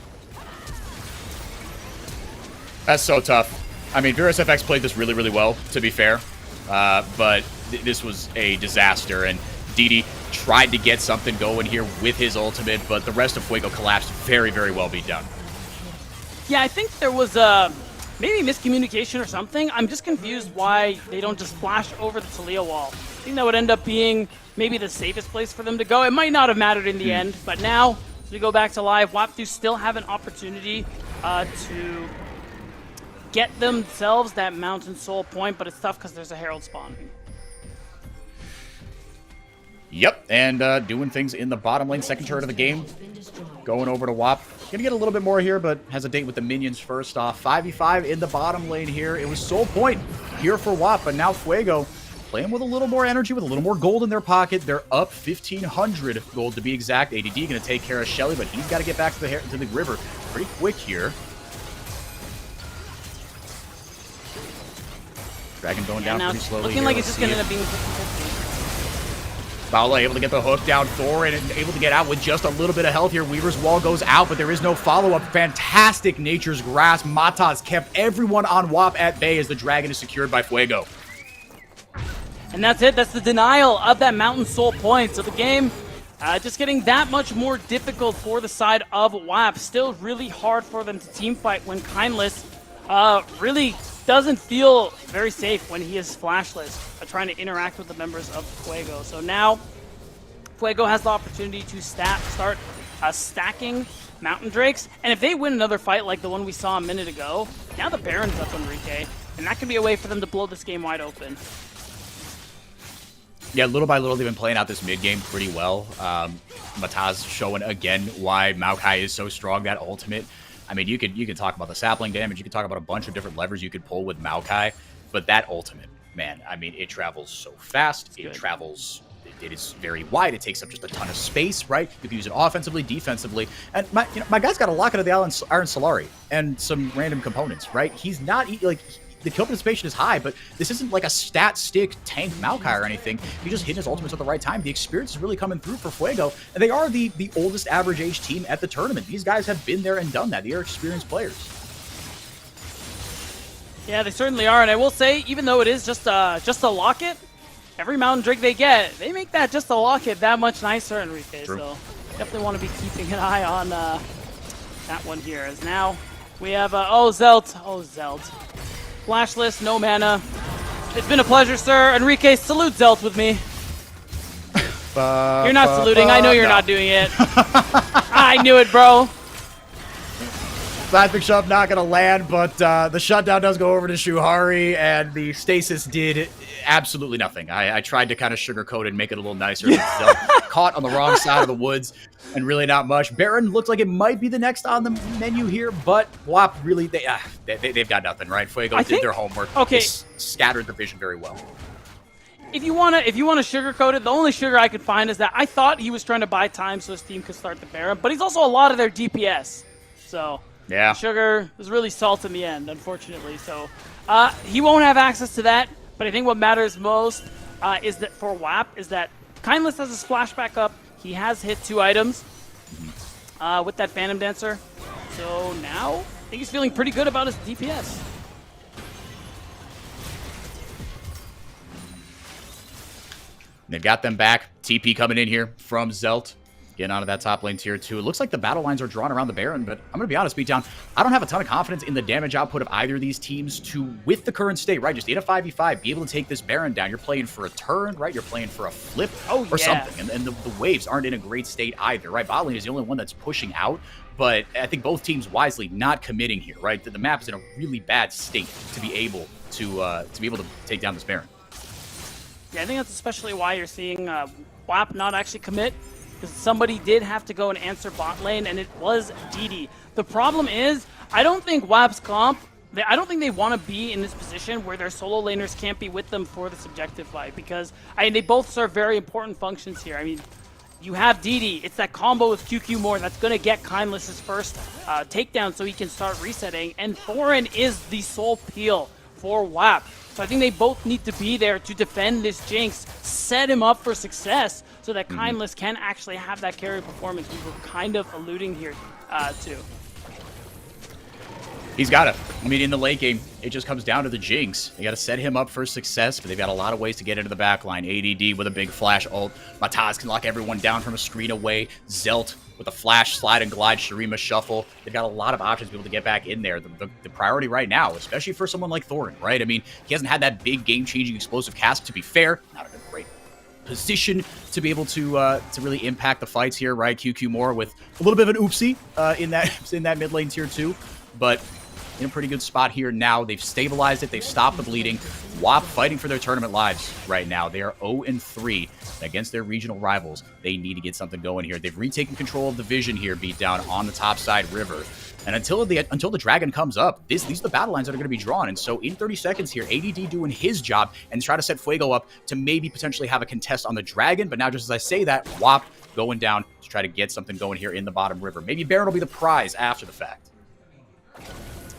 That's so tough. I mean, Virus FX played this really, really well, to be fair. But this was a disaster, and DD tried to get something going here with his ultimate, but the rest of Fuego collapsed very, very well beat down. Yeah, I think there was a maybe miscommunication or something. I'm just confused why they don't just flash over the Talia wall. I think that would end up being maybe the safest place for them to go. It might not have mattered in the end, but now, as we go back to live, WAP do still have an opportunity to get themselves that Mountain Soul point, but it's tough because there's a Herald spawning. Yep, and doing things in the bottom lane, second turret of the game. Going over to WAP. Gonna get a little bit more here, but has a date with the minions first off. 5v5 in the bottom lane here. It was Soul Point here for WAP, but now Fuego playing with a little more energy, with a little more gold in their pocket. They're up 1,500 gold to be exact. ADD gonna take care of Shelly, but he's got to get back to the river pretty quick here. Dragon going down pretty slowly. Looking here. like it's just gonna end up being 50-50. Paula able to get the hook down, Thorin able to get out with just a little bit of health here. Weaver's wall goes out, but there is no follow-up. Fantastic Nature's Grasp. Mataz kept everyone on WAP at bay as the dragon is secured by Fuego. And that's it. That's the denial of that Mountain Soul point. So the game just getting that much more difficult for the side of WAP. Still really hard for them to team fight when Kindless really doesn't feel very safe when he is flashless, trying to interact with the members of Fuego. So now Fuego has the opportunity to start stacking Mountain Drakes, and if they win another fight like the one we saw a minute ago, now the Baron's up, Enrique, and that could be a way for them to blow this game wide open. Yeah, little by little, they've been playing out this mid game pretty well. Mataz showing again why Maokai is so strong. That ultimate, I mean, you could talk about the sapling damage, you could talk about a bunch of different levers you could pull with Maokai, but that ultimate, man, I mean, it travels so fast. It travels, it is very wide. It takes up just a ton of space, right? You can use it offensively, defensively, and my guy's got a locket of the Iron Solari and some random components, right? He's not like. The kill participation is high, but this isn't like a stat stick tank Maokai or anything. He just hit his ultimates at the right time. The experience is really coming through for Fuego, and they are the oldest average age team at the tournament. These guys have been there and done that. They are experienced players. Yeah, they certainly are, and I will say, even though it is just a locket, every Mountain Drake they get, they make that just a locket that much nicer, Enrique. True. So definitely want to be keeping an eye on that one here. As now we have Zelt. Oh, Zelt. Flashless, no mana. It's been a pleasure, sir. Enrique, salute Zelt with me. You're not saluting. I know you're not doing it. I knew it, bro. Seismic Shove not going to land, but the shutdown does go over to Shuhari, and the stasis did absolutely nothing. I tried to kind of sugarcoat it and make it a little nicer. Zelt caught on the wrong side of the woods, and really not much. Baron looks like it might be the next on the menu here, but WAP really, they've got nothing, right? Fuego did their homework. Okay. They scattered the vision very well. If you wanna sugarcoat it, the only sugar I could find is that I thought he was trying to buy time so his team could start the Baron, but he's also a lot of their DPS. So yeah, sugar was really salt in the end, unfortunately. So he won't have access to that. But I think what matters most is that for WAP is that Kindless has his flashback up. He has hit 2 items with that Phantom Dancer. So now I think he's feeling pretty good about his DPS. They've got them back. TP coming in here from Zelt. Getting onto that top lane tier 2. It looks like the battle lines are drawn around the Baron, but I'm going to be honest, Beatdown, I don't have a ton of confidence in the damage output of either of these teams to, with the current state, right, just in a 5v5, be able to take this Baron down. You're playing for a turn, right? You're playing for a flip or something, and the waves aren't in a great state either, right? Bot lane is the only one that's pushing out, but I think both teams wisely not committing here, right? The map is in a really bad state to be able to take down this Baron. Yeah, I think that's especially why you're seeing WAP not actually commit. Because somebody did have to go and answer bot lane, and it was DD. The problem is, I don't think WAP's comp, I don't think they want to be in this position where their solo laners can't be with them for this objective fight, because they both serve very important functions here. I mean, you have DD, it's that combo with QQ more that's going to get Kindless's first takedown so he can start resetting, and Thorin is the sole peel for WAP. So I think they both need to be there to defend this Jinx, set him up for success, so that Kindless can actually have that carry performance we were kind of alluding here to. He's got it. I mean, in the late game, it just comes down to the Jinx. They got to set him up for success, but they've got a lot of ways to get into the backline. ADD with a big flash ult. Mataz can lock everyone down from a screen away. Zelt with a flash, slide, and glide. Shurima shuffle. They've got a lot of options to be able to get back in there. The priority right now, especially for someone like Thorin, right? I mean, he hasn't had that big game-changing explosive cast, to be fair. Not in a great position to be able to really impact the fights here, right? QQ more with a little bit of an oopsie in that mid lane tier 2, but in a pretty good spot here now. They've stabilized it. They've stopped the bleeding. WAP fighting for their tournament lives right now. They are 0-3 against their regional rivals. They need to get something going here. They've retaken control of the vision here, Beatdown, on the top side river. And until the dragon comes up, these are the battle lines that are going to be drawn. And so in 30 seconds here, ADD doing his job and try to set Fuego up to maybe potentially have a contest on the dragon. But now, just as I say that, WAP going down to try to get something going here in the bottom river. Maybe Baron will be the prize after the fact.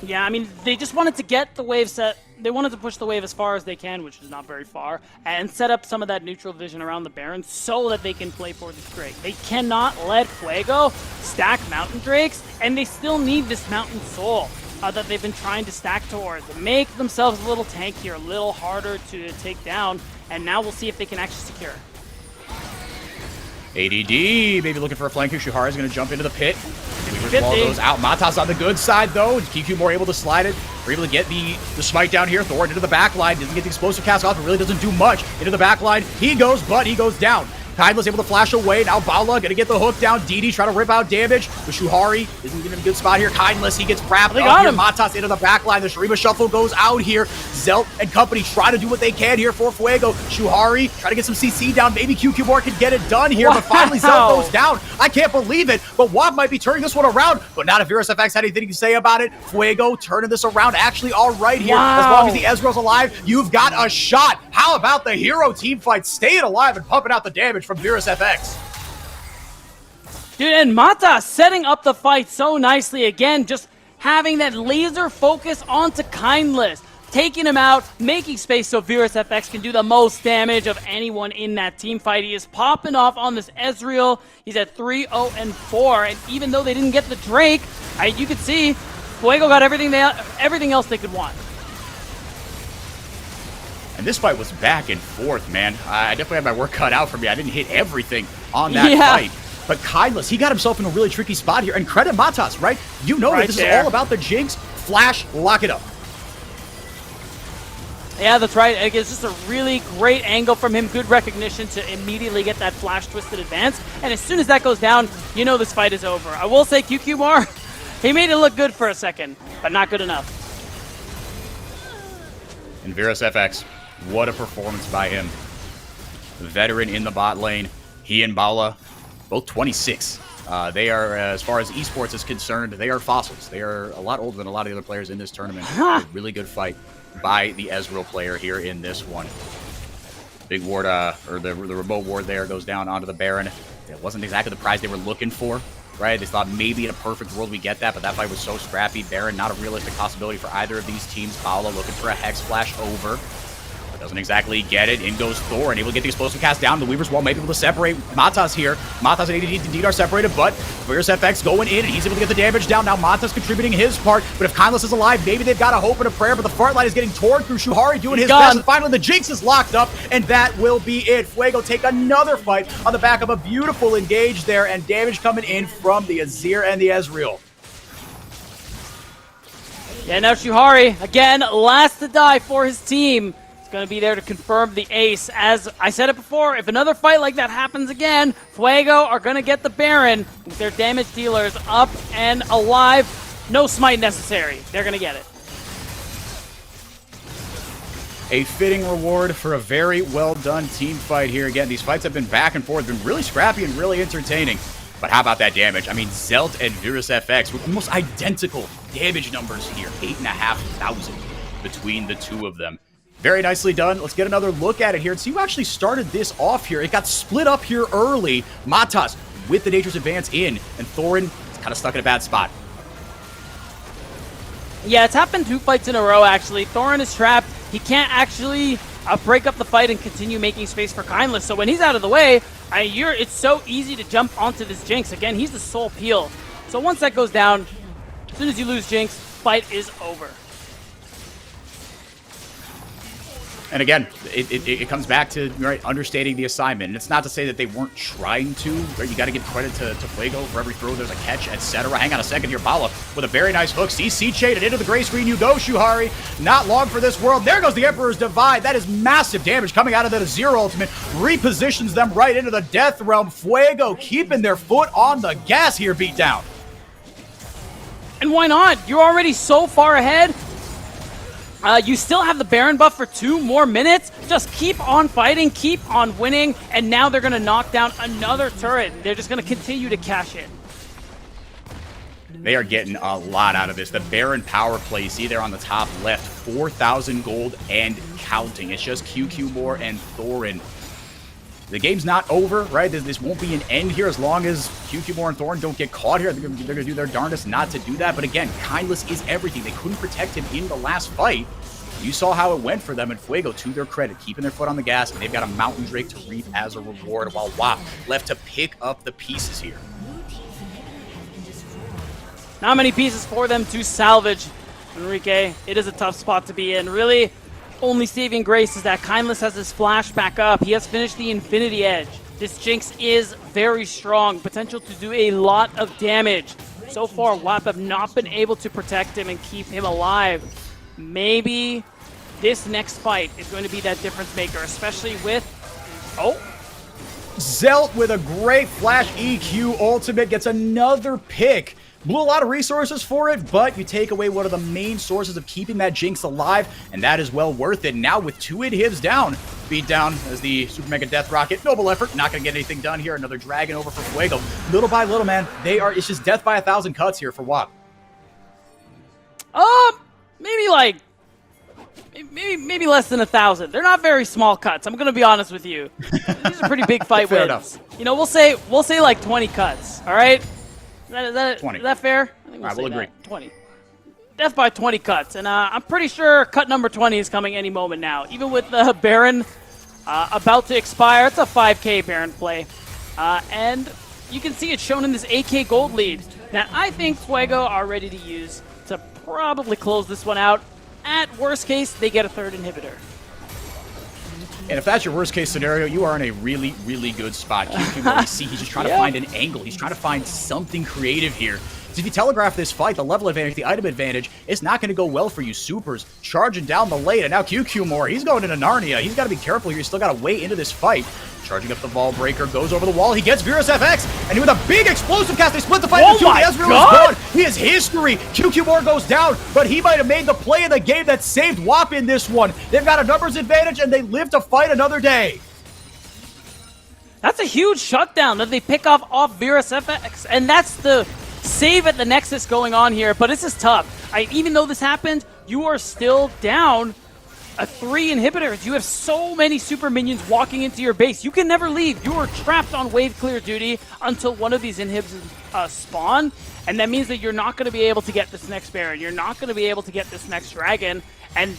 Yeah, I mean, they just wanted to get the wave set. They wanted to push the wave as far as they can, which is not very far, and set up some of that neutral vision around the Baron so that they can play for this Drake. They cannot let Fuego stack Mountain Drakes, and they still need this Mountain Soul that they've been trying to stack towards. Make themselves a little tankier, a little harder to take down, and now we'll see if they can actually secure it. ADD, maybe looking for a flank here. Shuhara is going to jump into the pit. Weaver's Wall goes out. Matas on the good side, though. QQ more able to slide it. We're able to get the smite down here. Thorin into the back line. Doesn't get the explosive cast off, but really doesn't do much. Into the back line. He goes, but he goes down. Kindless able to flash away. Now Bala gonna get the hook down. DD trying to rip out damage. The Shuhari isn't getting a good spot here. Kindless, he gets wrapped up here. Matas into the back line. The Shurima shuffle goes out here. Zelt and company try to do what they can here for Fuego. Shuhari try to get some CC down. Maybe QQ more can get it done here, but finally Zelt goes down. I can't believe it, but WAP might be turning this one around, but not if VirusFX had anything to say about it. Fuego turning this around actually all right here. As long as the Ezreal's alive, you've got a shot. How about the hero team fight staying alive and pumping out the damage from VirusFX? Dude, and Mata setting up the fight so nicely again, just having that laser focus onto Kindless, taking him out, making space so VirusFX can do the most damage of anyone in that team fight. He is popping off on this Ezreal. He's at 3-0-4, and even though they didn't get the Drake, you could see Fuego got everything else they could want. And this fight was back and forth, man. I definitely had my work cut out for me. I didn't hit everything on that fight. But Kindless, he got himself in a really tricky spot here. And credit Matas, right? You know that this is all about the Jinx. Flash, lock it up. Yeah, that's right. It's just a really great angle from him. Good recognition to immediately get that flash twisted advance. And as soon as that goes down, you know this fight is over. I will say QQ he made it look good for a second, but not good enough. And VirusFX, what a performance by him. The veteran in the bot lane. He and Bala, both 26. They are, as far as esports is concerned, they are fossils. They are a lot older than a lot of the other players in this tournament. A really good fight by the Ezreal player here in this one. Big ward, or the remote ward there goes down onto the Baron. It wasn't exactly the prize they were looking for, right? They thought maybe in a perfect world we get that, but that fight was so scrappy. Baron, not a realistic possibility for either of these teams. Bala looking for a Hex Flash over. Doesn't exactly get it. In goes Thor, and able to get the explosive cast down. The Weaver's Wall may be able to separate Matas here. Matas and ADD indeed are separated, but VirusFX going in, and he's able to get the damage down. Now Matas contributing his part, but if Kindless is alive, maybe they've got a hope and a prayer, but the front line is getting torn through. Shuhari doing his best, and finally the Jinx is locked up, and that will be it. Fuego take another fight on the back of a beautiful engage there, and damage coming in from the Azir and the Ezreal. Yeah, now Shuhari, again, last to die for his team. Going to be there to confirm the ace. As I said it before, if another fight like that happens again, Fuego are going to get the Baron with their damage dealers up and alive. No smite necessary. They're going to get it. A fitting reward for a very well done team fight here. Again, these fights have been back and forth, been really scrappy and really entertaining. But how about that damage? I mean, Zelt and VirusFX with almost identical damage numbers here. 8,500 between the two of them. Very nicely done. Let's get another look at it here and see who actually started this off here. It got split up here early. Matas with the dangerous advance in, and Thorin is kind of stuck in a bad spot. Yeah, it's happened 2 fights in a row, actually. Thorin is trapped. He can't actually break up the fight and continue making space for Kindless. So when he's out of the way, it's so easy to jump onto this Jinx. Again, he's the sole peel. So once that goes down, as soon as you lose Jinx, fight is over. And again, it comes back to understanding the assignment. And it's not to say that they weren't trying to. Right? You got to give credit to Fuego. For every throw, there's a catch, etc. Hang on a second here. Paula with a very nice hook. CC chained into the gray screen. You go, Shuhari. Not long for this world. There goes the Emperor's Divide. That is massive damage coming out of the Zero ultimate. Repositions them right into the Death Realm. Fuego keeping their foot on the gas here, Beatdown. And why not? You're already so far ahead. You still have the Baron buff for 2 more minutes. Just keep on fighting, keep on winning, and now they're going to knock down another turret. They're just going to continue to cash in. They are getting a lot out of this. The Baron power play, see there on the top left, 4,000 gold and counting. It's just QQ Moore and Thorin. The game's not over, right? This won't be an end here as long as QQ Moore and Thorin don't get caught here. They're going to do their darndest not to do that. But again, Kindless is everything. They couldn't protect him in the last fight. You saw how it went for them in Fuego, to their credit, keeping their foot on the gas, and they've got a Mountain Drake to reap as a reward, while WAP left to pick up the pieces here. Not many pieces for them to salvage, Enrique. It is a tough spot to be in. Really, only saving grace is that Kindless has his flash back up. He has finished the Infinity Edge. This Jinx is very strong, potential to do a lot of damage. So far, WAP have not been able to protect him and keep him alive. Maybe this next fight is going to be that difference maker, especially with... Oh! Zelt with a great flash EQ ultimate gets another pick. Blew a lot of resources for it, but you take away one of the main sources of keeping that Jinx alive, and that is well worth it. Now with 2 inhibs down, beat down as the Super Mega Death Rocket. Noble effort, not going to get anything done here. Another Dragon over for Fuego. Little by little, man, it's just death by 1,000 cuts here for WAP. Maybe less than 1,000. They're not very small cuts. I'm going to be honest with you. These are pretty big fight Fair wins. enough. You know, we'll say like 20 cuts. All right. Is that fair? I think All right, we'll agree. 20. Death by 20 cuts, and I'm pretty sure cut number 20 is coming any moment now. Even with the Baron about to expire, it's a 5k Baron play, and you can see it shown in this 8k gold lead that I think Fuego are ready to use to probably close this one out. At worst case, they get a 3rd inhibitor. And if that's your worst case scenario, you are in a really, really good spot. QQ, you see, he's just trying to find an angle. He's trying to find something creative here. So if you telegraph this fight, the level advantage, the item advantage, it's not going to go well for you. Supers charging down the lane, and now QQ Moore, he's going into Narnia. He's got to be careful here. He's still got to wait into this fight. Charging up the Ball Breaker, goes over the wall. He gets Virus FX, and with a big explosive cast, they split the fight into 2. Ezreal is gone. He is history. QQ Moore goes down, but he might have made the play of the game that saved WAP in this one. They've got a numbers advantage, and they live to fight another day. That's a huge shutdown that they pick off Virus FX, and that's the save at the Nexus going on here, but this is tough. Even though this happened, you are still down a 3 inhibitors. You have so many super minions walking into your base. You can never leave. You are trapped on wave clear duty until one of these inhibs spawn, and that means that you're not going to be able to get this next Baron. You're not going to be able to get this next Dragon, and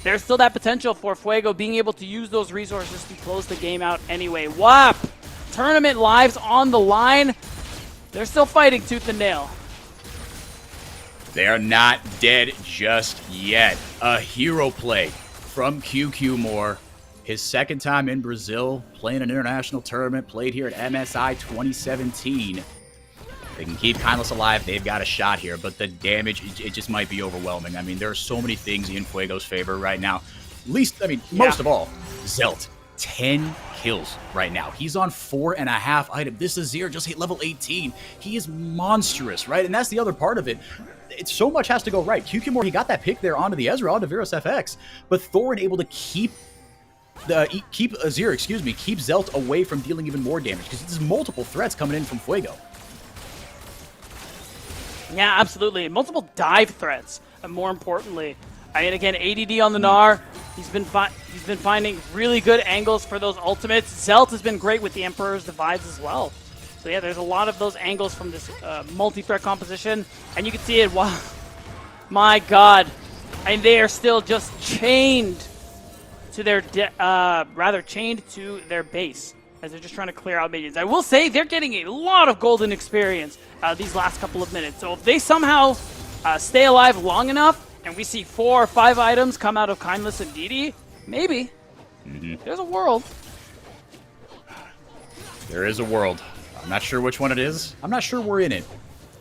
there's still that potential for Fuego being able to use those resources to close the game out anyway. WAP! Tournament lives on the line. They're still fighting tooth and nail. They are not dead just yet. A hero play from QQ Moore. His 2nd time in Brazil, playing an international tournament, played here at MSI 2017. They can keep Kindless alive. They've got a shot here, but the damage, it just might be overwhelming. I mean, there are so many things in Fuego's favor right now. Most of all, Zelt. 10 kills right now. He's on 4.5 items. This Azir just hit level 18. He is monstrous, right? And that's the other part of it. It's so much has to go right. QQ Moore, he got that pick there onto the Ezreal, onto Virus FX, but Thorin able to keep Zelt away from dealing even more damage because there's multiple threats coming in from Fuego. Yeah, absolutely. Multiple dive threats, and more importantly, again, ADD on the Gnar. He's been finding really good angles for those ultimates. Zelt has been great with the Emperor's Divides as well. So yeah, there's a lot of those angles from this multi-threat composition, and you can see it. Wow, my God, and they are still just chained to their chained to their base as they're just trying to clear out minions. I will say they're getting a lot of golden experience these last couple of minutes. So if they somehow stay alive long enough, and we see 4 or 5 items come out of Kindless and DD, maybe. There's a world. There is a world. I'm not sure which one it is. I'm not sure we're in it,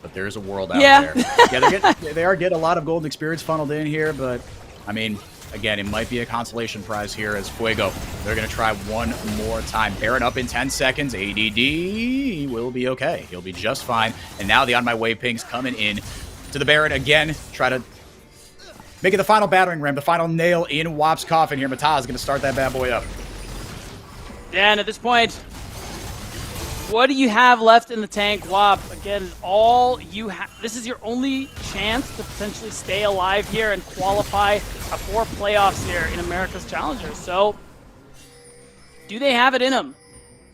but there is a world out Yeah. there. Yeah, they are getting a lot of golden experience funneled in here, but I mean, again, it might be a consolation prize here as Fuego. They're going to try one more time. Baron up in 10 seconds. ADD will be okay. He'll be just fine. And now the On My Way pings coming in to the Baron again. Try to make it the final battering ram, the final nail in WAP's coffin here. Mataz is going to start that bad boy up. Yeah, and at this point, what do you have left in the tank, WAP? Again, all you have. This is your only chance to potentially stay alive here and qualify for playoffs here in America's Challengers. So, do they have it in them?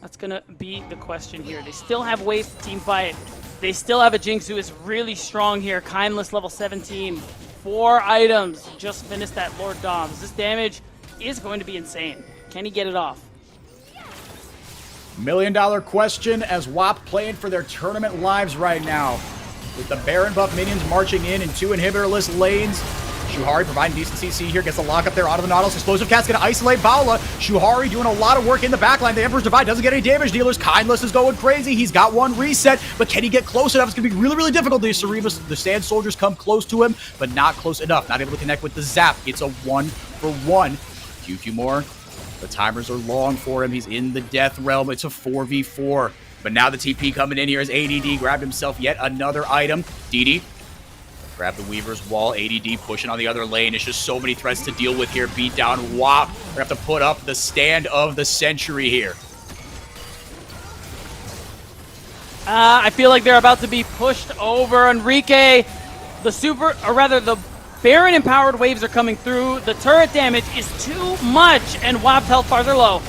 That's going to be the question here. They still have ways to team fight. They still have a Jinx who is really strong here. Kindless level 17. 4 items. Just finished that Lord Doms. This damage is going to be insane. Can he get it off? $1 million question as WAP playing for their tournament lives right now. With the Baron buff minions marching in 2 inhibitorless lanes. Shuhari providing decent CC here, gets the lock up there onto the Nautilus. Explosive Cat's gonna isolate Paula. Shuhari doing a lot of work in the backline. The Emperor's Divide doesn't get any damage dealers. Kindless is going crazy. He's got 1 reset, but can he get close enough? It's gonna be really, really difficult. The Cerebus, the Sand Soldiers come close to him, but not close enough. Not able to connect with the Zap. It's a 1-for-1. QQ more. The timers are long for him. He's in the death realm. It's a 4v4. But now the TP coming in here as ADD grabbed himself yet another item. DD grab the Weaver's wall. ADD pushing on the other lane. It's just so many threats to deal with here. Beat down WAP. We're going to have to put up the stand of the century here. I feel like they're about to be pushed over. Enrique, the Baron empowered waves are coming through. The turret damage is too much, and WAP's health bars are low.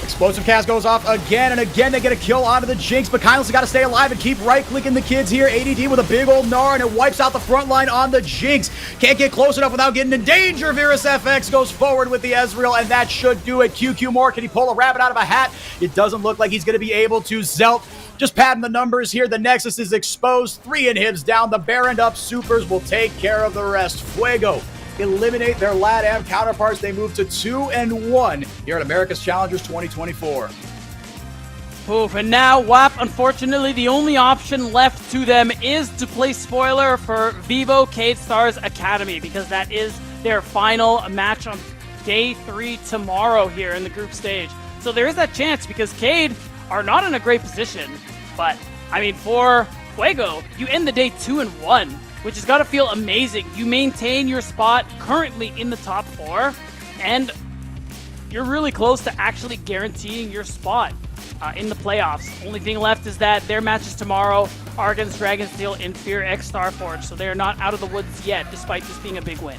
Explosive cast goes off again and again. They get a kill onto the Jinx, but Kindless has got to stay alive and keep right-clicking the kids here. ADD with a big old Gnar, and it wipes out the front line on the Jinx. Can't get close enough without getting in danger. Virus FX goes forward with the Ezreal, and that should do it. QQ more. Can he pull a rabbit out of a hat? It doesn't look like he's going to be able to. Zelt just padding the numbers here. The Nexus is exposed. 3 inhibs down. The Baron up supers will take care of the rest. Fuego eliminate their LATAM counterparts. They move to 2-1 here at America's Challengers 2024. Oof, and now WAP, unfortunately, the only option left to them is to play spoiler for Vivo Cade Stars Academy, because that is their final match on day 3 tomorrow here in the group stage. So there is that chance, because Cade are not in a great position, but I mean, for Fuego, you end the day 2-1, which has got to feel amazing. You maintain your spot currently in the top 4, and you're really close to actually guaranteeing your spot in the playoffs. Only thing left is that their matches tomorrow are against Dragonsteel and Fear X Starforge, so they are not out of the woods yet, despite this being a big win.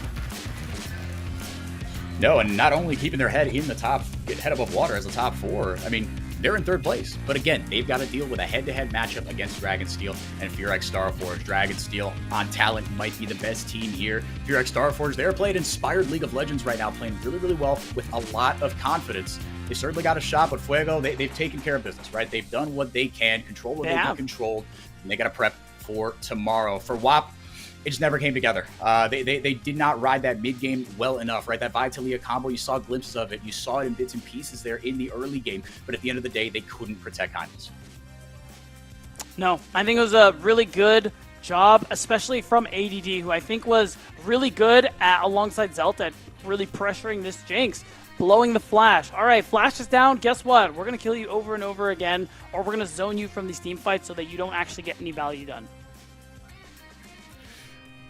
No, and not only keeping their head in the top, head above water as the top 4, I mean, they're in 3rd place. But again, they've got to deal with a head-to-head matchup against Dragonsteel and Fear X Starforge. Dragonsteel on talent might be the best team here. Fear X Starforge, they're playing inspired League of Legends right now, playing really, really well with a lot of confidence. They certainly got a shot, but Fuego, they've taken care of business, right? They've done what they can, control what they can control, and they got to prep for tomorrow. For WAP, it just never came together. They did not ride that mid-game well enough, right? That Vitalia combo, you saw glimpses of it. You saw it in bits and pieces there in the early game. But at the end of the day, they couldn't protect Kindness. No, I think it was a really good job, especially from ADD, who I think was really good alongside Zelta, really pressuring this Jinx, blowing the Flash. All right, Flash is down. Guess what? We're going to kill you over and over again, or we're going to zone you from these team fights so that you don't actually get any value done.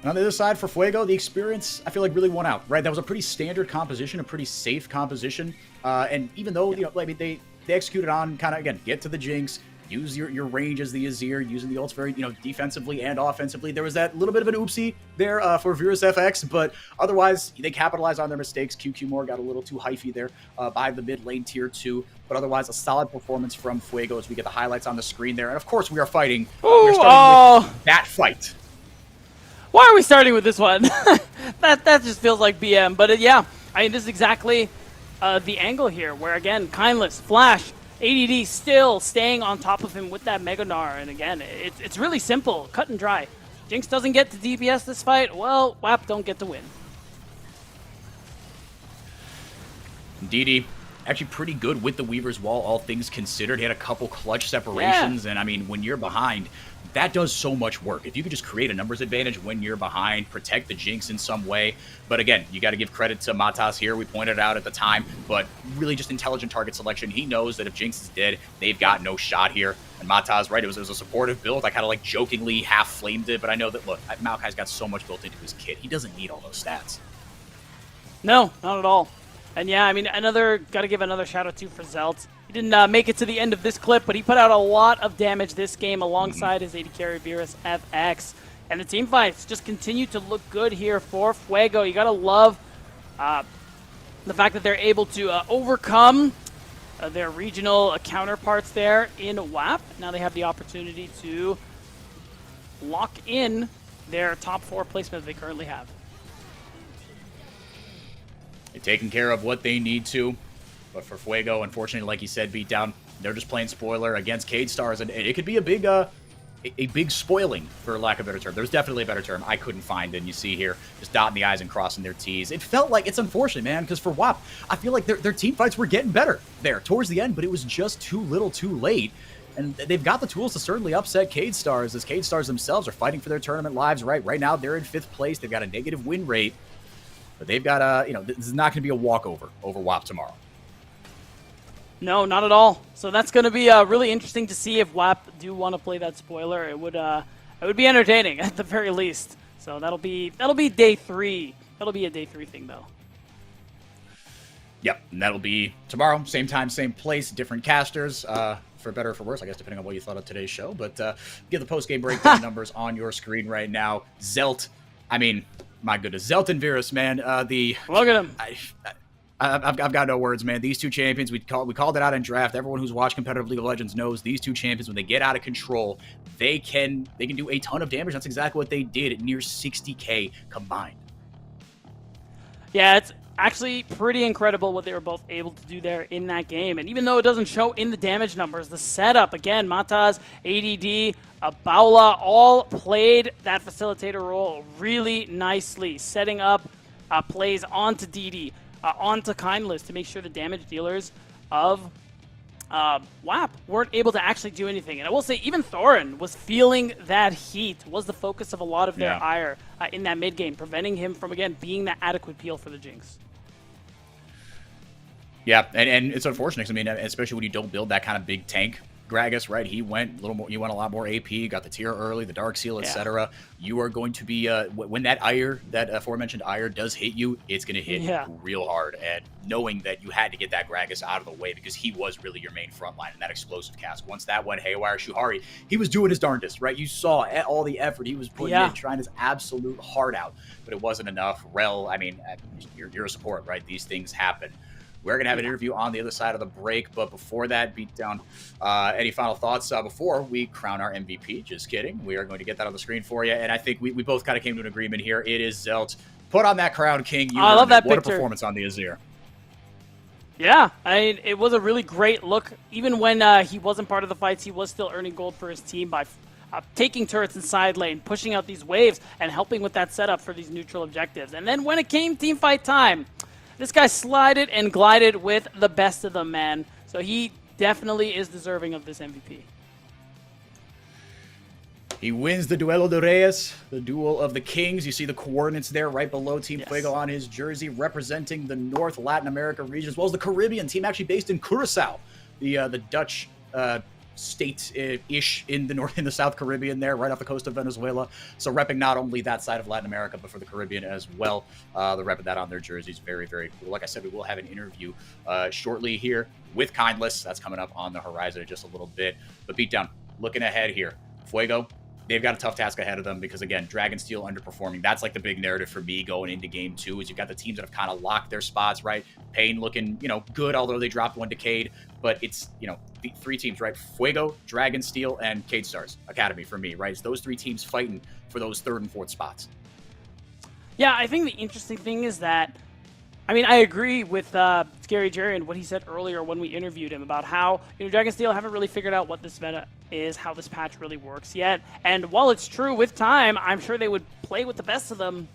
And on the other side for Fuego, the experience, I feel like, really won out, right? That was a pretty standard composition, a pretty safe composition. And even though, you know, I mean, they executed on kind of, again, get to the Jinx, use your range as the Azir, using the ults very, you know, defensively and offensively. There was that little bit of an oopsie there for Virus FX, but otherwise, they capitalized on their mistakes. QQ more got a little too hyphy there by the mid lane tier 2, but otherwise, a solid performance from Fuego as we get the highlights on the screen there. And of course, we are fighting. We're starting with that fight. Why are we starting with this one? that just feels like BM. But yeah, I mean, this is exactly the angle here, where again, Kindless, Flash, ADD still staying on top of him with that Mega Gnar. And again, it's really simple, cut and dry. Jinx doesn't get to DPS this fight, well, WAP don't get to win. DD, actually pretty good with the Weaver's Wall, all things considered. He had a couple clutch separations, and I mean, when you're behind, that does so much work. If you could just create a numbers advantage when you're behind, protect the Jinx in some way. But again, you got to give credit to Matas here. We pointed it out at the time, but really just intelligent target selection. He knows that if Jinx is dead, they've got no shot here. And Matas, right, it was a supportive build. I kind of like jokingly half flamed it, but I know that, look, Maokai's got so much built into his kit. He doesn't need all those stats. No, not at all. And yeah, I mean, got to give another shout out to for Zelt. He didn't make it to the end of this clip, but he put out a lot of damage this game alongside his AD carry Virus FX. And the team fights just continue to look good here for Fuego. You got to love the fact that they're able to overcome their regional counterparts there in WAP. Now they have the opportunity to lock in their top 4 placement they currently have. They're taking care of what they need to. But for Fuego, unfortunately, like he said, beatdown, they're just playing spoiler against Cade Stars, and it could be a big spoiling, for lack of a better term. There's definitely a better term I couldn't find, and you see here, just dotting the I's and crossing their T's. It felt like, it's unfortunate, man, because for WAP, I feel like their team fights were getting better there towards the end, but it was just too little too late. And they've got the tools to certainly upset Cade Stars, as Cade Stars themselves are fighting for their tournament lives, right? Right now, they're in 5th place. They've got a negative win rate, but they've got this is not going to be a walkover over WAP tomorrow. No, not at all. So that's going to be really interesting to see if WAP do want to play that spoiler. It would be entertaining at the very least. So that'll be day 3. That'll be a day 3 thing though. Yep, and that'll be tomorrow, same time, same place, different casters. For better or for worse, I guess, depending on what you thought of today's show. But get the post-game breakdown numbers on your screen right now. Zelt, I mean, my goodness, Zelt and Virus, man. Look at him. I've got no words, man. These two champions, we called it out in draft. Everyone who's watched competitive League of Legends knows these two champions, when they get out of control, they can do a ton of damage. That's exactly what they did at near 60k combined. Yeah, it's actually pretty incredible what they were both able to do there in that game. And even though it doesn't show in the damage numbers, the setup, again, Matas, ADD, Baula all played that facilitator role really nicely, setting up plays onto DD. Onto Kindless to make sure the damage dealers of WAP weren't able to actually do anything. And I will say, even Thorin was feeling that heat, was the focus of a lot of their ire in that mid game, preventing him from, again, being the adequate peel for the Jinx. Yeah, and it's unfortunate. I mean, especially when you don't build that kind of big tank. Gragas, right? He went a lot more AP, got the tier early, the Dark Seal, etc. You are going to be when that ire, that aforementioned ire, does hit you, it's going to hit real hard. And knowing that you had to get that Gragas out of the way because he was really your main front line in that explosive cast. Once that went haywire, Shuhari, he was doing his darndest, right? You saw all the effort he was putting in, trying his absolute heart out, but it wasn't enough. Rel, I mean, you're a support, right? These things happen. We're going to have an interview on the other side of the break, but before that, Beatdown, any final thoughts before we crown our MVP? Just kidding. We are going to get that on the screen for you, and I think we both kind of came to an agreement here. It is Zelt. Put on that crown, King. I love that picture. What a performance on the Azir. Yeah, I mean, it was a really great look. Even when he wasn't part of the fights, he was still earning gold for his team by taking turrets in side lane, pushing out these waves, and helping with that setup for these neutral objectives. And then when it came team fight time, this guy slided and glided with the best of them, man. So he definitely is deserving of this MVP. He wins the Duelo de Reyes, the Duel of the Kings. You see the coordinates there right below Team Fuego on his jersey, representing the North Latin America region, as well as the Caribbean team, actually based in Curacao, the Dutch state-ish in the South Caribbean there, right off the coast of Venezuela. So repping not only that side of Latin America, but for the Caribbean as well. They're repping that on their jerseys. Very, very cool. Like I said, we will have an interview shortly here with Kindless. That's coming up on the horizon in just a little bit. But Beatdown, looking ahead here. Fuego, they've got a tough task ahead of them because, again, Dragonsteel underperforming. That's like the big narrative for me going into game 2 is you've got the teams that have kind of locked their spots, right? Pain looking, good, although they dropped one to Cade. But it's, the 3 teams, right? Fuego, Dragonsteel, and Cade Stars Academy for me, right? It's those 3 teams fighting for those 3rd and 4th spots. Yeah, I think the interesting thing is that I mean, I agree with Scary Jerry and what he said earlier when we interviewed him about how, Dragonsteel haven't really figured out what this meta is, how this patch really works yet. And while it's true, with time, I'm sure they would play with the best of them.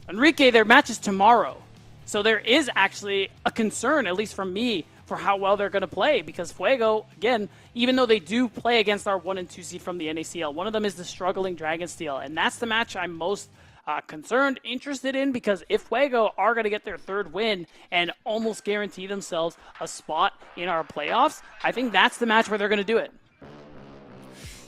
Enrique, their match is tomorrow. So there is actually a concern, at least from me, for how well they're going to play. Because Fuego, again, even though they do play against our 1 and 2 seed from the NACL, one of them is the struggling Dragonsteel. And that's the match I'm most concerned, interested in, because if Fuego are going to get their 3rd win and almost guarantee themselves a spot in our playoffs, I think that's the match where they're going to do it.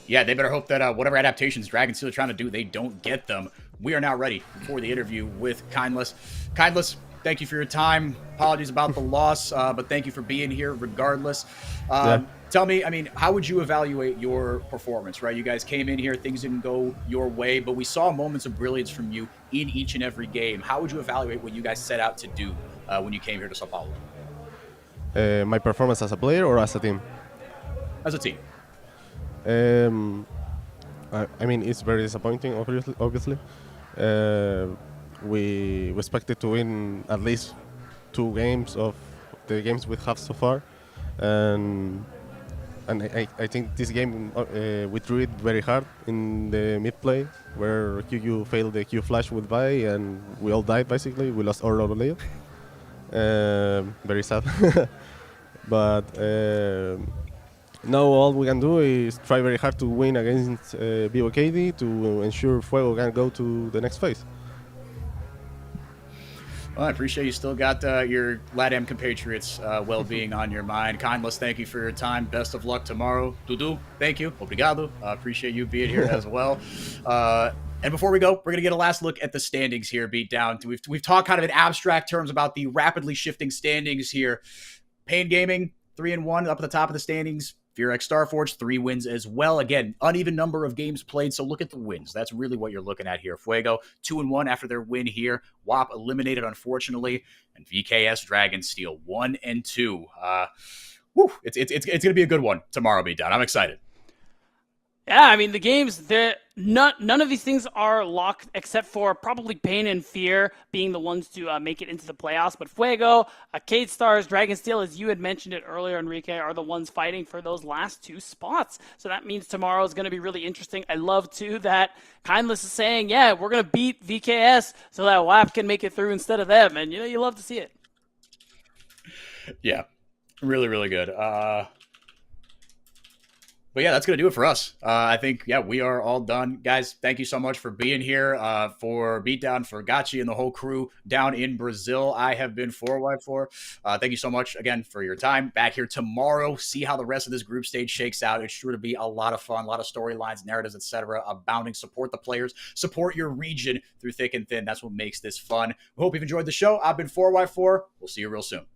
Yeah, they better hope that whatever adaptations Dragonsteel are trying to do, they don't get them. We are now ready for the interview with Kindless. Kindless, thank you for your time. Apologies about the loss, but thank you for being here regardless. Tell me, I mean, how would you evaluate your performance, right? You guys came in here, things didn't go your way, but we saw moments of brilliance from you in each and every game. How would you evaluate what you guys set out to do when you came here to São Paulo? My performance as a player or as a team? As a team. I mean, it's very disappointing, obviously. We expected to win at least 2 games of the games we have so far. And I think this game we threw it very hard in the mid play, where QQ failed the Q flash with Vi, and we all died basically. We lost our layer. Very sad. But now all we can do is try very hard to win against Cade to ensure Fuego can go to the next phase. Well, I appreciate you still got your LATAM compatriots' well-being on your mind. Kindless, thank you for your time. Best of luck tomorrow. Dudu, thank you. Obrigado. Appreciate you being here as well. And before we go, we're going to get a last look at the standings here, Beatdown. We've talked kind of in abstract terms about the rapidly shifting standings here. Pain Gaming, 3-1 up at the top of the standings. FearX Starforge, 3 wins as well. Again, uneven number of games played, so look at the wins. That's really what you're looking at here. Fuego, 2-1 after their win here. WAP eliminated, unfortunately. And VKS Dragonsteel, 1-2. It's going to be a good one tomorrow, Beatdown. I'm excited. Yeah, I mean, the games, none of these things are locked except for probably Pain and Fear being the ones to make it into the playoffs. But Fuego, Cade Stars, Dragonsteel, as you had mentioned it earlier, Enrique, are the ones fighting for those last 2 spots. So that means tomorrow is going to be really interesting. I love, too, that Kindless is saying, yeah, we're going to beat VKS so that WAP can make it through instead of them. And, you love to see it. Yeah, really, really good. But yeah, that's going to do it for us. I think, we are all done. Guys, thank you so much for being here, for Beatdown, for Gachi, and the whole crew down in Brazil. I have been 4x4. Thank you so much, again, for your time. Back here tomorrow. See how the rest of this group stage shakes out. It's sure to be a lot of fun, a lot of storylines, narratives, etc. abounding. Support the players. Support your region through thick and thin. That's what makes this fun. We hope you've enjoyed the show. I've been 4x4. We'll see you real soon.